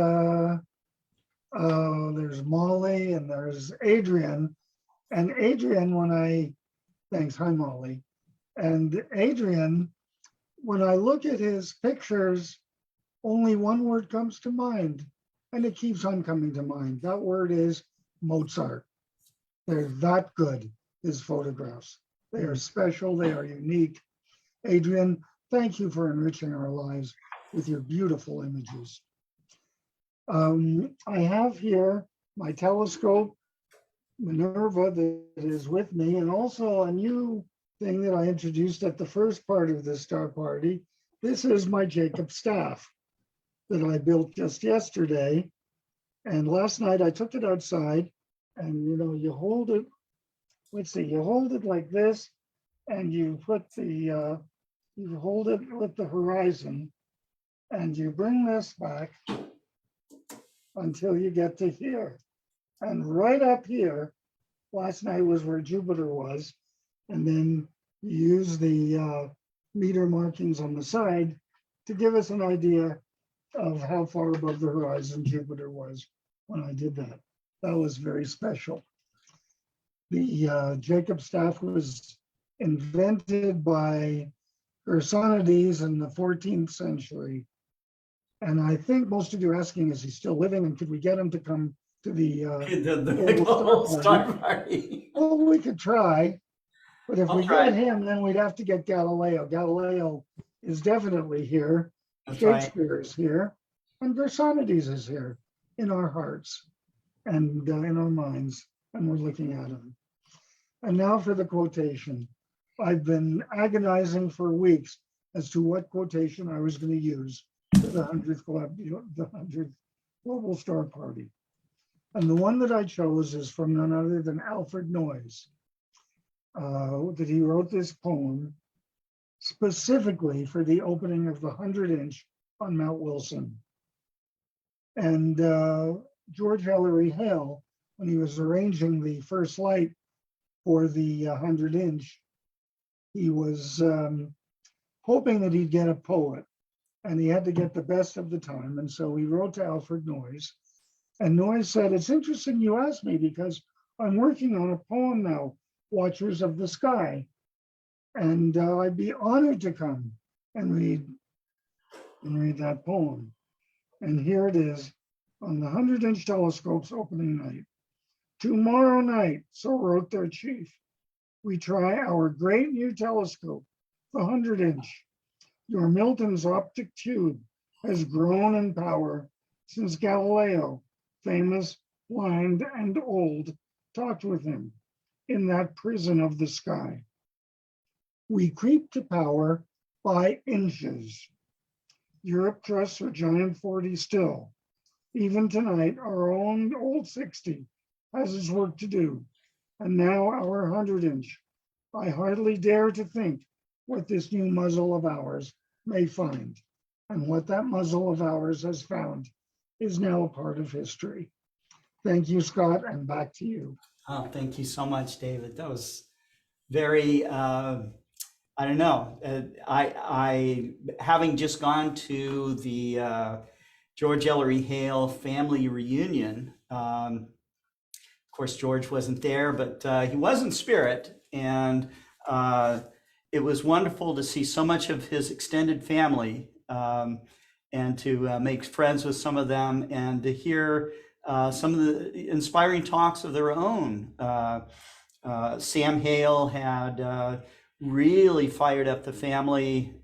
there's Molly and there's Adrian. And Adrian, thanks, hi Molly. And Adrian when I look at his pictures, only one word comes to mind, and it keeps on coming to mind. That word is Mozart. They're that good, his photographs. They are special, they are unique. Adrian, thank you for enriching our lives with your beautiful images. I have here my telescope, Minerva, that is with me, and also a new thing that I introduced at the first part of the Star Party. This is my Jacob staff that I built just yesterday. And last night I took it outside, and you hold it, let's see, you hold it like this, and you put the, you hold it with the horizon, and you bring this back until you get to here. And right up here, last night was where Jupiter was, and then you use the meter markings on the side to give us an idea of how far above the horizon Jupiter was when I did that. That was very special. The Jacob staff was invented by Gersonides in the 14th century. And I think most of you are asking, is he still living, and could we get him to come to the Global Star Party? Well, we could try, but if we try. get him, then we'd have to get Galileo. Galileo is definitely here. That's right. Shakespeare is here, and Gersonides is here in our hearts and in our minds, and we're looking at him. And now for the quotation. I've been agonizing for weeks as to what quotation I was going to use for the 100th Global Star Party. And the one that I chose is from none other than Alfred Noyes, that he wrote this poem specifically for the opening of the 100-inch on Mount Wilson. And George Ellery Hale, when he was arranging the first light for the 100-inch, he was hoping that he'd get a poet, and he had to get the best of the time. And so he wrote to Alfred Noyes, and Noyes said, "It's interesting you asked me because I'm working on a poem now, Watchers of the Sky, and I'd be honored to come and read that poem." And here it is on the 100-inch telescope's opening night. "Tomorrow night," so wrote their chief, "we try our great new telescope, the 100-inch. Your Milton's optic tube has grown in power since Galileo, famous, blind, and old, talked with him in that prison of the sky. We creep to power by inches. Europe trusts her giant 40 still. Even tonight, our own old 60 has its work to do. And now our 100-inch. I hardly dare to think what this new muzzle of ours may find. And what that muzzle of ours has found is now a part of history." Thank you, Scott, and back to you. Oh, thank you so much, David. That was very, I don't know. I having just gone to the George Ellery Hale family reunion. Of course, George wasn't there, but he was in spirit, and it was wonderful to see so much of his extended family and to make friends with some of them and to hear some of the inspiring talks of their own. Sam Hale had really fired up the family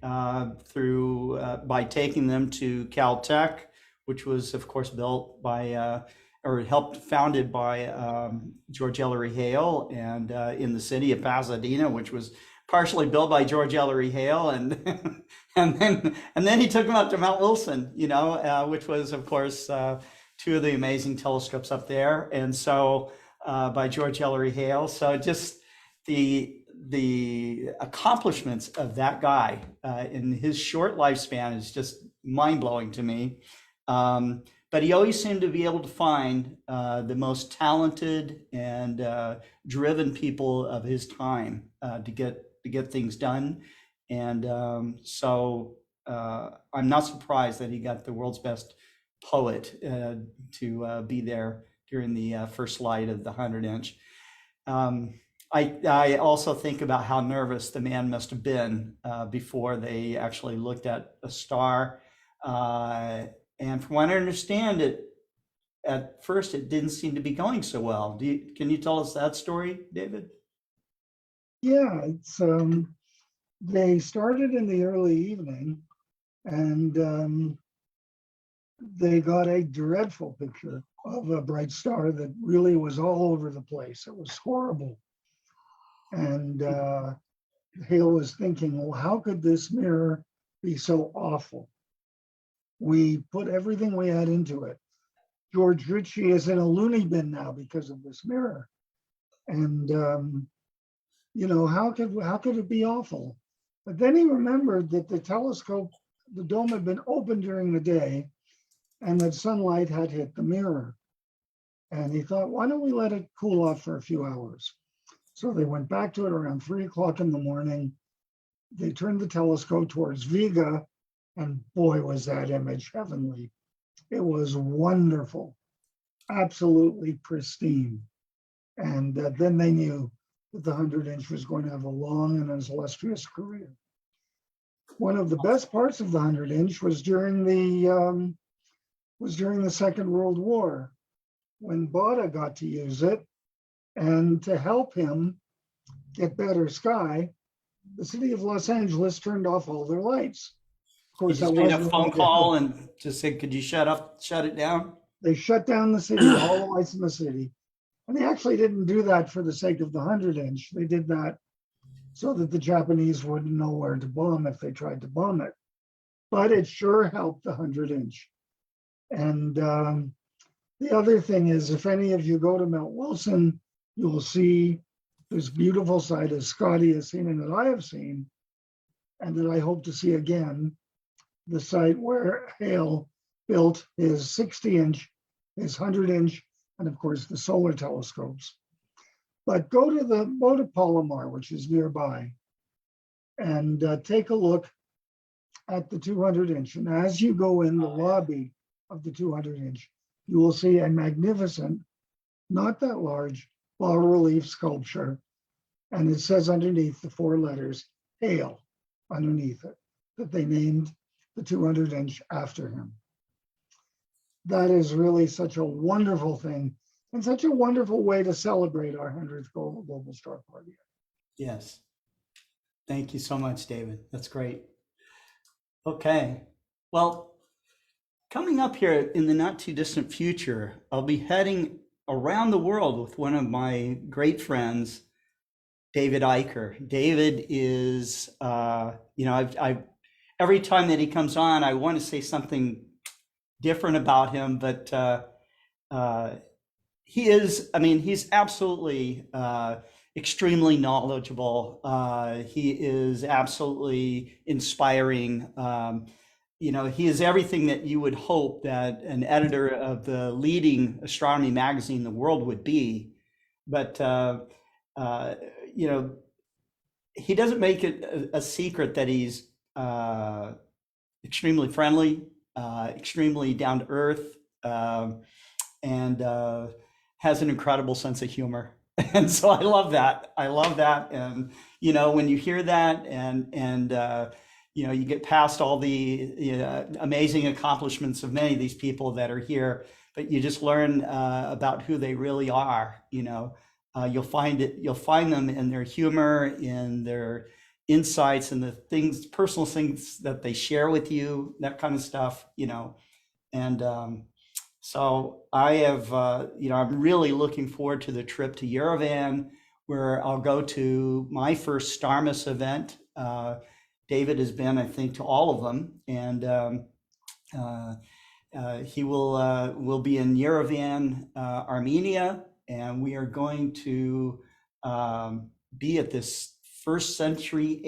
through by taking them to Caltech, which was, of course, built by or helped founded by George Ellery Hale, and in the city of Pasadena, which was partially built by George Ellery Hale, and then he took them up to Mount Wilson, which was, of course, two of the amazing telescopes up there, and so by George Ellery Hale. So just the accomplishments of that guy in his short lifespan is just mind-blowing to me. But he always seemed to be able to find the most talented and driven people of his time to get things done. And so I'm not surprised that he got the world's best poet to be there during the first light of the 100-inch. I also think about how nervous the man must have been before they actually looked at a star. And from what I understand, at first it didn't seem to be going so well. Can you tell us that story, David? Yeah, it's they started in the early evening, and they got a dreadful picture of a bright star that really was all over the place. It was horrible. And Hale was thinking, well, how could this mirror be so awful? We put everything we had into it. George Ritchie is in a loony bin now because of this mirror. And you know, how could it be awful? But then he remembered that the telescope, the dome had been open during the day, and that sunlight had hit the mirror. And he thought, why don't we let it cool off for a few hours? So they went back to it around 3 o'clock in the morning. They turned the telescope towards Vega, and boy, was that image heavenly. It was wonderful, absolutely pristine. And then they knew that the 100-inch was going to have a long and illustrious career. One of the best parts of the 100-inch was during the Second World War, when Botta got to use it, and to help him get better sky, the city of Los Angeles turned off all their lights. Of course, You that just made a wasn't phone going to call help. and just said, could you shut it down? They shut down the city, all the lights in the city. And they actually didn't do that for the sake of the 100-inch. They did that so that the Japanese wouldn't know where to bomb if they tried to bomb it. But it sure helped the 100-inch. And the other thing is, if any of you go to Mount Wilson, you will see this beautiful site as Scotty has seen and that I have seen, and that I hope to see again, the site where Hale built his 60-inch, his 100-inch, and of course the solar telescopes. But go to Palomar, which is nearby, and take a look at the 200-inch. And as you go in the lobby of the 200-inch, you will see a magnificent, not that large, bas-relief sculpture. And it says underneath the 4 letters, Hale, underneath it, that they named the 200-inch after him. That is really such a wonderful thing and such a wonderful way to celebrate our 100th Global Star Party. Yes. Thank you so much, David. That's great. Okay. Well, coming up here in the not too distant future, I'll be heading around the world with one of my great friends, David Eicher. David is, I've every time that he comes on, I want to say something different about him, but he's absolutely extremely knowledgeable. He is absolutely inspiring. He is everything that you would hope that an editor of the leading astronomy magazine in the world would be. But, he doesn't make it a secret that he's extremely friendly, extremely down to earth, and has an incredible sense of humor. And so I love that. And, when you hear that and you get past all the amazing accomplishments of many of these people that are here, but you just learn about who they really are. You'll find them in their humor, in their insights, and the personal things that they share with you, that kind of stuff. And so I have, I'm really looking forward to the trip to Yerevan, where I'll go to my first Starmus event. David has been, I think, to all of them, and he will be in Yerevan, Armenia, and we are going to be at this first century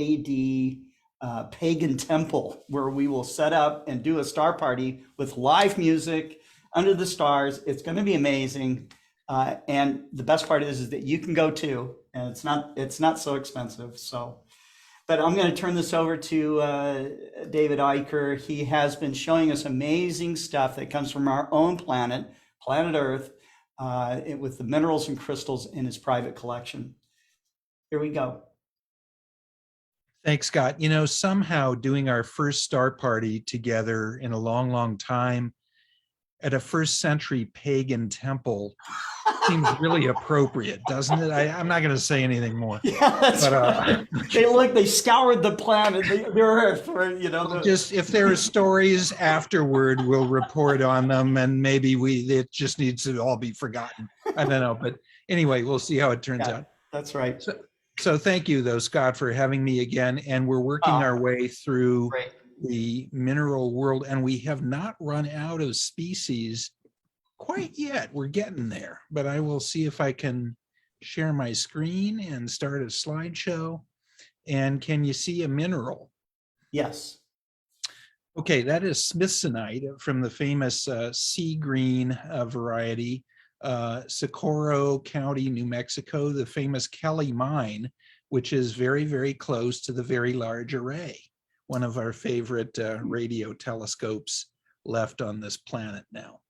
AD pagan temple, where we will set up and do a star party with live music under the stars. It's going to be amazing, and the best part is that you can go too, and it's not so expensive. So. But I'm going to turn this over to David Eicher. He has been showing us amazing stuff that comes from our own planet Earth, with the minerals and crystals in his private collection. Here we go. Thanks, Scott. You know, somehow doing our first star party together in a long, long time at a first century pagan temple seems really appropriate, doesn't it? I'm not going to say anything more. Yeah, that's but, right. They scoured the planet, the Earth, for just if there are stories afterward, we'll report on them, and maybe it just needs to all be forgotten. I don't know, but anyway, we'll see how it turns out. That's right. So thank you, though, Scott, for having me again, and we're working our way through the mineral world, and we have not run out of species quite yet. We're getting there, but I will see if I can share my screen and start a slideshow. And can you see a mineral? Yes. Okay, that is smithsonite from the famous sea green variety, Socorro County, New Mexico, the famous Kelly mine, which is very, very close to the Very Large Array, one of our favorite radio telescopes left on this planet now.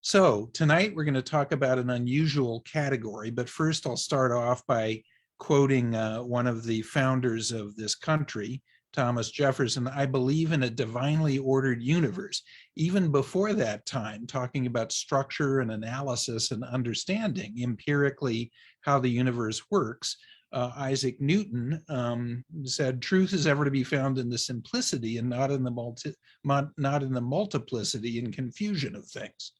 So tonight we're going to talk about an unusual category, but first I'll start off by quoting one of the founders of this country, Thomas Jefferson. I believe in a divinely ordered universe. Even before that time, talking about structure and analysis and understanding empirically how the universe works, Isaac Newton said, "Truth is ever to be found in the simplicity and not in the multiplicity and confusion of things."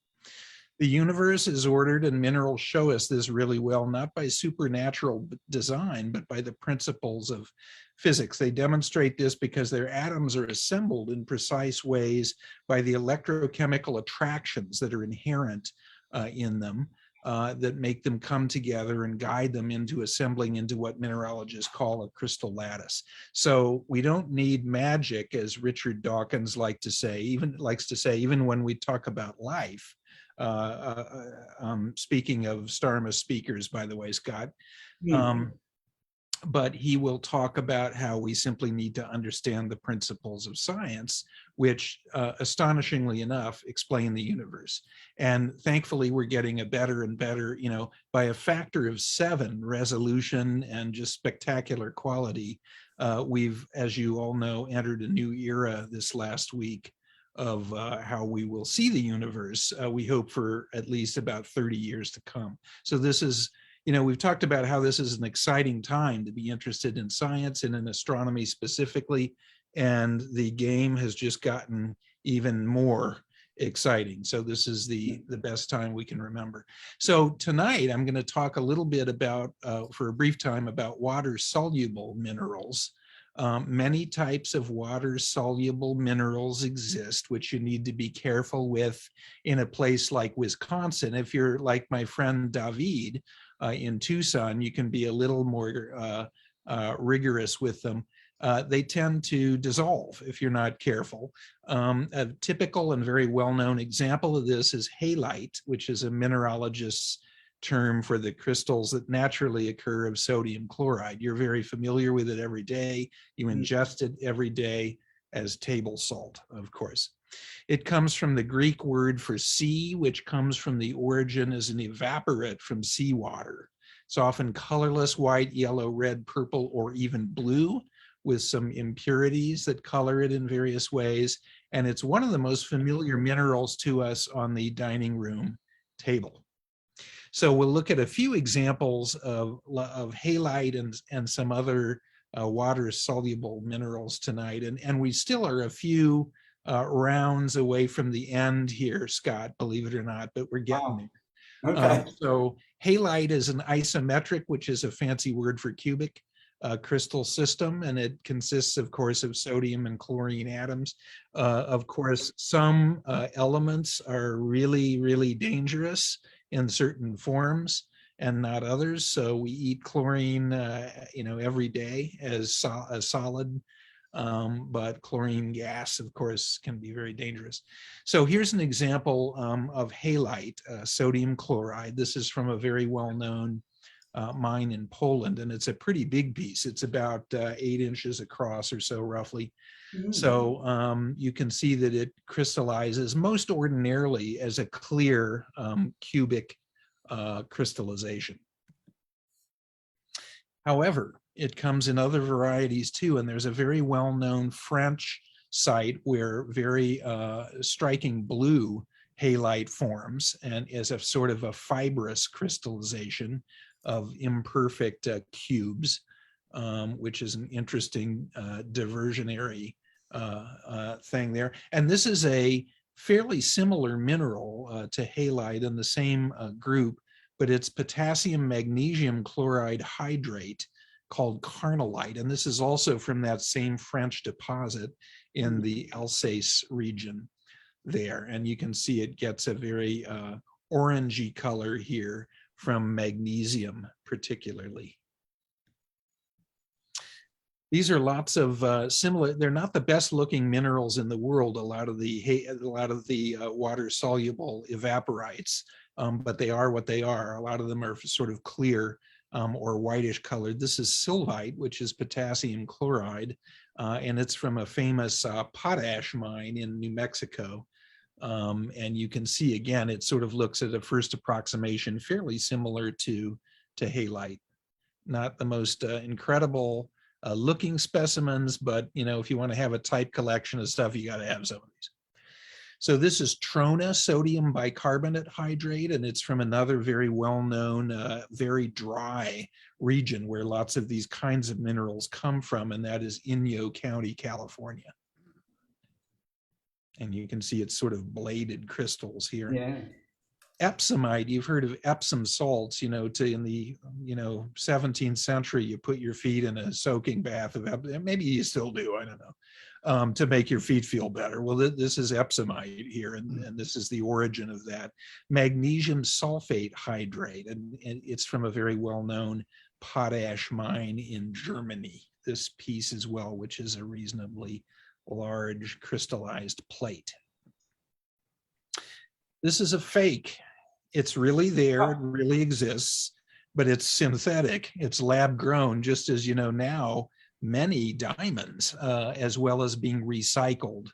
The universe is ordered, and minerals show us this really well, not by supernatural design, but by the principles of physics. They demonstrate this because their atoms are assembled in precise ways by the electrochemical attractions that are inherent in them that make them come together and guide them into assembling into what mineralogists call a crystal lattice. So we don't need magic, as Richard Dawkins likes to say, even when we talk about life. Speaking of Starmus speakers, by the way, Scott, but he will talk about how we simply need to understand the principles of science, which astonishingly enough explain the universe. And thankfully we're getting a better and better, by a factor of 7 resolution and just spectacular quality. We've, as you all know, entered a new era this last week of how we will see the universe, we hope for at least about 30 years to come. So this is, we've talked about how this is an exciting time to be interested in science and in astronomy specifically, and the game has just gotten even more exciting. So this is the best time we can remember. So tonight I'm going to talk a little bit about, for a brief time, about water-soluble minerals. Many types of water-soluble minerals exist, which you need to be careful with in a place like Wisconsin. If you're like my friend David in Tucson, you can be a little more rigorous with them. They tend to dissolve if you're not careful. A typical and very well-known example of this is halite, which is a mineralogist's term for the crystals that naturally occur of sodium chloride. You're very familiar with it every day. You ingest it every day as table salt, of course. It comes from the Greek word for sea, which comes from the origin as an evaporate from seawater. It's often colorless, white, yellow, red, purple, or even blue, with some impurities that color it in various ways. And it's one of the most familiar minerals to us on the dining room table. So we'll look at a few examples of halite and some other water-soluble minerals tonight. And we still are a few rounds away from the end here, Scott, believe it or not, but we're getting there. Okay. So halite is an isometric, which is a fancy word for cubic crystal system, and it consists, of course, of sodium and chlorine atoms. Of course, some elements are really, really dangerous in certain forms and not others. So we eat chlorine, every day as a solid, but chlorine gas, of course, can be very dangerous. So here's an example of halite, sodium chloride. This is from a very well-known mine in Poland, and it's a pretty big piece. It's about 8 inches across or so, roughly. So you can see that it crystallizes most ordinarily as a clear cubic crystallization. However, it comes in other varieties too, and there's a very well-known French site where very striking blue halite forms and as a sort of a fibrous crystallization of imperfect cubes, which is an interesting diversionary thing there. And this is a fairly similar mineral to halite in the same group, but it's potassium magnesium chloride hydrate called carnallite. And this is also from that same French deposit in the Alsace region there. And you can see it gets a very orangey color here from magnesium particularly. These are lots of similar, they're not the best looking minerals in the world, a lot of the water soluble evaporites, but they are what they are. A lot of them are sort of clear or whitish colored. This is sylvite, which is potassium chloride, and it's from a famous potash mine in New Mexico. And you can see again, it sort of looks at a first approximation fairly similar to halite. Not the most incredible looking specimens, but if you want to have a type collection of stuff, you got to have some of these. So this is Trona sodium bicarbonate hydrate, and it's from another very well-known, very dry region where lots of these kinds of minerals come from, and that is Inyo County, California. And you can see it's sort of bladed crystals here. Yeah. Epsomite, you've heard of Epsom salts, in the 17th century, you put your feet in a soaking bath of Epsom, maybe you still do, I don't know, to make your feet feel better. Well, this is Epsomite here, and this is the origin of that. Magnesium sulfate hydrate, and it's from a very well-known potash mine in Germany. This piece as well, which is a reasonably large crystallized plate. This is a fake. It's really there, it really exists, but it's synthetic. It's lab grown, just as now many diamonds, as well as being recycled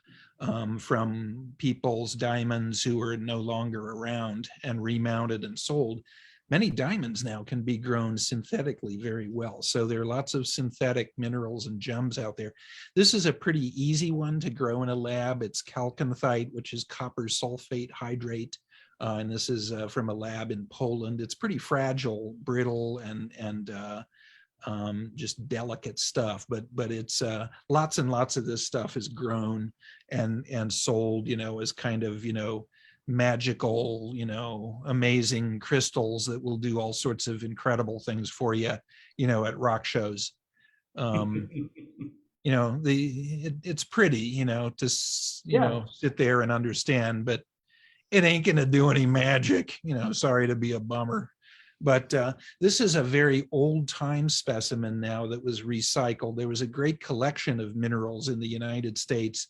from people's diamonds who are no longer around and remounted and sold. Many diamonds now can be grown synthetically very well. So there are lots of synthetic minerals and gems out there. This is a pretty easy one to grow in a lab. It's chalcanthite, which is copper sulfate hydrate. And this is from a lab in Poland. It's pretty fragile, brittle, and just delicate stuff. But it's lots and lots of this stuff is grown and sold, as kind of, magical, amazing crystals that will do all sorts of incredible things for you, at rock shows. It's pretty, to sit there and understand, but it ain't going to do any magic, sorry to be a bummer. But this is a very old time specimen now that was recycled. There was a great collection of minerals in the United States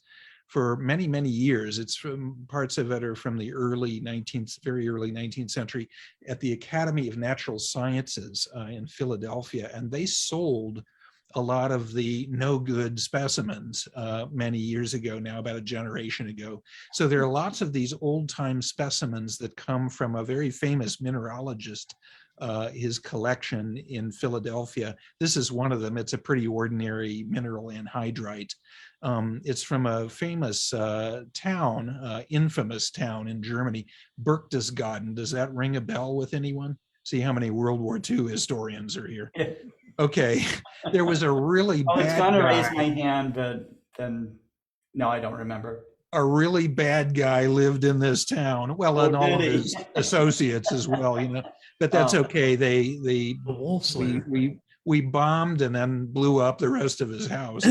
for many, many years. It's from parts of it are from the very early 19th century at the Academy of Natural Sciences in Philadelphia. And they sold a lot of the no good specimens many years ago now, about a generation ago. So there are lots of these old time specimens that come from a very famous mineralogist, his collection in Philadelphia. This is one of them. It's a pretty ordinary mineral anhydrite. It's from a famous town, infamous town in Germany, Berchtesgaden. Does that ring a bell with anyone? See how many World War II historians are here. Okay, there was a really bad I was going to guy. raise my hand, but then, no, I don't remember. A really bad guy lived in this town. Well, and all of his associates as well, but that's okay. We bombed and then blew up the rest of his house.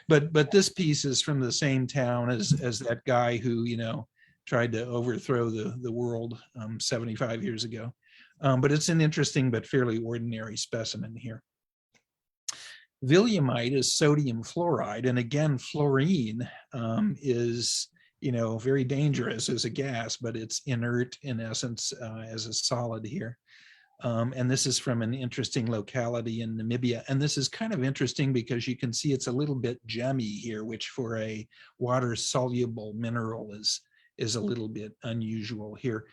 But this piece is from the same town as that guy who, tried to overthrow the world 75 years ago. But it's an interesting but fairly ordinary specimen here. Williamite is sodium fluoride, and again, fluorine is very dangerous as a gas, but it's inert in essence as a solid here. And this is from an interesting locality in Namibia. And this is kind of interesting because you can see it's a little bit gemmy here, which for a water soluble mineral is a little bit unusual here.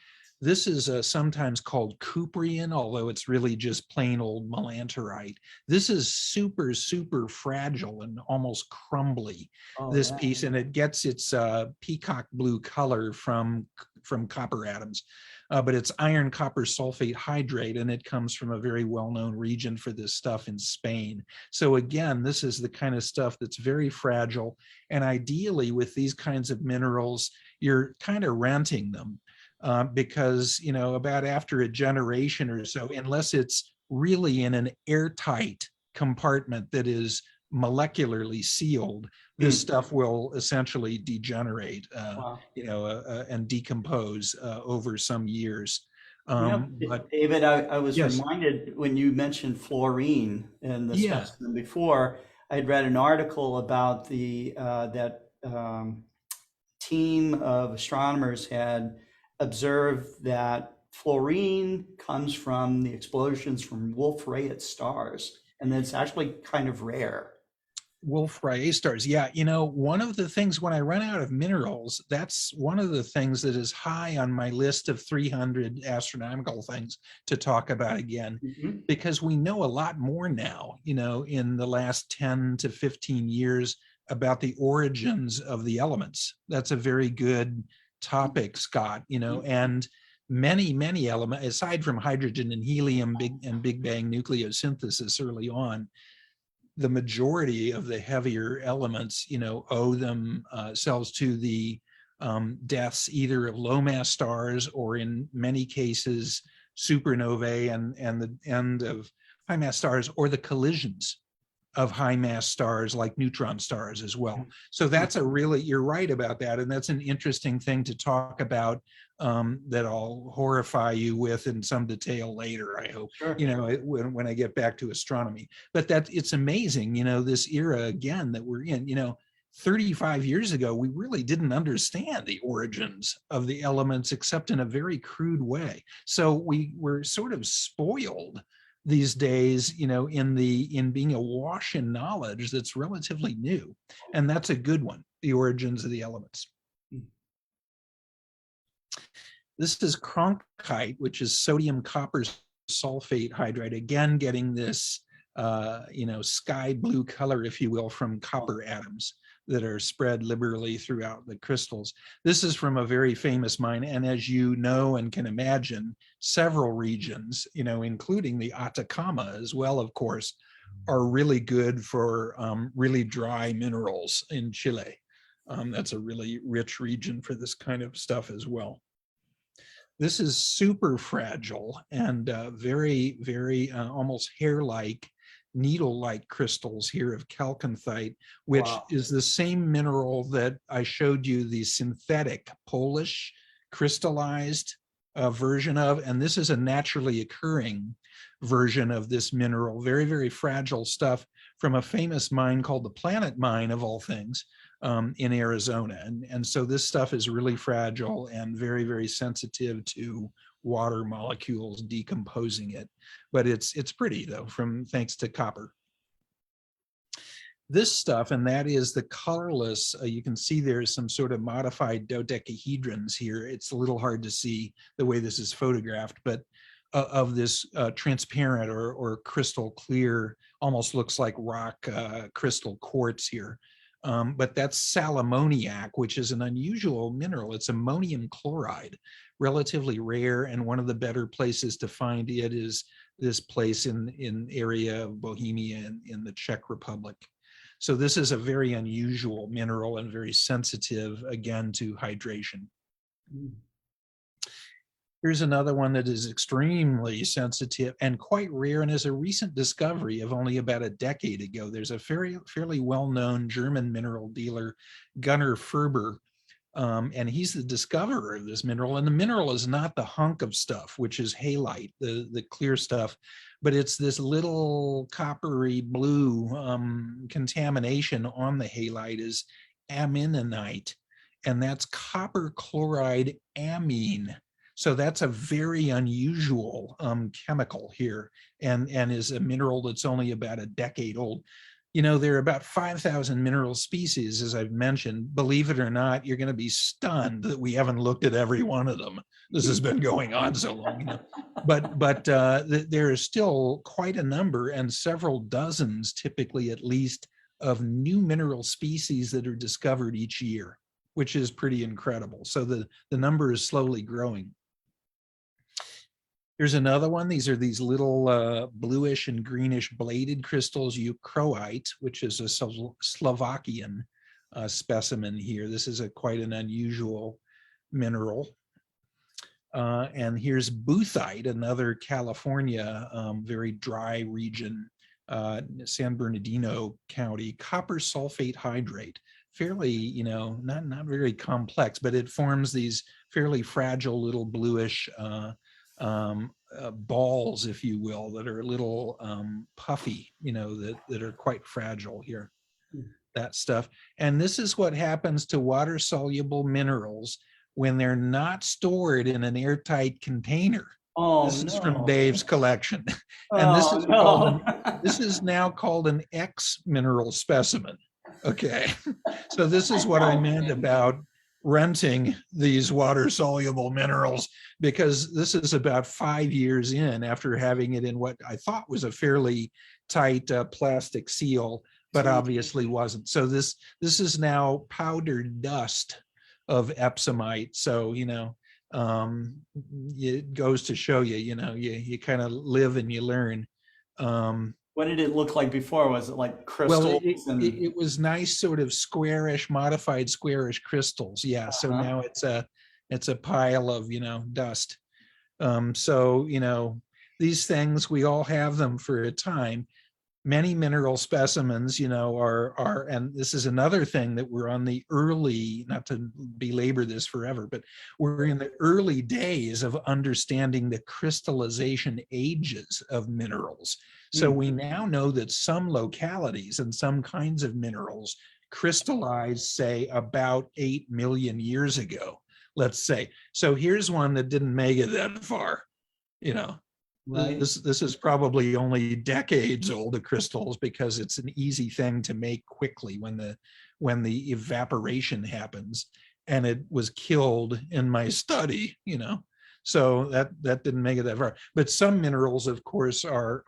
This is sometimes called cuprian, although it's really just plain old melanterite. This is super, super fragile and almost crumbly, this piece, and it gets its peacock blue color from copper atoms. But it's iron copper sulfate hydrate, and it comes from a very well-known region for this stuff in Spain. So again, this is the kind of stuff that's very fragile. And ideally with these kinds of minerals, you're kind of renting them. Because, you know, about after a generation or so, unless it's really in an airtight compartment that is molecularly sealed, this stuff will essentially degenerate, you know, and decompose over some years. But David, I was yes. reminded when you mentioned fluorine in the specimen before, I'd read an article about that team of astronomers had observed that fluorine comes from the explosions from Wolf-Rayet stars, and it's actually kind of rare. Wolf-Rayet stars, yeah. You know, one of the things when I run out of minerals, that's one of the things that is high on my list of 300 astronomical things to talk about again, because we know a lot more now, you know, in the last 10 to 15 years about the origins of the elements. That's a very good topic, Scott, you know, and many elements, aside from hydrogen and helium, Big Bang nucleosynthesis early on, the majority of the heavier elements, you know, owe themselves to the deaths either of low mass stars or in many cases supernovae and the end of high mass stars, or the collisions of high mass stars like neutron stars as well. So that's you're right about that. And that's an interesting thing to talk about that I'll horrify you with in some detail later, I hope, you know, when I get back to astronomy. But it's amazing, you know, this era again that we're in, you know, 35 years ago, we really didn't understand the origins of the elements except in a very crude way. So we were sort of spoiled these days, you know, in being awash in knowledge that's relatively new. And that's a good one, the origins of the elements. This is Cronkite, which is sodium copper sulfate hydride, again, getting this, you know, sky blue color, if you will, from copper atoms that are spread liberally throughout the crystals. This is from a very famous mine, and as you know and can imagine, several regions, you know, including the Atacama as well, of course, are really good for really dry minerals in Chile. That's a really rich region for this kind of stuff as well. This is super fragile and very, very almost hair-like, needle-like crystals here of chalconthite, which is the same mineral that I showed you the synthetic Polish crystallized version of, and this is a naturally occurring version of this mineral, very, very fragile stuff from a famous mine called the Planet Mine, of all things, in Arizona. And so this stuff is really fragile and very, very sensitive to water molecules decomposing it. But it's pretty though, thanks to copper. This stuff, and that is the colorless, you can see there's some sort of modified dodecahedrons here. It's a little hard to see the way this is photographed, but of this transparent or crystal clear, almost looks like rock crystal quartz here. But that's salammoniac, which is an unusual mineral. It's ammonium chloride, relatively rare, and one of the better places to find it is this place in area of Bohemia in the Czech Republic. So this is a very unusual mineral and very sensitive, again, to hydration. Here's another one that is extremely sensitive and quite rare, and is a recent discovery of only about a decade ago. There's a fairly well-known German mineral dealer, Gunnar Ferber, and he's the discoverer of this mineral. And the mineral is not the hunk of stuff, which is halite, the clear stuff, but it's this little coppery blue contamination on the halite is aminonite, and that's copper chloride amine. So that's a very unusual chemical here, and is a mineral that's only about a decade old. you know, there are about 5,000 mineral species, as I've mentioned. Believe it or not, you're going to be stunned that we haven't looked at every one of them. This has been going on so long, you know. But there is still quite a number, and several dozens, typically at least, of new mineral species that are discovered each year, which is pretty incredible. So the number is slowly growing. Here's another one. These are these little bluish and greenish bladed crystals, euchroite, which is a Slovakian specimen here. This is quite an unusual mineral. And here's boothite, another California, very dry region, San Bernardino County, copper sulfate hydrate. Fairly, you know, not very complex, but it forms these fairly fragile little bluish balls, if you will, that are a little puffy, you know, that are quite fragile here, that stuff. And this is what happens to water soluble minerals when they're not stored in an airtight container. Oh, this is from Dave's collection. And this is now called an X mineral specimen. Okay. So this is what I meant about renting these water soluble minerals, because this is about 5 years in after having it in what I thought was a fairly tight plastic seal, but obviously wasn't. So this is now powdered dust of epsomite. So, you know, it goes to show you, you know, you kind of live and you learn. What did it look like before? Was it like crystals? Well, it was nice, sort of squarish, modified squarish crystals. Yeah. So now it's a pile of, you know, dust. So, you know, these things, we all have them for a time. Many mineral specimens, you know, are, and this is another thing that we're on the early, not to belabor this forever, but we're in the early days of understanding the crystallization ages of minerals. So we now know that some localities and some kinds of minerals crystallized, say, about 8 million years ago, let's say. So here's one that didn't make it that far, you know. Right. This is probably only decades old of crystals, because it's an easy thing to make quickly when the evaporation happens, and it was killed in my study, you know. So that didn't make it that far. But some minerals, of course, are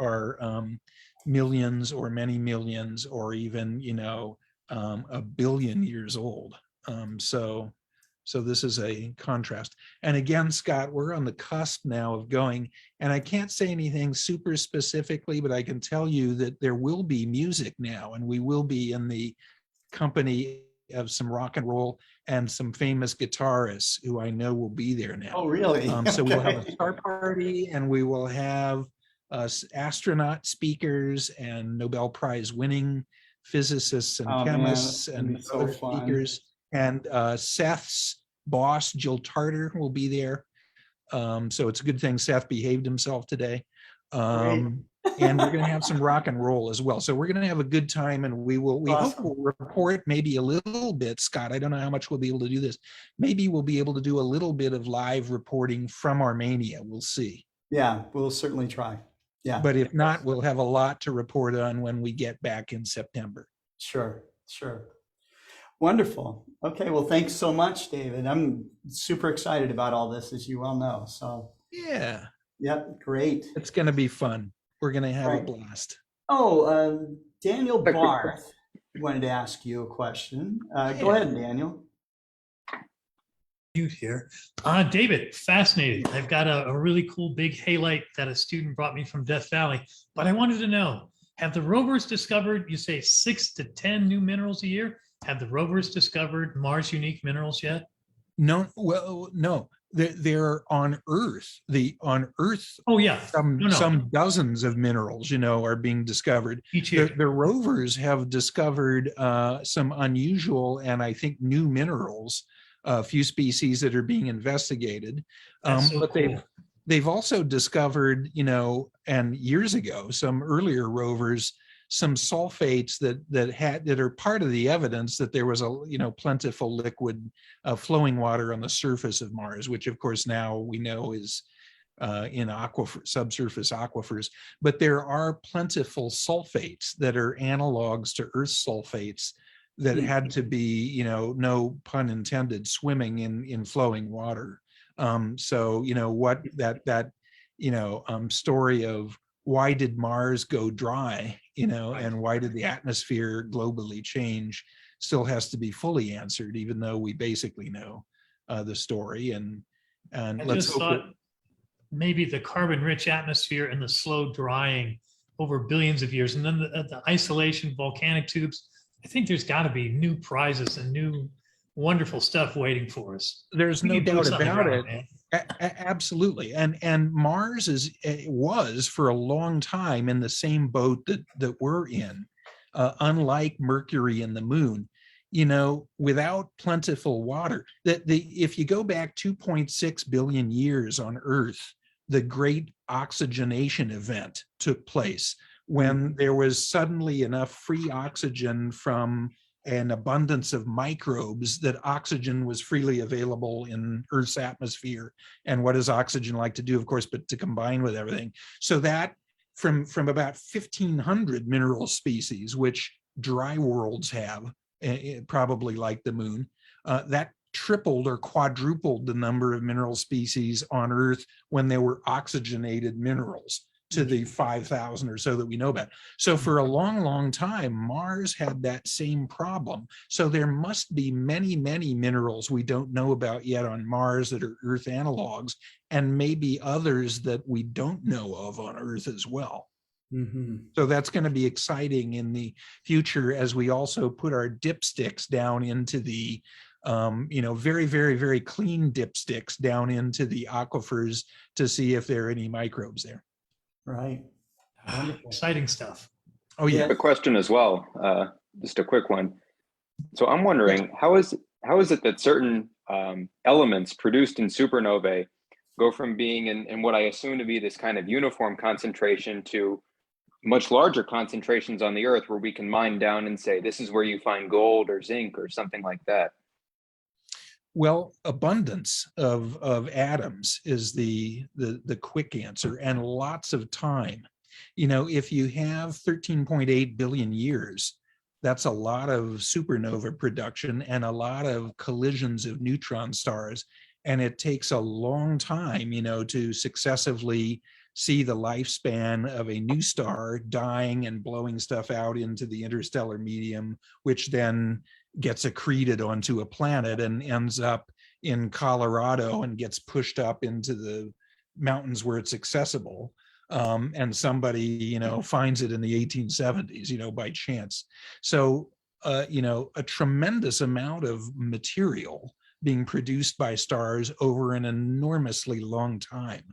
millions or many millions, or even, you know, a billion years old. So this is a contrast. And again, Scott, we're on the cusp now of going, and I can't say anything super specifically, but I can tell you that there will be music now, and we will be in the company of some rock and roll and some famous guitarists who I know will be there now. Oh, really? So we'll have a star party, and we will have astronaut speakers and Nobel Prize winning physicists and chemists and other speakers. And Seth's boss, Jill Tarter, will be there. So it's a good thing Seth behaved himself today. And we're going to have some rock and roll as well. So we're going to have a good time, and we hope we'll report maybe a little bit, Scott. I don't know how much we'll be able to do this. Maybe we'll be able to do a little bit of live reporting from Armenia. We'll see. Yeah, we'll certainly try. Yeah. But if not, we'll have a lot to report on when we get back in September. Sure. Wonderful. Okay, well, thanks so much, David. I'm super excited about all this, as you well know. So yeah. Yep, great. It's going to be fun. We're going to have a blast. Oh, Daniel Barth wanted to ask you a question. Go ahead, Daniel. Here. David, fascinating. I've got a really cool big halite that a student brought me from Death Valley, but I wanted to know, have the rovers discovered, you say 6 to 10 new minerals a year? Have the rovers discovered Mars unique minerals yet? No, well, no. They're on Earth. On Earth, oh yeah, some dozens of minerals, you know, are being discovered each year. The rovers have discovered some unusual and I think new minerals, a few species that are being investigated. But cool. They've also discovered, you know, and years ago, some earlier rovers, some sulfates that are part of the evidence that there was a, you know, plentiful liquid flowing water on the surface of Mars, which of course now we know is in subsurface aquifers, but there are plentiful sulfates that are analogs to Earth sulfates that had to be, no pun intended, swimming in flowing water. So, what that story of why did Mars go dry, and why did the atmosphere globally change still has to be fully answered, even though we basically know the story. And I let's just hope thought maybe the carbon-rich atmosphere and the slow drying over billions of years, and then the isolation, volcanic tubes. I think there's got to be new prizes and new wonderful stuff waiting for us. There's We no need boots doubt on the about ground, it. man. Absolutely. And Mars was for a long time in the same boat that we're in, unlike Mercury and the Moon, without plentiful water. If you go back 2.6 billion years on Earth, the great oxygenation event took place when there was suddenly enough free oxygen from an abundance of microbes that oxygen was freely available in Earth's atmosphere. And what does oxygen like to do, of course, but to combine with everything. So that from about 1,500 mineral species, which dry worlds have, probably like the Moon, that tripled or quadrupled the number of mineral species on Earth when there were oxygenated minerals to the 5,000 or so that we know about. So for a long, long time, Mars had that same problem. So there must be many, many minerals we don't know about yet on Mars that are Earth analogs, and maybe others that we don't know of on Earth as well. So that's going to be exciting in the future as we also put our dipsticks down into the very, very, very clean dipsticks down into the aquifers to see if there are any microbes there. Right. Exciting stuff. Oh yeah. A question as well, just a quick one. So I'm wondering, how is it that certain elements produced in supernovae go from being in what I assume to be this kind of uniform concentration to much larger concentrations on the Earth, where we can mine down and say, this is where you find gold or zinc or something like that? Well, abundance of atoms is the quick answer, and lots of time. If you have 13.8 billion years, that's a lot of supernova production and a lot of collisions of neutron stars. And it takes a long time, to successively see the lifespan of a new star dying and blowing stuff out into the interstellar medium, which then gets accreted onto a planet and ends up in Colorado and gets pushed up into the mountains where it's accessible. And somebody, finds it in the 1870s, by chance. So, a tremendous amount of material being produced by stars over an enormously long time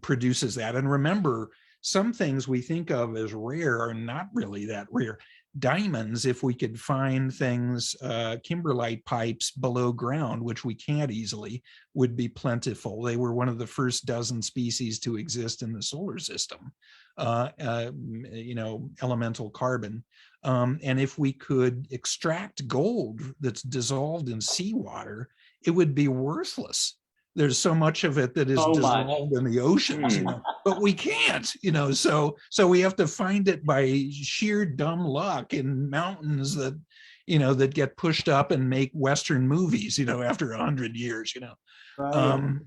produces that. And remember, some things we think of as rare are not really that rare. Diamonds, if we could find things, kimberlite pipes below ground, which we can't easily, would be plentiful. They were one of the first dozen species to exist in the solar system, elemental carbon. And if we could extract gold that's dissolved in seawater, it would be worthless. There's so much of it that is dissolved in the oceans, but we can't, so we have to find it by sheer dumb luck in mountains that, that get pushed up and make Western movies, after 100 years, Right.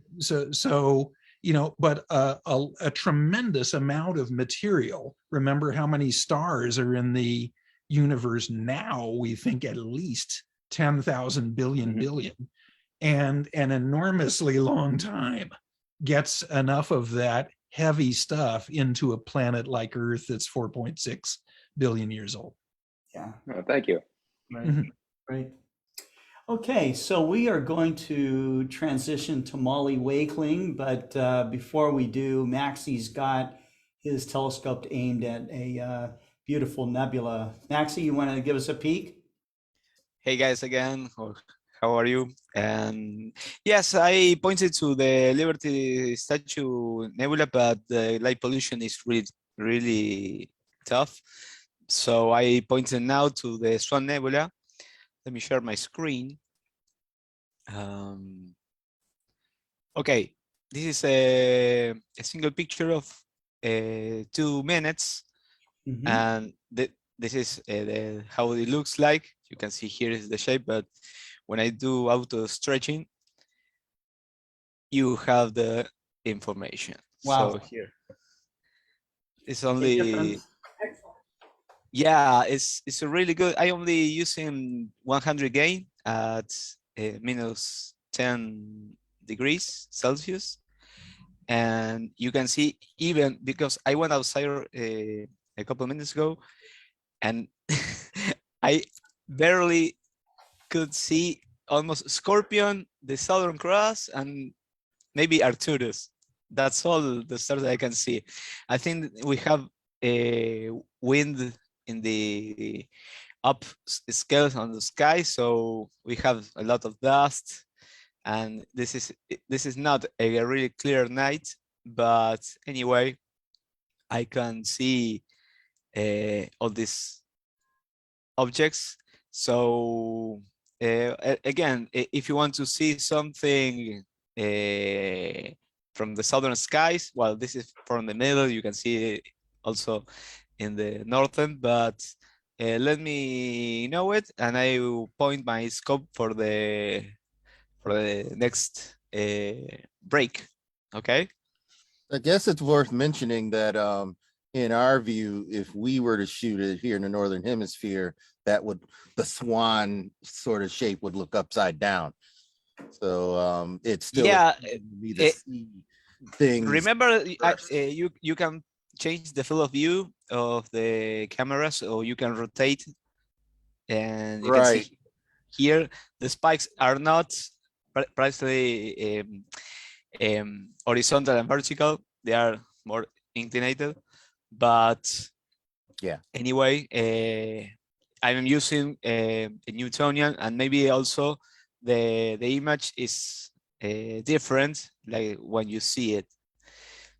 but a tremendous amount of material. Remember how many stars are in the universe now? We think at least 10,000 billion billion. And an enormously long time gets enough of that heavy stuff into a planet like Earth that's 4.6 billion years old. Yeah. Oh, thank you. Right. Right. Okay, so we are going to transition to Molly Wakeling, but before we do, Maxie's got his telescope aimed at a beautiful nebula. Maxie, you want to give us a peek? Hey guys again. How are you? And yes, I pointed to the Liberty Statue Nebula, but the light pollution is really tough. So I pointed now to the Swan Nebula. Let me share my screen. Okay, this is a single picture of 2 minutes, and this is how it looks like. You can see here is the shape, but when I do auto stretching, you have the information. Wow. So here it's Big only, difference. yeah, it's a really good. I only using 100 gain at minus 10 degrees Celsius, and you can see, even because I went outside a couple minutes ago, and I barely could see almost Scorpion, the Southern Cross, and maybe Arcturus. That's all the stars that I can see. I think we have a wind in the up scales on the sky, so we have a lot of dust, and this is not a really clear night. But anyway, I can see all these objects. So again, if you want to see something from the southern skies, well, this is from the middle. You can see it also in the northern, but let me know it, and I will point my scope for the next break. Okay. I guess it's worth mentioning that in our view, if we were to shoot it here in the northern hemisphere, the swan sort of shape would look upside down. So it's still be the sea thing. Remember, you can change the field of view of the camera, so you can rotate, and you can see here the spikes are not precisely horizontal and vertical. They are more inclinated, but yeah. Anyway, I'm using a Newtonian, and maybe also the image is different, like when you see it.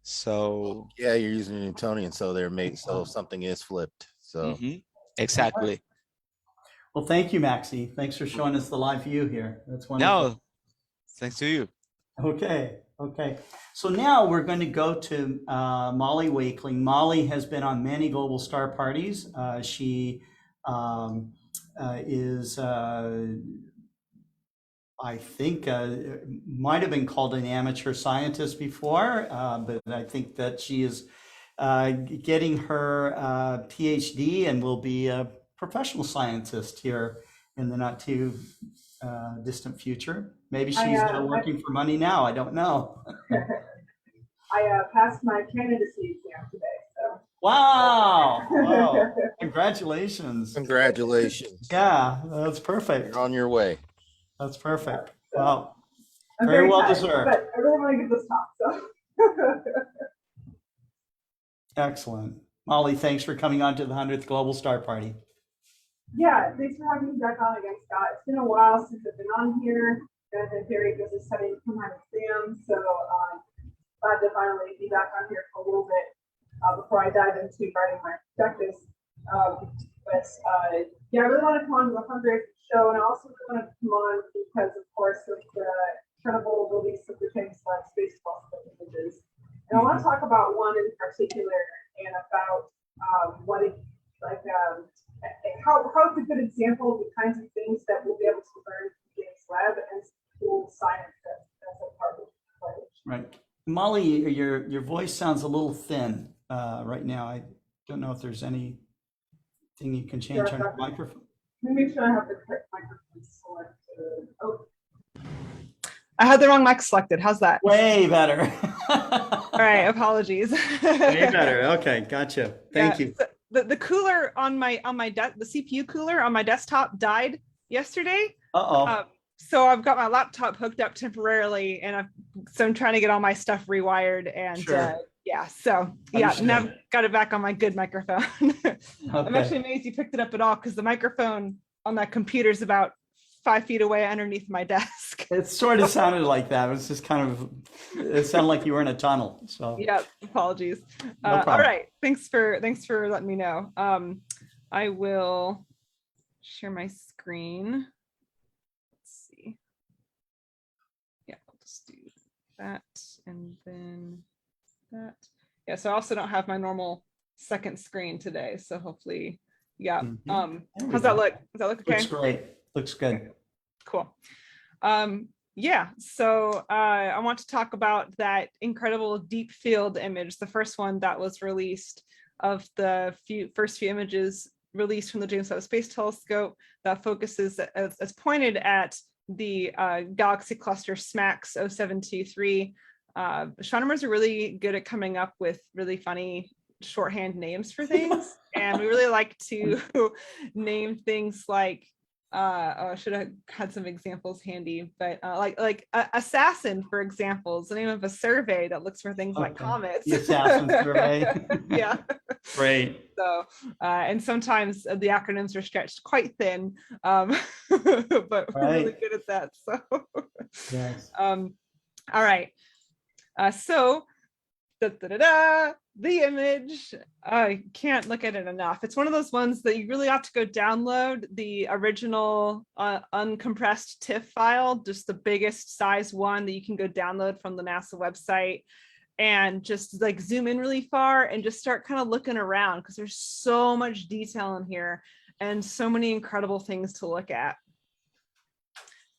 So yeah, you're using a Newtonian, so so something is flipped. So exactly. Well, thank you, Maxie. Thanks for showing us the live view here. That's wonderful. No, thanks to you. Okay. So now we're going to go to Molly Wakeling. Molly has been on many global star parties. She is, I think, might have been called an amateur scientist before, but I think that she is getting her PhD and will be a professional scientist here in the not too distant future. Maybe she's working for money now. I don't know. I passed my candidacy exam today. So. Wow. Congratulations. Yeah, that's perfect. You're on your way. That's perfect. Wow. I'm very well excited, deserved. But I really want to get this talk. So. Excellent. Molly, thanks for coming on to the 100th Global Star Party. Yeah, thanks for having me back on again, Scott. It's been a while since I've been on here. I've been very busy studying for my exam, so glad to finally be back on here for a little bit before I dive into writing my perspectives. Yeah, I really want to come on to the 100th show, and I also want to come on because, of course, of the incredible release of the James Webb Space Telescope images. And I want to talk about one in particular and about what it like. How it's a good example of the kinds of things that we'll be able to learn from James Webb and cool science that's a part of the approach. Right. Molly, your voice sounds a little thin right now. I don't know if there's anything you can change on your microphone. Let me make sure I have the correct microphone selected. Oh. I had the wrong mic selected. How's that? Way better. All right, apologies. Way better. Okay, gotcha. Thank you. So the cooler on my the CPU cooler on my desktop died yesterday. So I've got my laptop hooked up temporarily, and I'm trying to get all my stuff rewired, and now I've got it back on my good microphone. I'm actually amazed you picked it up at all, because the microphone on that computer is about 5 feet away underneath my desk. It sort of sounded like that. It was just it sounded like you were in a tunnel. So yeah, apologies. No all problem. right, thanks for letting me know. I will share my screen. Let's see. Yeah, I'll just do that, and then that. Yeah, so I also don't have my normal second screen today, so hopefully, yeah. How's that look? Does that look okay? Looks great. Looks good. Cool. Yeah, so I want to talk about that incredible deep field image, the first one that was released of the first few images released from the James Webb Space Telescope that focuses as pointed at the galaxy cluster SMACS 0723. Astronomers are really good at coming up with really funny shorthand names for things, and we really like to name things like I should have had some examples handy, but like Assassin, for example, is the name of a survey that looks for things like comets. The Assassin survey. Yeah. Great. So, and sometimes the acronyms are stretched quite thin, but we're really good at that. So, yes. All right. So, the image, I can't look at it enough. It's one of those ones that you really have to go download the original uncompressed TIFF file, just the biggest size one that you can go download from the NASA website, and just like zoom in really far and just start kind of looking around, because there's so much detail in here and so many incredible things to look at.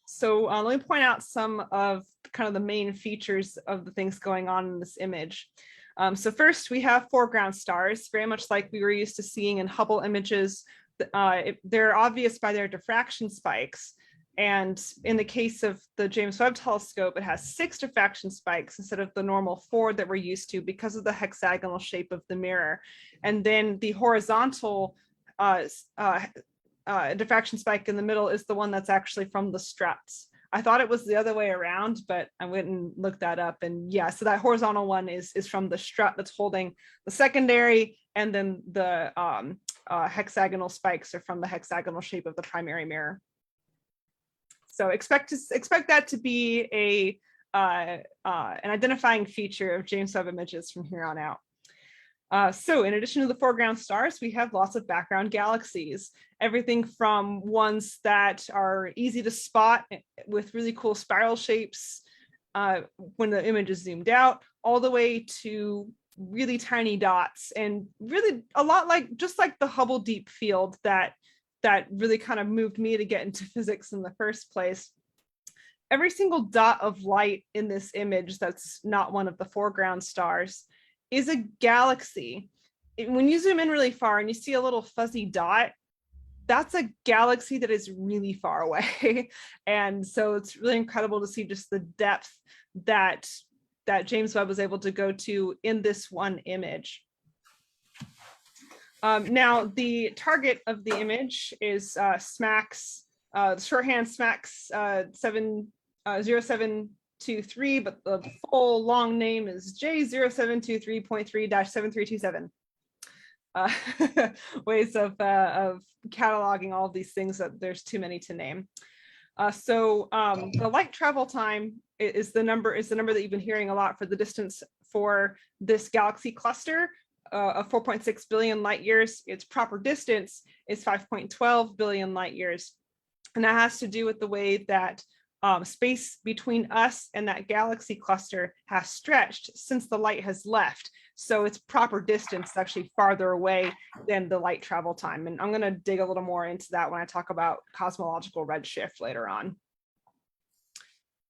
So let me point out some of kind of the main features of the things going on in this image. So first, we have foreground stars, very much like we were used to seeing in Hubble images. They're obvious by their diffraction spikes. And in the case of the James Webb Telescope, it has 6 diffraction spikes instead of the normal 4 that we're used to because of the hexagonal shape of the mirror. And then the horizontal diffraction spike in the middle is the one that's actually from the struts. I thought it was the other way around, but I went and looked that up. And yeah, so that horizontal one is from the strut that's holding the secondary, and then the hexagonal spikes are from the hexagonal shape of the primary mirror. So expect that to be an identifying feature of James Webb images from here on out. So in addition to the foreground stars, we have lots of background galaxies, everything from ones that are easy to spot with really cool spiral shapes when the image is zoomed out, all the way to really tiny dots, and really a lot just like the Hubble deep field that really kind of moved me to get into physics in the first place. Every single dot of light in this image that's not one of the foreground stars is a galaxy. When you zoom in really far and you see a little fuzzy dot, that's a galaxy that is really far away. And so it's really incredible to see just the depth that James Webb was able to go to in this one image. Now, the target of the image is SMACS, shorthand SMACS 0723, but the full long name is J0723.3-7327. Ways of cataloging all of these things that there's too many to name. So the light travel time is the number that you've been hearing a lot for the distance for this galaxy cluster of 4.6 billion light years. Its proper distance is 5.12 billion light years. And that has to do with the way that space between us and that galaxy cluster has stretched since the light has left. So its proper distance is actually farther away than the light travel time. And I'm going to dig a little more into that when I talk about cosmological redshift later on.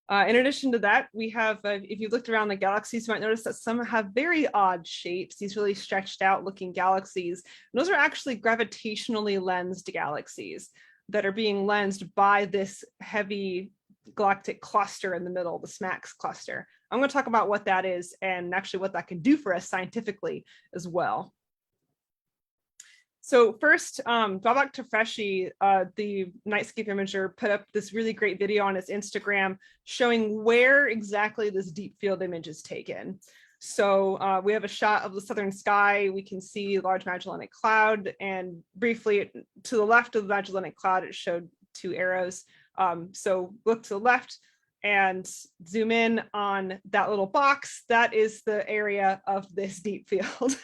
In addition to that, we have, if you looked around the galaxies, you might notice that some have very odd shapes, these really stretched out looking galaxies. And those are actually gravitationally lensed galaxies that are being lensed by this heavy galactic cluster in the middle, the SMACS cluster. I'm going to talk about what that is and actually what that can do for us scientifically as well. So first, Babak Tafreshi, the Nightscape imager, put up this really great video on his Instagram showing where exactly this deep field image is taken. So we have a shot of the southern sky. We can see Large Magellanic Cloud, and briefly to the left of the Magellanic Cloud, it showed 2 arrows. So look to the left and zoom in on that little box. That is the area of this deep field.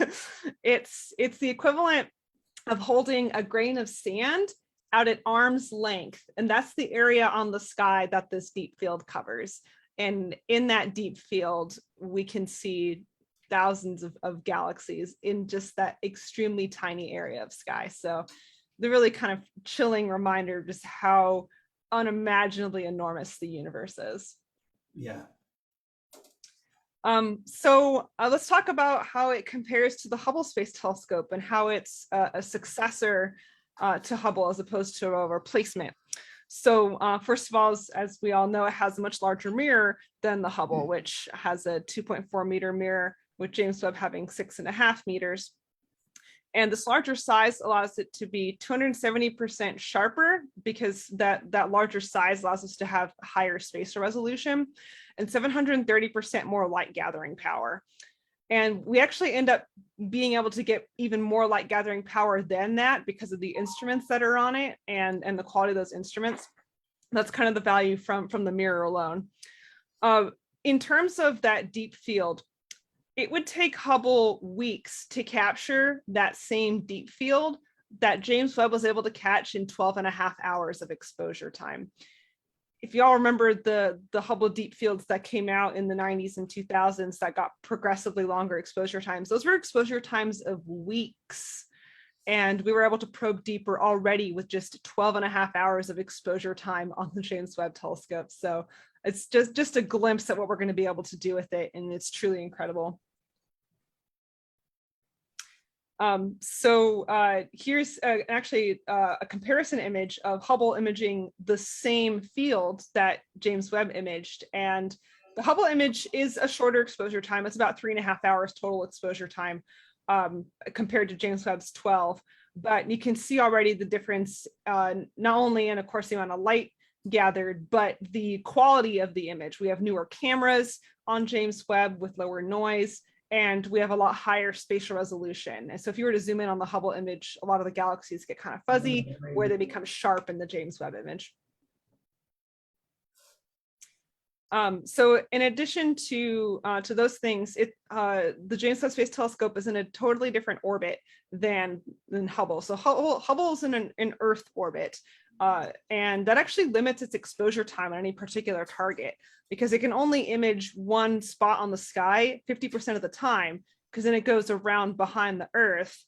It's the equivalent of holding a grain of sand out at arm's length. And that's the area on the sky that this deep field covers. And in that deep field, we can see thousands of galaxies in just that extremely tiny area of sky. So the really kind of chilling reminder of just how unimaginably enormous the universe is. Yeah. So let's talk about how it compares to the Hubble Space Telescope and how it's a successor to Hubble as opposed to a replacement. So first of all, as we all know, it has a much larger mirror than the Hubble, which has a 2.4 meter mirror, with James Webb having 6.5 meters. And this larger size allows it to be 270% sharper, because that larger size allows us to have higher spatial resolution, and 730% more light gathering power. And we actually end up being able to get even more light gathering power than that because of the instruments that are on it and the quality of those instruments. That's kind of the value from the mirror alone. In terms of that deep field, it would take Hubble weeks to capture that same deep field that James Webb was able to catch in 12.5 hours of exposure time. If y'all remember the Hubble deep fields that came out in the 90s and 2000s that got progressively longer exposure times, those were exposure times of weeks. And we were able to probe deeper already with just 12.5 hours of exposure time on the James Webb Telescope. So it's just a glimpse at what we're going to be able to do with it, and it's truly incredible. Here's actually a comparison image of Hubble imaging the same field that James Webb imaged. And the Hubble image is a shorter exposure time. It's about 3.5 hours total exposure time compared to James Webb's 12. But you can see already the difference, not only in, of course, the amount of light gathered, but the quality of the image. We have newer cameras on James Webb with lower noise, and we have a lot higher spatial resolution. And so if you were to zoom in on the Hubble image, a lot of the galaxies get kind of fuzzy where they become sharp in the James Webb image. So in addition to those things, the James Webb Space Telescope is in a totally different orbit than Hubble. So Hubble is in an Earth orbit, and that actually limits its exposure time on any particular target, because it can only image one spot on the sky 50% of the time, because then it goes around behind the Earth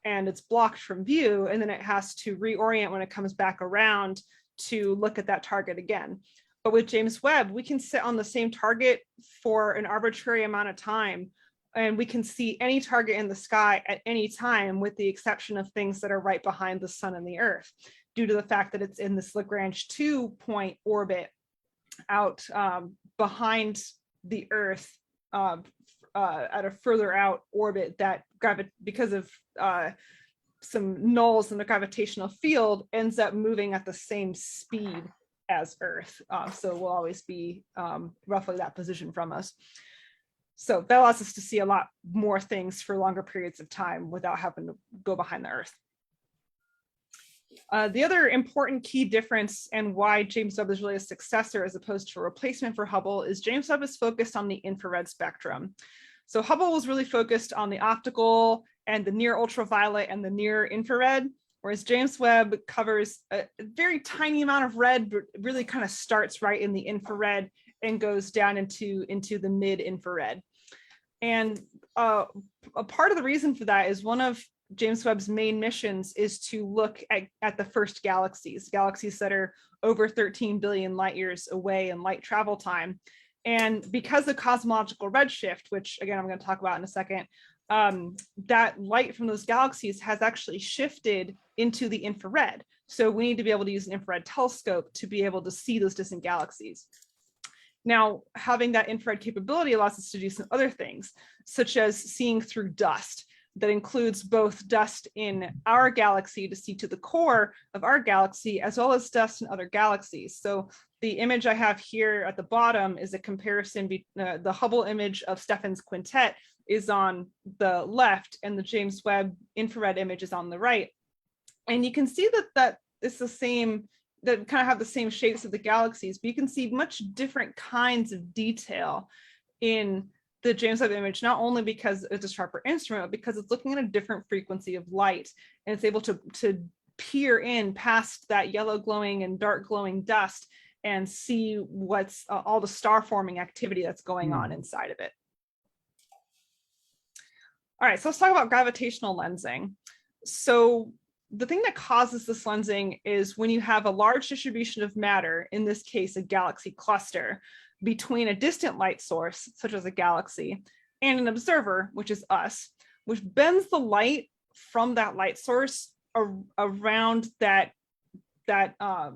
and it's blocked from view, and then it has to reorient when it comes back around to look at that target again. But with James Webb, we can sit on the same target for an arbitrary amount of time, and we can see any target in the sky at any time, with the exception of things that are right behind the sun and the Earth, due to the fact that it's in this Lagrange 2-point orbit out behind the Earth at a further out orbit that because of some nulls in the gravitational field ends up moving at the same speed as Earth. So we'll always be roughly that position from us. So that allows us to see a lot more things for longer periods of time without having to go behind the Earth. The other important key difference, and why James Webb is really a successor as opposed to a replacement for Hubble, is James Webb is focused on the infrared spectrum. So Hubble was really focused on the optical and the near ultraviolet and the near infrared, whereas James Webb covers a very tiny amount of red, but really kind of starts right in the infrared and goes down into the mid infrared. And a part of the reason for that is one of James Webb's main missions is to look at the first galaxies that are over 13 billion light years away in light travel time. And because of cosmological redshift, which again, I'm going to talk about in a second, that light from those galaxies has actually shifted into the infrared. So we need to be able to use an infrared telescope to be able to see those distant galaxies. Now, having that infrared capability allows us to do some other things, such as seeing through dust. That includes both dust in our galaxy to see to the core of our galaxy, as well as dust in other galaxies. So the image I have here at the bottom is a comparison. The Hubble image of Stephan's quintet is on the left, and the James Webb infrared image is on the right. And you can see that it's the same, that kind of have the same shapes of the galaxies, but you can see much different kinds of detail in the James Webb image, not only because it's a sharper instrument, but because it's looking at a different frequency of light, and it's able to peer in past that yellow glowing and dark glowing dust and see what's all the star forming activity that's going on inside of it. All right, so let's talk about gravitational lensing. So the thing that causes this lensing is when you have a large distribution of matter, in this case, a galaxy cluster, between a distant light source, such as a galaxy, and an observer, which is us, which bends the light from that light source around that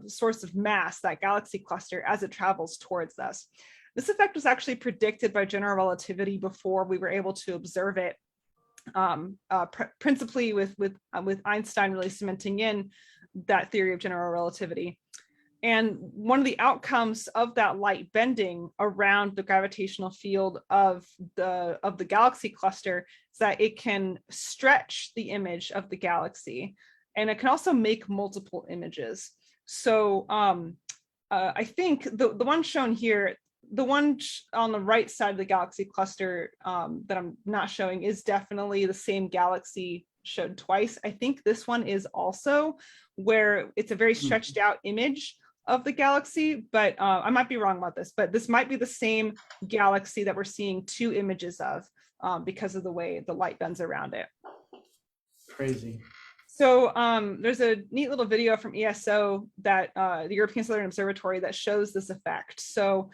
source of mass, that galaxy cluster, as it travels towards us. This effect was actually predicted by general relativity before we were able to observe it, principally with Einstein really cementing in that theory of general relativity. And one of the outcomes of that light bending around the gravitational field of the galaxy cluster is that it can stretch the image of the galaxy, and it can also make multiple images. So I think the one shown here, the one on the right side of the galaxy cluster that I'm not showing, is definitely the same galaxy showed twice. I think this one is also, where it's a very stretched out image of the galaxy, but I might be wrong about this, but this might be the same galaxy that we're seeing two images of because of the way the light bends around it. Crazy. So there's a neat little video from ESO, that the European Southern Observatory, that shows this effect. So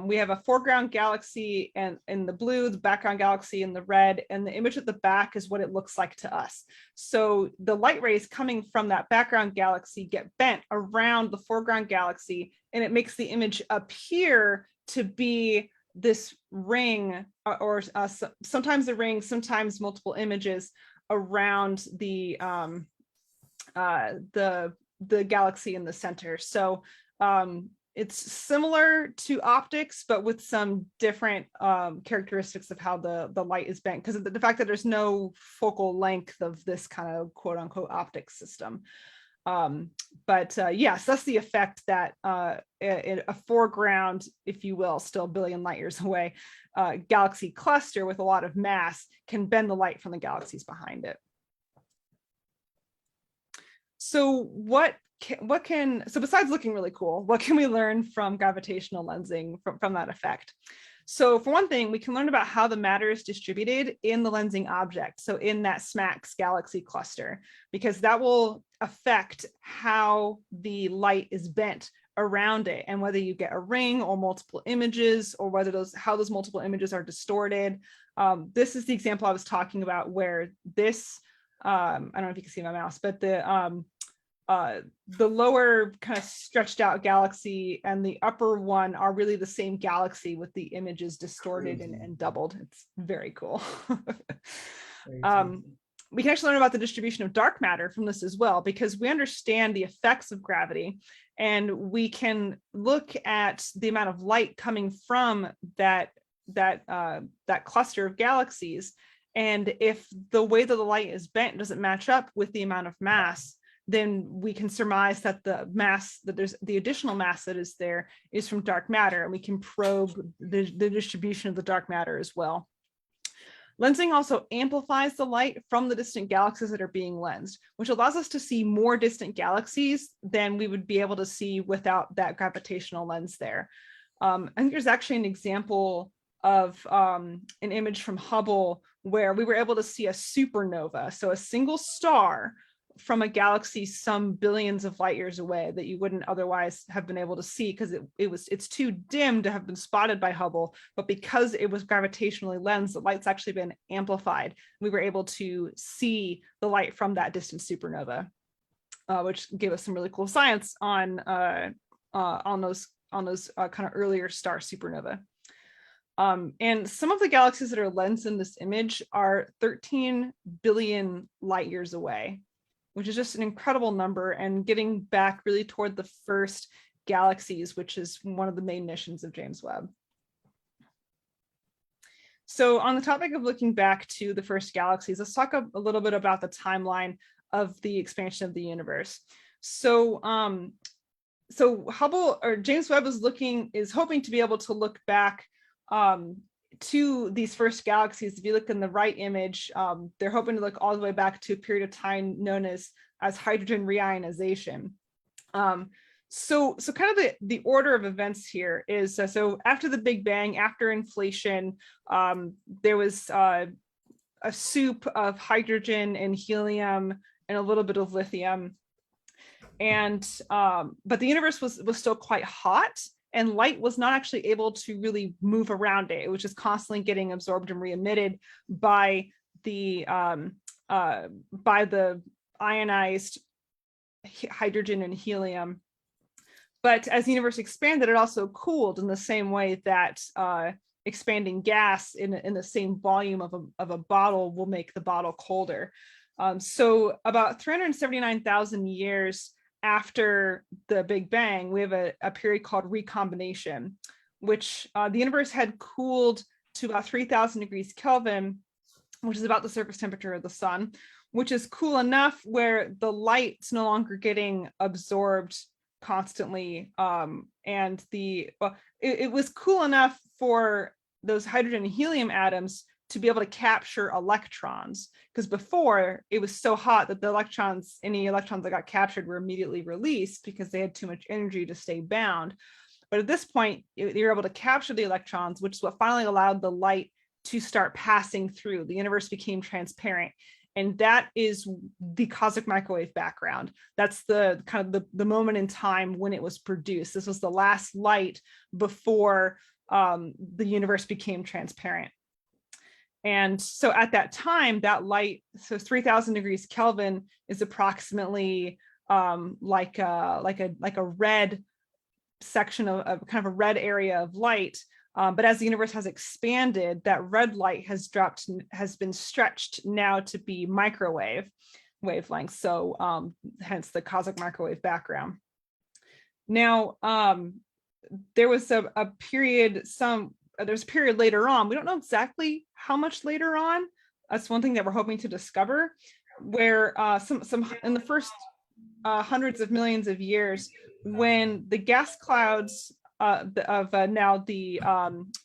we have a foreground galaxy and in the blue, the background galaxy in the red, and the image at the back is what it looks like to us. So the light rays coming from that background galaxy get bent around the foreground galaxy, and it makes the image appear to be this ring, or sometimes a ring, sometimes multiple images around the galaxy in the center. So it's similar to optics, but with some different characteristics of how the light is bent, because of the fact that there's no focal length of this kind of quote unquote optics system. Yes, that's the effect that in a foreground, if you will, still a billion light years away, galaxy cluster with a lot of mass can bend the light from the galaxies behind it. So so besides looking really cool, what can we learn from gravitational lensing from that effect? So for one thing, we can learn about how the matter is distributed in the lensing object, so in that SMACS galaxy cluster, because that will affect how the light is bent around it, and whether you get a ring or multiple images, or whether how those multiple images are distorted. This is the example I was talking about, where this, I don't know if you can see my mouse, but the lower kind of stretched out galaxy and the upper one are really the same galaxy with the images distorted and doubled. It's very cool. We can actually learn about the distribution of dark matter from this as well, because we understand the effects of gravity, and we can look at the amount of light coming from that cluster of galaxies. And if the way that the light is bent doesn't match up with the amount of mass, then we can surmise that there's the additional mass that is there is from dark matter, and we can probe the distribution of the dark matter as well. Lensing also amplifies the light from the distant galaxies that are being lensed, which allows us to see more distant galaxies than we would be able to see without that gravitational lens there. I think there's actually an example of an image from Hubble where we were able to see a supernova, so a single star from a galaxy some billions of light years away that you wouldn't otherwise have been able to see, because it's too dim to have been spotted by Hubble, but because it was gravitationally lensed, the light's actually been amplified. We were able to see the light from that distant supernova, which gave us some really cool science on those kind of earlier star supernova. And some of the galaxies that are lensed in this image are 13 billion light years away, which is just an incredible number, and getting back really toward the first galaxies, which is one of the main missions of James Webb. So on the topic of looking back to the first galaxies, let's talk a little bit about the timeline of the expansion of the universe. So Hubble, or James Webb, is hoping to be able to look back to these first galaxies. If you look in the right image, they're hoping to look all the way back to a period of time known as hydrogen reionization. So kind of the order of events here is, so after the Big Bang, after inflation, there was a soup of hydrogen and helium and a little bit of lithium. And but the universe was still quite hot, and light was not actually able to really move around it. It was just constantly getting absorbed and re-emitted by the ionized hydrogen and helium. But as the universe expanded, it also cooled in the same way that expanding gas in the same volume of a bottle will make the bottle colder. So about 379,000 years after the Big Bang, we have a period called recombination, which the universe had cooled to about 3,000 degrees Kelvin, which is about the surface temperature of the sun, which is cool enough where the light's no longer getting absorbed constantly, and it was cool enough for those hydrogen and helium atoms to be able to capture electrons, because before it was so hot that any electrons that got captured were immediately released because they had too much energy to stay bound. But at this point, you're able to capture the electrons, which is what finally allowed the light to start passing through. The universe became transparent. And that is the cosmic microwave background. That's the kind of the moment in time when it was produced. This was the last light before the universe became transparent. And so at that time, that light, so 3,000 degrees Kelvin is approximately like a red section of kind of a red area of light. But as the universe has expanded, that red light has been stretched now to be microwave wavelengths. So hence the cosmic microwave background. Now, there was a period, there's a period later on, we don't know exactly how much later on. That's one thing that we're hoping to discover, where some in the first hundreds of millions of years, when the gas clouds the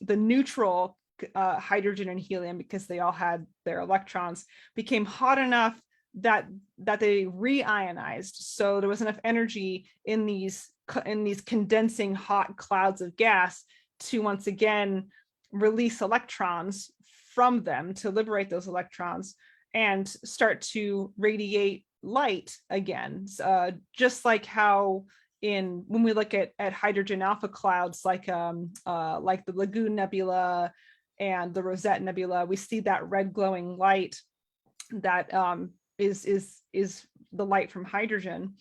neutral hydrogen and helium, because they all had their electrons, became hot enough that they reionized. So there was enough energy in these condensing hot clouds of gas to once again release electrons from them, to liberate those electrons and start to radiate light again, just like how when we look at hydrogen alpha clouds, like the Lagoon Nebula and the Rosette Nebula, we see that red glowing light that is the light from hydrogen.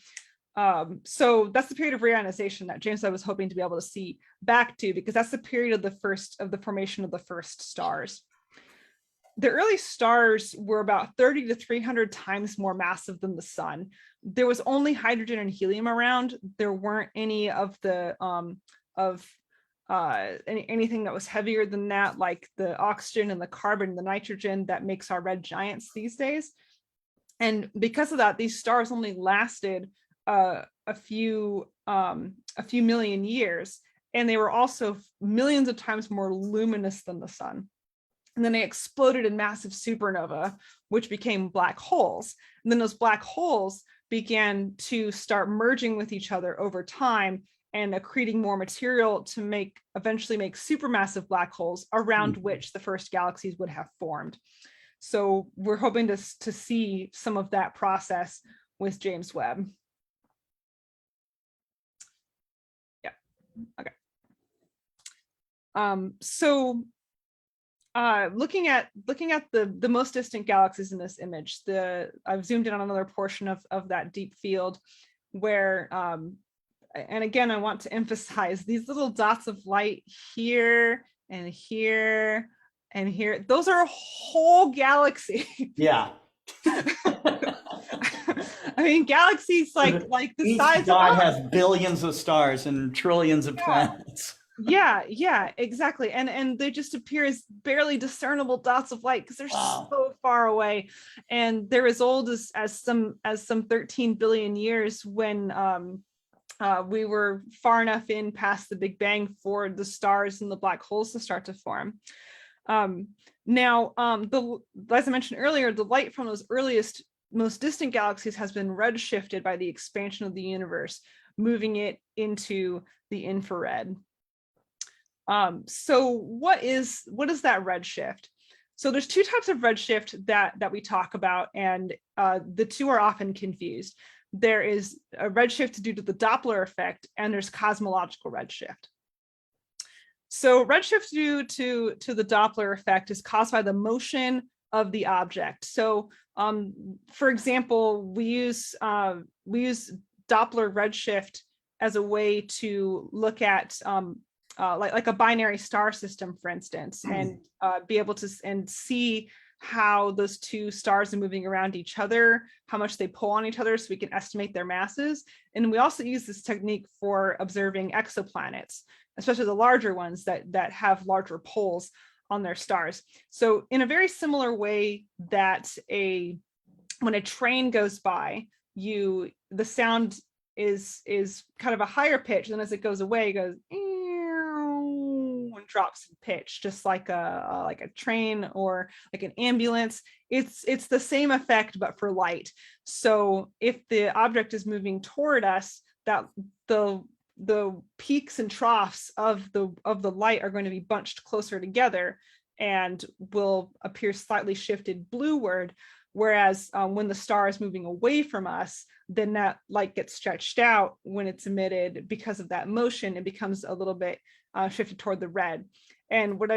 So that's the period of reionization that James Webb was hoping to be able to see back to, because that's the period of the formation of the first stars. The early stars were about 30 to 300 times more massive than the sun. There was only hydrogen and helium around. There weren't any of the anything that was heavier than that, like the oxygen and the carbon and the nitrogen that makes our red giants these days. And because of that, these stars only lasted a few million years, and they were also millions of times more luminous than the sun. And then they exploded in massive supernova, which became black holes. And then those black holes began to start merging with each other over time and accreting more material to eventually make supermassive black holes around which the first galaxies would have formed. So we're hoping to see some of that process with James Webb. Yeah, okay. Looking at the most distant galaxies in this image, I've zoomed in on another portion of that deep field where, and again, I want to emphasize these little dots of light here and here and here. Those are a whole galaxy. Yeah. I mean, galaxies like the size of God has billions of stars and trillions of planets. Yeah, exactly. And they just appear as barely discernible dots of light because they're so far away, and they're as old as some 13 billion years when we were far enough in past the Big Bang for the stars and the black holes to start to form. Now, as I mentioned earlier, the light from those earliest, most distant galaxies has been redshifted by the expansion of the universe. moving it into the infrared. So what is that redshift? So there's two types of redshift that we talk about, and the two are often confused. There is a redshift due to the Doppler effect, and there's cosmological redshift. So redshift due to the Doppler effect is caused by the motion of the object. So for example, we use Doppler redshift as a way to look at like a binary star system, for instance, and be able to see how those two stars are moving around each other, how much they pull on each other, so we can estimate their masses. And we also use this technique for observing exoplanets, especially the larger ones that have larger pulls on their stars. So in a very similar way that when a train goes by, the sound is kind of a higher pitch, and as it goes away, it goes and drops in pitch, just like a train or like an ambulance. It's the same effect, but for light. So if the object is moving toward us, that the peaks and troughs of the light are going to be bunched closer together and will appear slightly shifted blueward. Whereas when the star is moving away from us, then that light gets stretched out when it's emitted because of that motion. It becomes a little bit shifted toward the red. And what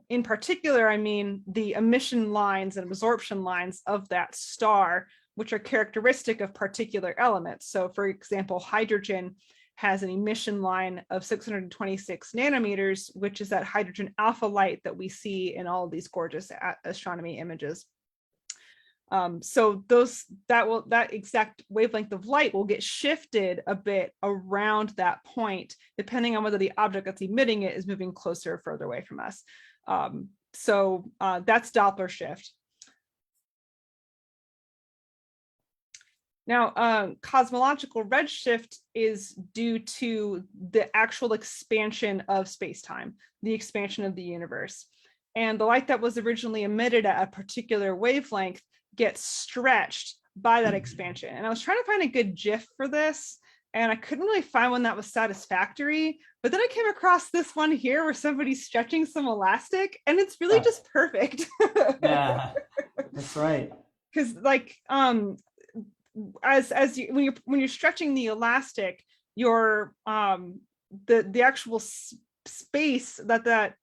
in particular, I mean the emission lines and absorption lines of that star, which are characteristic of particular elements. So for example, hydrogen has an emission line of 626 nanometers, which is that hydrogen alpha light that we see in all of these gorgeous astronomy images. So that exact wavelength of light will get shifted a bit around that point, depending on whether the object that's emitting it is moving closer or further away from us. So that's Doppler shift. Now, cosmological redshift is due to the actual expansion of space-time, the expansion of the universe. And the light that was originally emitted at a particular wavelength gets stretched by that expansion. And I was trying to find a good GIF for this, and I couldn't really find one that was satisfactory. But then I came across this one here where somebody's stretching some elastic, and it's really just perfect. Yeah, that's right. Because like as you when you're stretching the elastic, your the actual space that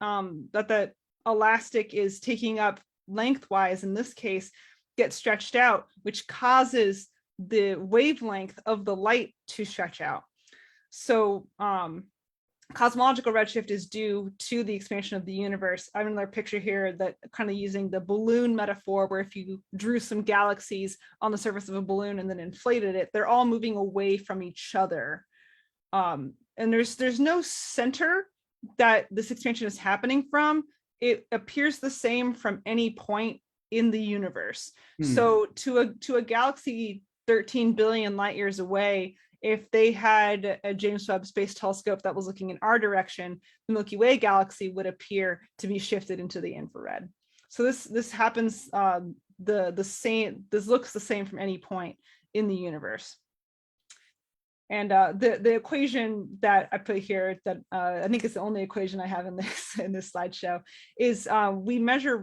elastic is taking up lengthwise, in this case, gets stretched out, which causes the wavelength of the light to stretch out. So cosmological redshift is due to the expansion of the universe. I have another picture here that kind of using the balloon metaphor, where if you drew some galaxies on the surface of a balloon and then inflated it, they're all moving away from each other. And there's no center that this expansion is happening from. It appears the same from any point in the universe. So to a galaxy 13 billion light years away, if they had a James Webb Space Telescope that was looking in our direction, the Milky Way galaxy would appear to be shifted into the infrared. So this happens the same. This looks the same from any point in the universe. And the equation that I put here, that I think is the only equation I have in this slideshow, is we measure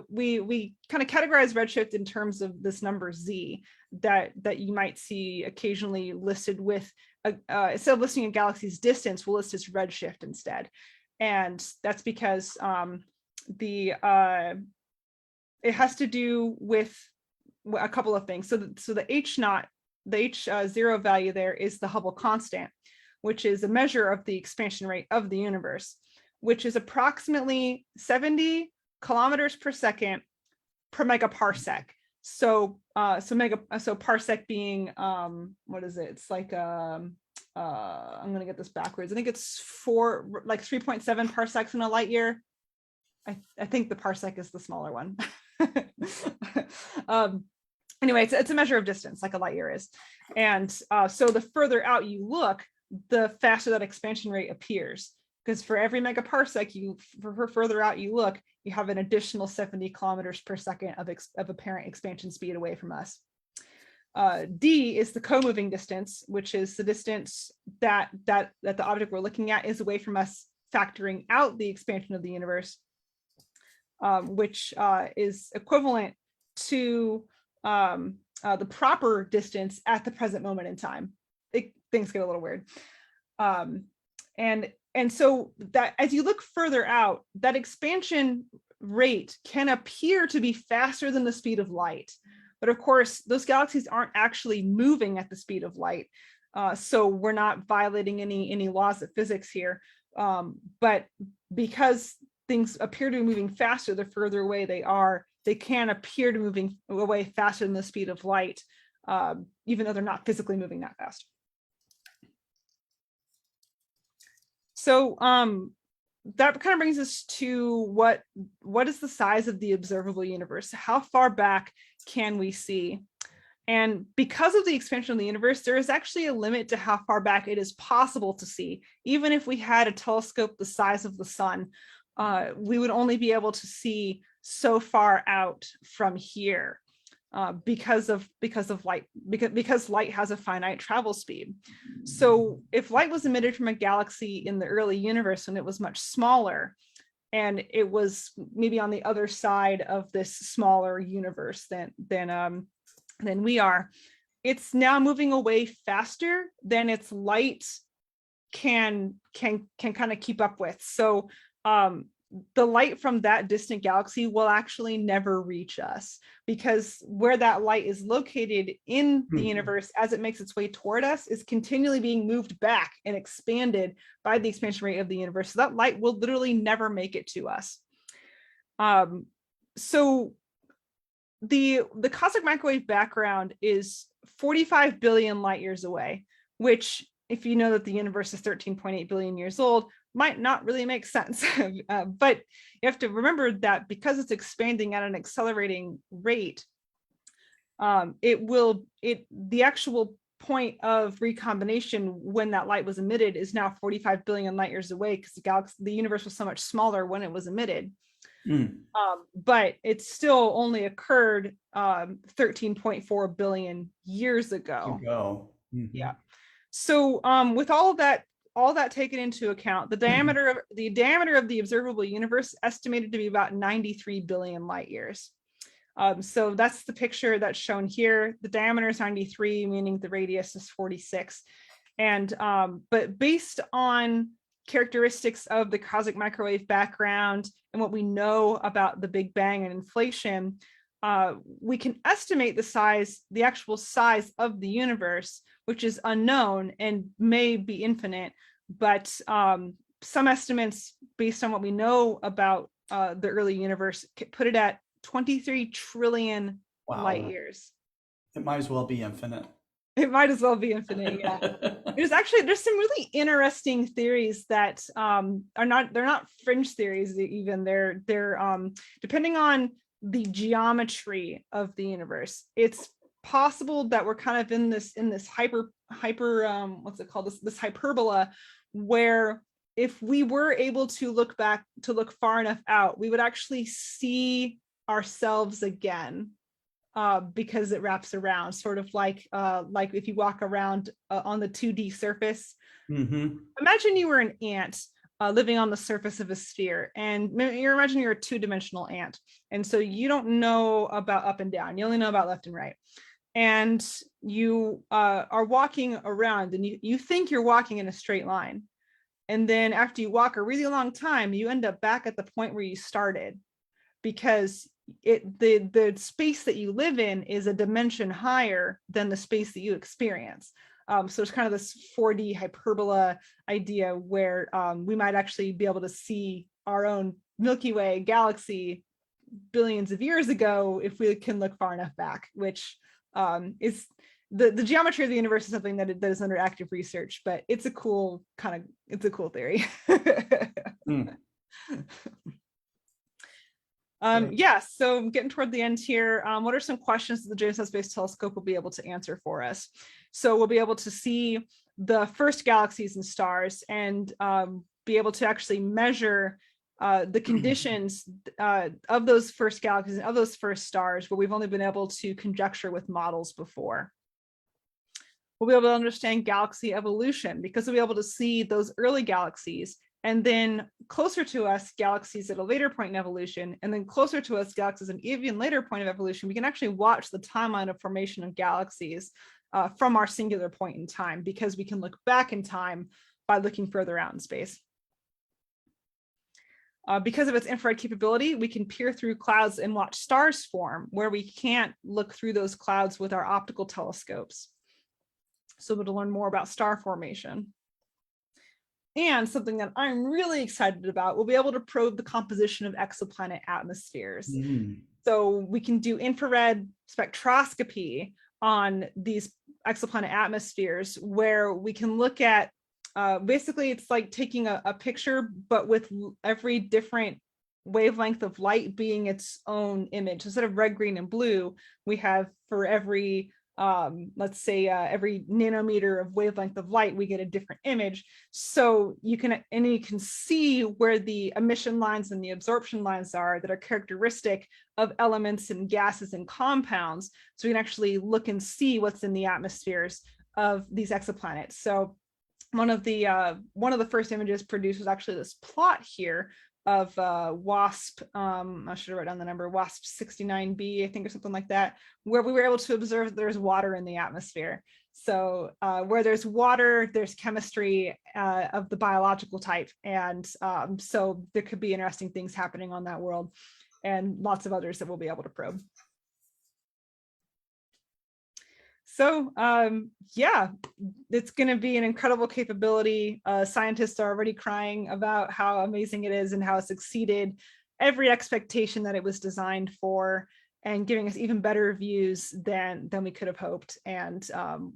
we kind of categorize redshift in terms of this number z that you might see occasionally listed with instead of listing a galaxy's distance, we'll list its redshift instead. And that's because it has to do with a couple of things. So the h0. The H0 value there is the Hubble constant, which is a measure of the expansion rate of the universe, which is approximately 70 kilometers per second per megaparsec. So parsec being what is it? It's like I'm gonna get this backwards. I think it's 3.7 parsecs in a light year. I think the parsec is the smaller one. Anyway, it's a measure of distance, like a light year is. And so the further out you look, the faster that expansion rate appears. Because for every megaparsec, for further out you look, you have an additional 70 kilometers per second of apparent expansion speed away from us. D is the co-moving distance, which is the distance that the object we're looking at is away from us, factoring out the expansion of the universe, which is equivalent to the proper distance at the present moment in time. Things get a little weird. And so that as you look further out, that expansion rate can appear to be faster than the speed of light. But of course, those galaxies aren't actually moving at the speed of light. So we're not violating any laws of physics here. But because things appear to be moving faster the further away they are, they can appear to be moving away faster than the speed of light, even though they're not physically moving that fast. So that kind of brings us to what is the size of the observable universe? How far back can we see? And because of the expansion of the universe, there is actually a limit to how far back it is possible to see. Even if we had a telescope the size of the sun, we would only be able to see so far out from here because light has a finite travel speed. So if light was emitted from a galaxy in the early universe when it was much smaller, and it was maybe on the other side of this smaller universe than we are, it's now moving away faster than its light can kind of keep up with. So the light from that distant galaxy will actually never reach us, because where that light is located in the universe as it makes its way toward us is continually being moved back and expanded by the expansion rate of the universe. So that light will literally never make it to us. So the cosmic microwave background is 45 billion light years away, which, if you know that the universe is 13.8 billion years old, might not really make sense. But you have to remember that because it's expanding at an accelerating rate, the actual point of recombination when that light was emitted is now 45 billion light years away, because the universe was so much smaller when it was emitted. But it still only occurred 13.4 billion years ago. Yeah. So with all that taken into account, the diameter of the observable universe estimated to be about 93 billion light years. So that's the picture that's shown here. The diameter is 93, meaning the radius is 46. And but based on characteristics of the cosmic microwave background and what we know about the Big Bang and inflation, we can estimate the actual size of the universe, which is unknown and may be infinite. But some estimates, based on what we know about the early universe, put it at 23 trillion light years. It might as well be infinite. It might as well be infinite. Yeah. There's some really interesting theories that they're not fringe theories even. They're depending on the geometry of the universe, it's possible that we're kind of in this hyper what's it called, this hyperbola, where if we were able to look far enough out, we would actually see ourselves again, because it wraps around, sort of like if you walk around on the 2D surface. Imagine you were an ant living on the surface of a sphere, and imagine you're a two-dimensional ant, and so you don't know about up and down, you only know about left and right, and you are walking around, and you think you're walking in a straight line, and then after you walk a really long time, you end up back at the point where you started, because the space that you live in is a dimension higher than the space that you experience. So it's kind of this 4D hyperbola idea where we might actually be able to see our own Milky Way galaxy billions of years ago if we can look far enough back, which is the geometry of the universe is something that is under active research, but it's a cool theory. Yeah, so getting toward the end here, what are some questions that the James Webb Space Telescope will be able to answer for us? So we'll be able to see the first galaxies and stars, and be able to actually measure the conditions of those first galaxies and of those first stars, where we've only been able to conjecture with models before. we'll be able to understand galaxy evolution, because we'll be able to see those early galaxies, and then closer to us galaxies at a later point in evolution, and then closer to us galaxies at an even later point of evolution. We can actually watch the timeline of formation of galaxies from our singular point in time, because we can look back in time by looking further out in space. Because of its infrared capability, we can peer through clouds and watch stars form, where we can't look through those clouds with our optical telescopes. So we'll learn more about star formation. And something that I'm really excited about, we'll be able to probe the composition of exoplanet atmospheres. So we can do infrared spectroscopy on these exoplanet atmospheres, where we can look at basically it's like taking a picture, but with every different wavelength of light being its own image. Instead of red, green, and blue, we have for every let's say every nanometer of wavelength of light, we get a different image. So you can see where the emission lines and the absorption lines are that are characteristic of elements and gases and compounds. So we can actually look and see what's in the atmospheres of these exoplanets. So one of the first images produced was actually this plot here of WASP, I should have written down the number, WASP 69b, I think, or something like that, where we were able to observe there's water in the atmosphere. So where there's water, there's chemistry of the biological type. And so there could be interesting things happening on that world, and lots of others that we'll be able to probe. So yeah, it's going to be an incredible capability. Scientists are already crying about how amazing it is and how it's exceeded every expectation that it was designed for, and giving us even better views than we could have hoped. And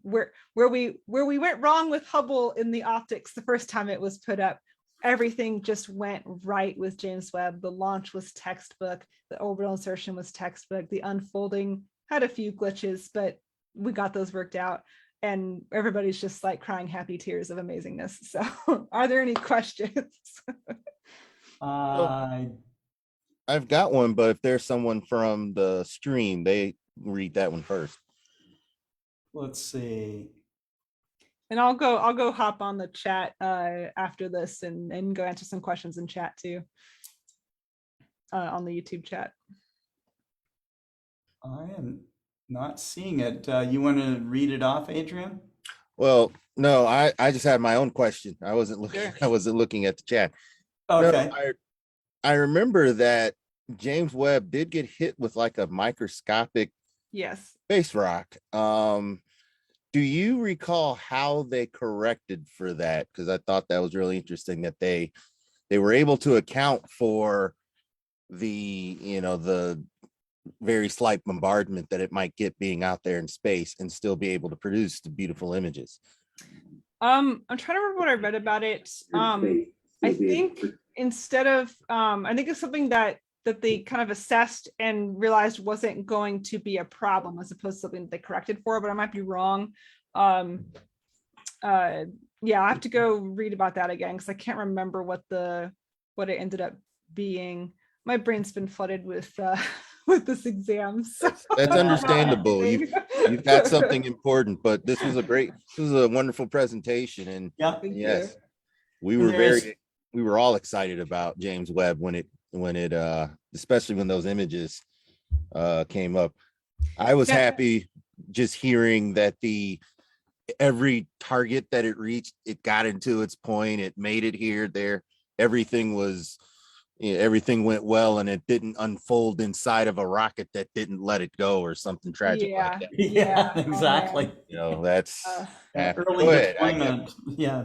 where we went wrong with Hubble in the optics the first time it was put up, everything just went right with James Webb. The launch was textbook, the orbital insertion was textbook, the unfolding had a few glitches, but we got those worked out, and everybody's just like crying happy tears of amazingness. So are there any questions? I've got one, but if there's someone from the stream, they read that one first. Let's see. And I'll go hop on the chat after this and go answer some questions in chat too, on the YouTube chat. I am not seeing it. You want to read it off, Adrian? Well, no, I just had my own question. I wasn't looking. Sure. I wasn't looking at the chat. Okay. No, I remember that James Webb did get hit with like a microscopic space rock. Do you recall how they corrected for that? Because I thought that was really interesting that they were able to account for the the very slight bombardment that it might get being out there in space and still be able to produce the beautiful images. I'm trying to remember what I read about it. I think instead of I think it's something that they kind of assessed and realized wasn't going to be a problem, as opposed to something that they corrected for, but I might be wrong. Yeah, I have to go read about that again, because I can't remember what it ended up being. My brain's been flooded with this exam. So. That's understandable. You've got something important, but this was a wonderful presentation, and yes, we were all excited about James Webb when it especially when those images came up. I was happy just hearing that every target that it reached, it got into its point, it made it here, there, everything went well, and it didn't unfold inside of a rocket that didn't let it go or something tragic like that. Yeah, exactly. That's early deployment. Yeah,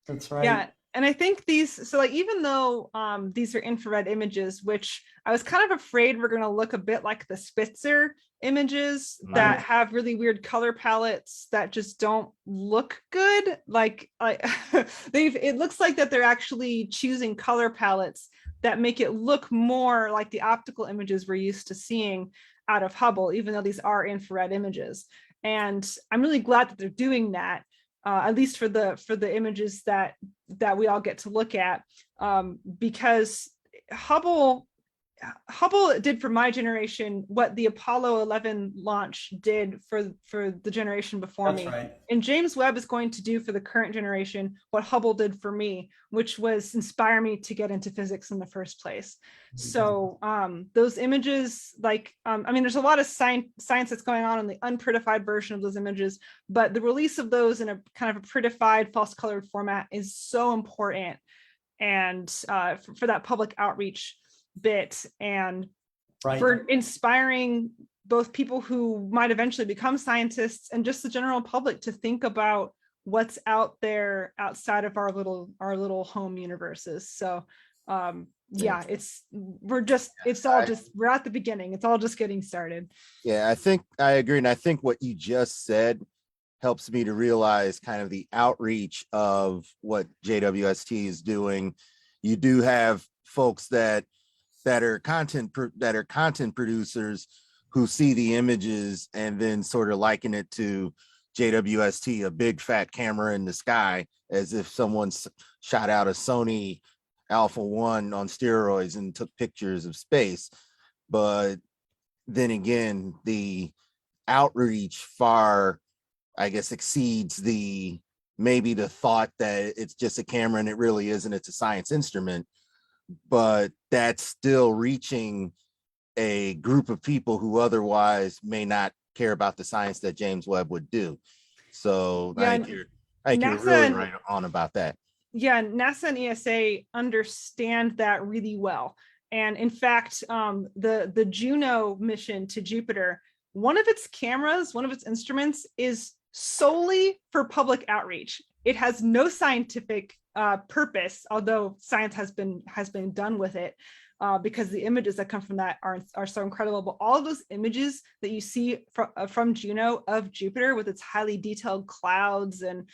that's right. Yeah. And I think even though these are infrared images, which I was kind of afraid we're going to look a bit like the Spitzer images that have really weird color palettes that just don't look good. It looks like that they're actually choosing color palettes that make it look more like the optical images we're used to seeing out of Hubble, even though these are infrared images. And I'm really glad that they're doing that, at least for the images that we all get to look at, because Hubble Hubble did for my generation what the Apollo 11 launch did for the generation before That's me. right. And James Webb is going to do for the current generation what Hubble did for me, which was inspire me to get into physics in the first place. So those images, like, I mean, there's a lot of science that's going on in the unprettified version of those images, but the release of those in a kind of a prettified, false colored format is so important. And for that public outreach bit, and for inspiring both people who might eventually become scientists and just the general public to think about what's out there outside of our little home universes. So yeah, we're at the beginning. It's all just getting started. Yeah, I think I agree. And I think what you just said helps me to realize kind of the outreach of what JWST is doing. You do have folks that are content producers who see the images and then sort of liken it to JWST, a big fat camera in the sky, as if someone shot out a Sony Alpha 1 on steroids and took pictures of space. But then again, the outreach far, I guess, exceeds maybe the thought that it's just a camera and it really isn't. It's a science instrument. But that's still reaching a group of people who otherwise may not care about the science that James Webb would do. So yeah, I think you're really right on about that. Yeah, NASA and ESA understand that really well. And in fact, the Juno mission to Jupiter, one of its cameras, one of its instruments is solely for public outreach. It has no scientific purpose, although science has been done with it, because the images that come from that are so incredible. But all of those images that you see from Juno of Jupiter with its highly detailed clouds and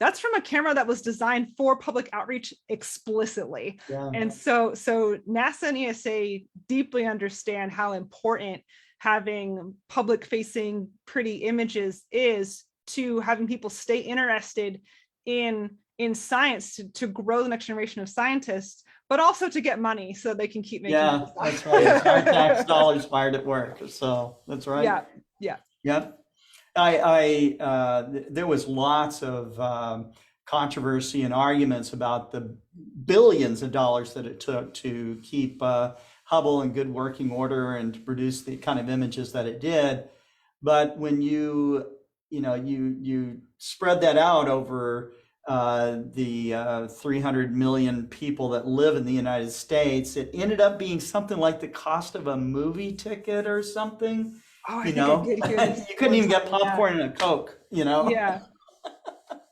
that's from a camera that was designed for public outreach explicitly. Yeah. And so NASA and ESA deeply understand how important having public facing pretty images is to having people stay interested in science to grow the next generation of scientists, but also to get money so they can keep making. Yeah, that's right. Our tax dollars fired at work. So that's right. Yeah. Yep. There was lots of controversy and arguments about the billions of dollars that it took to keep Hubble in good working order and to produce the kind of images that it did. But when you spread that out over the 300 million people that live in the United States, it ended up being something like the cost of a movie ticket or something. Oh, you couldn't even get popcorn and a Coke,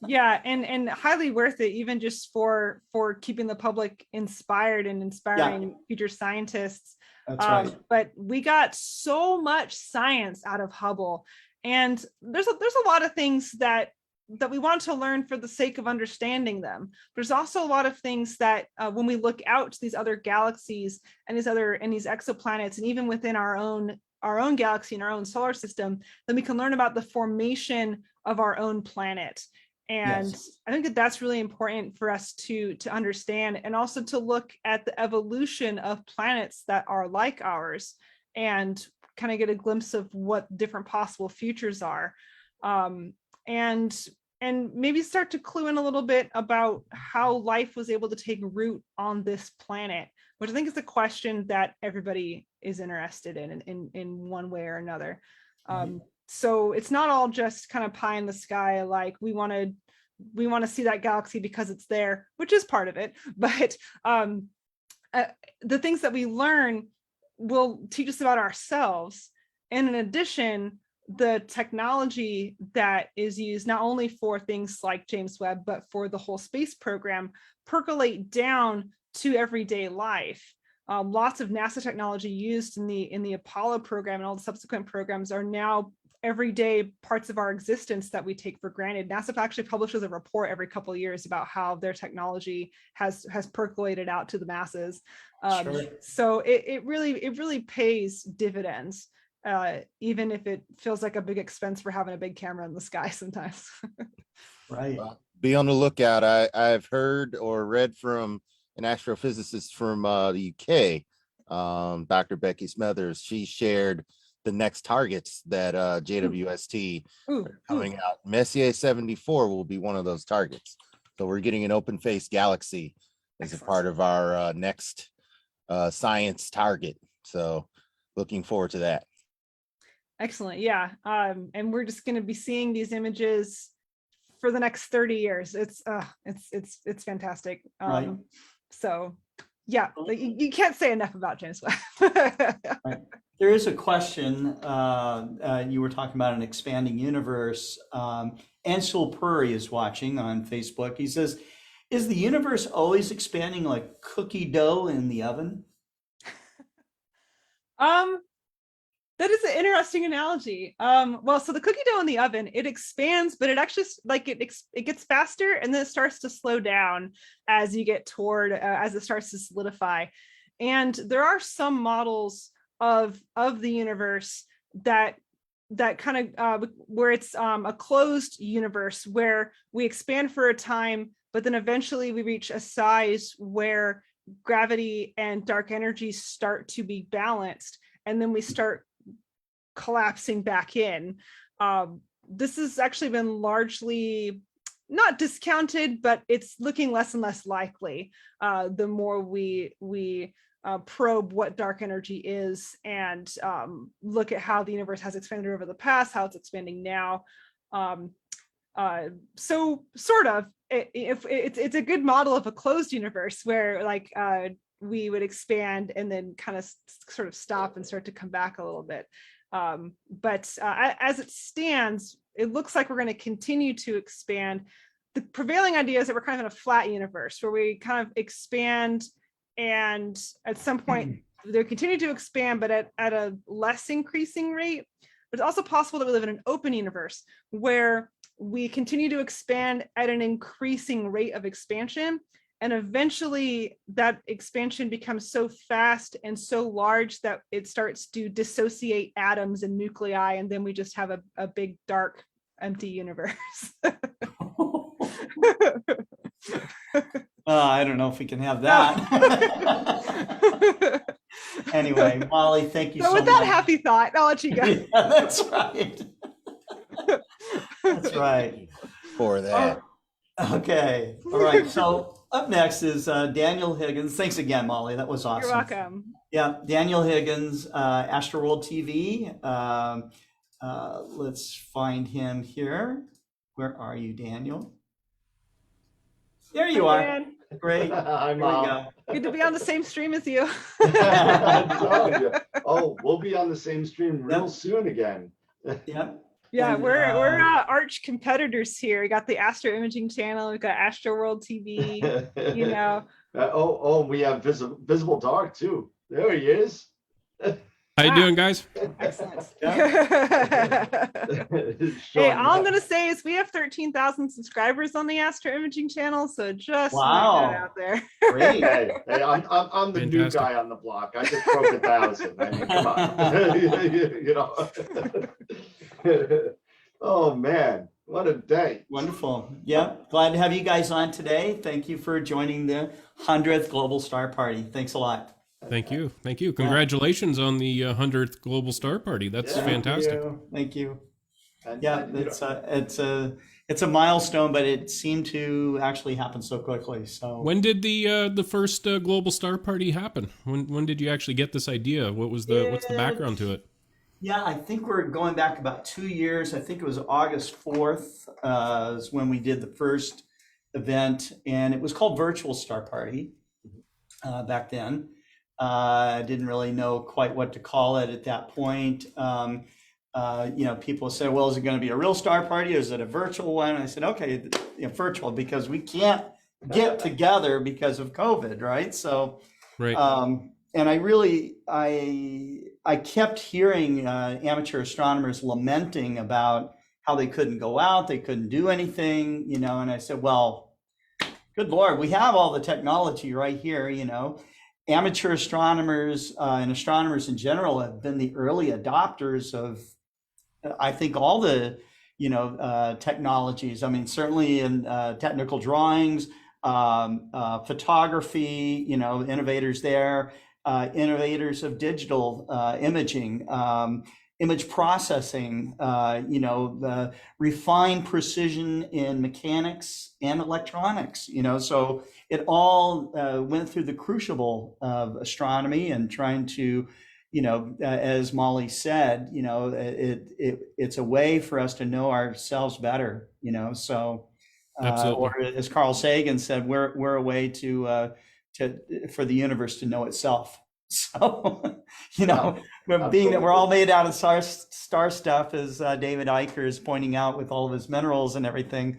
Yeah, and highly worth it, even just for keeping the public inspired and inspiring future scientists. That's right. But we got so much science out of Hubble, and there's a lot of things that we want to learn for the sake of understanding them. There's also a lot of things that when we look out to these other galaxies and these exoplanets, and even within our own galaxy and our own solar system, then we can learn about the formation of our own planet. And I think that's really important for us to understand, and also to look at the evolution of planets that are like ours and kind of get a glimpse of what different possible futures are. And maybe start to clue in a little bit about how life was able to take root on this planet, which I think is a question that everybody is interested in one way or another. So it's not all just kind of pie in the sky, like we want to see that galaxy because it's there, which is part of it. But the things that we learn will teach us about ourselves. And in addition, the technology that is used not only for things like James Webb, but for the whole space program, percolate down to everyday life. Lots of NASA technology used in the Apollo program and all the subsequent programs are now everyday parts of our existence that we take for granted. NASA actually publishes a report every couple of years about how their technology has percolated out to the masses. So it really pays dividends. Even if it feels like a big expense for having a big camera in the sky sometimes. Right. Be on the lookout. I've heard or read from an astrophysicist from the UK Dr. Becky Smothers, she shared the next targets that JWST are coming out. Messier 74 will be one of those targets. So we're getting an open face galaxy as a part of our next science target. So looking forward to that. Excellent. Yeah. And we're just going to be seeing these images for the next 30 years. It's fantastic. Right. So yeah, you can't say enough about James Webb. Right. There is a question. You were talking about an expanding universe. Ansel Puri is watching on Facebook. He says, is the universe always expanding like cookie dough in the oven? That is an interesting analogy. Well, so the cookie dough in the oven, it expands, but it actually it gets faster, and then it starts to slow down as you get toward as it starts to solidify. And there are some models of the universe that kind of where it's a closed universe where we expand for a time, but then eventually we reach a size where gravity and dark energy start to be balanced, and then we start collapsing back in. This has actually been largely not discounted, but it's looking less and less likely the more we probe what dark energy is and look at how the universe has expanded over the past, how it's expanding now. So sort of, if it's a good model of a closed universe where like we would expand and then kind of sort of stop and start to come back a little bit. But as it stands, it looks like we're going to continue to expand. The prevailing idea is that we're kind of in a flat universe where we kind of expand, and at some point they continue to expand, but at a less increasing rate. But it's also possible that we live in an open universe where we continue to expand at an increasing rate of expansion. And eventually that expansion becomes so fast and so large that it starts to dissociate atoms and nuclei. And then we just have a big, dark, empty universe. I don't know if we can have that. Anyway, Molly, thank you so much. With that happy thought, I'll let you go. Yeah, that's right. That's right. For that. Okay. All right. So up next is Daniel Higgins. Thanks again, Molly. That was awesome. You're welcome. Yeah, Daniel Higgins, Astroworld TV. Let's find him here. Where are you, Daniel? There you are. Dan. Great. Hi, Here we Mom. go. Good to be on the same stream as you. Oh, we'll be on the same stream real soon again. Yep. Yeah, And, we're arch competitors here. We got the Astro Imaging channel, we got Astroworld TV, you know. We have Visible Dark too. There he is. How you doing, guys? Excellent. Hey, all I'm gonna say is we have 13,000 subscribers on the Astro Imaging channel, so just put that out there. Great. Hey, I'm the new guy on the block. I just broke 1,000. I mean, come on. You know. Oh man, what a day. Wonderful. Yeah, glad to have you guys on today. Thank you for joining the 100th Global Star Party. Thanks a lot. Thank you. Thank you. Congratulations on the 100th Global Star Party. That's fantastic. Thank you. Yeah, it's a milestone, but it seemed to actually happen so quickly. So when did the first Global Star Party happen? When did you actually get this idea? What's the background to it? Yeah, I think we're going back about 2 years. I think it was August 4th is when we did the first event, and it was called Virtual Star Party back then. I didn't really know quite what to call it at that point. People said, well, is it going to be a real star party or is it a virtual one? And I said, okay, virtual, because we can't get together because of COVID, right? So, right. And I kept hearing amateur astronomers lamenting about how they couldn't go out, they couldn't do anything, and I said, well, good Lord, we have all the technology right here, Amateur astronomers and astronomers in general have been the early adopters of, I think, all the, technologies. I mean, certainly in technical drawings, photography, innovators there, innovators of digital imaging, image processing, the refined precision in mechanics and electronics, so it all went through the crucible of astronomy and trying to, as Molly said, it's a way for us to know ourselves better, so, Absolutely. or as Carl Sagan said, we're a way to for the universe to know itself. So, being that we're all made out of star stuff, as David Eicher is pointing out with all of his minerals and everything,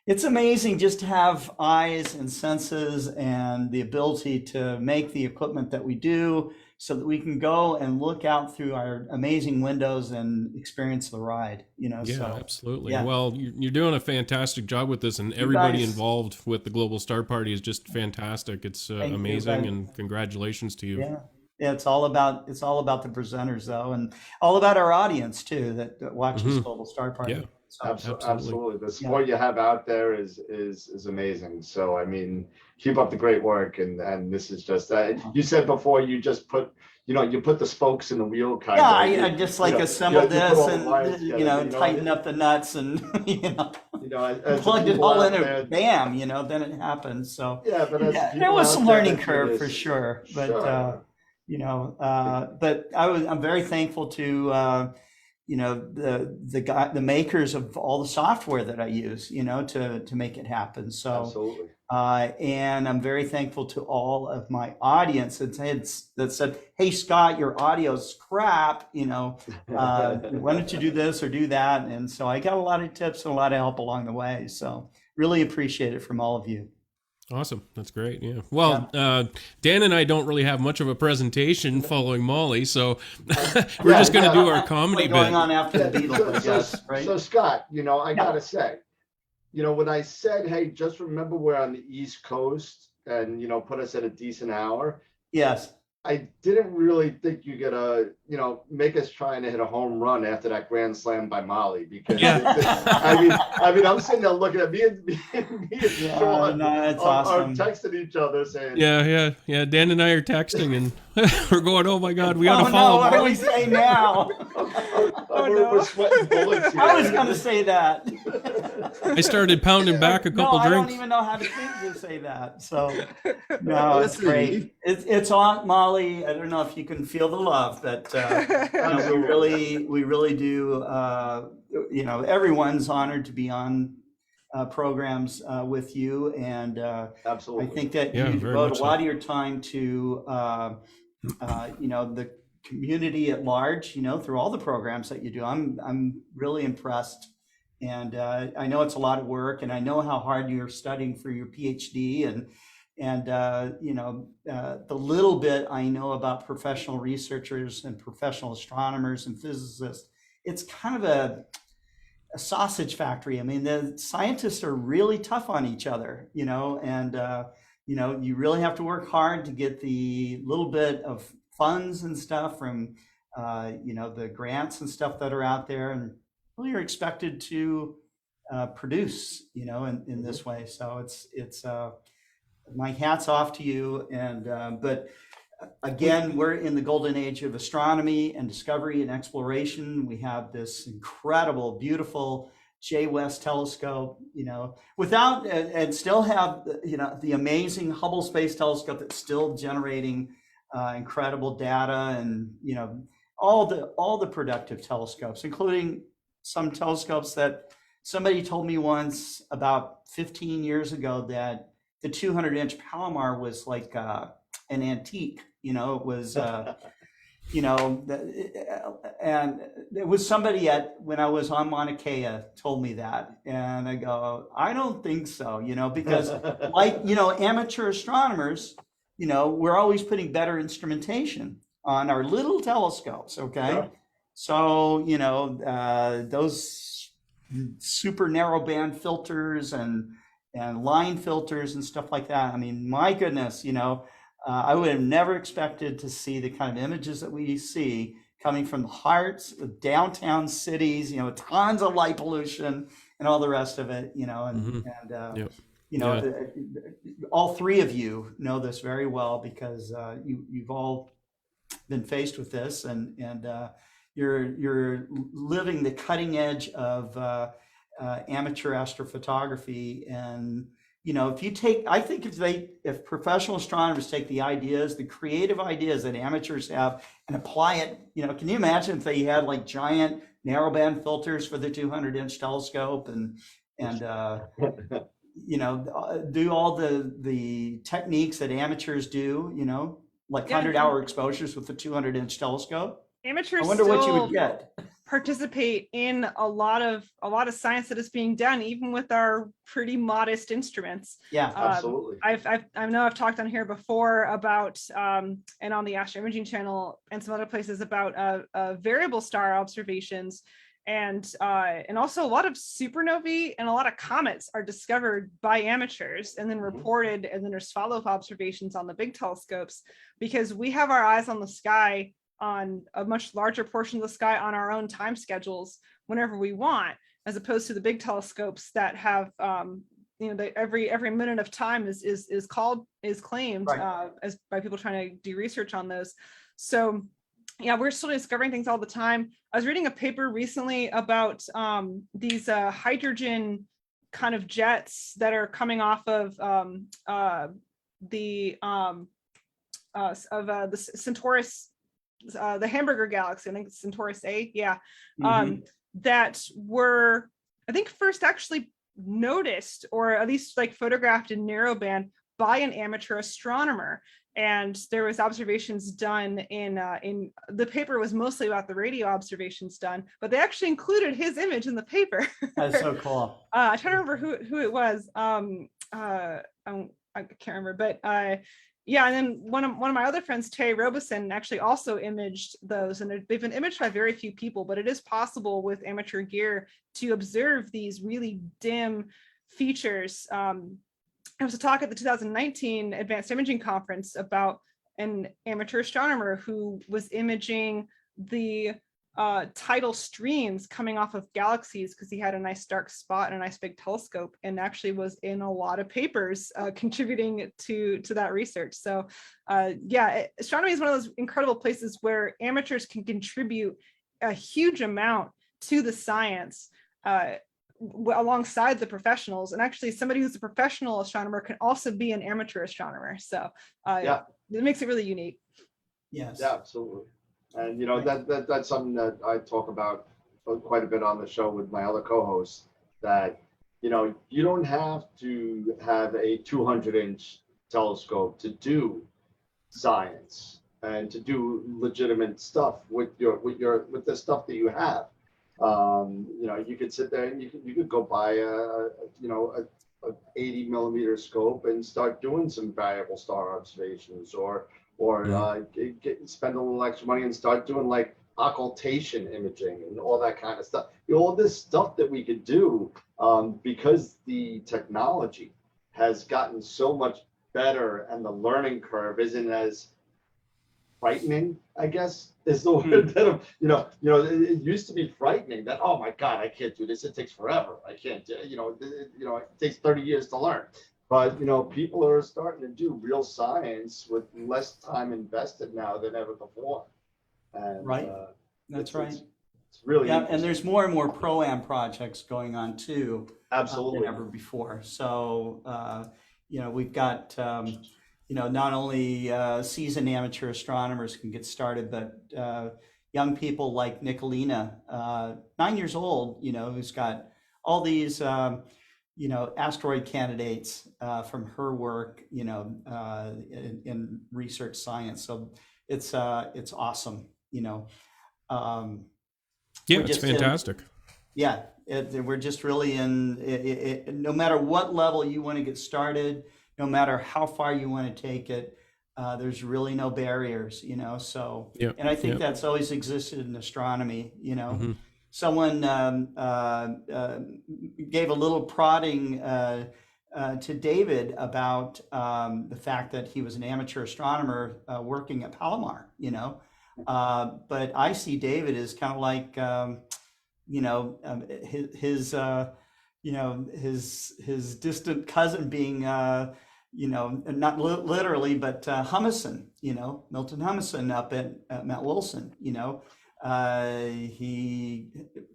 it's amazing just to have eyes and senses and the ability to make the equipment that we do so that we can go and look out through our amazing windows and experience the ride, Yeah, so, absolutely. yeah. Well, you're doing a fantastic job with this, and You everybody guys- involved with the Global Star Party is just fantastic. It's Thank you, amazing, Ben. and congratulations to you. Yeah, it's all about the presenters though, and all about our audience too that watches Global Star Party. Yeah. So, Absolutely. The support you have out there is amazing. So I mean, keep up the great work. And this is just you said before, you just put you put the spokes in the wheel kind yeah, of. I just assemble you put this all the and wires together, tighten up the nuts and as plugged it people all out in there- and bam, then it happens. So Yeah, but as there people was out some there learning that do curve this- for sure, but Sure. but I'm very thankful to the makers of all the software that I use, to make it happen. So Absolutely. and I'm very thankful to all of my audience that said, "Hey Scott, your audio's crap. Why don't you do this or do that?" And so I got a lot of tips and a lot of help along the way. So really appreciate it from all of you. Awesome. That's great. Yeah. Well, Dan and I don't really have much of a presentation following Molly, so we're just going to do our comedy bit. Going on after the Beatles, I guess, right? So Scott, I gotta say, when I said, hey, just remember we're on the East Coast and put us at a decent hour. Yes. I didn't really think you're gonna, make us trying to hit a home run after that grand slam by Molly, because I mean, I'm sitting there looking at me and Sean it's are awesome. texting each other saying, Yeah. Dan and I are texting, and we're going, "Oh my God, we got to Oh follow no! What do Molly." we say now? we're sweating bullets here. I was going to say that. I started pounding back a couple I drinks. don't even know how to say that. So no, it's great. It's on, Molly. I don't know if you can feel the love, but we really do. Everyone's honored to be on programs with you, and absolutely. I think that Yeah, you very devote much a lot so. of your time to the community at large. Through all the programs that you do, I'm really impressed. And I know it's a lot of work, and I know how hard you're studying for your PhD, and the little bit I know about professional researchers and professional astronomers and physicists, it's kind of a sausage factory. I mean, the scientists are really tough on each other, and you really have to work hard to get the little bit of funds and stuff from the grants and stuff that are out there, and really are expected to produce, in this way. So it's my hat's off to you. And but again, we're in the golden age of astronomy and discovery and exploration. We have this incredible, beautiful J West telescope, without and still have the amazing Hubble Space Telescope that's still generating incredible data, and all the productive telescopes, including some telescopes that somebody told me once about 15 years ago that the 200-inch Palomar was like an antique. It was, and it was somebody when I was on Mauna Kea told me that, and I go, I don't think so, because amateur astronomers, we're always putting better instrumentation on our little telescopes. Okay. Yeah. So, those super narrow band filters and line filters and stuff like that. I mean, my goodness, I would have never expected to see the kind of images that we see coming from the hearts of downtown cities, tons of light pollution and all the rest of it, Yep. you know, all three of you know this very well because you've all been faced with this, and you're living the cutting edge of amateur astrophotography. And you know, I think if professional astronomers take the ideas, the creative ideas that amateurs have, and apply it, you know, can you imagine if they had like giant narrowband filters for the 200-inch telescope and you know, do all the techniques that amateurs do, you know, like 100-hour exposures with the 200-inch telescope? Amateurs I wonder what you would still get. participate in a lot of science that is being done, even with our pretty modest instruments. Yeah, absolutely. I know I've talked on here before about and on the Astro Imaging channel and some other places about variable star observations, and also a lot of supernovae and a lot of comets are discovered by amateurs and then reported, and then there's follow-up observations on the big telescopes, because we have our eyes on the sky, on a much larger portion of the sky, on our own time schedules whenever we want, as opposed to the big telescopes that have you know, every minute of time is claimed as by people trying to do research on those. So yeah, we're still discovering things all the time. I was reading a paper recently about these hydrogen kind of jets that are coming off of the Centaurus, the Hamburger Galaxy, I think it's Centaurus A, yeah, that were, I think, first actually noticed, or at least like photographed in narrowband by an amateur astronomer. And there was observations done in the paper was mostly about the radio observations done, but they actually included his image in the paper. That's so cool. I try to remember who it was. I can't remember, but yeah. And then one of my other friends, Terry Robeson, actually also imaged those, and they've been imaged by very few people, but it is possible with amateur gear to observe these really dim features. There was a talk at the 2019 Advanced Imaging Conference about an amateur astronomer who was imaging the tidal streams coming off of galaxies because he had a nice dark spot and a nice big telescope, and actually was in a lot of papers contributing to that research. So yeah, astronomy is one of those incredible places where amateurs can contribute a huge amount to the science alongside the professionals. And actually somebody who's a professional astronomer can also be an amateur astronomer. So yeah, it makes it really unique. Yes. Yeah, absolutely. And you know, that's something that I talk about quite a bit on the show with my other co-hosts, that you know, you don't have to have a 200-inch telescope to do science and to do legitimate stuff with the stuff that you have. You know, you could sit there and you could go buy a 80 millimeter scope and start doing some variable star observations, or spend a little extra money and start doing like occultation imaging and all that kind of stuff. You know, all this stuff that we could do because the technology has gotten so much better and the learning curve isn't as frightening, I guess, is the word that it used to be frightening that, oh my God, I can't do this. It takes forever. I can't do, it takes 30 years to learn. But, you know, people are starting to do real science with less time invested now than ever before. And, That's right. It's really and there's more and more pro-am projects going on too. Absolutely. Than ever before. So, you know, we've got, you know, not only seasoned amateur astronomers can get started, but young people like Nicolas, 9 years old, you know, who's got all these, you know, asteroid candidates from her work, you know, in research science. So it's awesome, you know. Yeah, it's fantastic. We're just really no matter what level you want to get started, no matter how far you want to take it, there's really no barriers, you know. So, and I think that's always existed in astronomy, you know. Someone gave a little prodding to David about the fact that he was an amateur astronomer working at Palomar, you know. But I see David as kind of like, you know, his his distant cousin being, not literally, but Humison, Milton Humison up at Mount Wilson, he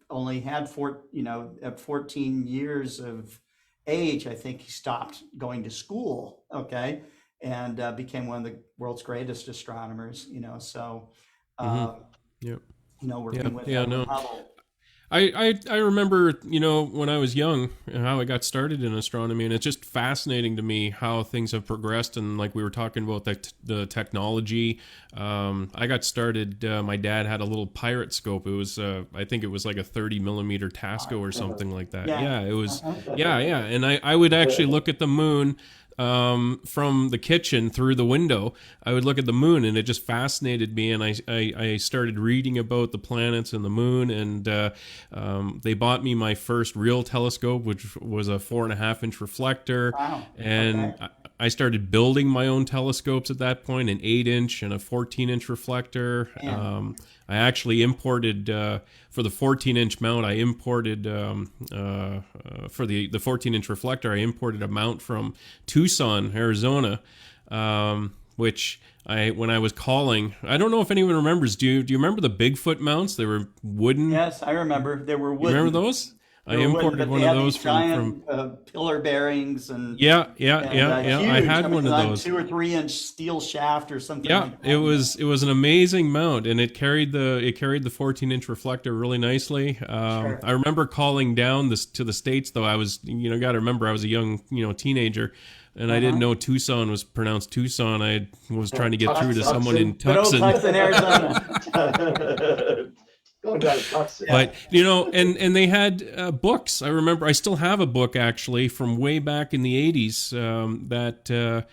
only had at 14 years of age, I think he stopped going to school, okay, and became one of the world's greatest astronomers, so, Yep. working with Hubble. I remember, when I was young and how I got started in astronomy, and it's just fascinating to me how things have progressed. And like we were talking about the technology, I got started, my dad had a little pirate scope. It was, I think it was like a 30 millimeter Tasco or something like that. Yeah, it was, yeah. And I would actually look at the moon from the kitchen through the window. I would look at the moon, and it just fascinated me, and I started reading about the planets and the moon, and they bought me my first real telescope, which was a 4.5-inch reflector. Wow. And I started building my own telescopes at that point, an 8-inch and a 14-inch reflector. I actually imported, for the 14-inch mount, I imported, for the 14-inch reflector, I imported a mount from Tucson, Arizona, which when I was calling, I don't know if anyone remembers, do you remember the Bigfoot mounts? They were wooden. Yes, I remember. They were wooden. You remember those? I imported one of those from pillar bearings and yeah. huge. I had one of like those. 2 or 3 inch steel shaft or something. Yeah, like that. it was an amazing mount, and it carried the 14-inch reflector really nicely. Sure. I remember calling down to the States, though. I was, got to remember, I was a young, teenager, and I didn't know Tucson was pronounced Tucson. I was trying to get through to someone in Tucson. Tucson, Arizona. Going down to Tucson. But and they had books. I remember I still have a book actually from way back in the 80s that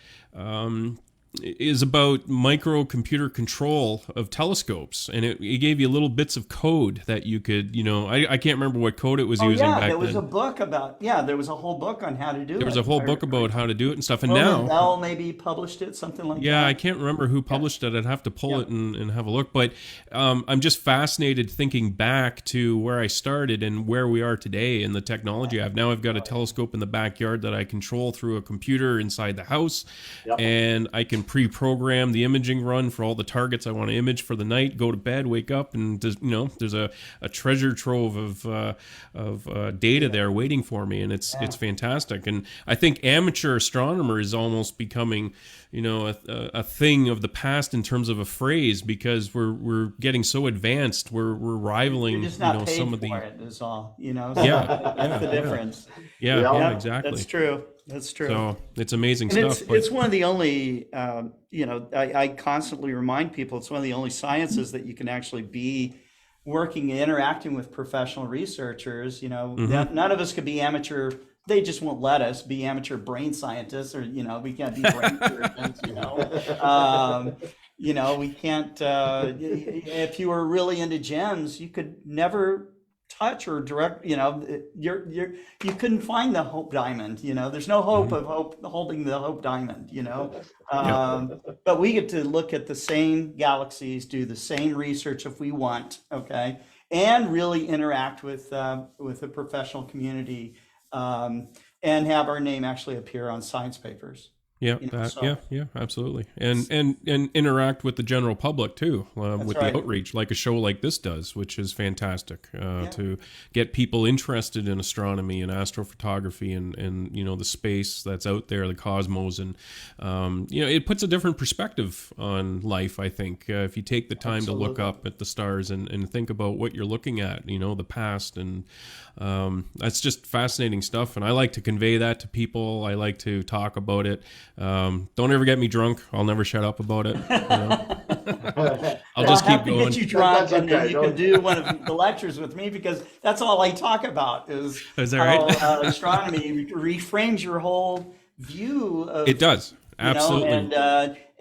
is about microcomputer control of telescopes, and it gave you little bits of code that you could, I can't remember what code it was using back then. There was a book about, there was a whole book on how to do it. There was a whole book about how to do it and stuff, and now Bell maybe published it, something like that. Yeah, I can't remember who published it. I'd have to pull it and have a look, but I'm just fascinated thinking back to where I started and where we are today and the technology I have. Now I've got a telescope in the backyard that I control through a computer inside the house, and I can pre-program the imaging run for all the targets I want to image for the night, go to bed, wake up, and there's a treasure trove of data there waiting for me, and it's fantastic. And I think amateur astronomer is almost becoming a thing of the past in terms of a phrase, because we're getting so advanced, we're rivaling You're just not paid some of for the it is all, so Yeah, that's the difference. Yeah, exactly. That's true. That's true. So it's amazing And stuff. it's one of the only, I constantly remind people, it's one of the only sciences that you can actually be working and interacting with professional researchers. None of us could be amateur. They just won't let us be amateur brain scientists, or we can't be brain surgeons. We can't. If you were really into gems, you could never touch or direct. You couldn't find the Hope Diamond. There's no hope of holding the Hope Diamond. But we get to look at the same galaxies, do the same research if we want. Okay, and really interact with the professional community. And have our name actually appear on science papers. Yeah, absolutely, and interact with the general public too, with the outreach, like a show like this does, which is fantastic to get people interested in astronomy and astrophotography and the space that's out there, the cosmos, and it puts a different perspective on life. I think if you take the time to look up at the stars and think about what you're looking at, the past, and that's just fascinating stuff. And I like to convey that to people. I like to talk about it. Don't ever get me drunk. I'll never shut up about it. I'll just keep going. Get you drunk, and then you can do one of the lectures with me, because that's all I talk about is that how right? Astronomy reframes your whole view of it. Does absolutely.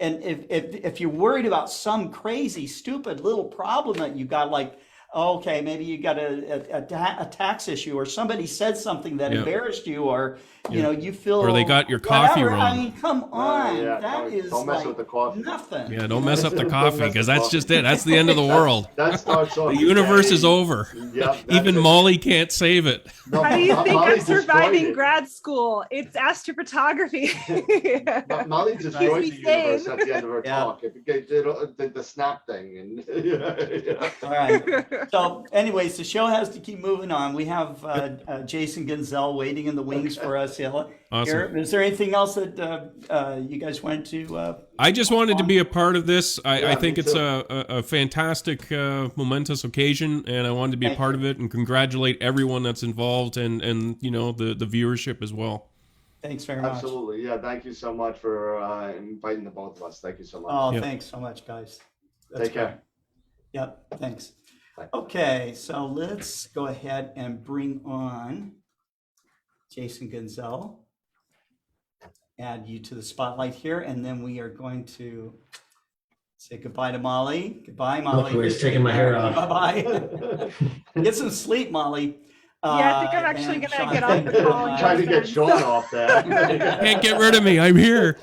And if you're worried about some crazy, stupid little problem that you got, like Okay, maybe you got a tax issue, or somebody said something that Yeah. embarrassed you, or you Yeah. know, you feel, Or they got your coffee whatever. I wrong. mean, come on, yeah, that is don't mess like with the coffee. nothing. Yeah, you don't know? mess up the Don't coffee, mess because with that's coffee. just it. That's the end of the world. That starts off The universe day. is over. Yep, Even that's it. Molly can't save it. No, How do you think Molly I'm destroyed surviving it. grad school? It's astrophotography. Molly destroyed Keeps the me universe sane. at the end of her Yeah. talk. It did the snap thing, and yeah. All right. So, anyways, the show has to keep moving on. We have Jason Gonzalez waiting in the wings for us here. Awesome. Is there anything else that you guys wanted to? I just wanted to be a part of this. I Yeah, think me it's too. a fantastic, momentous occasion, and I wanted to be a Thank part you. of it and congratulate everyone that's involved and you know, the viewership as well. Thanks very much. Absolutely, yeah. Thank you so much for inviting the both of us. Thank you so much. Oh, Yeah. thanks so much, guys. That's Take care. great. Yep, thanks. Bye. Okay, so let's go ahead and bring on Jason Gonzalez. Add you to the spotlight here, and then we are going to say goodbye to Molly. Goodbye, Molly. Look where he's taking my hair off. Bye-bye. Get some sleep, Molly. Yeah, I think I'm actually and gonna Sean, get off the call and Trying go to get bed, Sean so- off there. Can't get rid of me. I'm here.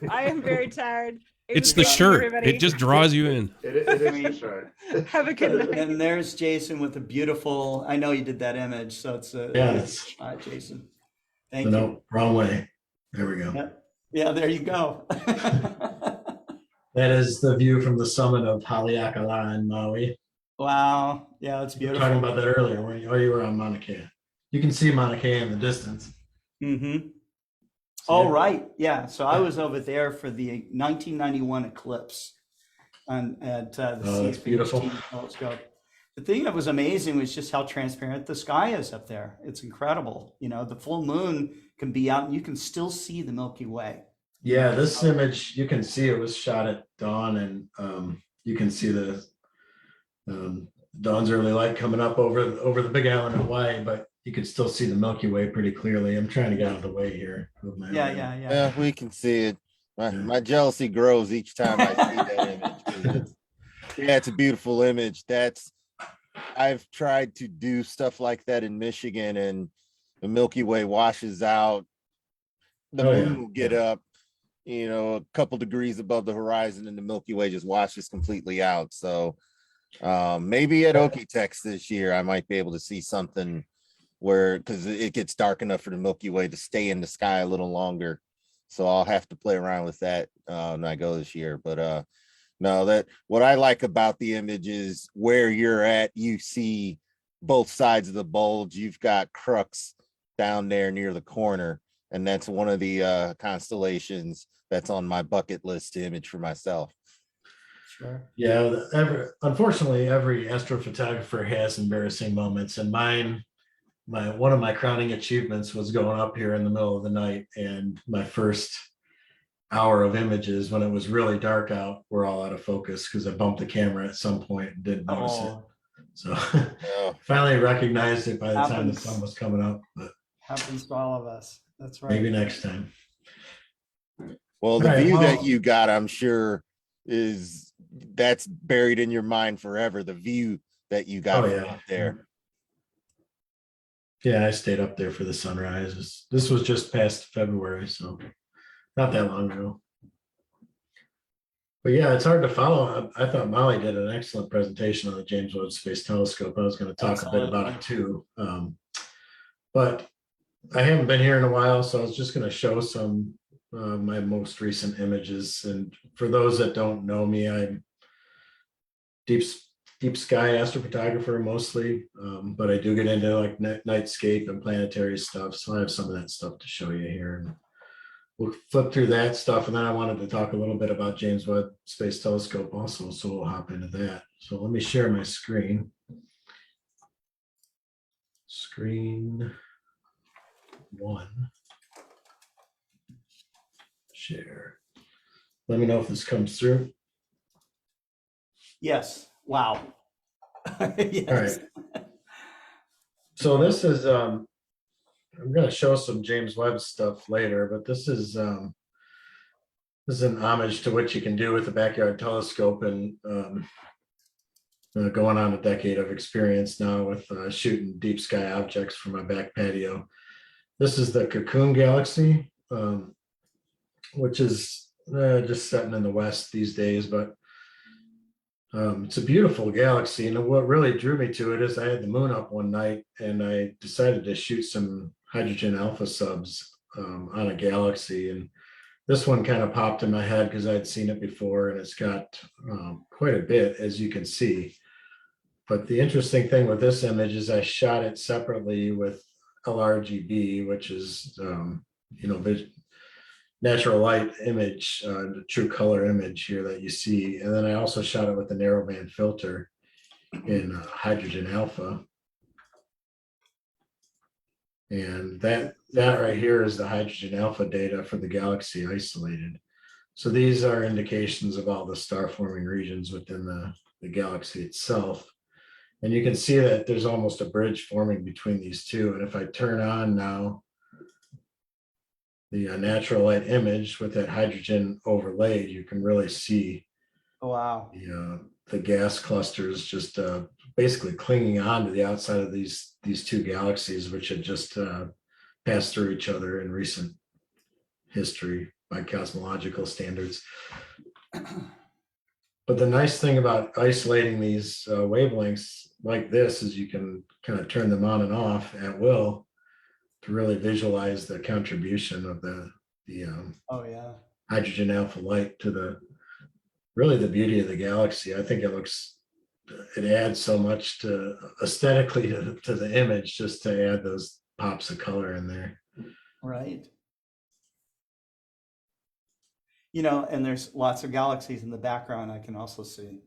I am very tired. It It's was the great seeing shirt. everybody. It just draws you in. It is for sure. Have a good night. And there's Jason with a beautiful, I know you did that image, so it's a Yeah, nice it's- shot, Jason. Thank So you. no, wrong way. There we go. Yeah, there you go. That is the view from the summit of Haleakala in Maui. Wow. Yeah, it's We were beautiful. talking about that earlier, weren't you? Oh, you were on Mauna Kea. You can see Mauna Kea in the distance. Mm-hmm. Oh, right. Yeah. So I was over there for the 1991 eclipse at the Oh, that's beautiful. C15 telescope. The thing that was amazing was just how transparent the sky is up there. It's incredible. You know, the full moon can be out and you can still see the Milky Way. Yeah, this image, you can see it was shot at dawn, and you can see the dawn's early light coming up over the Big Island of Hawaii, but you can still see the Milky Way pretty clearly. I'm trying to get out of the way here. With my Yeah, own- yeah, yeah. Yeah, we can see it. My jealousy grows each time I see that image. 'Cause it's a beautiful image. I've tried to do stuff like that in Michigan, and the Milky Way washes out. The Oh, yeah. moon will get up, you know, a couple degrees above the horizon, and the Milky Way just washes completely out. So maybe at Okie-Tex this year, I might be able to see something where, because it gets dark enough for the Milky Way to stay in the sky a little longer. So I'll have to play around with that when I go this year. But no, that what I like about the image is where you're at, you see both sides of the bulge. You've got Crux down there near the corner, and that's one of the constellations that's on my bucket list to image for myself. Sure. Yeah, unfortunately, every astrophotographer has embarrassing moments, and one of my crowning achievements was going up here in the middle of the night, and my first hour of images when it was really dark out were all out of focus because I bumped the camera at some point and didn't notice Oh, it. So finally recognized it by the time the Happens. sun was coming up, but happens to all of us. That's right. maybe next time. Well, the All right, view that well- you got, I'm sure, that's buried in your mind forever. The view that you got Oh, from yeah. up there. Yeah, I stayed up there for the sunrise. This was just past February, so not that long ago. But yeah, it's hard to follow. I thought Molly did an excellent presentation on the James Webb Space Telescope. I was going to talk a bit about it too. But I haven't been here in a while, so I was just going to show some my most recent images. And for those that don't know me, I'm deep sky astrophotographer mostly, but I do get into like nightscape and planetary stuff. So I have some of that stuff to show you here. And we'll flip through that stuff. And then I wanted to talk a little bit about James Webb Space Telescope also. So we'll hop into that. So let me share my screen. Screen 1. Share. Let me know if this comes through. Yes. Wow. Yes. All right. So this is I'm going to show some James Webb stuff later, but this is an homage to what you can do with the backyard telescope, and going on a decade of experience now with shooting deep sky objects from my back patio. This is the Cocoon Galaxy, which is just setting in the west these days, but it's a beautiful galaxy. And what really drew me to it is I had the moon up one night and I decided to shoot some hydrogen alpha subs on a galaxy. And this one kind of popped in my head because I'd seen it before, and it's got quite a bit, as you can see. But the interesting thing with this image is I shot it separately with LRGB, which is, natural light image, the true color image here that you see. And then I also shot it with the narrowband filter in hydrogen alpha. And that right here is the hydrogen alpha data for the galaxy isolated. So these are indications of all the star forming regions within the galaxy itself. And you can see that there's almost a bridge forming between these two. And if I turn on now the natural light image with that hydrogen overlaid, you can really see Wow. the gas clusters just basically clinging on to the outside of these two galaxies, which had just passed through each other in recent history by cosmological standards. But the nice thing about isolating these wavelengths like this is you can kind of turn them on and off at will to really visualize the contribution of the hydrogen alpha light to the beauty of the galaxy. I think it adds so much to aesthetically to the image just to add those pops of color in there. Right. And there's lots of galaxies in the background I can also see.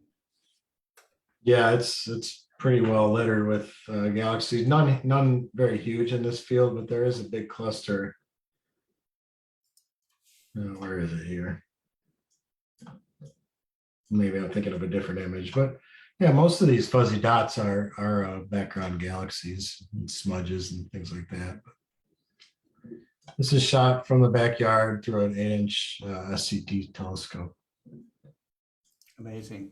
Yeah, it's pretty well littered with galaxies. None very huge in this field, but there is a big cluster. Where is it here? Maybe I'm thinking of a different image, but yeah, most of these fuzzy dots are background galaxies and smudges and things like that. But this is shot from the backyard through an 8-inch SCT telescope. Amazing.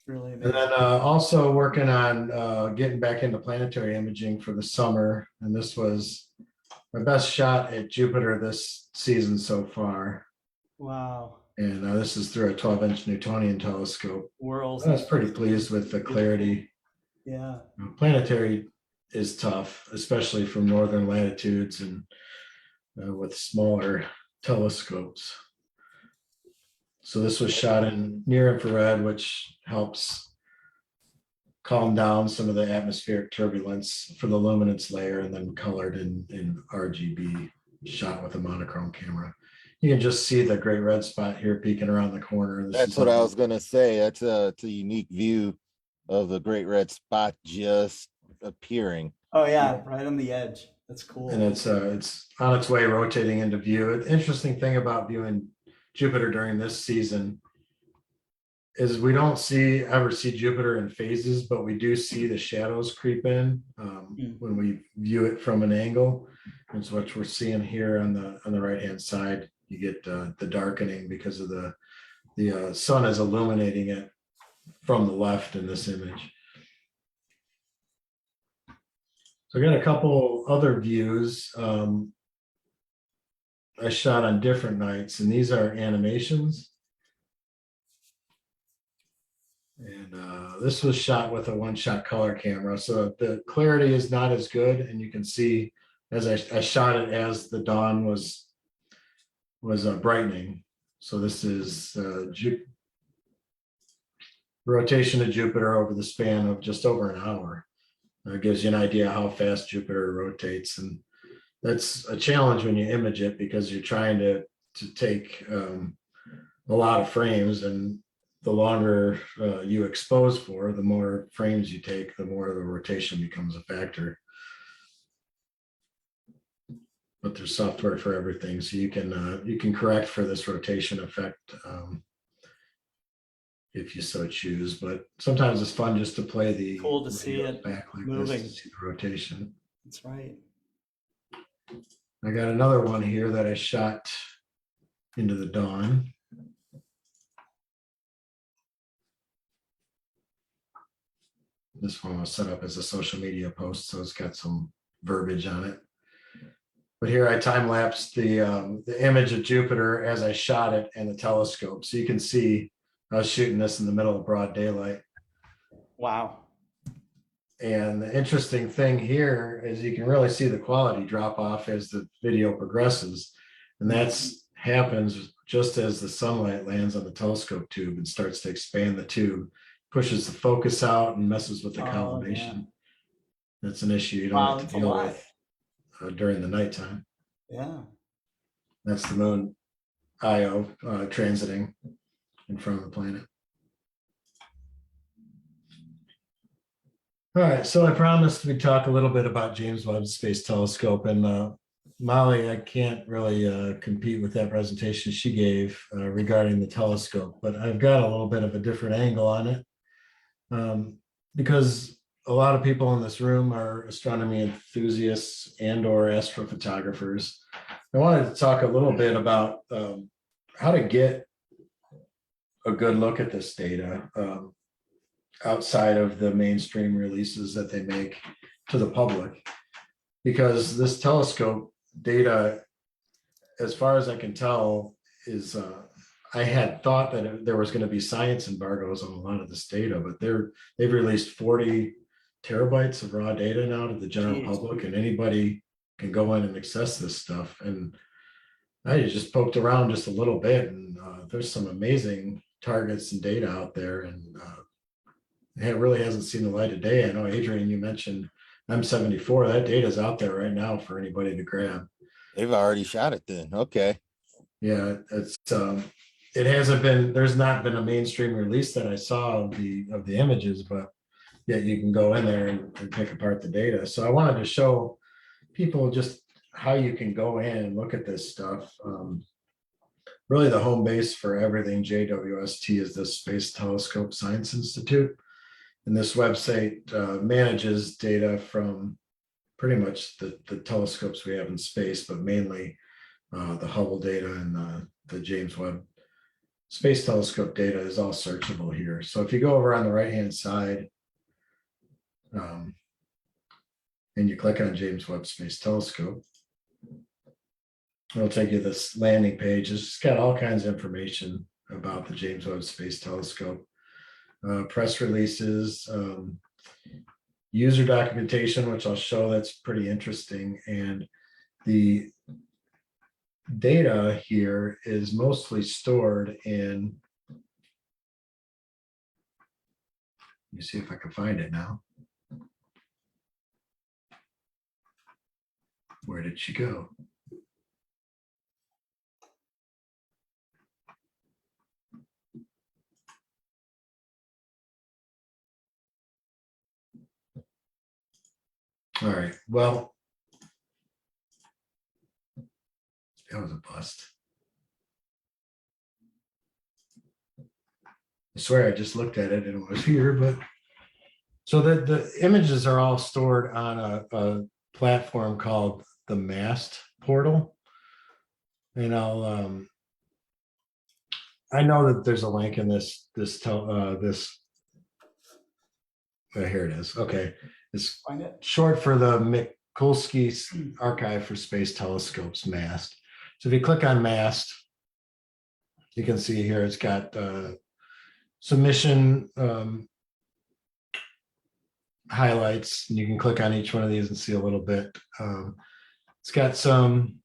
Really amazing. And then also working on getting back into planetary imaging for the summer. And this was my best shot at Jupiter this season so far. Wow. And this is through a 12-inch Newtonian telescope. Worlds. I was pretty pleased with the clarity. Yeah. Planetary is tough, especially from northern latitudes and with smaller telescopes. So this was shot in near infrared, which helps calm down some of the atmospheric turbulence for the luminance layer, and then colored in RGB, shot with a monochrome camera. You can just see the great red spot here peeking around the corner. That's what I was going to say. It's a unique view of the great red spot just appearing. Oh yeah, right on the edge. That's cool. And it's on its way rotating into view. The interesting thing about viewing Jupiter during this season is we don't ever see Jupiter in phases, but we do see the shadows creep in when we view it from an angle. And so what we're seeing here on the right hand side, you get the darkening because of the sun is illuminating it from the left in this image. So I got a couple other views I shot on different nights, and these are animations. And this was shot with a one-shot color camera, so the clarity is not as good, and you can see as I shot it as the dawn was brightening. So this is rotation of Jupiter over the span of just over an hour. It gives you an idea how fast Jupiter rotates, and that's a challenge when you image it because you're trying to take a lot of frames, and the longer you expose for, the more frames you take, the more the rotation becomes a factor. But there's software for everything, so you can correct for this rotation effect if you so choose. But sometimes it's fun just to play the cool to see it back like moving. this to see the rotation. That's right. I got another one here that I shot into the dawn. This one was set up as a social media post, so it's got some verbiage on it. But here I time lapsed the image of Jupiter as I shot it in the telescope. So you can see I was shooting this in the middle of broad daylight. Wow. And the interesting thing here is you can really see the quality drop off as the video progresses. And that's happens just as the sunlight lands on the telescope tube and starts to expand the tube, pushes the focus out and messes with the combination. That's an issue you don't have to deal with during the nighttime. Yeah. That's the moon Io transiting in front of the planet. All right, so I promised we'd talk a little bit about James Webb Space Telescope, and Molly, I can't really compete with that presentation she gave regarding the telescope, but I've got a little bit of a different angle on it because a lot of people in this room are astronomy enthusiasts and or astrophotographers. I wanted to talk a little bit about how to get a good look at this data outside of the mainstream releases that they make to the public, because this telescope data, as far as I can tell, is I had thought that there was going to be science embargoes on a lot of this data, but they've released 40 terabytes of raw data now to the general public, and anybody can go in and access this stuff. And I just poked around just a little bit, and there's some amazing targets and data out there, and it really hasn't seen the light of day. I know, Adrian, you mentioned M74. That data is out there right now for anybody to grab. They've already shot it then. Okay. Yeah, it's it hasn't been, there's not been a mainstream release that I saw of the images, but yet you can go in there and pick apart the data. So I wanted to show people just how you can go in and look at this stuff. Really the home base for everything JWST is the Space Telescope Science Institute. And this website manages data from pretty much the telescopes we have in space, but mainly the Hubble data and the James Webb Space Telescope data is all searchable here. So if you go over on the right-hand side and you click on James Webb Space Telescope, it'll take you to this landing page. It's just got all kinds of information about the James Webb Space Telescope. Press releases, user documentation, which I'll show, that's pretty interesting. And the data here is mostly stored in, let me see if I can find it now. Where did she go? All right, well, that was a bust. I swear I just looked at it and it was here, but so the images are all stored on a platform called the MAST portal. And I know that there's a link in this here it is. Okay. It's short for the Mikulski Archive for Space Telescopes, MAST. So if you click on MAST, you can see here it's got submission highlights, and you can click on each one of these and see a little bit. It's got some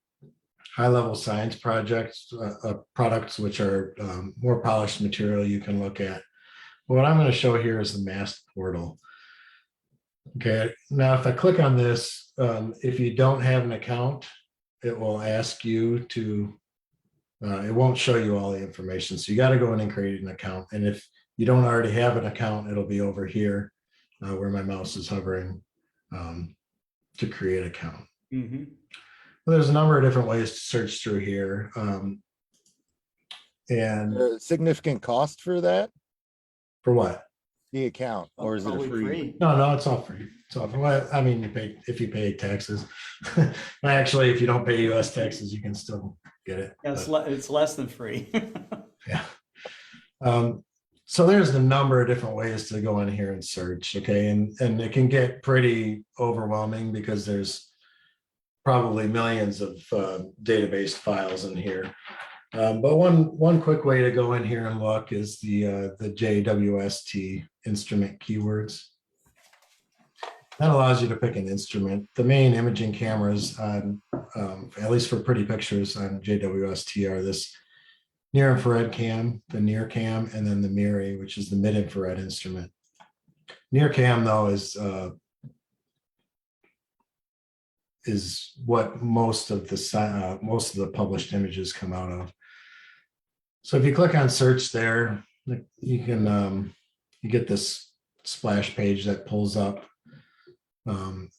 high-level science projects, products which are more polished material you can look at. What I'm going to show here is the MAST portal. Okay, now if I click on this, if you don't have an account, it will ask you to, it won't show you all the information. So you got to go in and create an account. And if you don't already have an account, it'll be over here where my mouse is hovering to create an account. Mm-hmm. Well, there's a number of different ways to search through here. And significant cost for that? For what? The account, or is it a free? No, it's all free. It's all free. Well, I mean, you pay if you pay taxes. Actually, if you don't pay U.S. taxes, you can still get it. Yeah, it's less than free. Yeah. So there's a number of different ways to go in here and search, okay? And it can get pretty overwhelming because there's probably millions of database files in here. But one quick way to go in here and look is the JWST instrument keywords. That allows you to pick an instrument. The main imaging cameras on, at least for pretty pictures on JWST, are this near infrared cam, the near cam, and then the MIRI, which is the mid infrared instrument. Near cam though is what most of the published images come out of. So if you click on search there, you can you get this splash page that pulls up. And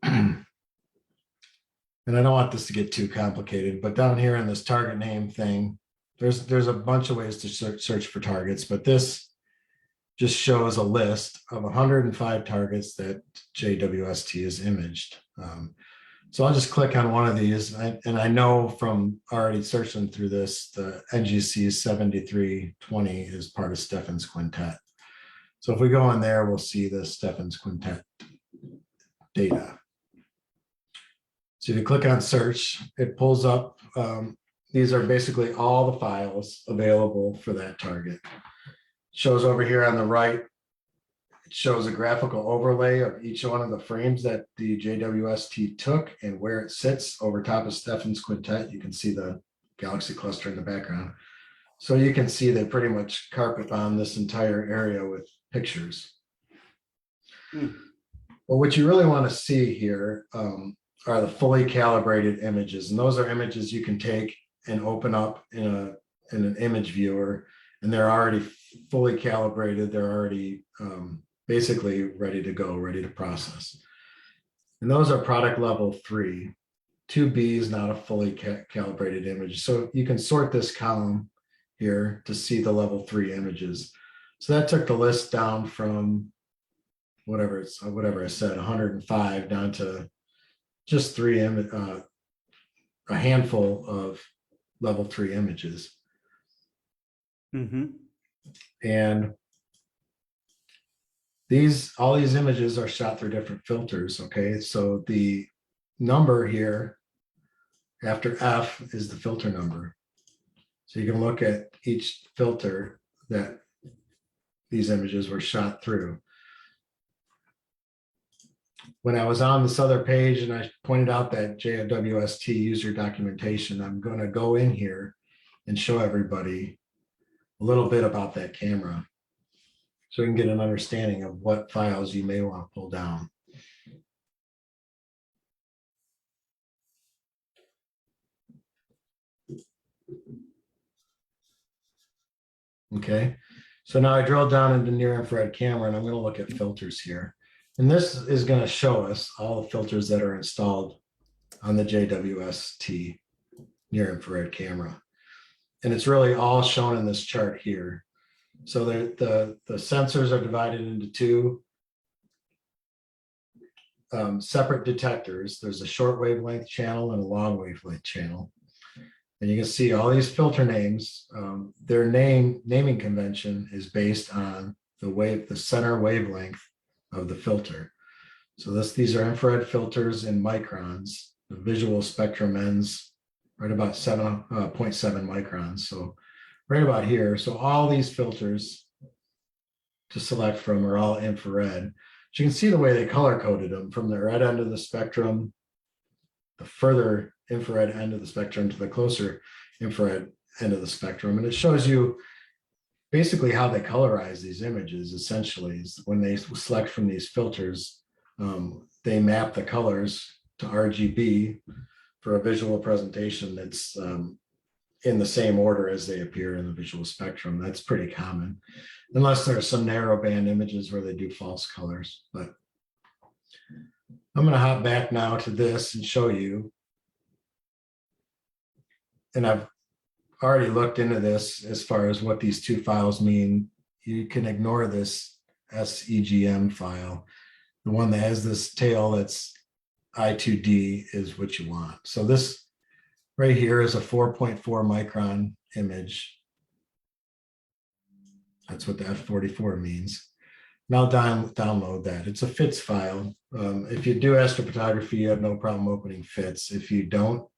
I don't want this to get too complicated, but down here in this target name thing, there's a bunch of ways to search for targets, but this just shows a list of 105 targets that JWST is imaged. So I'll just click on one of these, and I know from already searching through this, the NGC 7320 is part of Stephan's quintet. So if we go in there, we'll see the Stephan's quintet data. So if you click on search, it pulls up, these are basically all the files available for that target. It shows over here on the right, it shows a graphical overlay of each one of the frames that the JWST took and where it sits over top of Stephan's quintet. You can see the galaxy cluster in the background. So you can see they pretty much carpet bomb this entire area with pictures. But what you really want to see here are the fully calibrated images. And those are images you can take and open up in an image viewer, and they're already fully calibrated. They're already basically ready to go, ready to process. And those are product level 3. 2B is not a fully calibrated image. So you can sort this column here to see the level 3 images. So that took the list down from whatever I said, 105 down to just a handful of level 3 images. And all these images are shot through different filters. Okay, so the number here after F is the filter number. So you can look at each filter that these images were shot through. When I was on this other page and I pointed out that JWST user documentation, I'm going to go in here and show everybody a little bit about that camera so we can get an understanding of what files you may want to pull down. Okay, so now I drilled down into near infrared camera and I'm going to look at filters here. And this is going to show us all the filters that are installed on the JWST near infrared camera. And it's really all shown in this chart here. So the sensors are divided into 2 separate detectors. There's a short wavelength channel and a long wavelength channel. And you can see all these filter names. Their naming convention is based on the center wavelength of the filter. So these are infrared filters in microns. The visual spectrum ends right about 7.7 microns. So right about here. So all these filters to select from are all infrared. But you can see the way they color coded them from the red end of the spectrum, the further infrared end of the spectrum, to the closer infrared end of the spectrum. And it shows you basically how they colorize these images. Essentially, is when they select from these filters, they map the colors to RGB for a visual presentation that's in the same order as they appear in the visual spectrum. That's pretty common, unless there are some narrow band images where they do false colors. But I'm going to hop back now to this and show you. And I've already looked into this as far as what these 2 files mean. You can ignore this SEGM file. The one that has this tail that's I2D is what you want. So this right here is a 4.4 micron image. That's what the F44 means. And I'll download that. It's a FITS file. If you do astrophotography, you have no problem opening FITS. If you don't,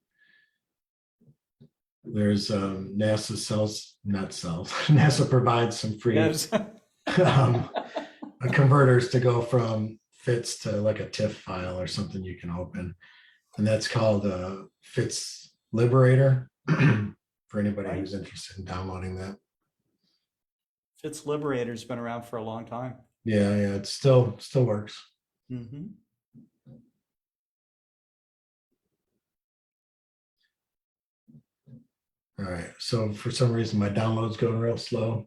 there's NASA NASA provides some free Yes. converters to go from FITS to like a TIFF file or something you can open. And that's called FITS Liberator for anybody who's interested in downloading that. FITS Liberator's been around for a long time. Yeah, it still works. Mm-hmm. All right, so for some reason my download's going real slow.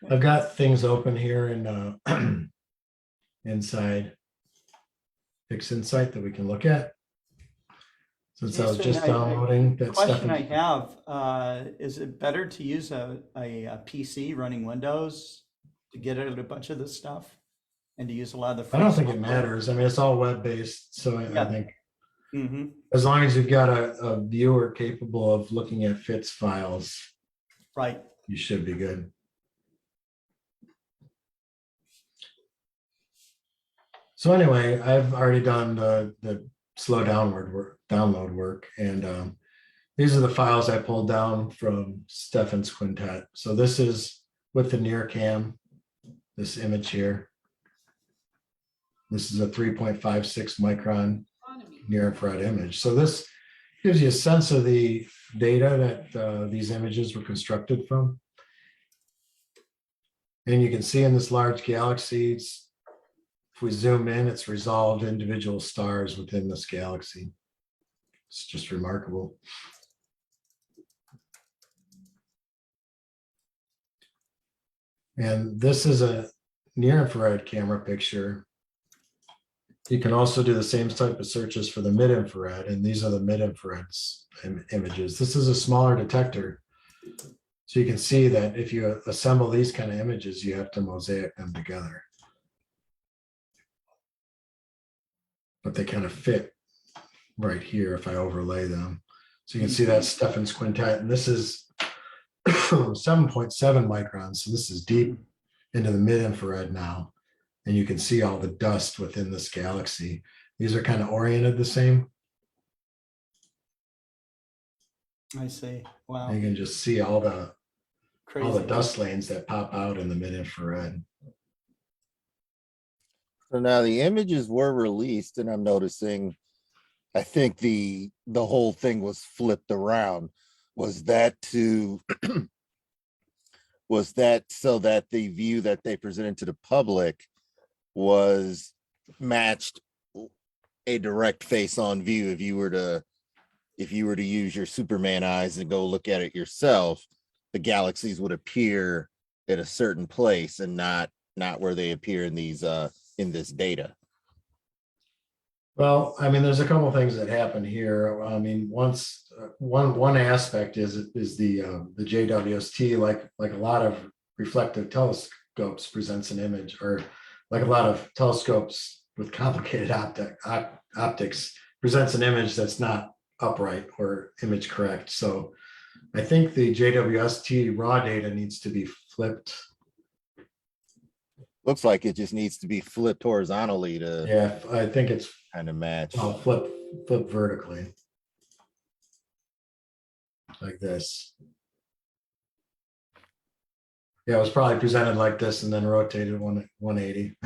I've got things open here in inside PixInsight that we can look at. Since I was just downloading that stuff. Question I have, is it better to use a PC running Windows to get at a bunch of this stuff and to use a lot of the I don't think it matters. I mean, it's all web-based, so I think Mm-hmm. as long as you've got a viewer capable of looking at FITS files, right, you should be good. So anyway, I've already done the slow download work, and these are the files I pulled down from Stefan's quintet. So this is with the near cam, this image here. This is a 3.56 micron near infrared image. So this gives you a sense of the data that these images were constructed from. And you can see in this large galaxy, if we zoom in, it's resolved individual stars within this galaxy. It's just remarkable. And this is a near infrared camera picture. You can also do the same type of searches for the mid infrared, and these are the mid infrared images. This is a smaller detector. So you can see that if you assemble these kind of images, you have to mosaic them together. But they kind of fit right here if I overlay them. So you can see that's Stefan's quintet, and this is 7.7 microns. So this is deep into the mid infrared now. And you can see all the dust within this galaxy. These are kind of oriented the same. I see. Wow. And you can just see all the Crazy. dust lanes that pop out in the mid infrared. So now the images were released, and I'm noticing, I think the whole thing was flipped around. Was that to was that so that the view that they presented to the public was matched a direct face-on view? If you were to use your Superman eyes and go look at it yourself, the galaxies would appear at a certain place and not where they appear in these in this data. Well, I mean, there's a couple of things that happen here. I mean, one aspect is the JWST, like a lot of reflective telescopes presents an image, or like a lot of telescopes with complicated optics presents an image that's not upright or image correct. So I think the JWST raw data needs to be flipped. Looks like it just needs to be flipped horizontally to. Yeah, I think it's kind of match. I'll flip vertically like this. Yeah, it was probably presented like this and then rotated 180.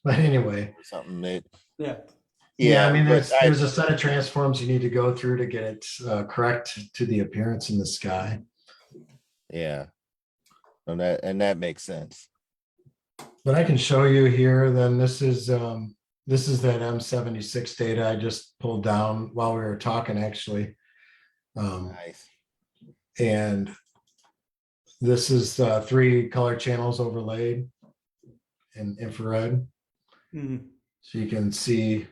But anyway, something that. Yeah, I mean, there's a set of transforms you need to go through to get it correct to the appearance in the sky. Yeah, and that makes sense. But I can show you here. Then this is that M76 data I just pulled down while we were talking, actually. Nice. And this is 3 color channels overlaid in infrared. Mm-hmm. So you can see,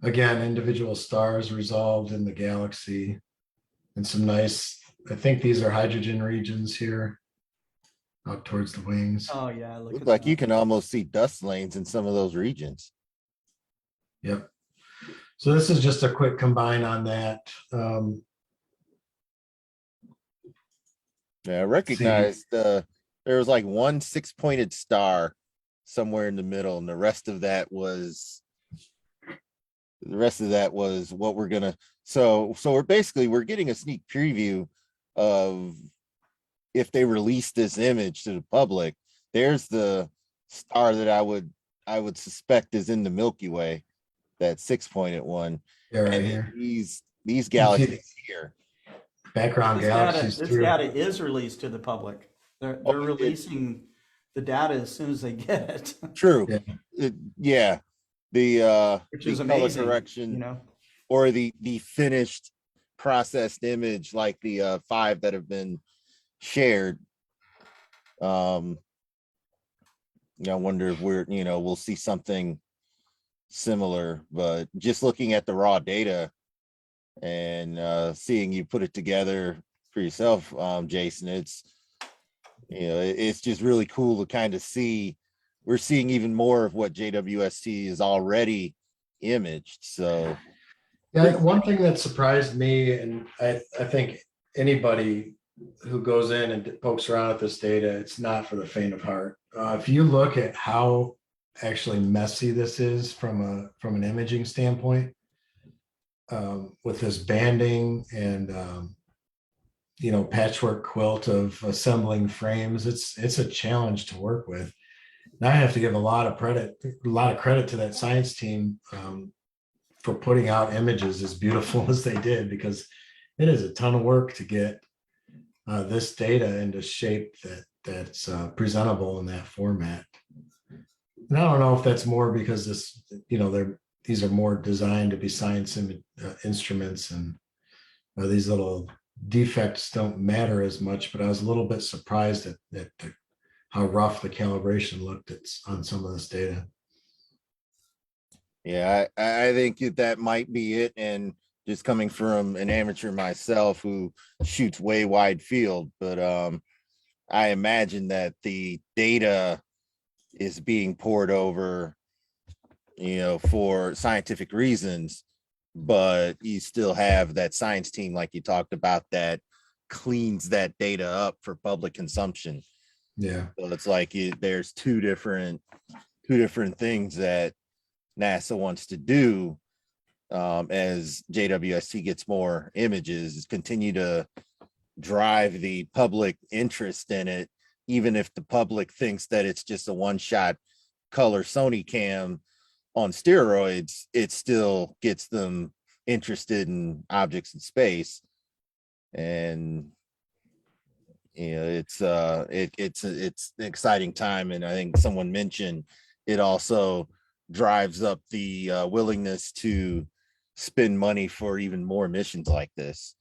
again, individual stars resolved in the galaxy, and some nice, I think these are hydrogen regions here out towards the wings. Oh yeah, looks like you can almost see dust lanes in some of those regions. Yep. So this is just a quick combine on that. Yeah, I recognize there was like one 6-pointed star somewhere in the middle, and the rest of that was what we're gonna. So we're getting a sneak preview of if they release this image to the public. There's the star that I would suspect is in the Milky Way, that 6-pointed one. Yeah, right and here. These galaxies here. Background galaxies. This data is released to the public. They're releasing the data as soon as they get it. True. Yeah. Which the is color amazing, correction, you know. or the finished processed image, like the 5 that have been shared. I wonder if we'll see something similar, but just looking at the raw data and seeing you put it together for yourself, Jason, it's just really cool to kind of see. We're seeing even more of what JWST is already imaged. So yeah, one thing that surprised me, and I think anybody who goes in and pokes around at this data, it's not for the faint of heart. If you look at how actually messy this is from an imaging standpoint, with this banding and patchwork quilt of assembling frames, it's a challenge to work with. And I have to give a lot of credit to that science team for putting out images as beautiful as they did, because it is a ton of work to get this data into shape that's presentable in that format. And I don't know if that's more because these are more designed to be science instruments, and these little defects don't matter as much, but I was a little bit surprised at how rough the calibration looked on some of this data. Yeah, I think that might be it. And just coming from an amateur myself who shoots way wide field, but I imagine that the data is being poured over, for scientific reasons, but you still have that science team, like you talked about, that cleans that data up for public consumption. Yeah. So it's like there's two different things that NASA wants to do as JWST gets more images, is continue to drive the public interest in it, even if the public thinks that it's just a one-shot color Sony cam on steroids. It still gets them interested in objects in space. And it's an exciting time. And I think someone mentioned it also drives up the willingness to spend money for even more missions like this,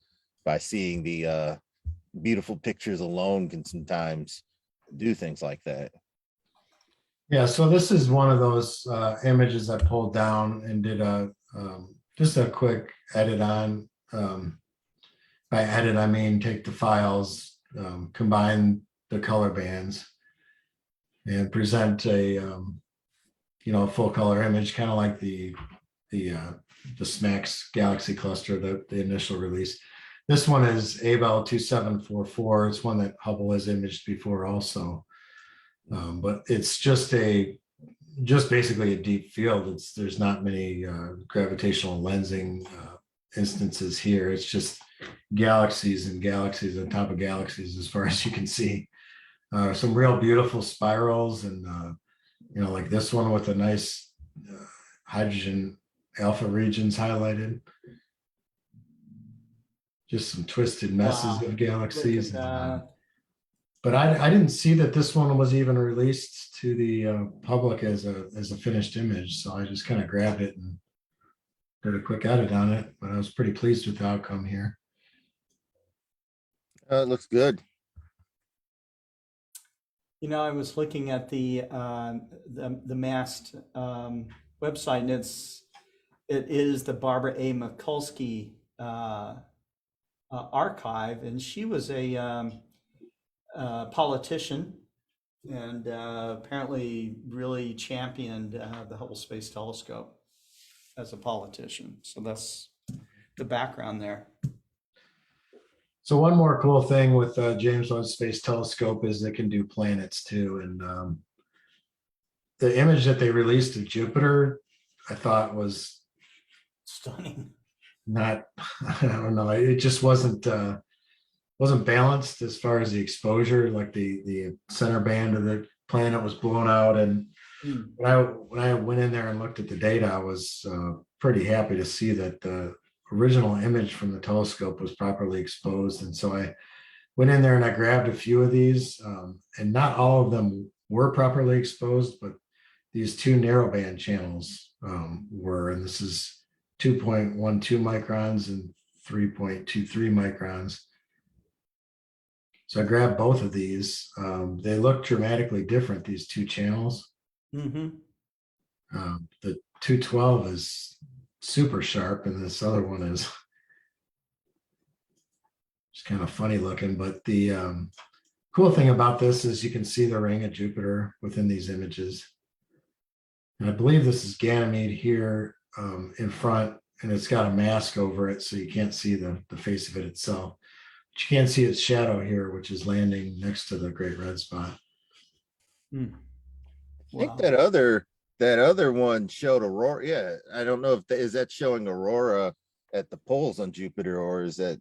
by seeing the beautiful pictures alone can sometimes do things like that. Yeah, so this is one of those images I pulled down and did just a quick edit on. By edit, I mean take the files, combine the color bands, and present a full color image, kind of like the SMACS Galaxy cluster, the initial release. This one is Abel 2744. It's one that Hubble has imaged before also. But it's just basically a deep field. There's not many gravitational lensing instances here. It's just galaxies and galaxies on top of galaxies as far as you can see. Some real beautiful spirals, and like this one with a nice hydrogen alpha regions highlighted. Just some twisted messes of galaxies. But I didn't see that this one was even released to the public as a finished image. So I just kind of grabbed it and did a quick edit on it. But I was pretty pleased with the outcome here. It looks good. I was looking at the MAST website, and it is the Barbara A. Mikulski archive, and she was a politician, and apparently really championed the Hubble Space Telescope as a politician. So that's the background there. So one more cool thing with James Webb Space Telescope is it can do planets too. And the image that they released of Jupiter, I thought was Stunning. not, I don't know, it just wasn't balanced as far as the exposure. Like the center band of the planet was blown out. And when I went in there and looked at the data, I was pretty happy to see that the original image from the telescope was properly exposed. And so I went in there and I grabbed a few of these, and not all of them were properly exposed, but these two narrowband channels were, and this is 2.12 microns and 3.23 microns. So I grabbed both of these. They look dramatically different, these two channels. Mm-hmm. The 212 is super sharp, and this other one is just kind of funny looking. But the cool thing about this is you can see the ring of Jupiter within these images. And I believe this is Ganymede here in front, and it's got a mask over it, so you can't see the face of it itself. But you can see its shadow here, which is landing next to the Great Red Spot. I think that other one showed aurora. Yeah, I don't know if is that showing aurora at the poles on Jupiter, or is that?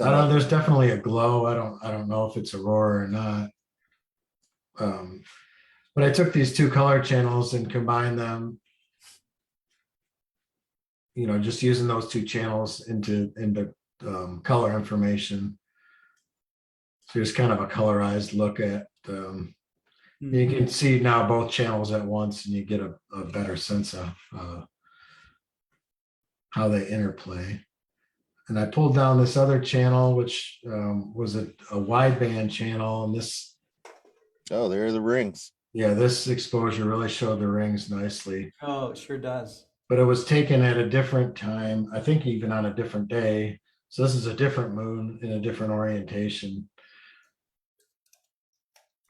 I don't know. There's definitely a glow. I don't know if it's aurora or not. But I took these two color channels and combined them. You know, just using those two channels into color information. So here's kind of a colorized look at. You can see now both channels at once, and you get a better sense of how they interplay. And I pulled down this other channel, which was a wideband channel, and this. Oh, there are the rings. Yeah, this exposure really showed the rings nicely. Oh, it sure does. But it was taken at a different time, I think even on a different day. So this is a different moon in a different orientation.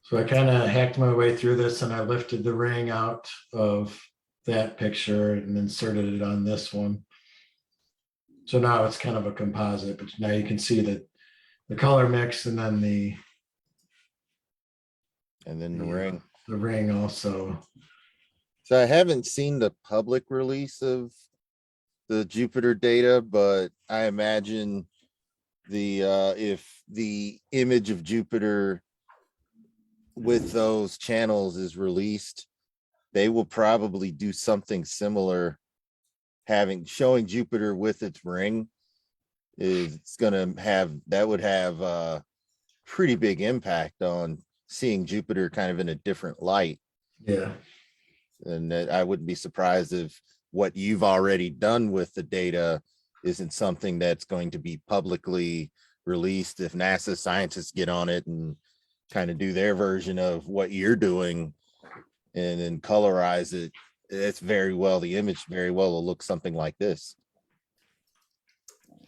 So I kind of hacked my way through this, and I lifted the ring out of that picture and inserted it on this one. So now it's kind of a composite, but now you can see that the color mix and then the ring. The ring also. So I haven't seen the public release of the Jupiter data, but I imagine if the image of Jupiter with those channels is released, they will probably do something similar. Showing Jupiter with its ring would have a pretty big impact on seeing Jupiter kind of in a different light. Yeah. And I wouldn't be surprised if what you've already done with the data isn't something that's going to be publicly released if NASA scientists get on it and kind of do their version of what you're doing and then colorize it. It's the image very well will look something like this.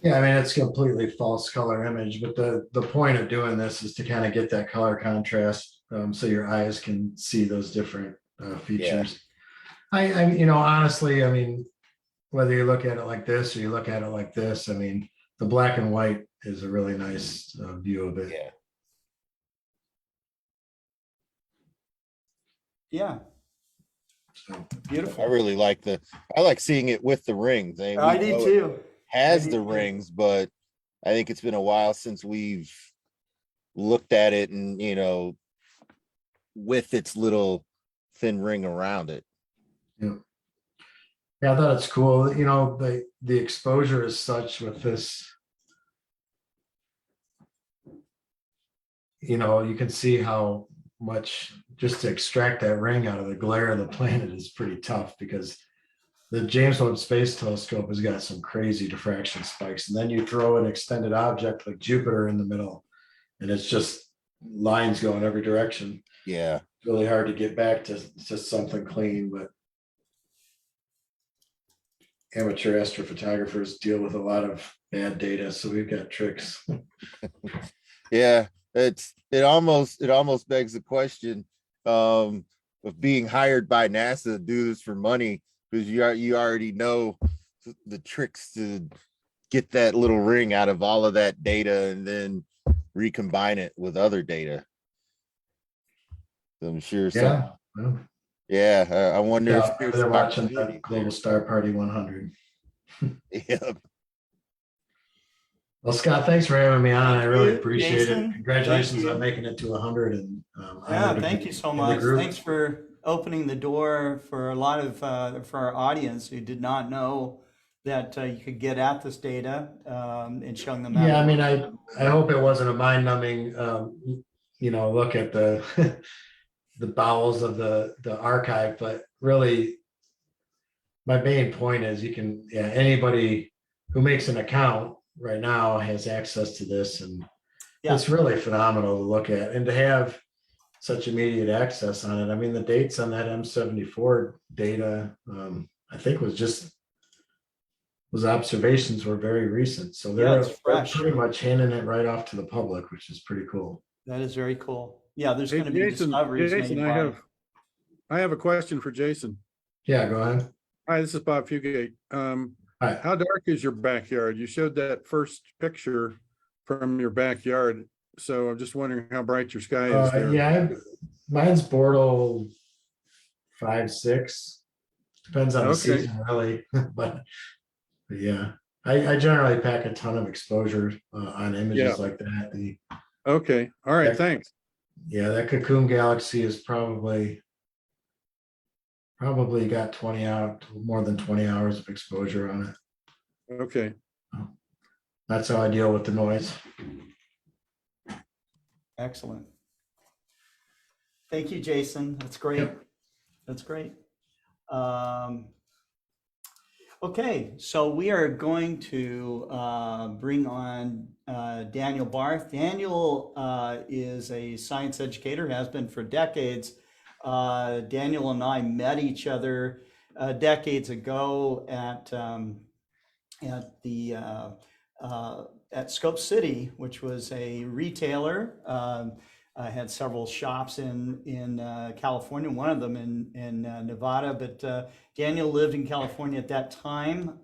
Yeah, I mean, it's completely false color image, but the point of doing this is to kind of get that color contrast so your eyes can see those different features. Yeah. Honestly, I mean, whether you look at it like this or you look at it like this, I mean, the black and white is a really nice view of it. Yeah. Yeah. Beautiful. I really like I like seeing it with the rings. I do too. Has the rings, but I think it's been a while since we've looked at it and, with its little thin ring around it. Yeah. Yeah, I thought it's cool. The exposure is such with this. You can see how much just to extract that ring out of the glare of the planet is pretty tough, because the James Webb Space Telescope has got some crazy diffraction spikes. And then you throw an extended object like Jupiter in the middle, and it's just lines going every direction. Yeah. It's really hard to get back to just something clean, but amateur astrophotographers deal with a lot of bad data, so we've got tricks. Yeah, it almost begs the question of being hired by NASA to do this for money, because you already know the tricks to get that little ring out of all of that data and then recombine it with other data. So I'm sure Yeah. yeah, I wonder Yeah, if there's they're some watching opportunity. the Global Star Party 100. Yeah. Well, Scott, thanks for having me on. I really you, appreciate it. Jason. Congratulations Thank on you. making it to 100. And Yeah, honored to thank be you so in the much. group. Thanks for opening the door for a lot of for our audience who did not know that you could get at this data and showing them that. Yeah, I mean, I hope it wasn't a mind-numbing, look at the the bowels of the archive, but really, my main point is anybody who makes an account right now has access to this, and it's really phenomenal to look at and to have such immediate access on it. I mean, the dates on that M74 data, I think observations were very recent. So they're pretty much handing it right off to the public, which is pretty cool. That is very cool. Yeah, there's going to be Jason, discoveries Jason, made I have a question for Jason. Yeah, go ahead. Hi, this is Bob Fugate. Hi. How dark is your backyard? You showed that first picture from your backyard. So I'm just wondering how bright your sky is there. Yeah, mine's Bordeaux 5, 6. Depends on the season, really. but yeah, I generally pack a ton of exposure on images like that. Okay. All right. Thanks. Yeah, that Cocoon Galaxy is probably got more than 20 hours of exposure on it. Okay. That's how I deal with the noise. Excellent. Thank you, Jason. That's great. Yep. That's great. Okay, so we are going to bring on Daniel Barth. Daniel is a science educator, has been for decades. Daniel and I met each other decades ago at Scope City, which was a retailer. I had several shops in California, one of them in Nevada, but Daniel lived in California at that time.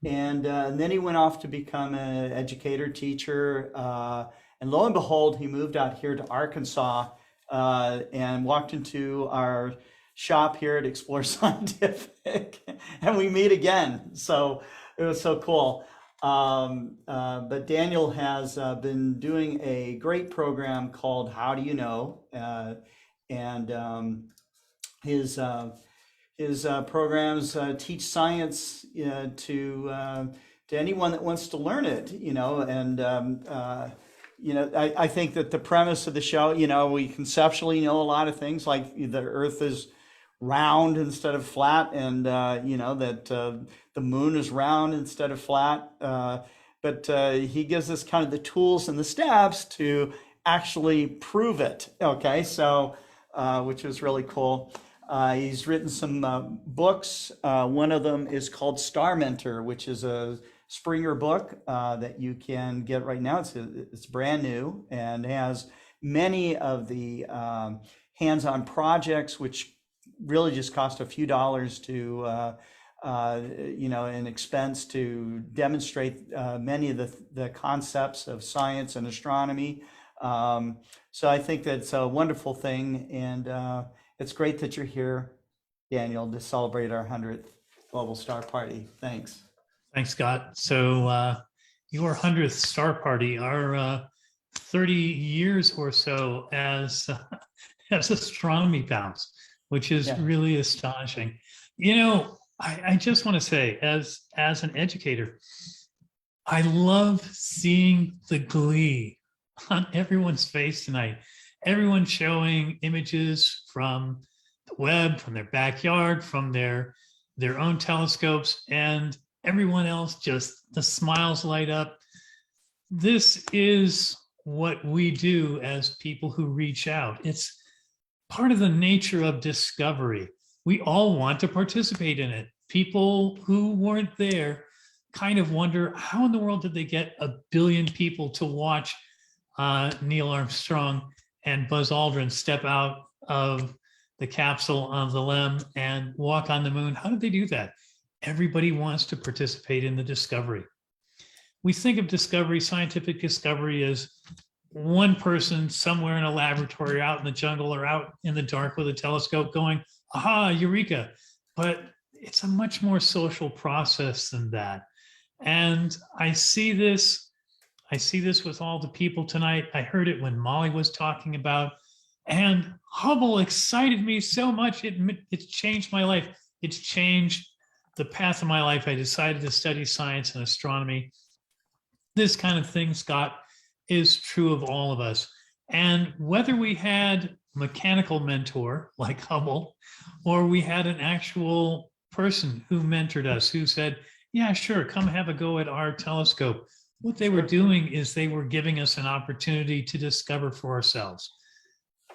And then he went off to become an educator, teacher. And lo and behold, he moved out here to Arkansas and walked into our shop here at Explore Scientific, and we meet again. So it was so cool. But Daniel has been doing a great program called How Do You Know? And his programs teach science to anyone that wants to learn it, and I think that the premise of the show, we conceptually know a lot of things, like the Earth is round instead of flat, and that the moon is round instead of flat. But he gives us kind of the tools and the steps to actually prove it. Okay, so which is really cool. He's written some books. One of them is called Star Mentor, which is a Springer book that you can get right now. It's brand new and has many of the hands-on projects, which really just cost a few dollars to an expense to demonstrate many of the concepts of science and astronomy. So I think that's a wonderful thing, and it's great that you're here, Daniel, to celebrate our 100th Global Star Party. Thanks. Thanks, Scott. So your 100th Star Party, our 30 years or so as astronomy pals, which is really astonishing. I just want to say, as an educator, I love seeing the glee on everyone's face tonight. Everyone showing images from the web, from their backyard, from their own telescopes, and everyone else, just the smiles light up. This is what we do as people who reach out. It's part of the nature of discovery. We all want to participate in it. People who weren't there kind of wonder, how in the world did they get 1 billion people to watch Neil Armstrong and Buzz Aldrin step out of the capsule on the LEM and walk on the moon? How did they do that? Everybody wants to participate in the discovery. we think of discovery, scientific discovery, as one person somewhere in a laboratory out in the jungle or out in the dark with a telescope going, aha, eureka. But it's a much more social process than that. And I see this with all the people tonight. I heard it when Molly was talking about, and Hubble excited me so much. It's changed my life. It's changed the path of my life. I decided to study science and astronomy. This kind of thing, Scott, is true of all of us. And whether we had a mechanical mentor like Hubble, or we had an actual person who mentored us, who said, yeah, sure, come have a go at our telescope. What they were doing is they were giving us an opportunity to discover for ourselves.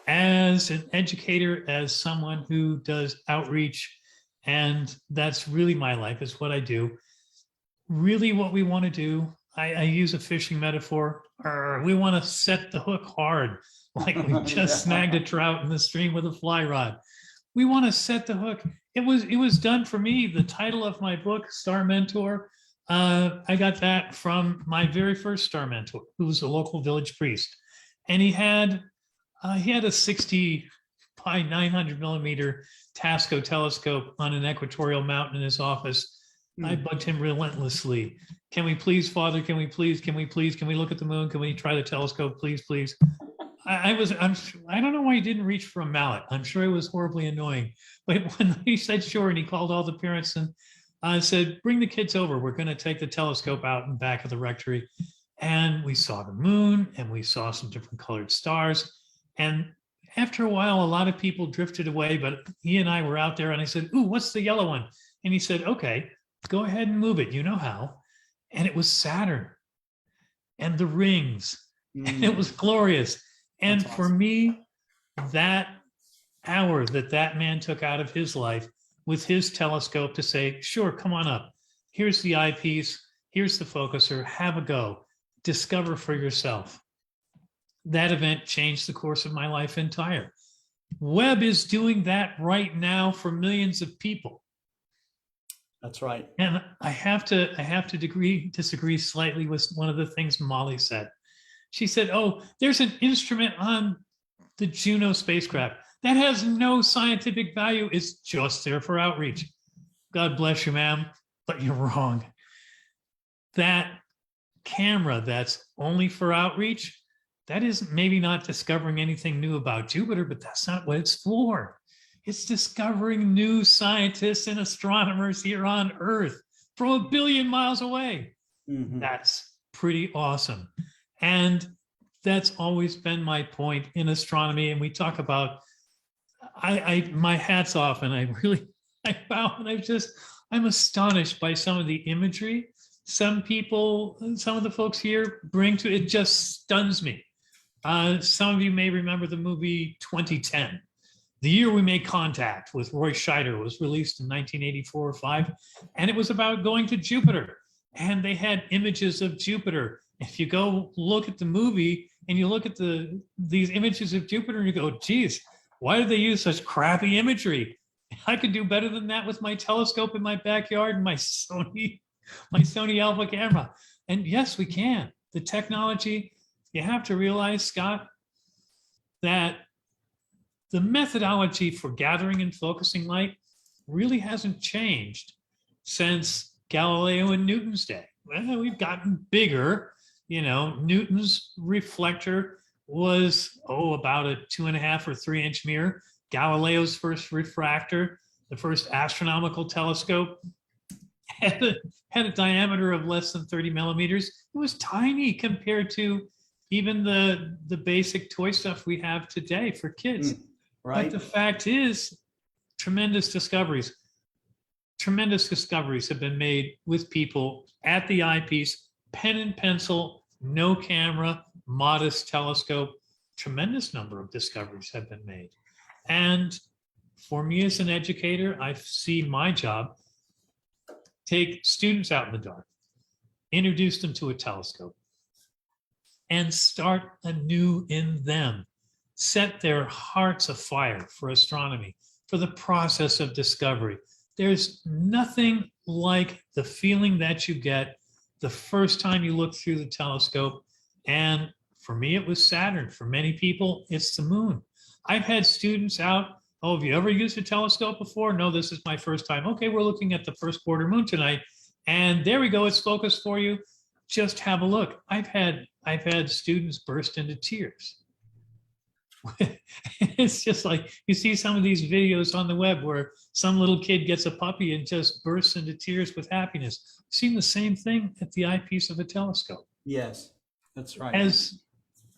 As an educator, as someone who does outreach, and that's really my life, is what I do. Really what we want to do, I use a fishing metaphor. We want to set the hook hard, like we just snagged a trout in the stream with a fly rod. We want to set the hook. It was done for me. The title of my book, Star Mentor, I got that from my very first star mentor, who was a local village priest. And he had a 60 by 900 millimeter Tasco telescope on an equatorial mountain in his office. I bugged him relentlessly. Can we please, Father? Can we please? Can we please? Can we look at the moon? Can we try the telescope? Please, please. I don't know why he didn't reach for a mallet. I'm sure it was horribly annoying. But when he said sure, and he called all the parents and said, bring the kids over. We're going to take the telescope out in back of the rectory. And we saw the moon, and we saw some different colored stars. And after a while, a lot of people drifted away, but he and I were out there, and I said, ooh, what's the yellow one? And he said, okay, go ahead and move it. You know how. And it was Saturn and the rings, and it was glorious. And for me, that hour that man took out of his life with his telescope to say, sure, come on up. Here's the eyepiece. Here's the focuser. Have a go. Discover for yourself. That event changed the course of my life entire. Webb is doing that right now for millions of people. That's right. And I have to disagree slightly with one of the things Molly said. She said, oh, there's an instrument on the Juno spacecraft that has no scientific value. It's just there for outreach. God bless you, ma'am, but you're wrong. That camera that's only for outreach, that is maybe not discovering anything new about Jupiter, but that's not what it's for. It's discovering new scientists and astronomers here on Earth from 1 billion miles away. That's pretty awesome. And that's always been my point in astronomy. And we talk about, my hat's off, and I bow, and I'm astonished by some of the imagery some of the folks here bring to it. Just stuns me. Some of you may remember the movie 2010. The Year We Made Contact with Roy Scheider was released in 1984 or 5, and it was about going to Jupiter. And they had images of Jupiter. If you go look at the movie and you look at these images of Jupiter and you go, geez, why did they use such crappy imagery? I could do better than that with my telescope in my backyard and my Sony Alpha camera. And yes, we can. The technology, you have to realize, Scott, that the methodology for gathering and focusing light really hasn't changed since Galileo and Newton's day. Well, we've gotten bigger. Newton's reflector was, about a 2.5 or 3 inch mirror. Galileo's first refractor, the first astronomical telescope, had a diameter of less than 30 millimeters. It was tiny compared to even the basic toy stuff we have today for kids. Right. But the fact is, tremendous discoveries have been made with people at the eyepiece, pen and pencil, no camera, modest telescope. Tremendous number of discoveries have been made. And for me as an educator, I see my job, take students out in the dark, introduce them to a telescope, and start anew in them. Set their hearts afire for astronomy, for the process of discovery. There's nothing like the feeling that you get the first time you look through the telescope. And for me, it was Saturn. For many people, it's the moon. I've had students out, oh, have you ever used a telescope before? No, this is my first time. Okay, we're looking at the first quarter moon tonight. And there we go, it's focused for you. Just have a look. I've had students burst into tears. It's just like you see some of these videos on the web where some little kid gets a puppy and just bursts into tears with happiness. I've seen the same thing at the eyepiece of a telescope. Yes, that's right. As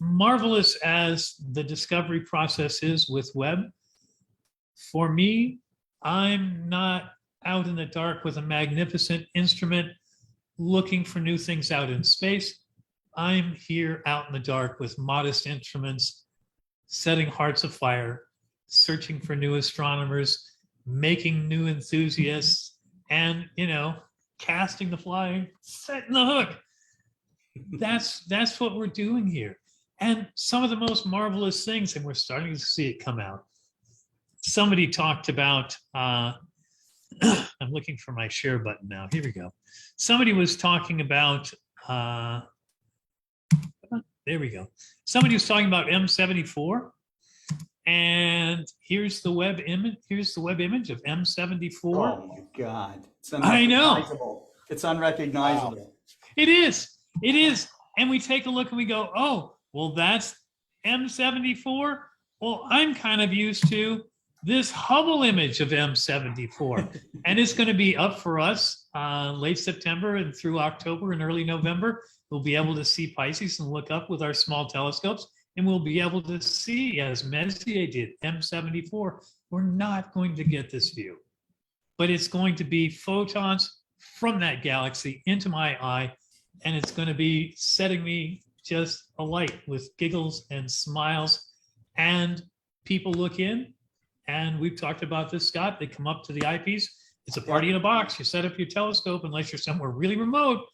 marvelous as the discovery process is with Webb, for me, I'm not out in the dark with a magnificent instrument looking for new things out in space. I'm here out in the dark with modest instruments, setting hearts afire, searching for new astronomers, making new enthusiasts, and, casting the fly, setting the hook. That's what we're doing here. And some of the most marvelous things, and we're starting to see it come out. Somebody talked about, I'm looking for my share button now. Here we go. Somebody was talking about, there we go. Somebody was talking about M74, and here's the web image. Here's the web image of M74. Oh my God! I know. It's unrecognizable. Wow. It is. It is. And we take a look and we go, oh, well, that's M74. Well, I'm kind of used to this Hubble image of M74, and it's going to be up for us late September and through October and early November. We'll be able to see Pisces and look up with our small telescopes, and we'll be able to see, as Messier did, M74. We're not going to get this view, but it's going to be photons from that galaxy into my eye, and it's going to be setting me just alight with giggles and smiles. And people look in, and we've talked about this, Scott. They come up to the eyepiece. It's a party in a box. You set up your telescope, unless you're somewhere really remote.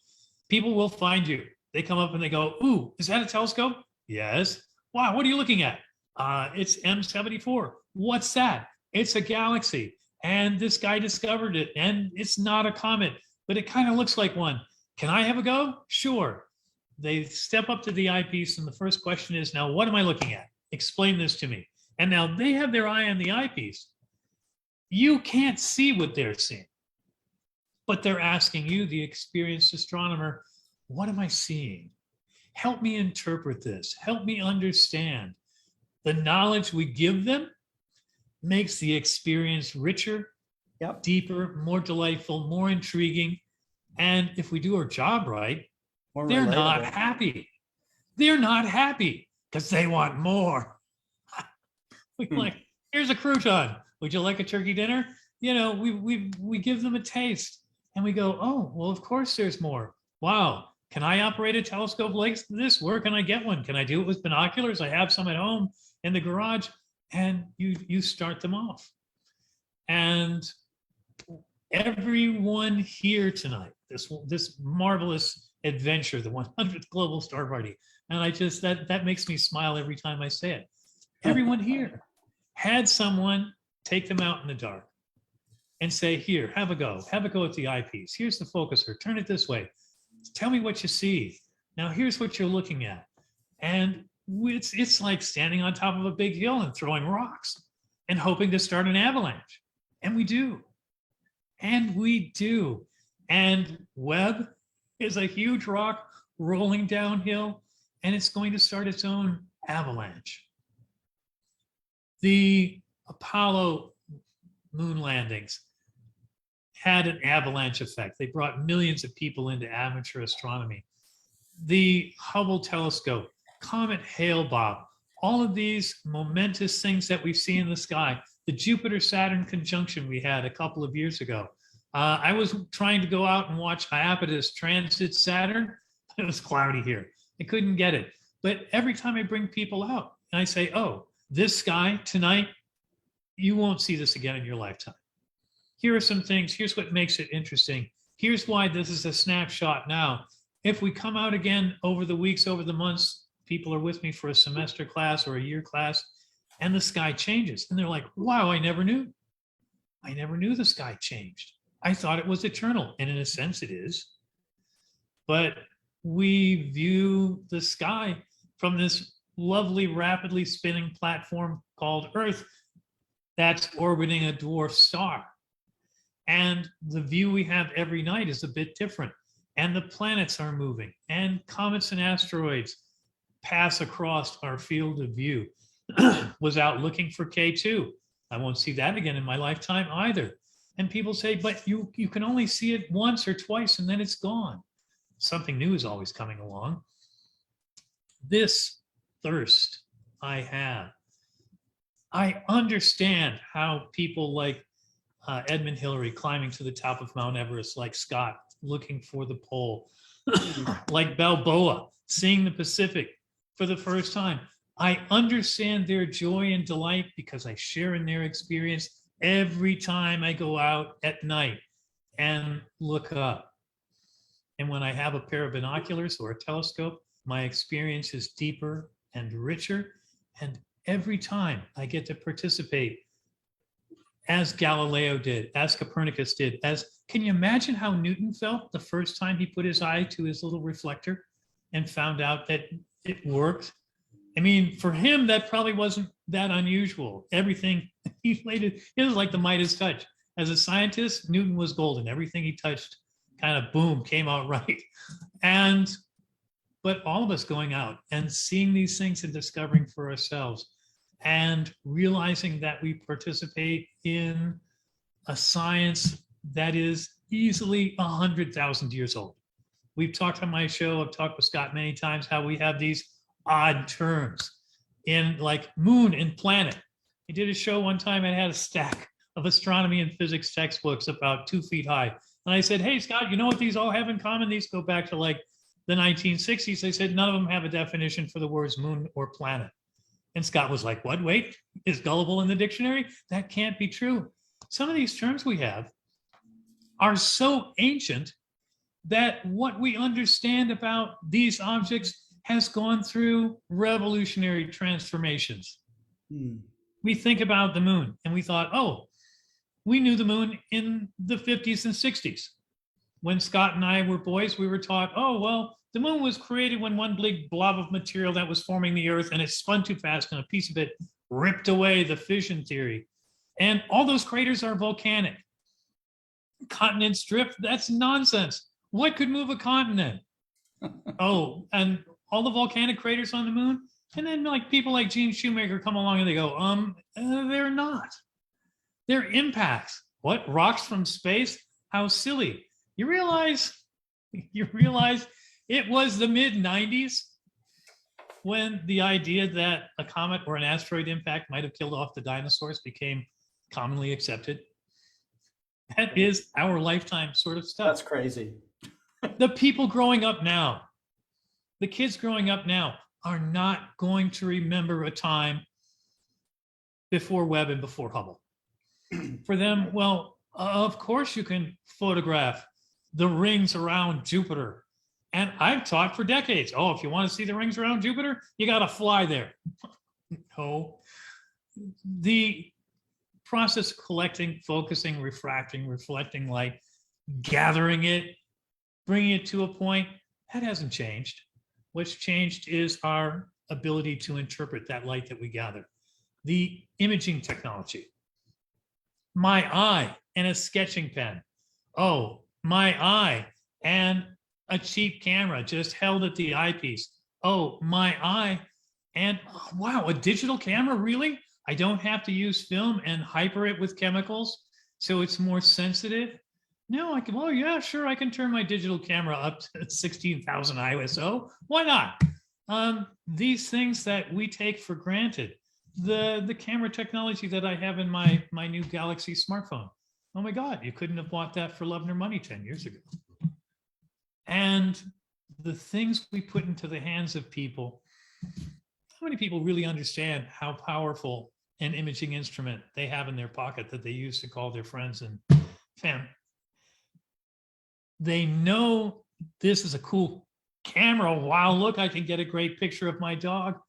People will find you. They come up and they go, ooh, is that a telescope? Yes. Wow, what are you looking at? It's M74. What's that? It's a galaxy. And this guy discovered it. And it's not a comet, but it kind of looks like one. Can I have a go? Sure. They step up to the eyepiece, and the first question is, now, what am I looking at? Explain this to me. And now they have their eye on the eyepiece. You can't see what they're seeing, but they're asking you, the experienced astronomer, what am I seeing? Help me interpret this. Help me understand. The knowledge we give them makes the experience richer, deeper, more delightful, more intriguing. And if we do our job right, they're not happy. They're not happy because they want more. Like, here's a crouton. Would you like a turkey dinner? We give them a taste, and we go, oh, well, of course there's more. Wow. Can I operate a telescope like this? Where can I get one? Can I do it with binoculars? I have some at home in the garage. And you start them off. And everyone here tonight, this marvelous adventure, the 100th Global Star Party, and I just, that makes me smile every time I say it. Everyone here had someone take them out in the dark and say, here, have a go at the eyepiece. Here's the focuser, turn it this way. Tell me what you see. Now here's what you're looking at. And it's like standing on top of a big hill and throwing rocks and hoping to start an avalanche. And we do. And we do. And Webb is a huge rock rolling downhill, and it's going to start its own avalanche. The Apollo moon landings had an avalanche effect. They brought millions of people into amateur astronomy. The Hubble telescope, Comet Hale-Bopp, all of these momentous things that we see in the sky. The Jupiter-Saturn conjunction we had a couple of years ago. I was trying to go out and watch Iapetus transit Saturn. It was cloudy here. I couldn't get it. But every time I bring people out and I say, oh, this sky tonight, you won't see this again in your lifetime. Here are some things. Here's what makes it interesting. Here's why this is a snapshot now. If we come out again over the weeks, over the months, people are with me for a semester class or a year class, and the sky changes. And they're like, wow, I never knew. I never knew the sky changed. I thought it was eternal. And in a sense, it is. but we view the sky from this lovely, rapidly spinning platform called Earth that's orbiting a dwarf star. And the view we have every night is a bit different. And the planets are moving, and comets and asteroids pass across our field of view. Was out looking for K2. I won't see that again in my lifetime either. And people say, but you can only see it once or twice and then it's gone. Something new is always coming along. This thirst I have. I understand how people like Edmund Hillary climbing to the top of Mount Everest, like Scott looking for the pole, like Balboa seeing the Pacific for the first time. I understand their joy and delight because I share in their experience every time I go out at night and look up. And when I have a pair of binoculars or a telescope, my experience is deeper and richer. And every time I get to participate, as Galileo did, as Copernicus did, can you imagine how Newton felt the first time he put his eye to his little reflector and found out that it worked? I mean, for him, that probably wasn't that unusual. Everything he laid it was like the Midas touch. As a scientist, Newton was golden. Everything he touched kind of boom, came out right. But all of us going out and seeing these things and discovering for ourselves and realizing that we participate in a science that is easily 100,000 years old. We've talked on my show, I've talked with Scott many times, how we have these odd terms in like moon and planet. He did a show one time and had a stack of astronomy and physics textbooks about 2 feet high. And I said, hey, Scott, you know what these all have in common? These go back to like the 1960s. They said none of them have a definition for the words moon or planet. And Scott was like, what? Wait, is gullible in the dictionary? That can't be true. Some of these terms we have are so ancient that what we understand about these objects has gone through revolutionary transformations. We think about the moon and we thought, oh, we knew the moon in the 50s and 60s. When Scott and I were boys, we were taught, oh, well, the moon was created when one big blob of material that was forming the Earth and it spun too fast and a piece of it ripped away the fission theory. And all those craters are volcanic. Continents drift, that's nonsense. What could move a continent? Oh, and all the volcanic craters on the moon? And then like people like Gene Shoemaker come along and they go, they're not. They're impacts. What, rocks from space? How silly. You realize it was the mid-90s when the idea that a comet or an asteroid impact might have killed off the dinosaurs became commonly accepted. That is our lifetime sort of stuff. That's crazy. The people growing up now, the kids growing up now are not going to remember a time before Webb and before Hubble. For them, well, of course you can photograph the rings around Jupiter. And I've taught for decades, oh, if you want to see the rings around Jupiter, you got to fly there. No. The process of collecting, focusing, refracting, reflecting light, gathering it, bringing it to a point, that hasn't changed. What's changed is our ability to interpret that light that we gather. The imaging technology. My eye and a sketching pen. Oh, my eye and a cheap camera just held at the eyepiece. Oh, my eye and oh, wow, a digital camera, really? I don't have to use film and hyper it with chemicals so it's more sensitive? No, I can, well, yeah, sure, I can turn my digital camera up to 16,000 ISO. Why not? These things that we take for granted. The camera technology that I have in my new Galaxy smartphone. Oh my God, you couldn't have bought that for love nor money 10 years ago. And the things we put into the hands of people, how many people really understand how powerful an imaging instrument they have in their pocket that they use to call their friends and family? They know this is a cool camera. Wow, look, I can get a great picture of my dog.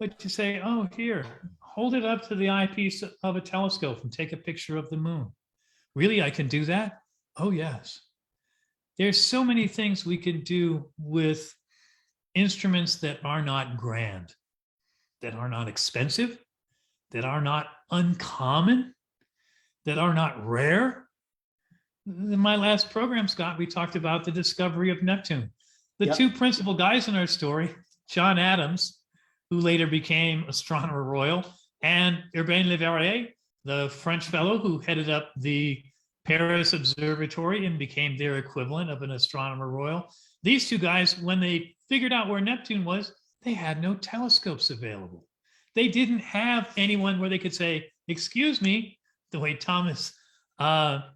But to say, oh, here, hold it up to the eyepiece of a telescope and take a picture of the moon. Really, I can do that? Oh, yes. There's so many things we can do with instruments that are not grand, that are not expensive, that are not uncommon, that are not rare. In my last program, Scott, we talked about the discovery of Neptune. The two principal guys in our story, John Adams, who later became Astronomer Royal, and Urbain Le Verrier, the French fellow who headed up the Paris Observatory and became their equivalent of an Astronomer Royal. These two guys, when they figured out where Neptune was, they had no telescopes available. They didn't have anyone where they could say, excuse me, the way Thomas Bopp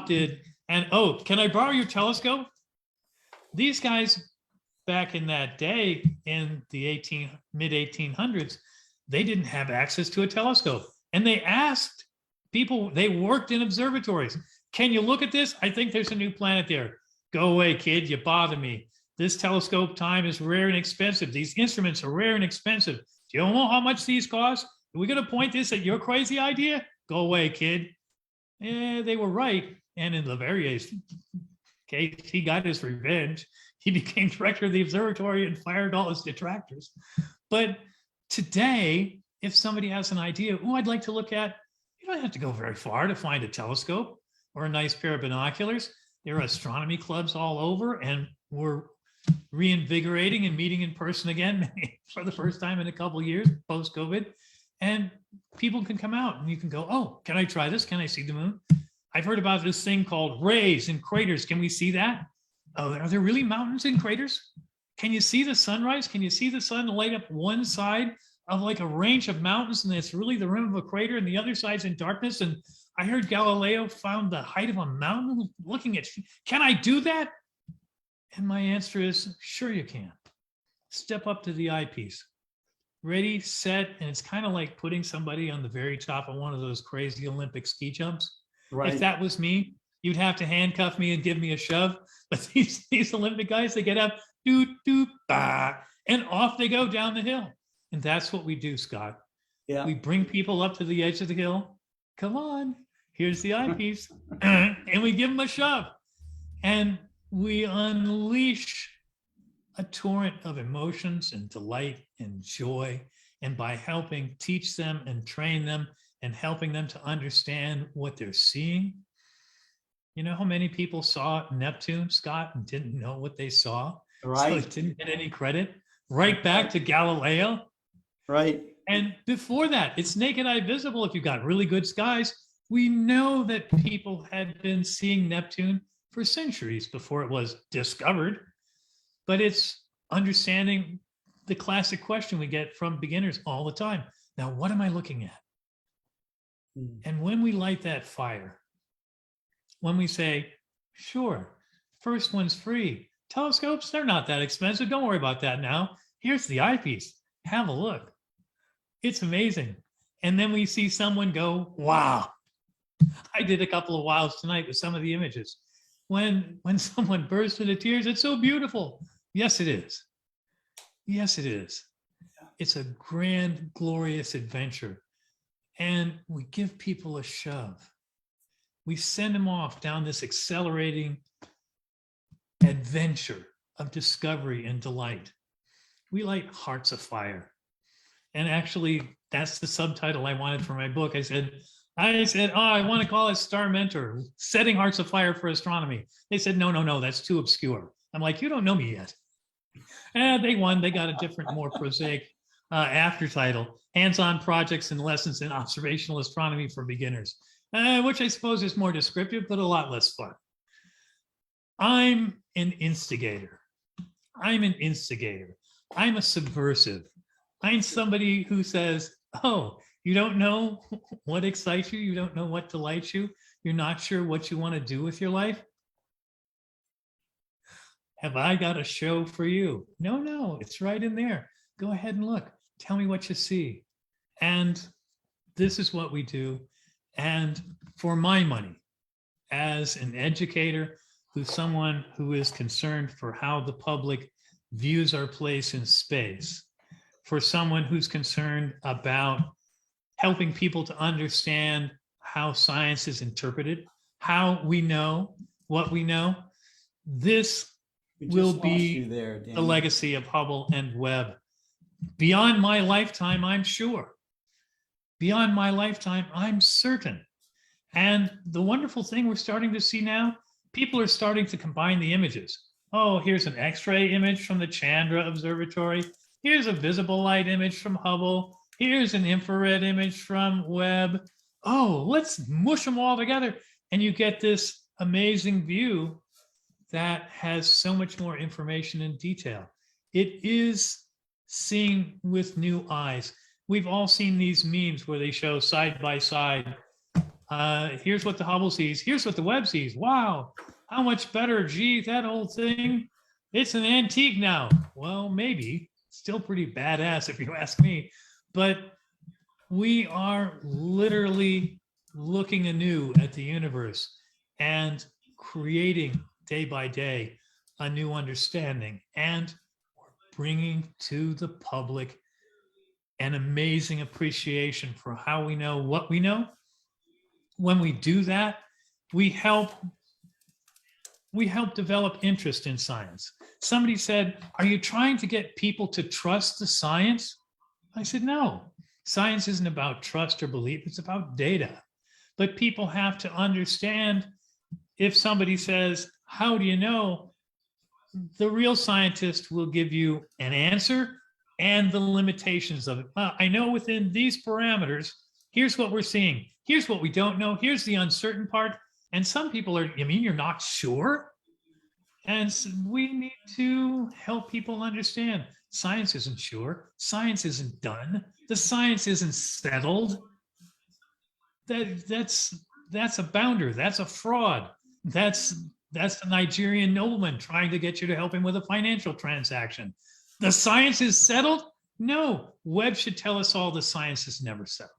did, and oh, can I borrow your telescope? These guys back in that day, in the mid-1800s, they didn't have access to a telescope. And they asked people, they worked in observatories, can you look at this? I think there's a new planet there. Go away, kid, you bother me. This telescope time is rare and expensive. These instruments are rare and expensive. Do you know how much these cost? Are we gonna point this at your crazy idea? Go away, kid. Yeah, they were right. And in Le Verrier's case, he got his revenge. He became director of the observatory and fired all his detractors. But today, if somebody has an idea, oh, I'd like to look at, you don't have to go very far to find a telescope or a nice pair of binoculars. There are astronomy clubs all over, and we're reinvigorating and meeting in person again for the first time in a couple of years post-COVID. And people can come out and you can go, oh, can I try this? Can I see the moon? I've heard about this thing called rays and craters. Can we see that? Oh, are there really mountains and craters? Can you see the sunrise? Can you see the sun light up one side of like a range of mountains and it's really the rim of a crater and the other side's in darkness? And I heard Galileo found the height of a mountain looking at, can I do that? And my answer is, sure you can. Step up to the eyepiece. Ready, set, and it's kind of like putting somebody on the very top of one of those crazy Olympic ski jumps. Right. If that was me, you'd have to handcuff me and give me a shove. But these Olympic guys, they get up, doot, doot, bah, and off they go down the hill. And that's what we do, Scott. Yeah. We bring people up to the edge of the hill. Come on, here's the eyepiece. And we give them a shove. And we unleash a torrent of emotions and delight and joy. And by helping teach them and train them and helping them to understand what they're seeing. You know how many people saw Neptune, Scott, and didn't know what they saw? Right. So it didn't get any credit. Right back to Galileo. Right. And before that, it's naked eye visible if you've got really good skies. We know that people had been seeing Neptune for centuries before it was discovered. But it's understanding the classic question we get from beginners all the time. Now, what am I looking at? And when we light that fire, when we say, sure, first one's free. Telescopes, they're not that expensive. Don't worry about that now. Here's the eyepiece. Have a look. It's amazing. And then we see someone go, wow. I did a couple of wows tonight with some of the images. When someone bursts into tears, it's so beautiful. Yes, it is. Yes, it is. It's a grand, glorious adventure. And we give people a shove. We send them off down this accelerating adventure of discovery and delight. We light hearts of fire. And actually, that's the subtitle I wanted for my book. I said, oh, I want to call it Star Mentor, Setting Hearts of Fire for Astronomy. They said, no, that's too obscure. I'm like, you don't know me yet. And they won. They got a different, more prosaic after title, Hands-on Projects and Lessons in Observational Astronomy for Beginners, which I suppose is more descriptive, but a lot less fun. I'm an instigator. I'm a subversive. I'm somebody who says, oh, you don't know what excites you. You don't know what delights you. You're not sure what you want to do with your life. Have I got a show for you? No, it's right in there. Go ahead and look. Tell me what you see. And this is what we do. And for my money, as an educator, who's someone who is concerned for how the public views our place in space, for someone who's concerned about helping people to understand how science is interpreted, how we know what we know. This We will just lost you be there, the Danny. legacy of Hubble and Webb. Beyond my lifetime, I'm sure. Beyond my lifetime, I'm certain. And the wonderful thing we're starting to see now, people are starting to combine the images. Oh, here's an X-ray image from the Chandra Observatory. Here's a visible light image from Hubble. Here's an infrared image from Webb. Oh, let's mush them all together. And you get this amazing view that has so much more information and detail. It is seeing with new eyes. We've all seen these memes where they show side by side. Here's what the Hubble sees. Here's what the Webb sees. Wow, how much better. Gee, that old thing, it's an antique now. Well, maybe. Still pretty badass if you ask me. But we are literally looking anew at the universe and creating day by day a new understanding. And we're bringing to the public an amazing appreciation for how we know what we know. When we do that, we help develop interest in science. Somebody said, are you trying to get people to trust the science? I said, no, science isn't about trust or belief, it's about data. But people have to understand, if somebody says, how do you know? The real scientist will give you an answer and the limitations of it. Well, I know within these parameters, here's what we're seeing. Here's what we don't know. Here's the uncertain part. And some people are, you mean you're not sure? And so we need to help people understand science isn't sure. Science isn't done. The science isn't settled. That's a bounder. That's a fraud. That's the Nigerian nobleman trying to get you to help him with a financial transaction. The science is settled? No. Webb should tell us all the science is never settled.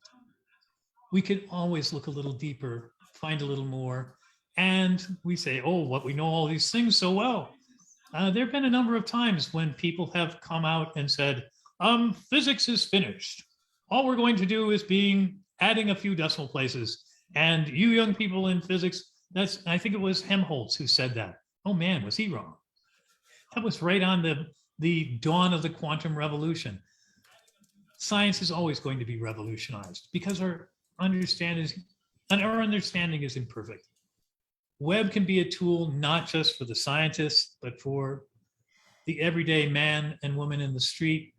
We could always look a little deeper, find a little more. And we say, oh, what we know all these things so well. There have been a number of times when people have come out and said, physics is finished. All we're going to do is adding a few decimal places. And you young people in physics, I think it was Helmholtz who said that. Oh man, was he wrong? That was right on the dawn of the quantum revolution. Science is always going to be revolutionized because our understanding is imperfect. Webb can be a tool not just for the scientists, but for the everyday man and woman in the street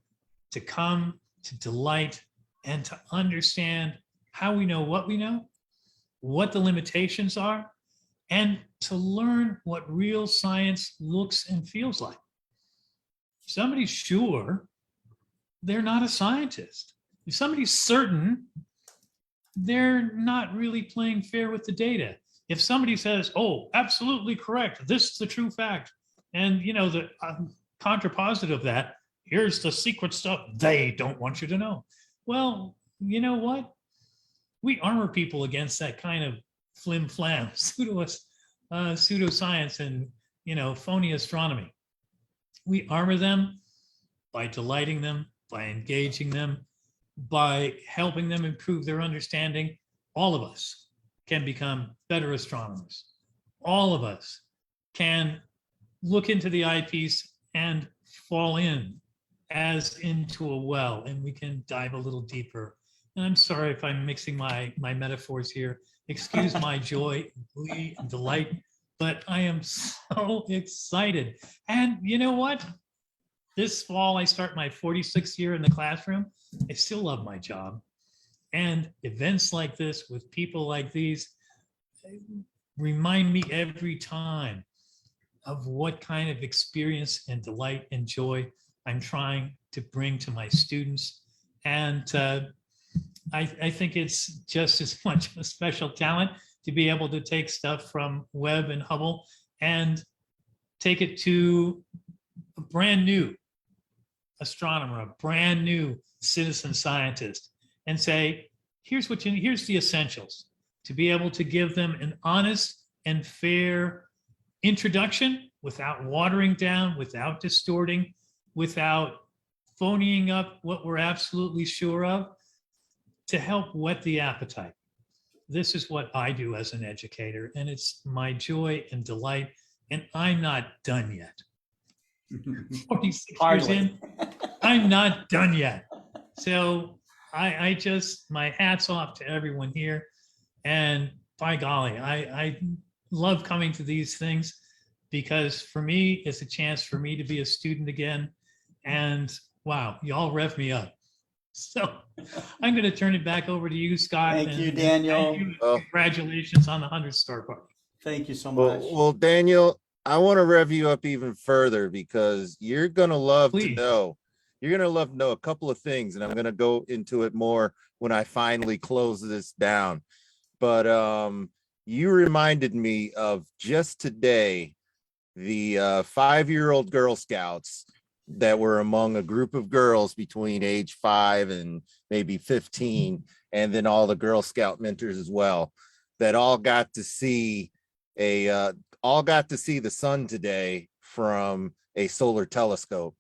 to come, to delight, and to understand how we know, what the limitations are, and to learn what real science looks and feels like. If somebody's sure, they're not a scientist. If somebody's certain, they're not really playing fair with the data. If somebody says, oh, absolutely correct, this is the true fact, and the contrapositive of that, here's the secret stuff they don't want you to know. Well, you know what? We armor people against that kind of flim-flam, pseudoscience and phony astronomy. We armor them by delighting them, by engaging them, by helping them improve their understanding. All of us can become better astronomers. All of us can look into the eyepiece and fall in as into a well, and we can dive a little deeper. And I'm sorry if I'm mixing my metaphors here. Excuse my joy, glee, and delight, but I am so excited. And you know what? This fall, I start my 46th year in the classroom. I still love my job. And events like this with people like these remind me every time of what kind of experience and delight and joy I'm trying to bring to my students. And I think it's just as much a special talent to be able to take stuff from Webb and Hubble and take it to a brand new astronomer, a brand new citizen scientist, and say, here's the essentials, to be able to give them an honest and fair introduction without watering down, without distorting, without phonying up what we're absolutely sure of, to help whet the appetite. this is what I do as an educator, and it's my joy and delight, and I'm not done yet. 46 years in, I'm not done yet. So I just, my hat's off to everyone here. And by golly, I love coming to these things because for me, it's a chance for me to be a student again. And wow, y'all rev me up. So I'm going to turn it back over to you, Scott. Thank you, Daniel. Thank you. Congratulations on the 100 star party. Thank you so much. Well, Daniel, I want to rev you up even further because you're going to love to know. You're going to love to know a couple of things, and I'm going to go into it more when I finally close this down. But you reminded me of just today, the 5-year-old Girl Scouts that were among a group of girls between age 5 and maybe 15, and then all the Girl Scout mentors as well, that all got to see the sun today from a solar telescope,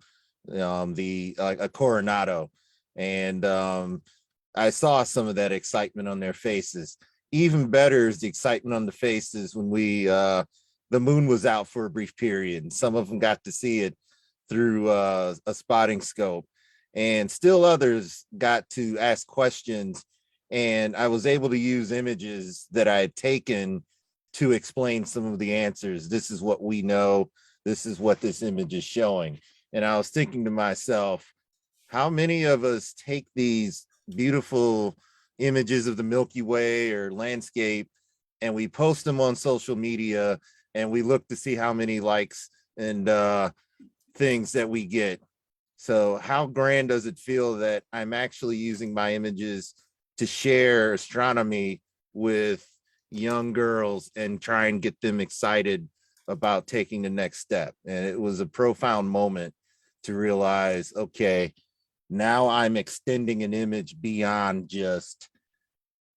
a Coronado, and I saw some of that excitement on their faces. Even better is the excitement on the faces when the moon was out for a brief period, and some of them got to see it through a spotting scope, and still others got to ask questions, and I was able to use images that I had taken to explain some of the answers. This is what we know. This is what this image is showing. And I was thinking to myself, how many of us take these beautiful images of the Milky Way or landscape and we post them on social media and we look to see how many likes and things that we get? So how grand does it feel that I'm actually using my images to share astronomy with young girls and try and get them excited about taking the next step? And it was a profound moment to realize, okay, now I'm extending an image beyond just,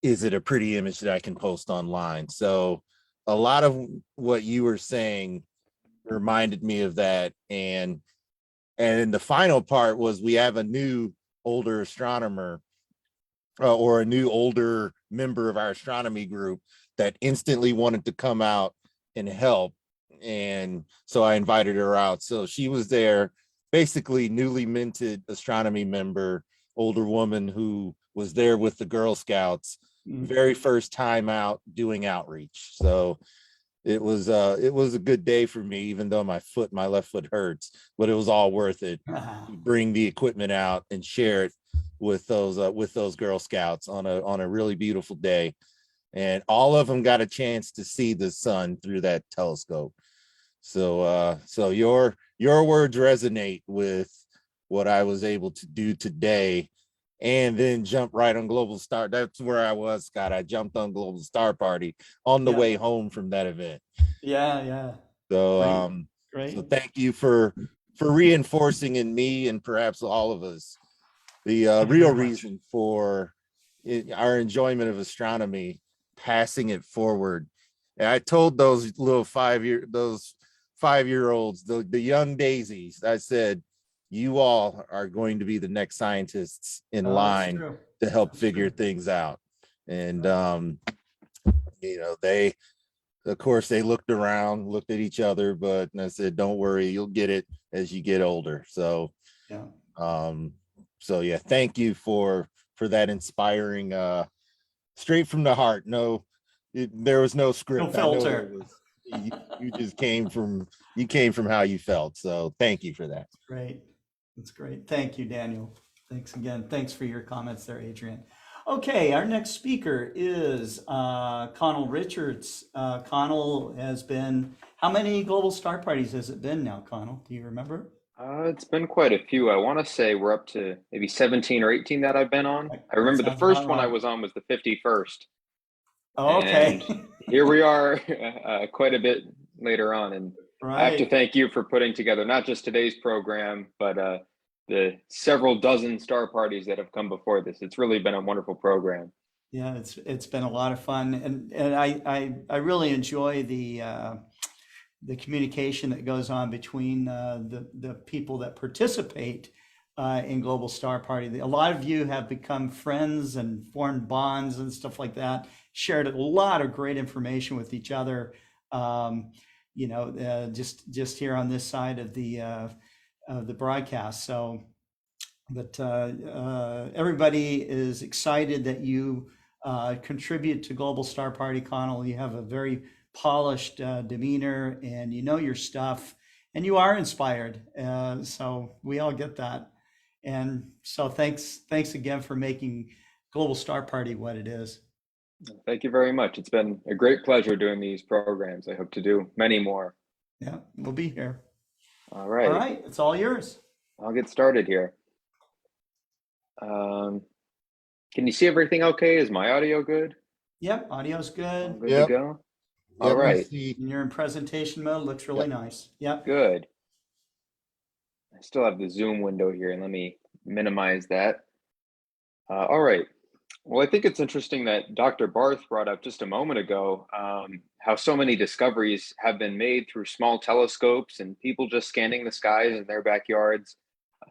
is it a pretty image that I can post online? So a lot of what you were saying reminded me of that. And the final part was we have a new older astronomer or a new older member of our astronomy group that instantly wanted to come out and help. And so I invited her out. So she was there, basically newly minted astronomy member, older woman who was there with the Girl Scouts, very first time out doing outreach. So it was a good day for me, even though my left foot hurts, but it was all worth it to bring the equipment out and share it with those Girl Scouts on a really beautiful day. And all of them got a chance to see the sun through that telescope. So your words resonate with what I was able to do today, and then jump right on Global Star. That's where I was, Scott. I jumped on Global Star Party on the way home from that event. Yeah. So Great. So thank you for reinforcing in me and perhaps all of us the real reason for our enjoyment of astronomy, passing it forward. And I told those little 5-year-olds, the young daisies, I said, you all are going to be the next scientists in line to help figure things out. And they, of course, they looked around, looked at each other, but I said, don't worry, you'll get it as you get older. So yeah, thank you for that inspiring, straight from the heart. There was no script. No filter. You just came from how you felt. So thank you for that. Great. That's great. Thank you, Daniel. Thanks again. Thanks for your comments there, Adrian. Okay, our next speaker is Conal Richards. Conal has been, how many global star parties has it been now, Conal? Do you remember? It's been quite a few. I want to say we're up to maybe 17 or 18 that I've been on. I remember the first one I was on was the 51st. Oh, okay. And here we are quite a bit later on. And I have to thank you for putting together not just today's program, but the several dozen star parties that have come before this. It's really been a wonderful program. Yeah, it's been a lot of fun. And I really enjoy the communication that goes on between the people that participate in Global Star Party. A lot of you have become friends and formed bonds and stuff like that, shared a lot of great information with each other, just here on this side of the broadcast. So, but everybody is excited that you contribute to Global Star Party, Conal. You have a very polished demeanor, and you know your stuff, and you are inspired. So we all get that. And so thanks again for making Global Star Party what it is. Thank you very much. It's been a great pleasure doing these programs. I hope to do many more. Yeah, we'll be here. All right. All right, it's all yours. I'll get started here. Can you see everything okay? Is my audio good? Yep, audio's good. Good to go? All right. You're in presentation mode, looks really nice. Yep. Good. I still have the Zoom window here, and let me minimize that. All right. Well, I think it's interesting that Dr. Barth brought up just a moment ago how so many discoveries have been made through small telescopes and people just scanning the skies in their backyards.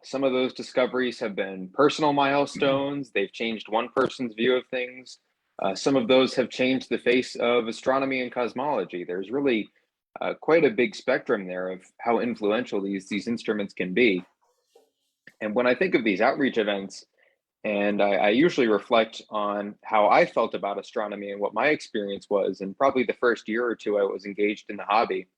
Some of those discoveries have been personal milestones. They've changed one person's view of things. Some of those have changed the face of astronomy and cosmology. There's really quite a big spectrum there of how influential these instruments can be. And when I think of these outreach events, and I usually reflect on how I felt about astronomy and what my experience was, and probably the first year or two I was engaged in the hobby.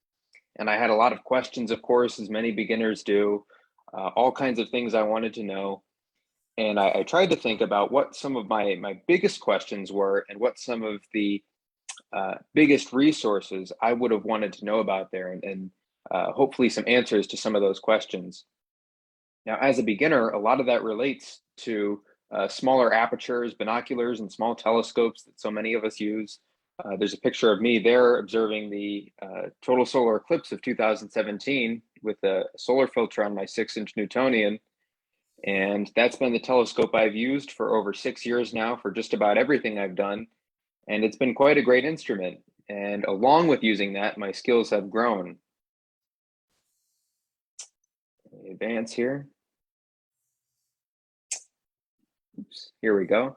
And I had a lot of questions, of course, as many beginners do, all kinds of things I wanted to know. And I tried to think about what some of my biggest questions were and what some of the biggest resources I would have wanted to know about there, and hopefully some answers to some of those questions. Now, as a beginner, a lot of that relates to smaller apertures, binoculars, and small telescopes that so many of us use. There's a picture of me there observing the total solar eclipse of 2017 with a solar filter on my 6-inch Newtonian. And that's been the telescope I've used for over 6 years now for just about everything I've done. And it's been quite a great instrument. And along with using that, my skills have grown. Let me advance here. Oops, here we go.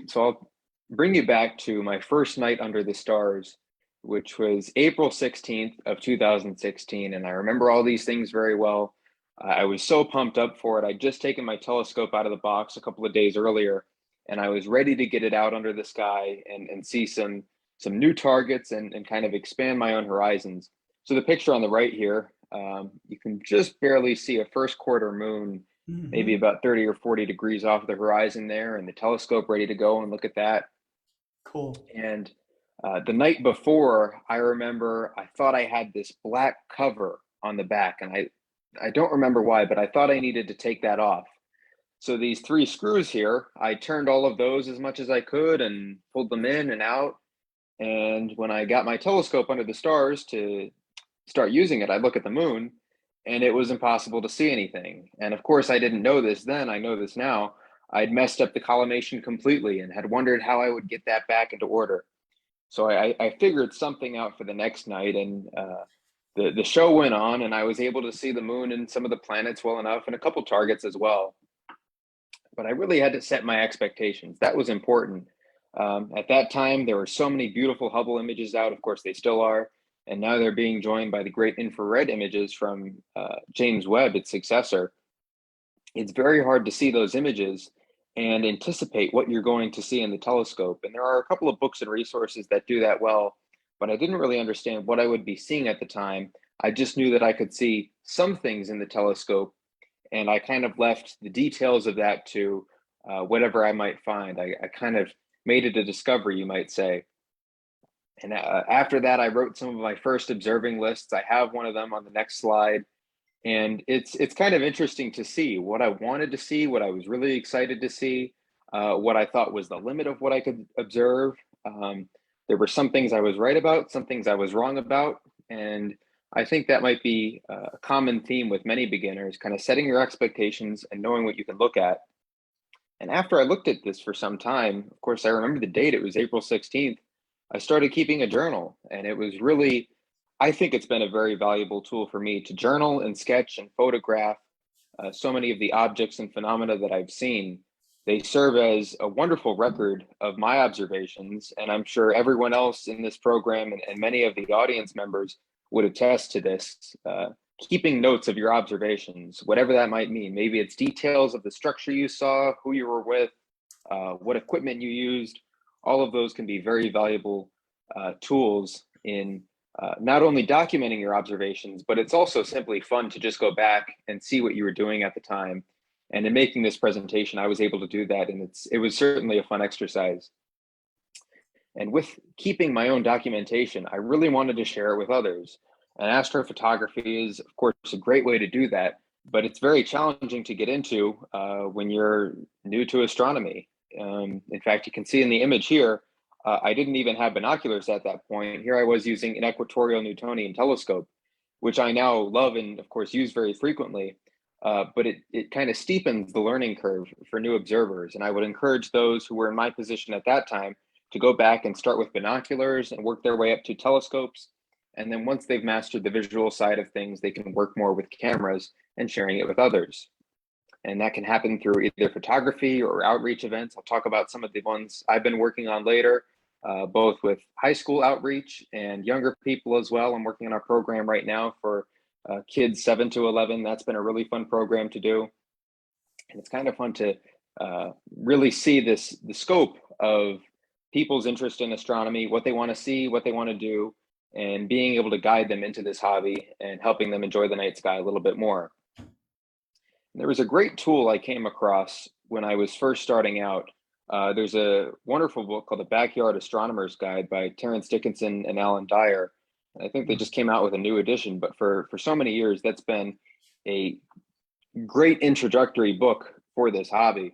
So I'll bring you back to my first night under the stars, which was April 16th of 2016. And I remember all these things very well. I was so pumped up for it. I'd just taken my telescope out of the box a couple of days earlier, and I was ready to get it out under the sky and see some new targets and kind of expand my own horizons. So the picture on the right here, you can just barely see a first quarter moon, maybe about 30 or 40 degrees off the horizon there, and the telescope ready to go and look at that. Cool. And the night before, I remember I thought I had this black cover on the back, and I don't remember why, but I thought I needed to take that off. So these 3 screws here, I turned all of those as much as I could and pulled them in and out. And when I got my telescope under the stars to start using it, I look at the moon and it was impossible to see anything. And of course, I didn't know this then, I know this now. I'd messed up the collimation completely and had wondered how I would get that back into order. So I figured something out for the next night, and the show went on, and I was able to see the moon and some of the planets well enough, and a couple targets as well. But I really had to set my expectations. That was important. At that time, there were so many beautiful Hubble images out. Of course, they still are. And now they're being joined by the great infrared images from James Webb, its successor. It's very hard to see those images and anticipate what you're going to see in the telescope. And there are a couple of books and resources that do that well, but I didn't really understand what I would be seeing at the time. I just knew that I could see some things in the telescope, and I kind of left the details of that to whatever I might find. I kind of made it a discovery, you might say. And after that, I wrote some of my first observing lists. I have one of them on the next slide. And it's kind of interesting to see what I wanted to see, what I was really excited to see, what I thought was the limit of what I could observe. There were some things I was right about, some things I was wrong about. And I think that might be a common theme with many beginners, kind of setting your expectations and knowing what you can look at. And after I looked at this for some time, of course, I remember the date, it was April 16th. I started keeping a journal, and it was really, I think it's been a very valuable tool for me to journal and sketch and photograph so many of the objects and phenomena that I've seen, they serve as a wonderful record of my observations. And I'm sure everyone else in this program and many of the audience members would attest to this. Keeping notes of your observations, whatever that might mean. Maybe it's details of the structure you saw, who you were with, what equipment you used. All of those can be very valuable tools in not only documenting your observations, but it's also simply fun to just go back and see what you were doing at the time. And in making this presentation, I was able to do that, and it was certainly a fun exercise. And with keeping my own documentation, I really wanted to share it with others. And astrophotography is, of course, a great way to do that, but it's very challenging to get into when you're new to astronomy. In fact, you can see in the image here, I didn't even have binoculars at that point. Here I was using an equatorial Newtonian telescope, which I now love and, of course, use very frequently. But it kind of steepens the learning curve for new observers. And I would encourage those who were in my position at that time to go back and start with binoculars and work their way up to telescopes. And then once they've mastered the visual side of things, they can work more with cameras and sharing it with others. And that can happen through either photography or outreach events. I'll talk about some of the ones I've been working on later, both with high school outreach and younger people as well. I'm working on a program right now for kids 7 to 11. That's been a really fun program to do. And it's kind of fun to really see the scope of people's interest in astronomy, what they want to see, what they want to do, and being able to guide them into this hobby and helping them enjoy the night sky a little bit more. There was a great tool I came across when I was first starting out. There's a wonderful book called The Backyard Astronomer's Guide by Terrence Dickinson and Alan Dyer. I think they just came out with a new edition, but for so many years, that's been a great introductory book for this hobby.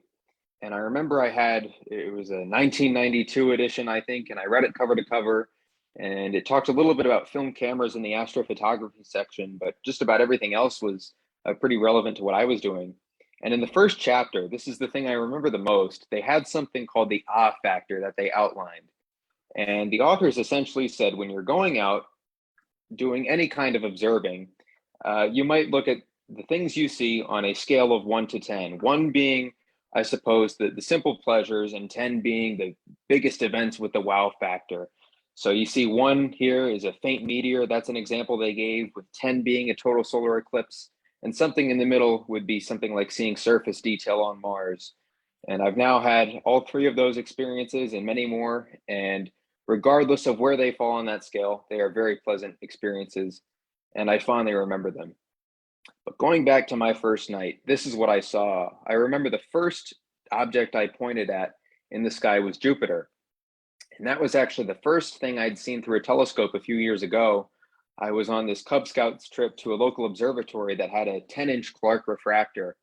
And I remember it was a 1992 edition, I think, and I read it cover to cover. And it talked a little bit about film cameras in the astrophotography section, but just about everything else was pretty relevant to what I was doing. And in the first chapter, this is the thing I remember the most, they had something called the ah factor that they outlined. And the authors essentially said, when you're going out doing any kind of observing, you might look at the things you see on a scale of 1 to 10, 1 being, I suppose, the simple pleasures, and 10 being the biggest events with the wow factor. So you see 1 here is a faint meteor. That's an example they gave, with 10 being a total solar eclipse. And something in the middle would be something like seeing surface detail on Mars. And I've now had all 3 of those experiences and many more. And regardless of where they fall on that scale, they are very pleasant experiences. And I fondly remember them. But going back to my first night, this is what I saw. I remember the first object I pointed at in the sky was Jupiter. And that was actually the first thing I'd seen through a telescope a few years ago. I was on this Cub Scouts trip to a local observatory that had a 10-inch Clark refractor.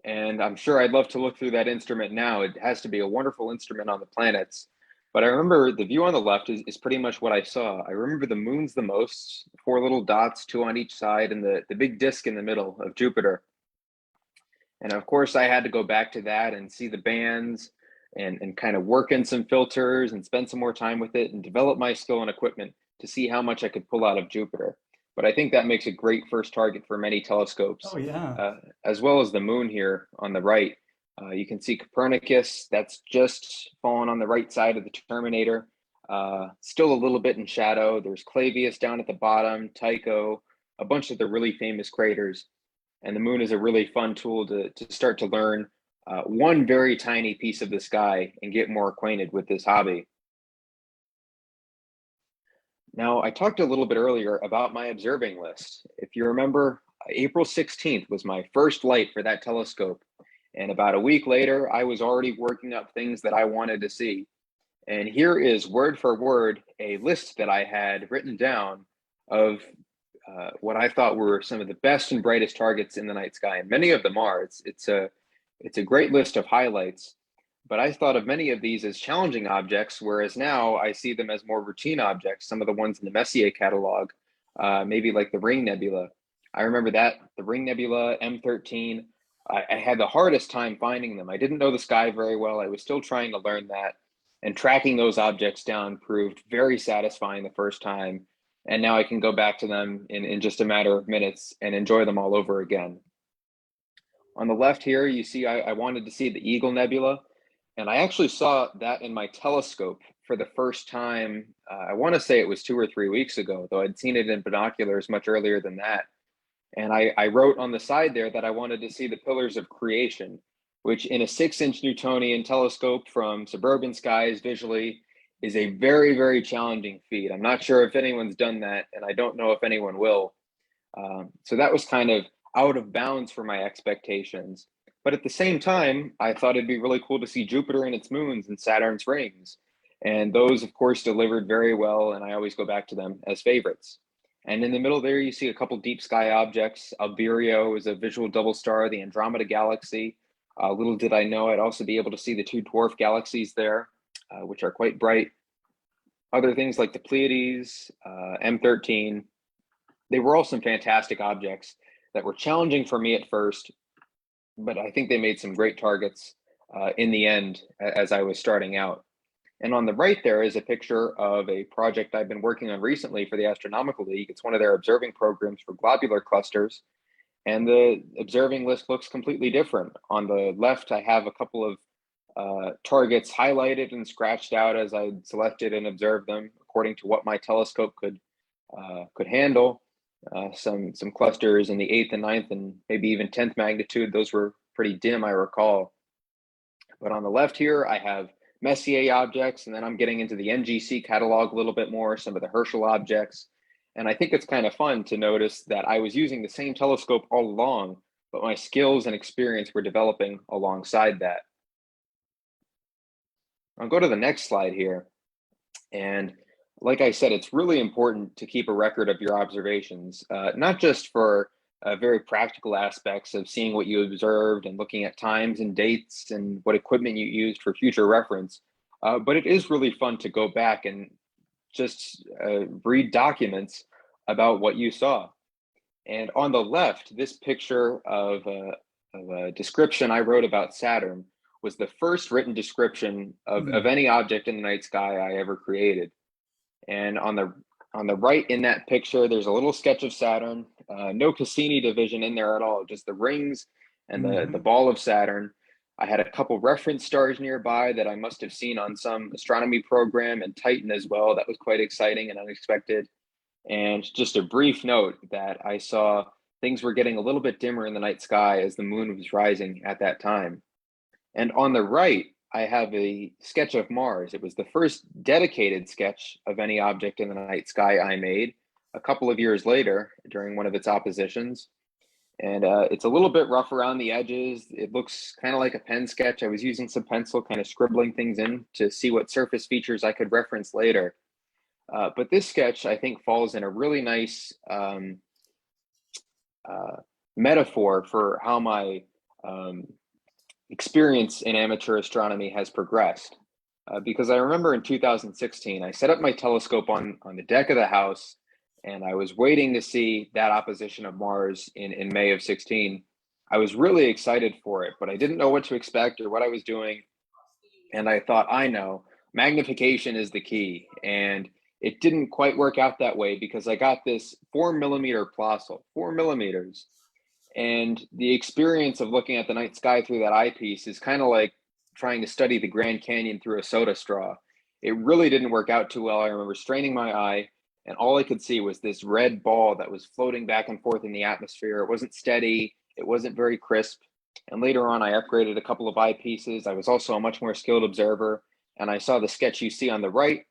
And I'm sure I'd love to look through that instrument now. It has to be a wonderful instrument on the planets. But I remember the view on the left is pretty much what I saw. I remember the moons the most, 4 little dots, 2 on each side, and the big disk in the middle of Jupiter. And of course, I had to go back to that and see the bands and kind of work in some filters and spend some more time with it and develop my skill and equipment to see how much I could pull out of Jupiter. But I think that makes a great first target for many telescopes. Oh, yeah. As well as the moon here on the right. You can see Copernicus, that's just fallen on the right side of the Terminator. Still a little bit in shadow. There's Clavius down at the bottom, Tycho, a bunch of the really famous craters. And the moon is a really fun tool to start to learn one very tiny piece of the sky and get more acquainted with this hobby. Now, I talked a little bit earlier about my observing list. If you remember, April 16th was my first light for that telescope. And about a week later, I was already working up things that I wanted to see. And here is word for word a list that I had written down of what I thought were some of the best and brightest targets in the night sky. And many of them are. It's a great list of highlights. But I thought of many of these as challenging objects, whereas now I see them as more routine objects. Some of the ones in the Messier catalog, maybe like the Ring Nebula. I remember that, the Ring Nebula, M13. I had the hardest time finding them. I didn't know the sky very well. I was still trying to learn that. And tracking those objects down proved very satisfying the first time. And now I can go back to them in just a matter of minutes and enjoy them all over again. On the left here, you see I wanted to see the Eagle Nebula, and I actually saw that in my telescope for the first time. I want to say it was 2 or 3 weeks ago, though I'd seen it in binoculars much earlier than that. And I wrote on the side there that I wanted to see the pillars of creation, which in a 6-inch Newtonian telescope from suburban skies visually is a very, very challenging feat. I'm not sure if anyone's done that, and I don't know if anyone will. So that was kind of out of bounds for my expectations. But at the same time, I thought it'd be really cool to see Jupiter and its moons and Saturn's rings. And those, of course, delivered very well, and I always go back to them as favorites. And in the middle there, you see a couple deep sky objects. Alberio is a visual double star, the Andromeda Galaxy. Little did I know I'd also be able to see the 2 dwarf galaxies there, which are quite bright. Other things like the Pleiades, M13, they were all some fantastic objects that were challenging for me at first, but I think they made some great targets in the end as I was starting out. And on the right there is a picture of a project I've been working on recently for the Astronomical League. It's one of their observing programs for globular clusters. And the observing list looks completely different. On the left, I have a couple of targets highlighted and scratched out as I selected and observed them according to what my telescope could handle. Some clusters in the 8th and 9th and maybe even 10th magnitude. Those were pretty dim, I recall. But on the left here, I have Messier objects, and then I'm getting into the NGC catalog a little bit more, some of the Herschel objects. And I think it's kind of fun to notice that I was using the same telescope all along, but my skills and experience were developing alongside that. I'll go to the next slide here. And like I said, it's really important to keep a record of your observations, not just for very practical aspects of seeing what you observed and looking at times and dates and what equipment you used for future reference, but it is really fun to go back and just read documents about what you saw. And on the left, this picture of a description I wrote about Saturn was the first written description of any object in the night sky I ever created. And on the right in that picture, there's a little sketch of Saturn, no Cassini division in there at all, just the rings and the ball of Saturn. I had a couple reference stars nearby that I must have seen on some astronomy program, and Titan as well. That was quite exciting and unexpected. And just a brief note that I saw things were getting a little bit dimmer in the night sky as the moon was rising at that time. And on the right, I have a sketch of Mars. It was the first dedicated sketch of any object in the night sky I made a couple of years later during one of its oppositions. And it's a little bit rough around the edges. It looks kind of like a pen sketch. I was using some pencil, kind of scribbling things in to see what surface features I could reference later. But this sketch, I think, falls in a really nice metaphor for how my experience in amateur astronomy has progressed. Because I remember in 2016, I set up my telescope on the deck of the house, and I was waiting to see that opposition of Mars in May of 16. I was really excited for it, but I didn't know what to expect or what I was doing. And I thought, I know, magnification is the key. And it didn't quite work out that way because I got this 4mm Plossl, 4 millimeters. And the experience of looking at the night sky through that eyepiece is kind of like trying to study the Grand Canyon through a soda straw. It really didn't work out too well. I remember straining my eye, and all I could see was this red ball that was floating back and forth in the atmosphere. It wasn't steady. It wasn't very crisp. And later on, I upgraded a couple of eyepieces. I was also a much more skilled observer, and I saw the sketch you see on the right.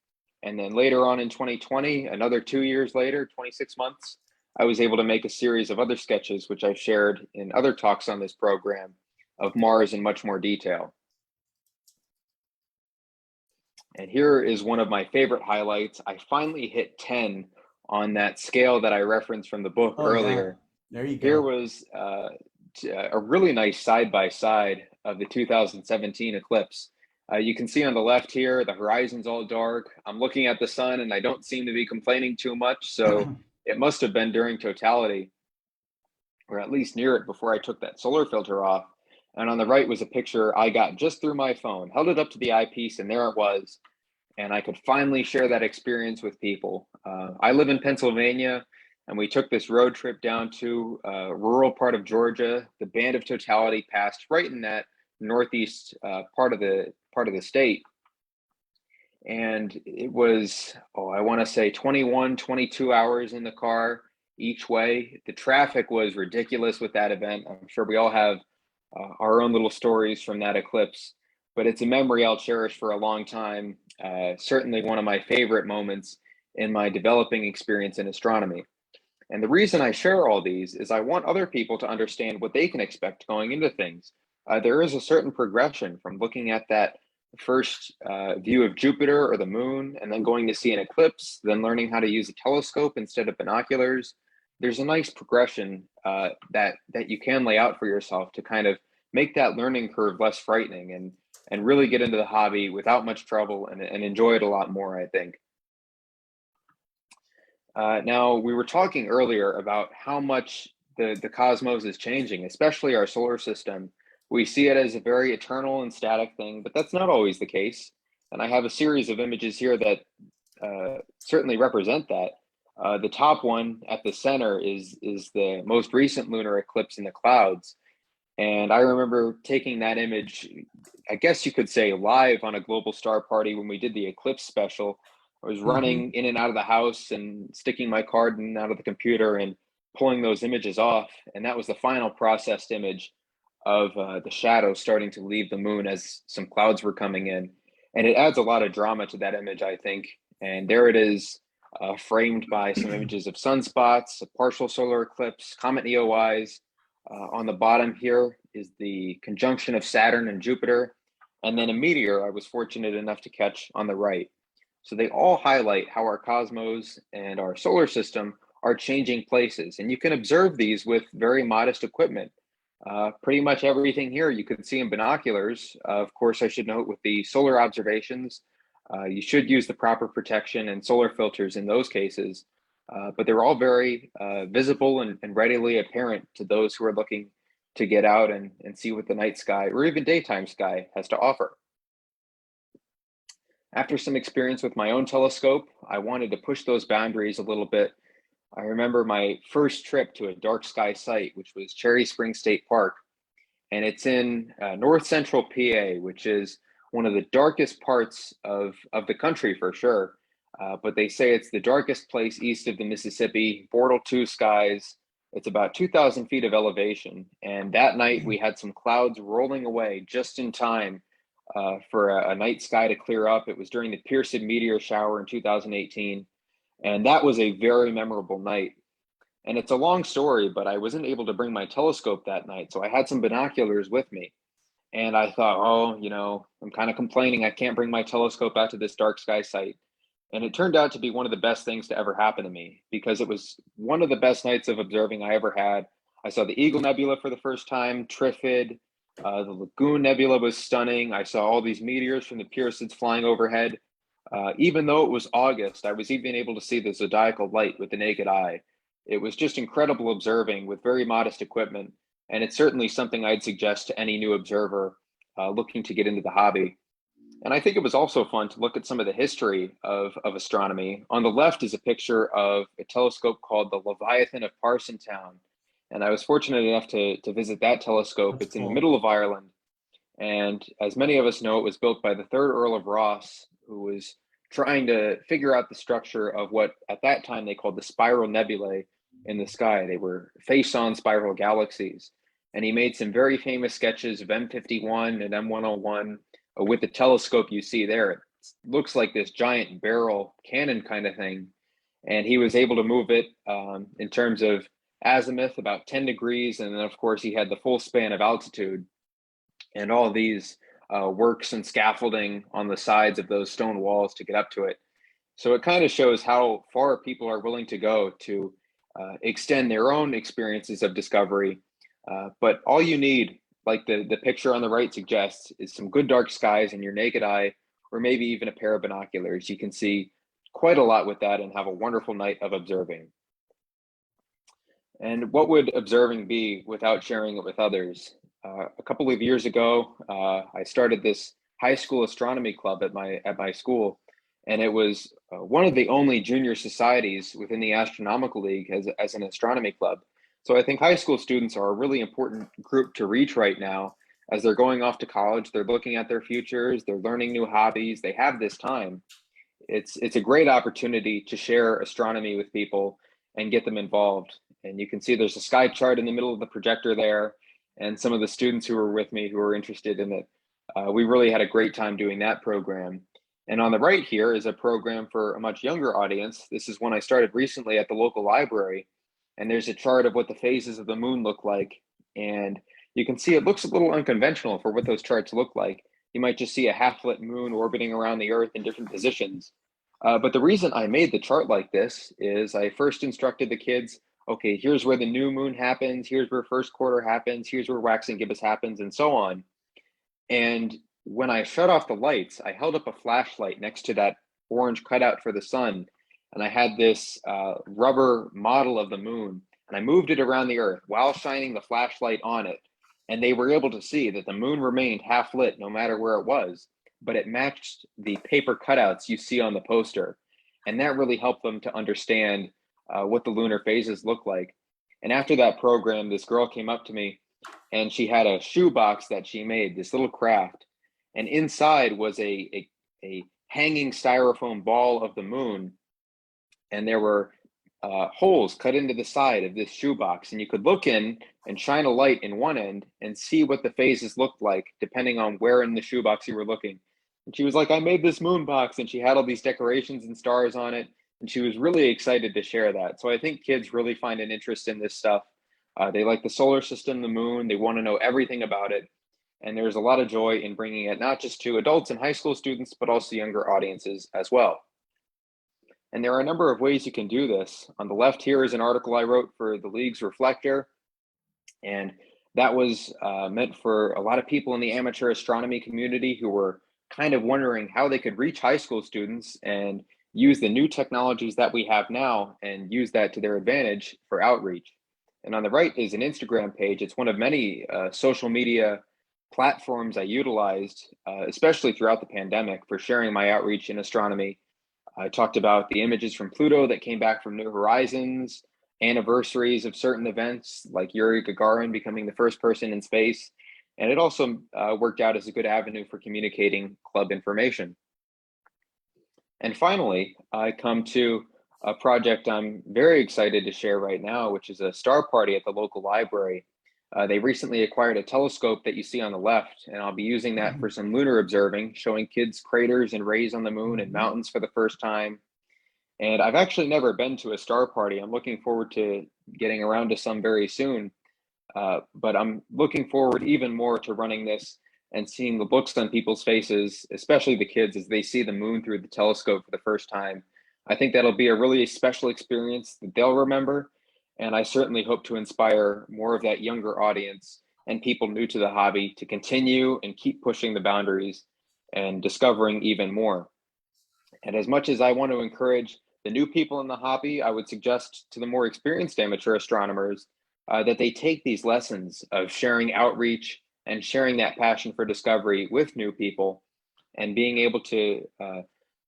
And then later on in 2020, another 2 years later, 26 months, I was able to make a series of other sketches, which I've shared in other talks on this program, of Mars in much more detail. And here is one of my favorite highlights. I finally hit 10 on that scale that I referenced from the book earlier. Yeah. There you go. Here was a really nice side-by-side of the 2017 eclipse. You can see on the left here, the horizon's all dark. I'm looking at the sun and I don't seem to be complaining too much. So it must have been during totality, or at least near it before I took that solar filter off. And on the right was a picture I got just through my phone, held it up to the eyepiece, and there it was. And I could finally share that experience with people. I live in Pennsylvania. And we took this road trip down to a rural part of Georgia. The band of totality passed right in that northeast part of the state. And it was, I want to say 21, 22 hours in the car each way. The traffic was ridiculous with that event. I'm sure we all have our own little stories from that eclipse, but it's a memory I'll cherish for a long time. Certainly one of my favorite moments in my developing experience in astronomy. And the reason I share all these is I want other people to understand what they can expect going into things. There is a certain progression from looking at that first view of Jupiter or the moon, and then going to see an eclipse, then learning how to use a telescope instead of binoculars. There's a nice progression that you can lay out for yourself to kind of make that learning curve less frightening and really get into the hobby without much trouble and enjoy it a lot more, I think. Now, we were talking earlier about how much the cosmos is changing, especially our solar system. We see it as a very eternal and static thing, but that's not always the case. And I have a series of images here that certainly represent that. The top one at the center is the most recent lunar eclipse in the clouds. And I remember taking that image, I guess you could say live on a Global Star Party when we did the eclipse special. I was running in and out of the house and sticking my card in and out of the computer and pulling those images off. And that was the final processed image of the shadow starting to leave the moon as some clouds were coming in. And it adds a lot of drama to that image, I think. And there it is, framed by some images of sunspots, a partial solar eclipse, comet neowise. On the bottom here is the conjunction of Saturn and Jupiter, and then a meteor I was fortunate enough to catch on the right. So they all highlight how our cosmos and our solar system are changing places. And you can observe these with very modest equipment. Pretty much everything here you can see in binoculars. Of course, I should note with the solar observations, you should use the proper protection and solar filters in those cases. But they're all very visible and readily apparent to those who are looking to get out and see what the night sky or even daytime sky has to offer. After some experience with my own telescope, I wanted to push those boundaries a little bit. I remember my first trip to a dark sky site, which was Cherry Springs State Park. And it's in north central PA, which is one of the darkest parts of the country for sure. But they say it's the darkest place east of the Mississippi, Bortle 2 skies. It's about 2,000 feet of elevation. And that night we had some clouds rolling away just in time for a night sky to clear up. It was during the Pearson meteor shower in 2018. And that was a very memorable night. And it's a long story, but I wasn't able to bring my telescope that night. So I had some binoculars with me. And I thought, I'm kind of complaining I can't bring my telescope out to this dark sky site. And it turned out to be one of the best things to ever happen to me, because it was one of the best nights of observing I ever had. I saw the Eagle Nebula for the first time, Trifid, the Lagoon Nebula was stunning. I saw all these meteors from the Perseids flying overhead. Even though it was August, I was even able to see the zodiacal light with the naked eye. It was just incredible observing with very modest equipment. And it's certainly something I'd suggest to any new observer looking to get into the hobby. And I think it was also fun to look at some of the history of astronomy. On the left is a picture of a telescope called the Leviathan of Parsonstown. And I was fortunate enough to visit that telescope. It's in the middle of Ireland. And as many of us know, it was built by the 3rd Earl of Ross, who was trying to figure out the structure of what at that time they called the spiral nebulae in the sky. They were face-on spiral galaxies. And he made some very famous sketches of M51 and M101 with the telescope you see there. It looks like this giant barrel cannon kind of thing. And he was able to move it in terms of azimuth about 10 degrees. And then of course he had the full span of altitude and all these works and scaffolding on the sides of those stone walls to get up to it. So it kind of shows how far people are willing to go to extend their own experiences of discovery. But all you need, like the picture on the right suggests, is some good dark skies and your naked eye, or maybe even a pair of binoculars. You can see quite a lot with that and have a wonderful night of observing. And what would observing be without sharing it with others? A couple of years ago, I started this high school astronomy club at my school, and it was one of the only junior societies within the Astronomical League as an astronomy club. So I think high school students are a really important group to reach right now as they're going off to college. They're looking at their futures, they're learning new hobbies, they have this time. It's a great opportunity to share astronomy with people and get them involved. And you can see there's a sky chart in the middle of the projector there, and some of the students who were with me who were interested in it. We really had a great time doing that program. And on the right here is a program for a much younger audience. This is one I started recently at the local library. And there's a chart of what the phases of the moon look like. And you can see it looks a little unconventional for what those charts look like. You might just see a half-lit moon orbiting around the Earth in different positions. But the reason I made the chart like this is I first instructed the kids, okay, here's where the new moon happens, here's where first quarter happens, here's where waxing gibbous happens, and so on. And when I shut off the lights, I held up a flashlight next to that orange cutout for the sun. And I had this rubber model of the moon, and I moved it around the Earth while shining the flashlight on it. And they were able to see that the moon remained half lit no matter where it was, but it matched the paper cutouts you see on the poster. And that really helped them to understand what the lunar phases look like. And after that program, this girl came up to me and she had a shoebox that she made, this little craft. And inside was a hanging styrofoam ball of the moon. And there were holes cut into the side of this shoebox. And you could look in and shine a light in one end and see what the phases looked like, depending on where in the shoebox you were looking. And she was like, I made this moon box, and she had all these decorations and stars on it. And she was really excited to share that. So I think kids really find an interest in this stuff. They like the solar system, the moon, they want to know everything about it. And there's a lot of joy in bringing it, not just to adults and high school students, but also younger audiences as well. And there are a number of ways you can do this. On the left here is an article I wrote for the League's Reflector. And that was meant for a lot of people in the amateur astronomy community who were kind of wondering how they could reach high school students and use the new technologies that we have now and use that to their advantage for outreach. And on the right is an Instagram page. It's one of many social media platforms I utilized, especially throughout the pandemic, for sharing my outreach in astronomy. I talked about the images from Pluto that came back from New Horizons, anniversaries of certain events like Yuri Gagarin becoming the first person in space. And it also worked out as a good avenue for communicating club information. And finally, I come to a project I'm very excited to share right now, which is a star party at the local library. They recently acquired a telescope that you see on the left, and I'll be using that for some lunar observing, showing kids craters and rays on the moon and mountains for the first time. And I've actually never been to a star party. I'm looking forward to getting around to some very soon. But I'm looking forward even more to running this and seeing the looks on people's faces, especially the kids, as they see the moon through the telescope for the first time. I think that'll be a really special experience that they'll remember. And I certainly hope to inspire more of that younger audience and people new to the hobby to continue and keep pushing the boundaries and discovering even more. And as much as I want to encourage the new people in the hobby, I would suggest to the more experienced amateur astronomers that they take these lessons of sharing outreach and sharing that passion for discovery with new people and being able to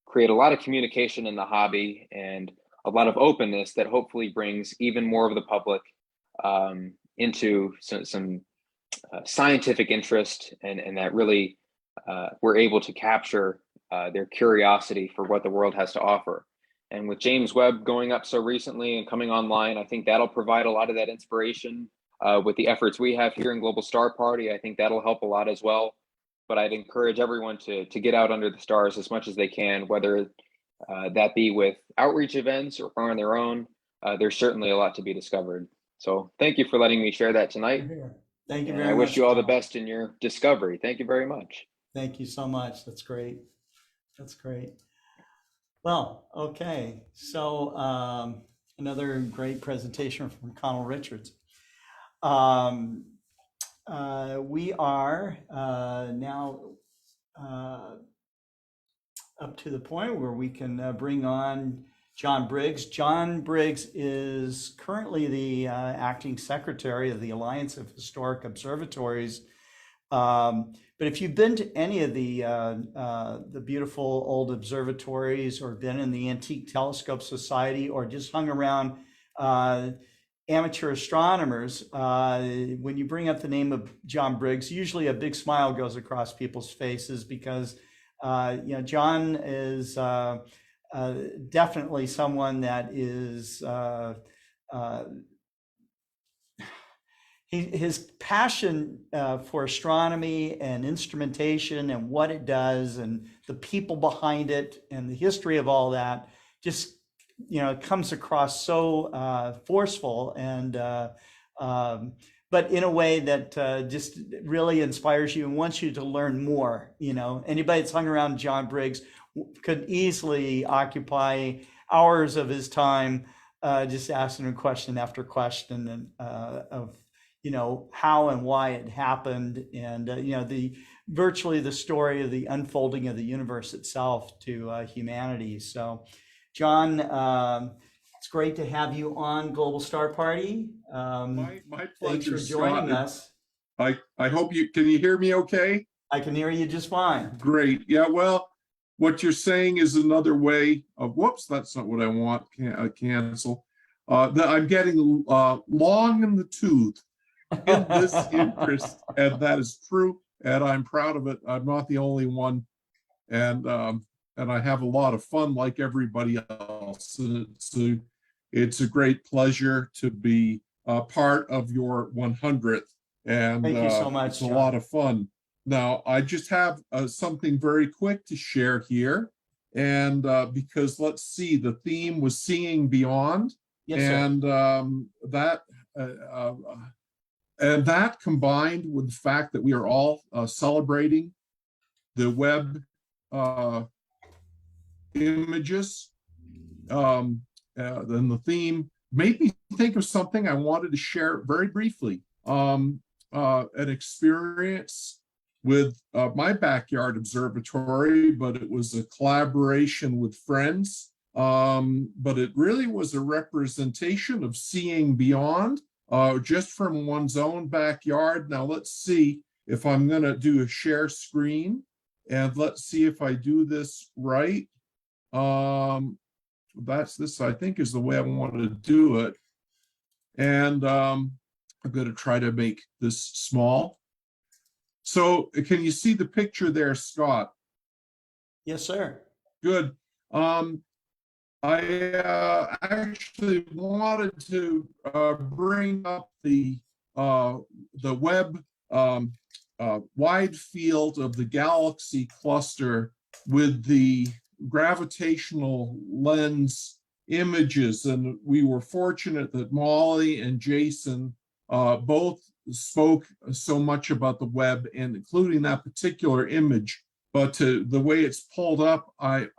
create a lot of communication in the hobby and a lot of openness that hopefully brings even more of the public into some scientific interest and that really we're able to capture their curiosity for what the world has to offer. And with James Webb going up so recently and coming online, I think that'll provide a lot of that inspiration. With the efforts we have here in Global Star Party, I think that'll help a lot as well. But I'd encourage everyone to get out under the stars as much as they can, whether that be with outreach events or on their own. There's certainly a lot to be discovered. So thank you for letting me share that tonight. Thank you very much. I much, wish you all the Tom. best in your discovery. Thank you very much. Thank you so much. That's great. That's great. Well, okay. So another great presentation from Conal Richards. We are now up to the point where we can bring on John Briggs. John Briggs is currently the acting secretary of the Alliance of Historic Observatories, But if you've been to any of the beautiful old observatories, or been in the Antique Telescope Society, or just hung around amateur astronomers, when you bring up the name of John Briggs, usually a big smile goes across people's faces, because John is definitely someone that is his passion for astronomy and instrumentation and what it does and the people behind it and the history of all that just comes across so forceful and but in a way that just really inspires you and wants you to learn more. Anybody that's hung around John Briggs could easily occupy hours of his time just asking him question after question and of how and why it happened, and virtually the story of the unfolding of the universe itself to humanity. So, John, it's great to have you on Global Star Party. My Thanks pleasure, for joining Scott. us. I hope can you hear me okay? I can hear you just fine. Great. Yeah, well, what you're saying is another way of, whoops, that's not what I want. Cancel. That I'm getting long in the tooth in this interest, and that is true, and I'm proud of it. I'm not the only one, and I have a lot of fun like everybody else. And it's a great pleasure to be part of your 100th, and thank you so much. It's a lot of fun. Now, I just have something very quick to share here, and because let's see, the theme was Seeing Beyond, yes, sir. And that combined with the fact that we are all celebrating the Webb images, then the theme made me think of something I wanted to share very briefly. An experience with my backyard observatory, but it was a collaboration with friends. But it really was a representation of seeing beyond, just from one's own backyard. Now let's see if I'm going to do a share screen, and let's see if I do this right. This I think is the way I want to do it, and I'm going to try to make this small. So can you see the picture there, Scott? Yes, sir. Good. I actually wanted to bring up the Webb wide field of the galaxy cluster with the gravitational lens images, and we were fortunate that Molly and Jason both spoke so much about the Webb, and including that particular image. But the way it's pulled up, I'm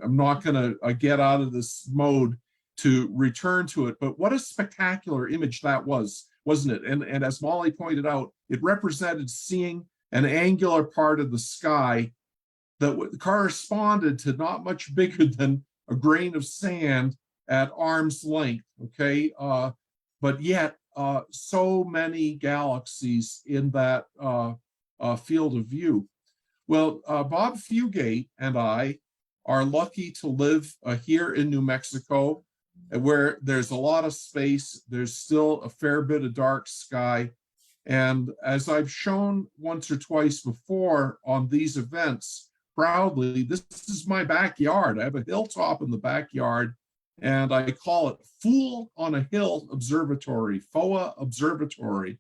not going to get out of this mode to return to it. But what a spectacular image that was, wasn't it? And as Molly pointed out, it represented seeing an angular part of the sky that corresponded to not much bigger than a grain of sand at arm's length. Okay, but yet so many galaxies in that field of view. Well, Bob Fugate and I are lucky to live here in New Mexico, where there's a lot of space. There's still a fair bit of dark sky. And as I've shown once or twice before on these events, proudly, this is my backyard. I have a hilltop in the backyard, and I call it Fool on a Hill Observatory, FOA Observatory.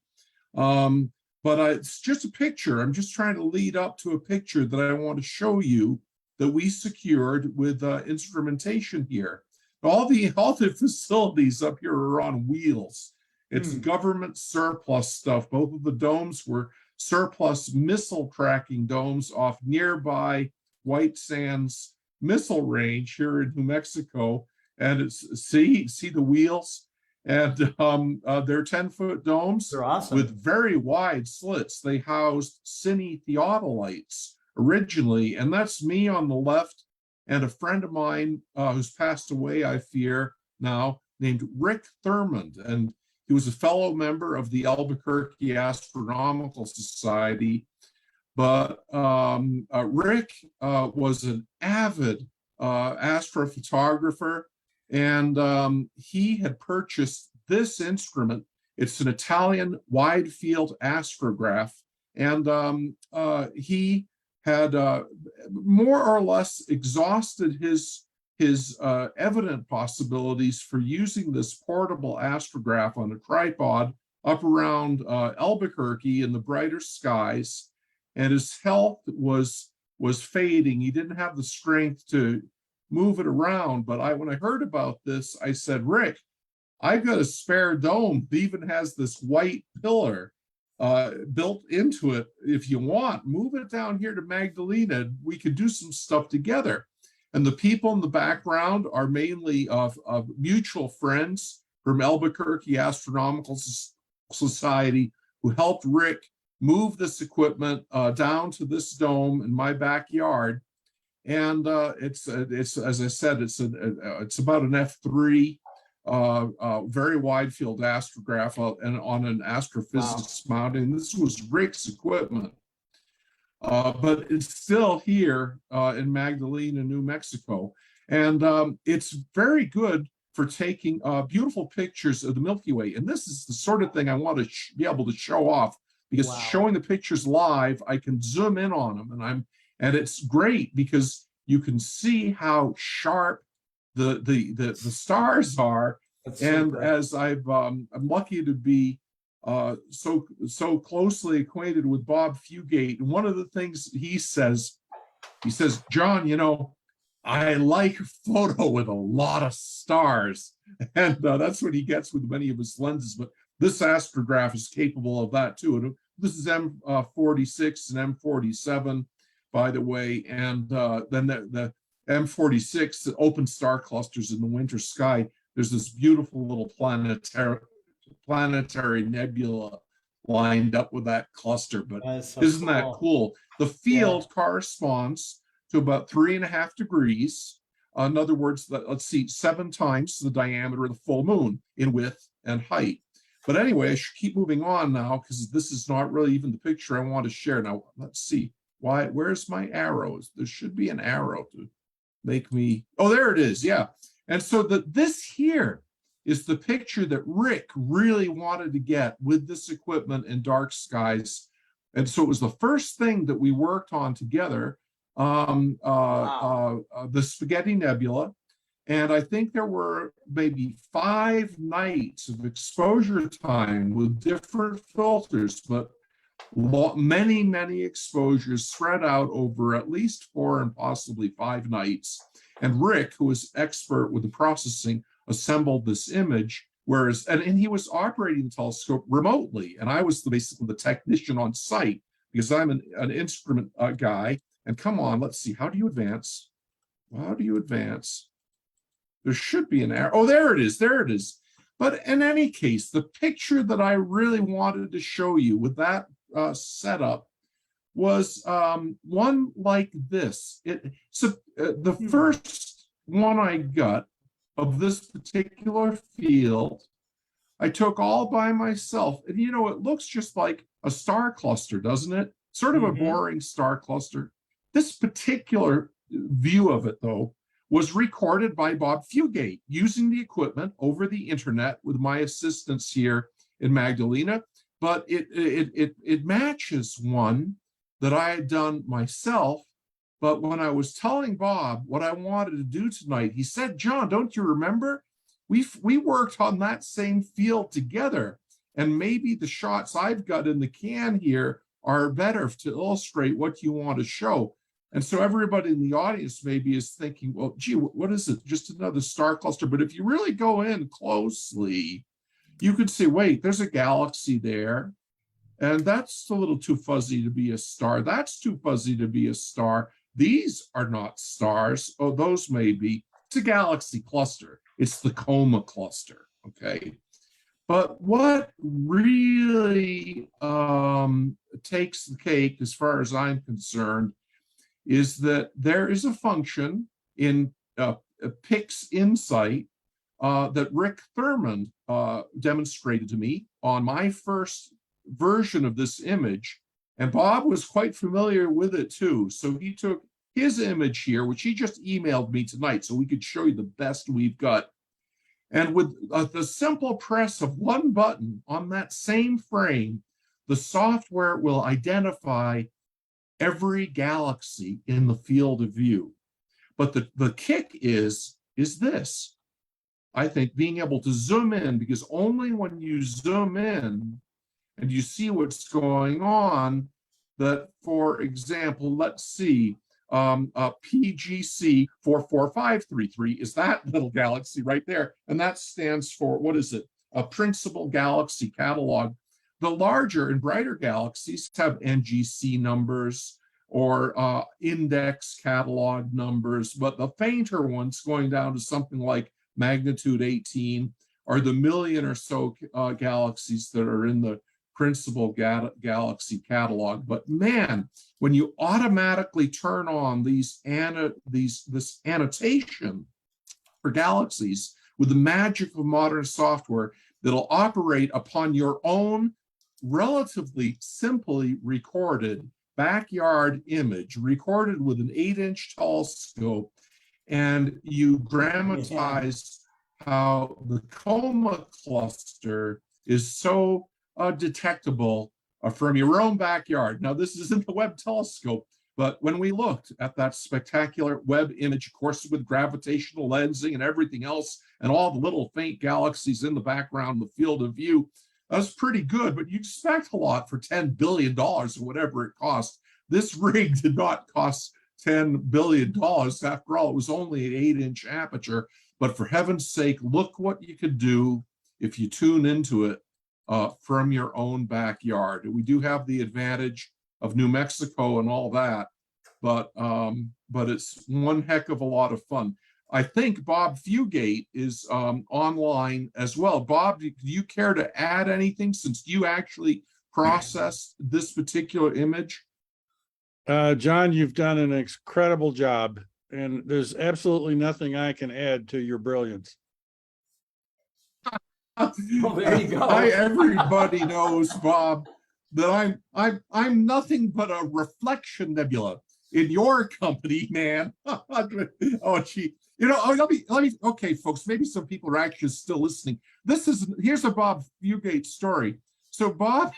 But it's just a picture. I'm just trying to lead up to a picture that I want to show you that we secured with instrumentation here. All the facilities up here are on wheels. It's government surplus stuff. Both of the domes were surplus missile tracking domes off nearby White Sands Missile Range here in New Mexico. And it's see the wheels. And they're 10-foot domes. They're awesome. With very wide slits. They housed cine theodolites originally, and that's me on the left, and a friend of mine who's passed away, I fear now, named Rick Thurmond, and he was a fellow member of the Albuquerque Astronomical Society, but Rick was an avid astrophotographer, and he had purchased this instrument. It's an Italian wide field astrograph, and he had more or less exhausted his evident possibilities for using this portable astrograph on a tripod up around Albuquerque in the brighter skies, and his health was fading. He didn't have the strength to move it around. But when I heard about this, I said, Rick, I've got a spare dome that even has this white pillar built into it. If you want, move it down here to Magdalena. We could do some stuff together. And the people in the background are mainly of mutual friends from Albuquerque Astronomical Society who helped Rick move this equipment down to this dome in my backyard. And it's as I said, it's about an F3, very wide field astrograph and on an astrophysics mounting. This was Rick's equipment. But it's still here in Magdalena, New Mexico. And it's very good for taking beautiful pictures of the Milky Way. And this is the sort of thing I want to be able to show off, because showing the pictures live, I can zoom in on them. And it's great because you can see how sharp the stars are. That's and super. As I'm lucky to be so closely acquainted with Bob Fugate, and one of the things he says, John, I like photo with a lot of stars, and that's what he gets with many of his lenses. But this astrograph is capable of that too. And this is M46 and M47, by the way, and then the M46, the open star clusters in the winter sky. There's this beautiful little planetary nebula lined up with that cluster. But isn't that cool? The field corresponds to about 3.5 degrees. In other words, let's see, 7 times the diameter of the full moon in width and height. But anyway, I should keep moving on now, because this is not really even the picture I want to share. Now, let's see. Where's my arrows? There should be an arrow to make me, oh, there it is, yeah. And so this here is the picture that Rick really wanted to get with this equipment in dark skies. And so it was the first thing that we worked on together, the Spaghetti Nebula. And I think there were maybe 5 nights of exposure time with different filters, but many exposures spread out over at least 4 and possibly 5 nights. And Rick, who was expert with the processing, assembled this image, and he was operating the telescope remotely. And I was basically the technician on site, because I'm an instrument guy. And come on, let's see, how do you advance? How do you advance? There should be an arrow. Oh, there it is. But in any case, the picture that I really wanted to show you with that setup was one like this. The first one I got of this particular field, I took all by myself. And it looks just like a star cluster, doesn't it? Sort of a boring star cluster. This particular view of it, though, was recorded by Bob Fugate using the equipment over the internet with my assistants here in Magdalena. But it matches one that I had done myself. But when I was telling Bob what I wanted to do tonight, he said, John, don't you remember? We worked on that same field together. And maybe the shots I've got in the can here are better to illustrate what you want to show. And so everybody in the audience maybe is thinking, well, gee, what is it? Just another star cluster. But if you really go in closely, you could see, wait, there's a galaxy there. And that's a little too fuzzy to be a star. That's too fuzzy to be a star. These are not stars. Oh, those may be. It's a galaxy cluster. It's the Coma cluster, okay? But what really takes the cake, as far as I'm concerned, is that there is a function in PIX Insight that Rick Thurman demonstrated to me on my first version of this image. And Bob was quite familiar with it too. So he took his image here, which he just emailed me tonight, so we could show you the best we've got. And with the simple press of one button on that same frame, the software will identify every galaxy in the field of view. But the kick is this. I think being able to zoom in, because only when you zoom in and you see what's going on, that, for example, let's see, PGC 44533 is that little galaxy right there. And that stands for, what is it? A principal galaxy catalog. The larger and brighter galaxies have NGC numbers or index catalog numbers, but the fainter ones, going down to something like magnitude 18, are the million or so galaxies that are in the principal galaxy catalog. But man, when you automatically turn on this annotation for galaxies with the magic of modern software that'll operate upon your own relatively simply recorded backyard image, recorded with an 8-inch telescope, and you dramatize how the coma cluster is so detectable from your own backyard. Now, this isn't the Webb telescope, but when we looked at that spectacular Webb image, of course, with gravitational lensing and everything else, and all the little faint galaxies in the background, the field of view, that was pretty good, but you expect a lot for $10 billion or whatever it cost. This rig did not cost $10 billion. After all, it was only an 8-inch aperture. But for heaven's sake, look what you could do if you tune into it from your own backyard. We do have the advantage of New Mexico and all that, but it's one heck of a lot of fun. I think Bob Fugate is online as well. Bob, do you care to add anything since you actually processed this particular image? John, you've done an incredible job, and there's absolutely nothing I can add to your brilliance. Well, there you go. Everybody knows, Bob, that I'm nothing but a reflection nebula in your company, man. Oh, gee. Let me. Okay, folks. Maybe some people are actually still listening. Here's a Bob Fugate story. So Bob,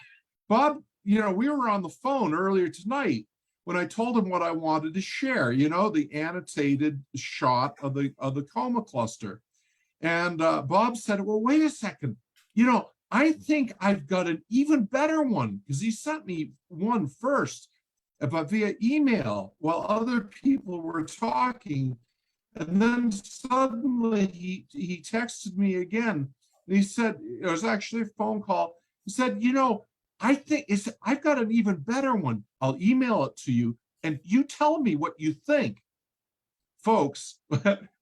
we were on the phone earlier tonight when I told him what I wanted to share. The annotated shot of the coma cluster, and Bob said, "Well, wait a second. I think I've got an even better one," because he sent me one first, but via email while other people were talking. And then suddenly he texted me again. And he said, it was actually a phone call. He said, I think I've got an even better one. I'll email it to you and you tell me what you think. Folks,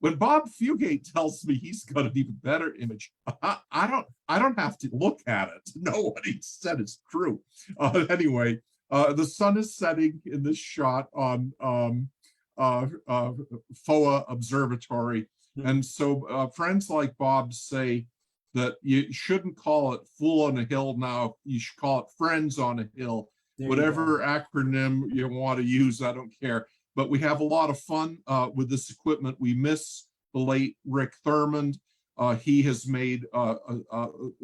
when Bob Fugate tells me he's got an even better image, I don't have to look at it to know what he said is true. Anyway, the sun is setting in this shot on FOA Observatory. And so friends like Bob say that you shouldn't call it Fool on a Hill now, you should call it Friends on a Hill. Whatever acronym you want to use, I don't care. But we have a lot of fun with this equipment. We miss the late Rick Thurmond. He has made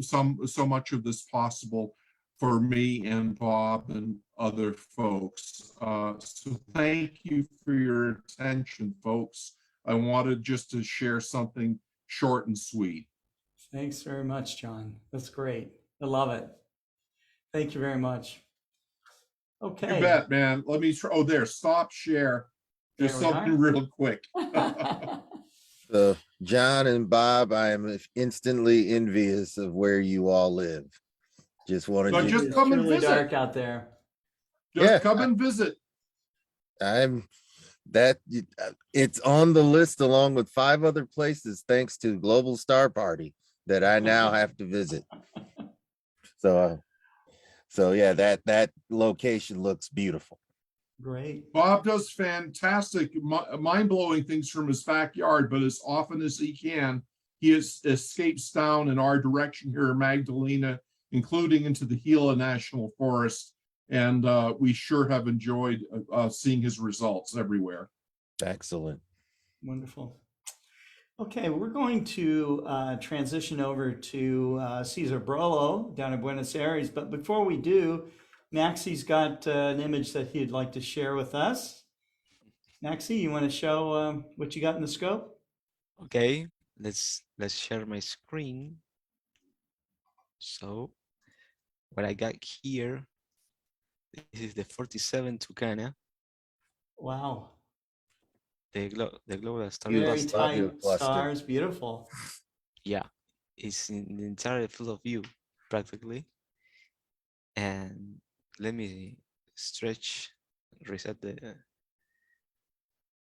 so much of this possible for me and Bob and other folks. So thank you for your attention, folks. I wanted just to share something short and sweet. Thanks very much, John. That's great. I love it. Thank you very much. Okay. You bet, man. Let me try. Oh, there. Stop share. Just something real quick. So, John and Bob, I am instantly envious of where you all live. Just wanted to just come and visit. Dark out there. Just come and visit. It's on the list along with 5 other places, thanks to Global Star Party, that I now have to visit. So yeah, that location looks beautiful. Great. Bob does fantastic, mind-blowing things from his backyard, but as often as he can, he escapes down in our direction here in Magdalena, including into the Gila National Forest. And we sure have enjoyed seeing his results everywhere. Excellent. Wonderful. Okay, we're going to transition over to Cesar Brollo down in Buenos Aires. But before we do, Maxi's got an image that he'd like to share with us. Maxi, you want to show what you got in the scope? Okay, let's share my screen. So what I got here, this is the 47 Tucana. Wow. The global star Very cluster. tight stars, beautiful. Yeah, it's in the entire field of view practically. And let me reset the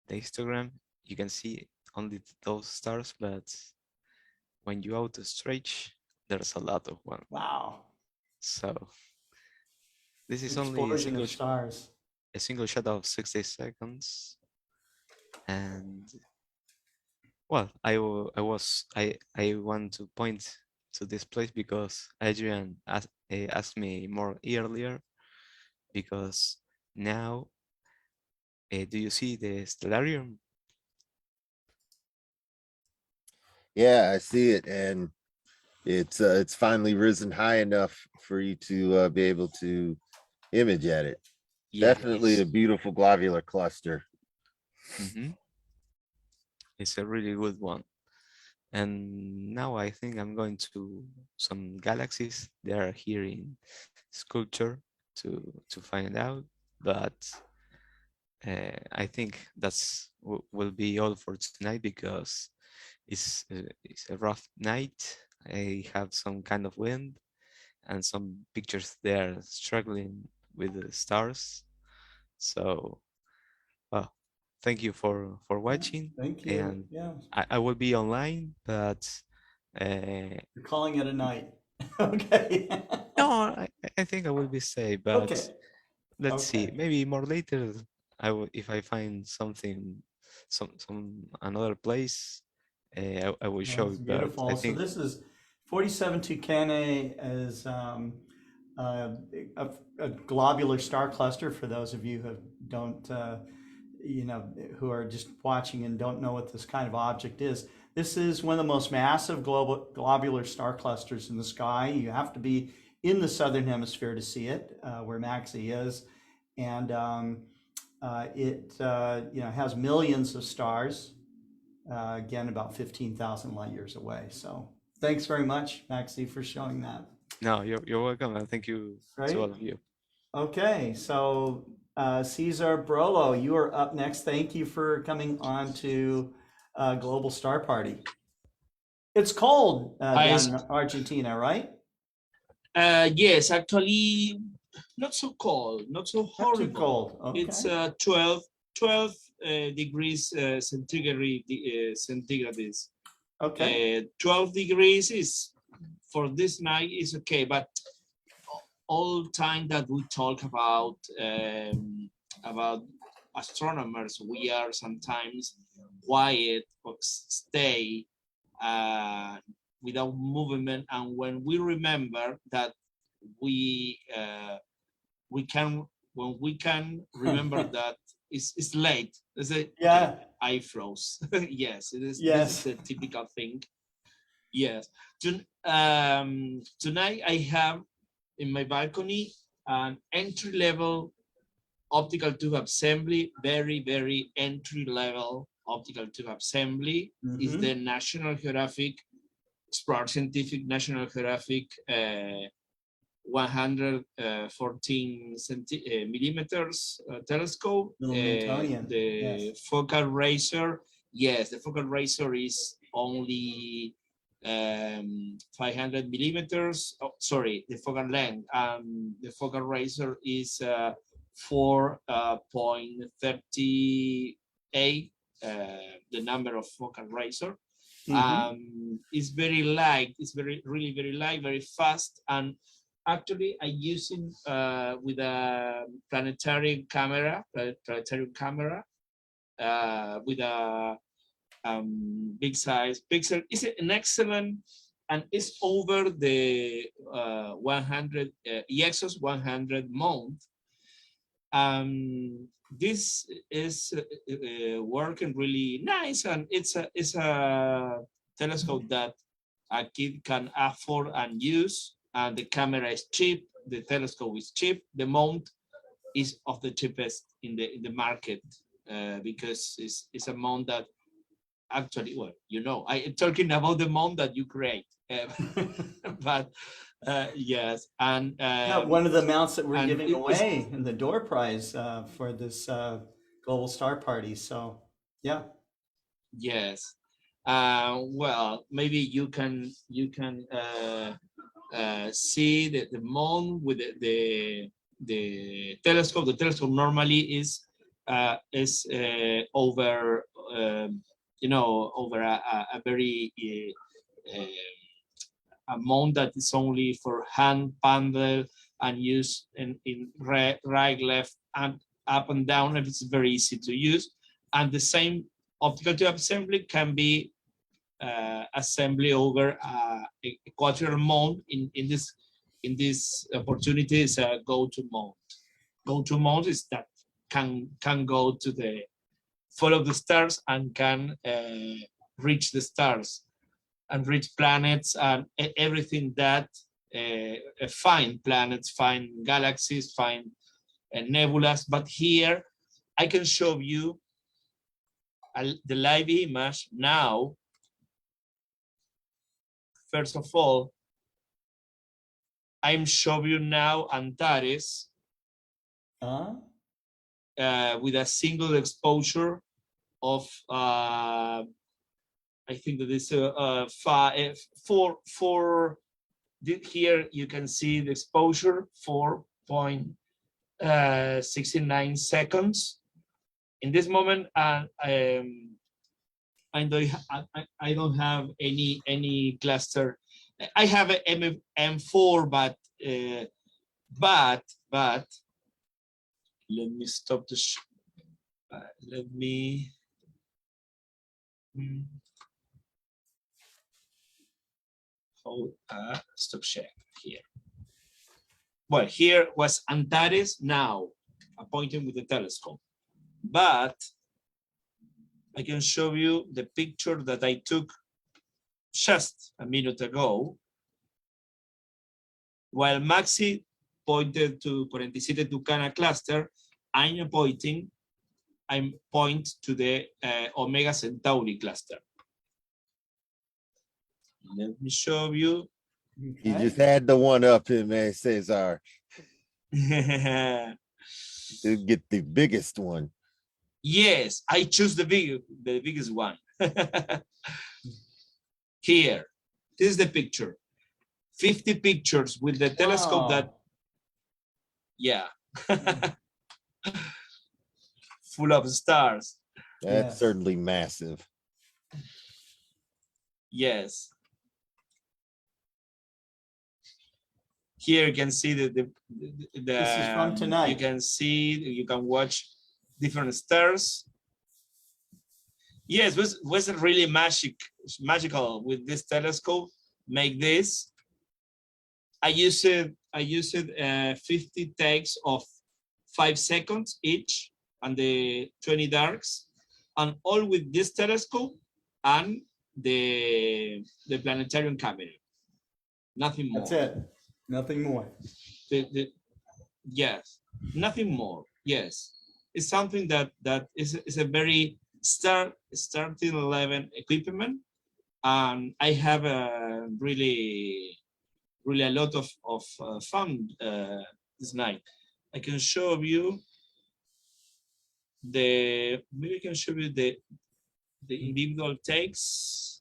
histogram. You can see only those stars, but when you auto stretch, there's a lot of one. Wow. So this is Explosion only a single of stars. A single shot of 60 seconds. And well, I want to point to this place because Adrian asked me more earlier, because now do you see the stellarium? Yeah, I see it, and it's finally risen high enough for you to be able to image at it. Yeah, Definitely a beautiful globular cluster. It's a really good one. And now I think I'm going to some galaxies. They are here in sculpture to find out, but I think that's will be all for tonight because it's a rough night. I have some kind of wind and some pictures there struggling with the stars. So, well, thank you for watching. Thank you. And Yeah. I will be online, but You're calling it a night. Okay. no, I think I will be safe. But Okay. let's see. Okay. Maybe more later. I will, if I find something, some another place, I will show That's it. But beautiful. I So think this is 47 Tucanae is a globular star cluster for those of you who don't, who are just watching and don't know what this kind of object is. This is one of the most massive globular star clusters in the sky. You have to be in the southern hemisphere to see it, where Maxi is. And it has millions of stars. Again, about 15,000 light years away. So thanks very much, Maxi, for showing that. no, you're welcome, and thank you to all of you. Okay, so Cesar Brollo, you are up next. Thank you for coming on to Global Star Party. It's cold down in Argentina, right? Yes, actually, not so cold, not so horrible. Not too cold. Okay. It's 12 degrees centigrade. Okay. 12 degrees is for this night is okay, but all time that we talk about astronomers, we are sometimes quiet or stay without movement, and when we remember that we can remember that it's late. Is it? Yeah. I froze. Yes, it is. Yes. This is a typical thing. Yes. Tonight I have in my balcony an entry-level optical tube assembly. Very, very entry-level optical tube assembly. Is the National Geographic Explorer Scientific National Geographic 114 millimeters telescope. The focal razor, yes, the focal razor is only 500 millimeters. Oh, sorry, the focal length. The focal razor is 4.38. The number of focal razor. It's very light. It's really very light, very fast, and actually I using with a planetary camera with a big size pixel. It's an excellent and it's over the 100 EXOS 100 mount. This is working really nice, and it's a telescope that a kid can afford and use, and the camera is cheap, the telescope is cheap, the mount is of the cheapest in the market, because it's a mount that actually, well, you know, I'm talking about the mount that you create, but yes, and yeah, one of the mounts that we're giving away in the door prize for this global star party. So yeah. Yes. Well, maybe you can see the mount with the telescope. The telescope normally is over you know, over a very amount that is only for hand panel and use in right, left, and up and down, and it's very easy to use. And the same optical tube assembly can be assembly over a quadrilateral mount. In this opportunity is a go-to mount. Go-to mount is that can go to the follow the stars and can reach the stars and reach planets and everything that find planets, find galaxies, find nebulas. But here I can show you the live image now. First of all, I'm showing you now Antares with a single exposure of I think that is 4. Here you can see the exposure 4.69 seconds. In this moment, I don't have any cluster. I have a M4, but let me stop the. Let me. Hold stop share here. Well, here was Antares now, pointing with the telescope, but I can show you the picture that I took just a minute ago. While Maxi pointed to 47 Tucana cluster, I'm point to the Omega Centauri cluster. Let me show you. You just had the one up him, man, Cesar. To get the biggest one. Yes, I choose the biggest one. Here, this is the picture. 50 pictures with the telescope that, yeah, full of stars. That's certainly massive. Yes. Here you can see the this is from tonight. You can watch different stars. Yes, was really magical with this telescope. Make this. I used 50 takes of 5 seconds each and the 20 darks, and all with this telescope and the planetarium camera. Nothing more. That's it. Nothing more. Yes, nothing more. Yes, it's something that is a very starting 11 equipment, and I have a really a lot of fun this night. I can show you maybe I can show you the individual takes.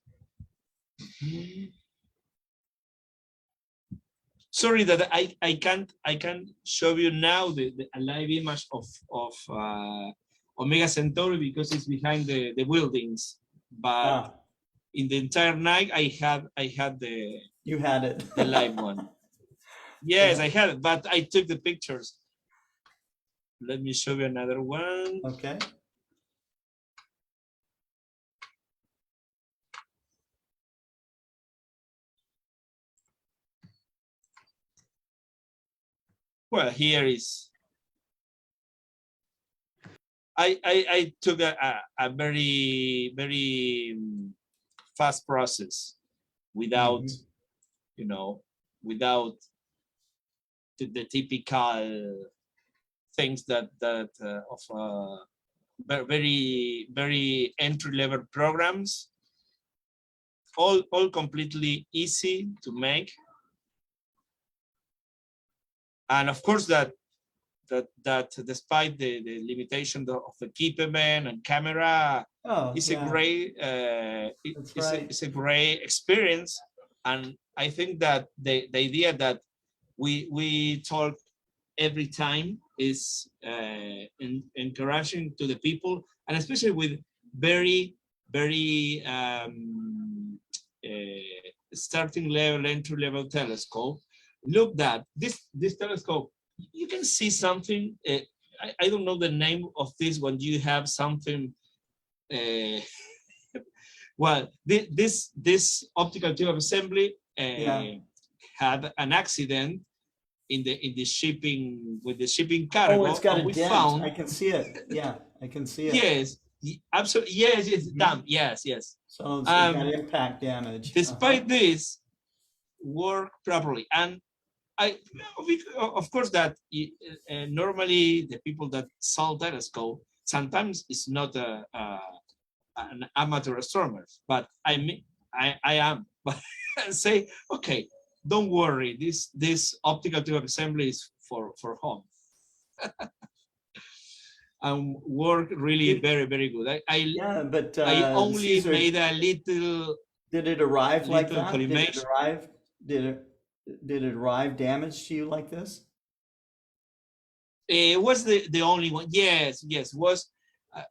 Sorry that I can't show you now the live image of Omega Centauri because it's behind the buildings. But in the entire night I had the you had it the live one. Yes, I had it, but I took the pictures. Let me show you another one. Okay. Well, here is, I took a very, very fast process without, you know, without the typical things that of very, very entry-level programs, all completely easy to make. And of course that despite the limitation of equipment and camera, it's a great it's a great experience. And I think that the idea that we talk every time is encouraging to the people, and especially with very, very starting level, entry level telescope. Look that this telescope, you can see something. I don't know the name of this when you have something. Well, this optical tube assembly had an accident in the shipping with the shipping cargo. Oh, it's got a we dent. found. I can see it. Yeah, I can see it. Yes, absolutely. Yes, it's damn. Yes. So it's got impact damage. Despite this, work properly. And of course that normally the people that sell telescope sometimes it's not an amateur astronomer, but I am. But I say, okay, don't worry, this optical tube assembly is for home. And work really very, very good. I only Cesar, made a little. Did it arrive like that? Collimation. Did it arrive damaged to you like this? It was the only one. Yes. Was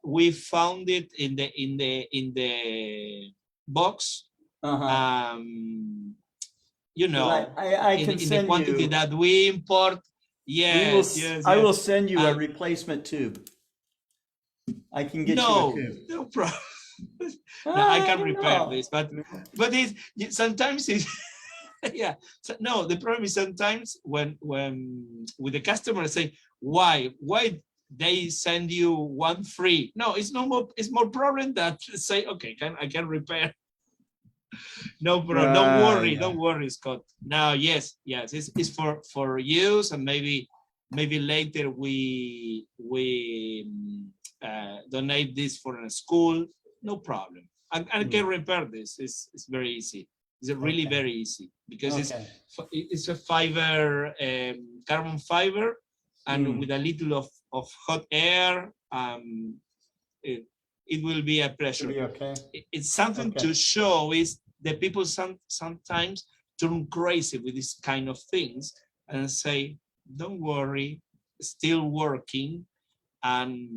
we found it in the box. You know, I can in send the quantity you, that we import. Yes. I will send you a replacement tube. I can get you a tube. No problem. No, I can repair this, but sometimes it's yeah. So, no, the problem is sometimes when with the customer say why they send you one free. No, it's no more. It's more problem that say okay, I can repair. No problem. Don't worry, Scott. Now, yes, it's for use, and maybe later we donate this for a school. No problem. I can repair this. It's very easy. It's really very easy because it's a fiber, carbon fiber, and with a little of hot air, it will be a pleasure. It's something to show is that people sometimes turn crazy with this kind of things and say, don't worry, still working. And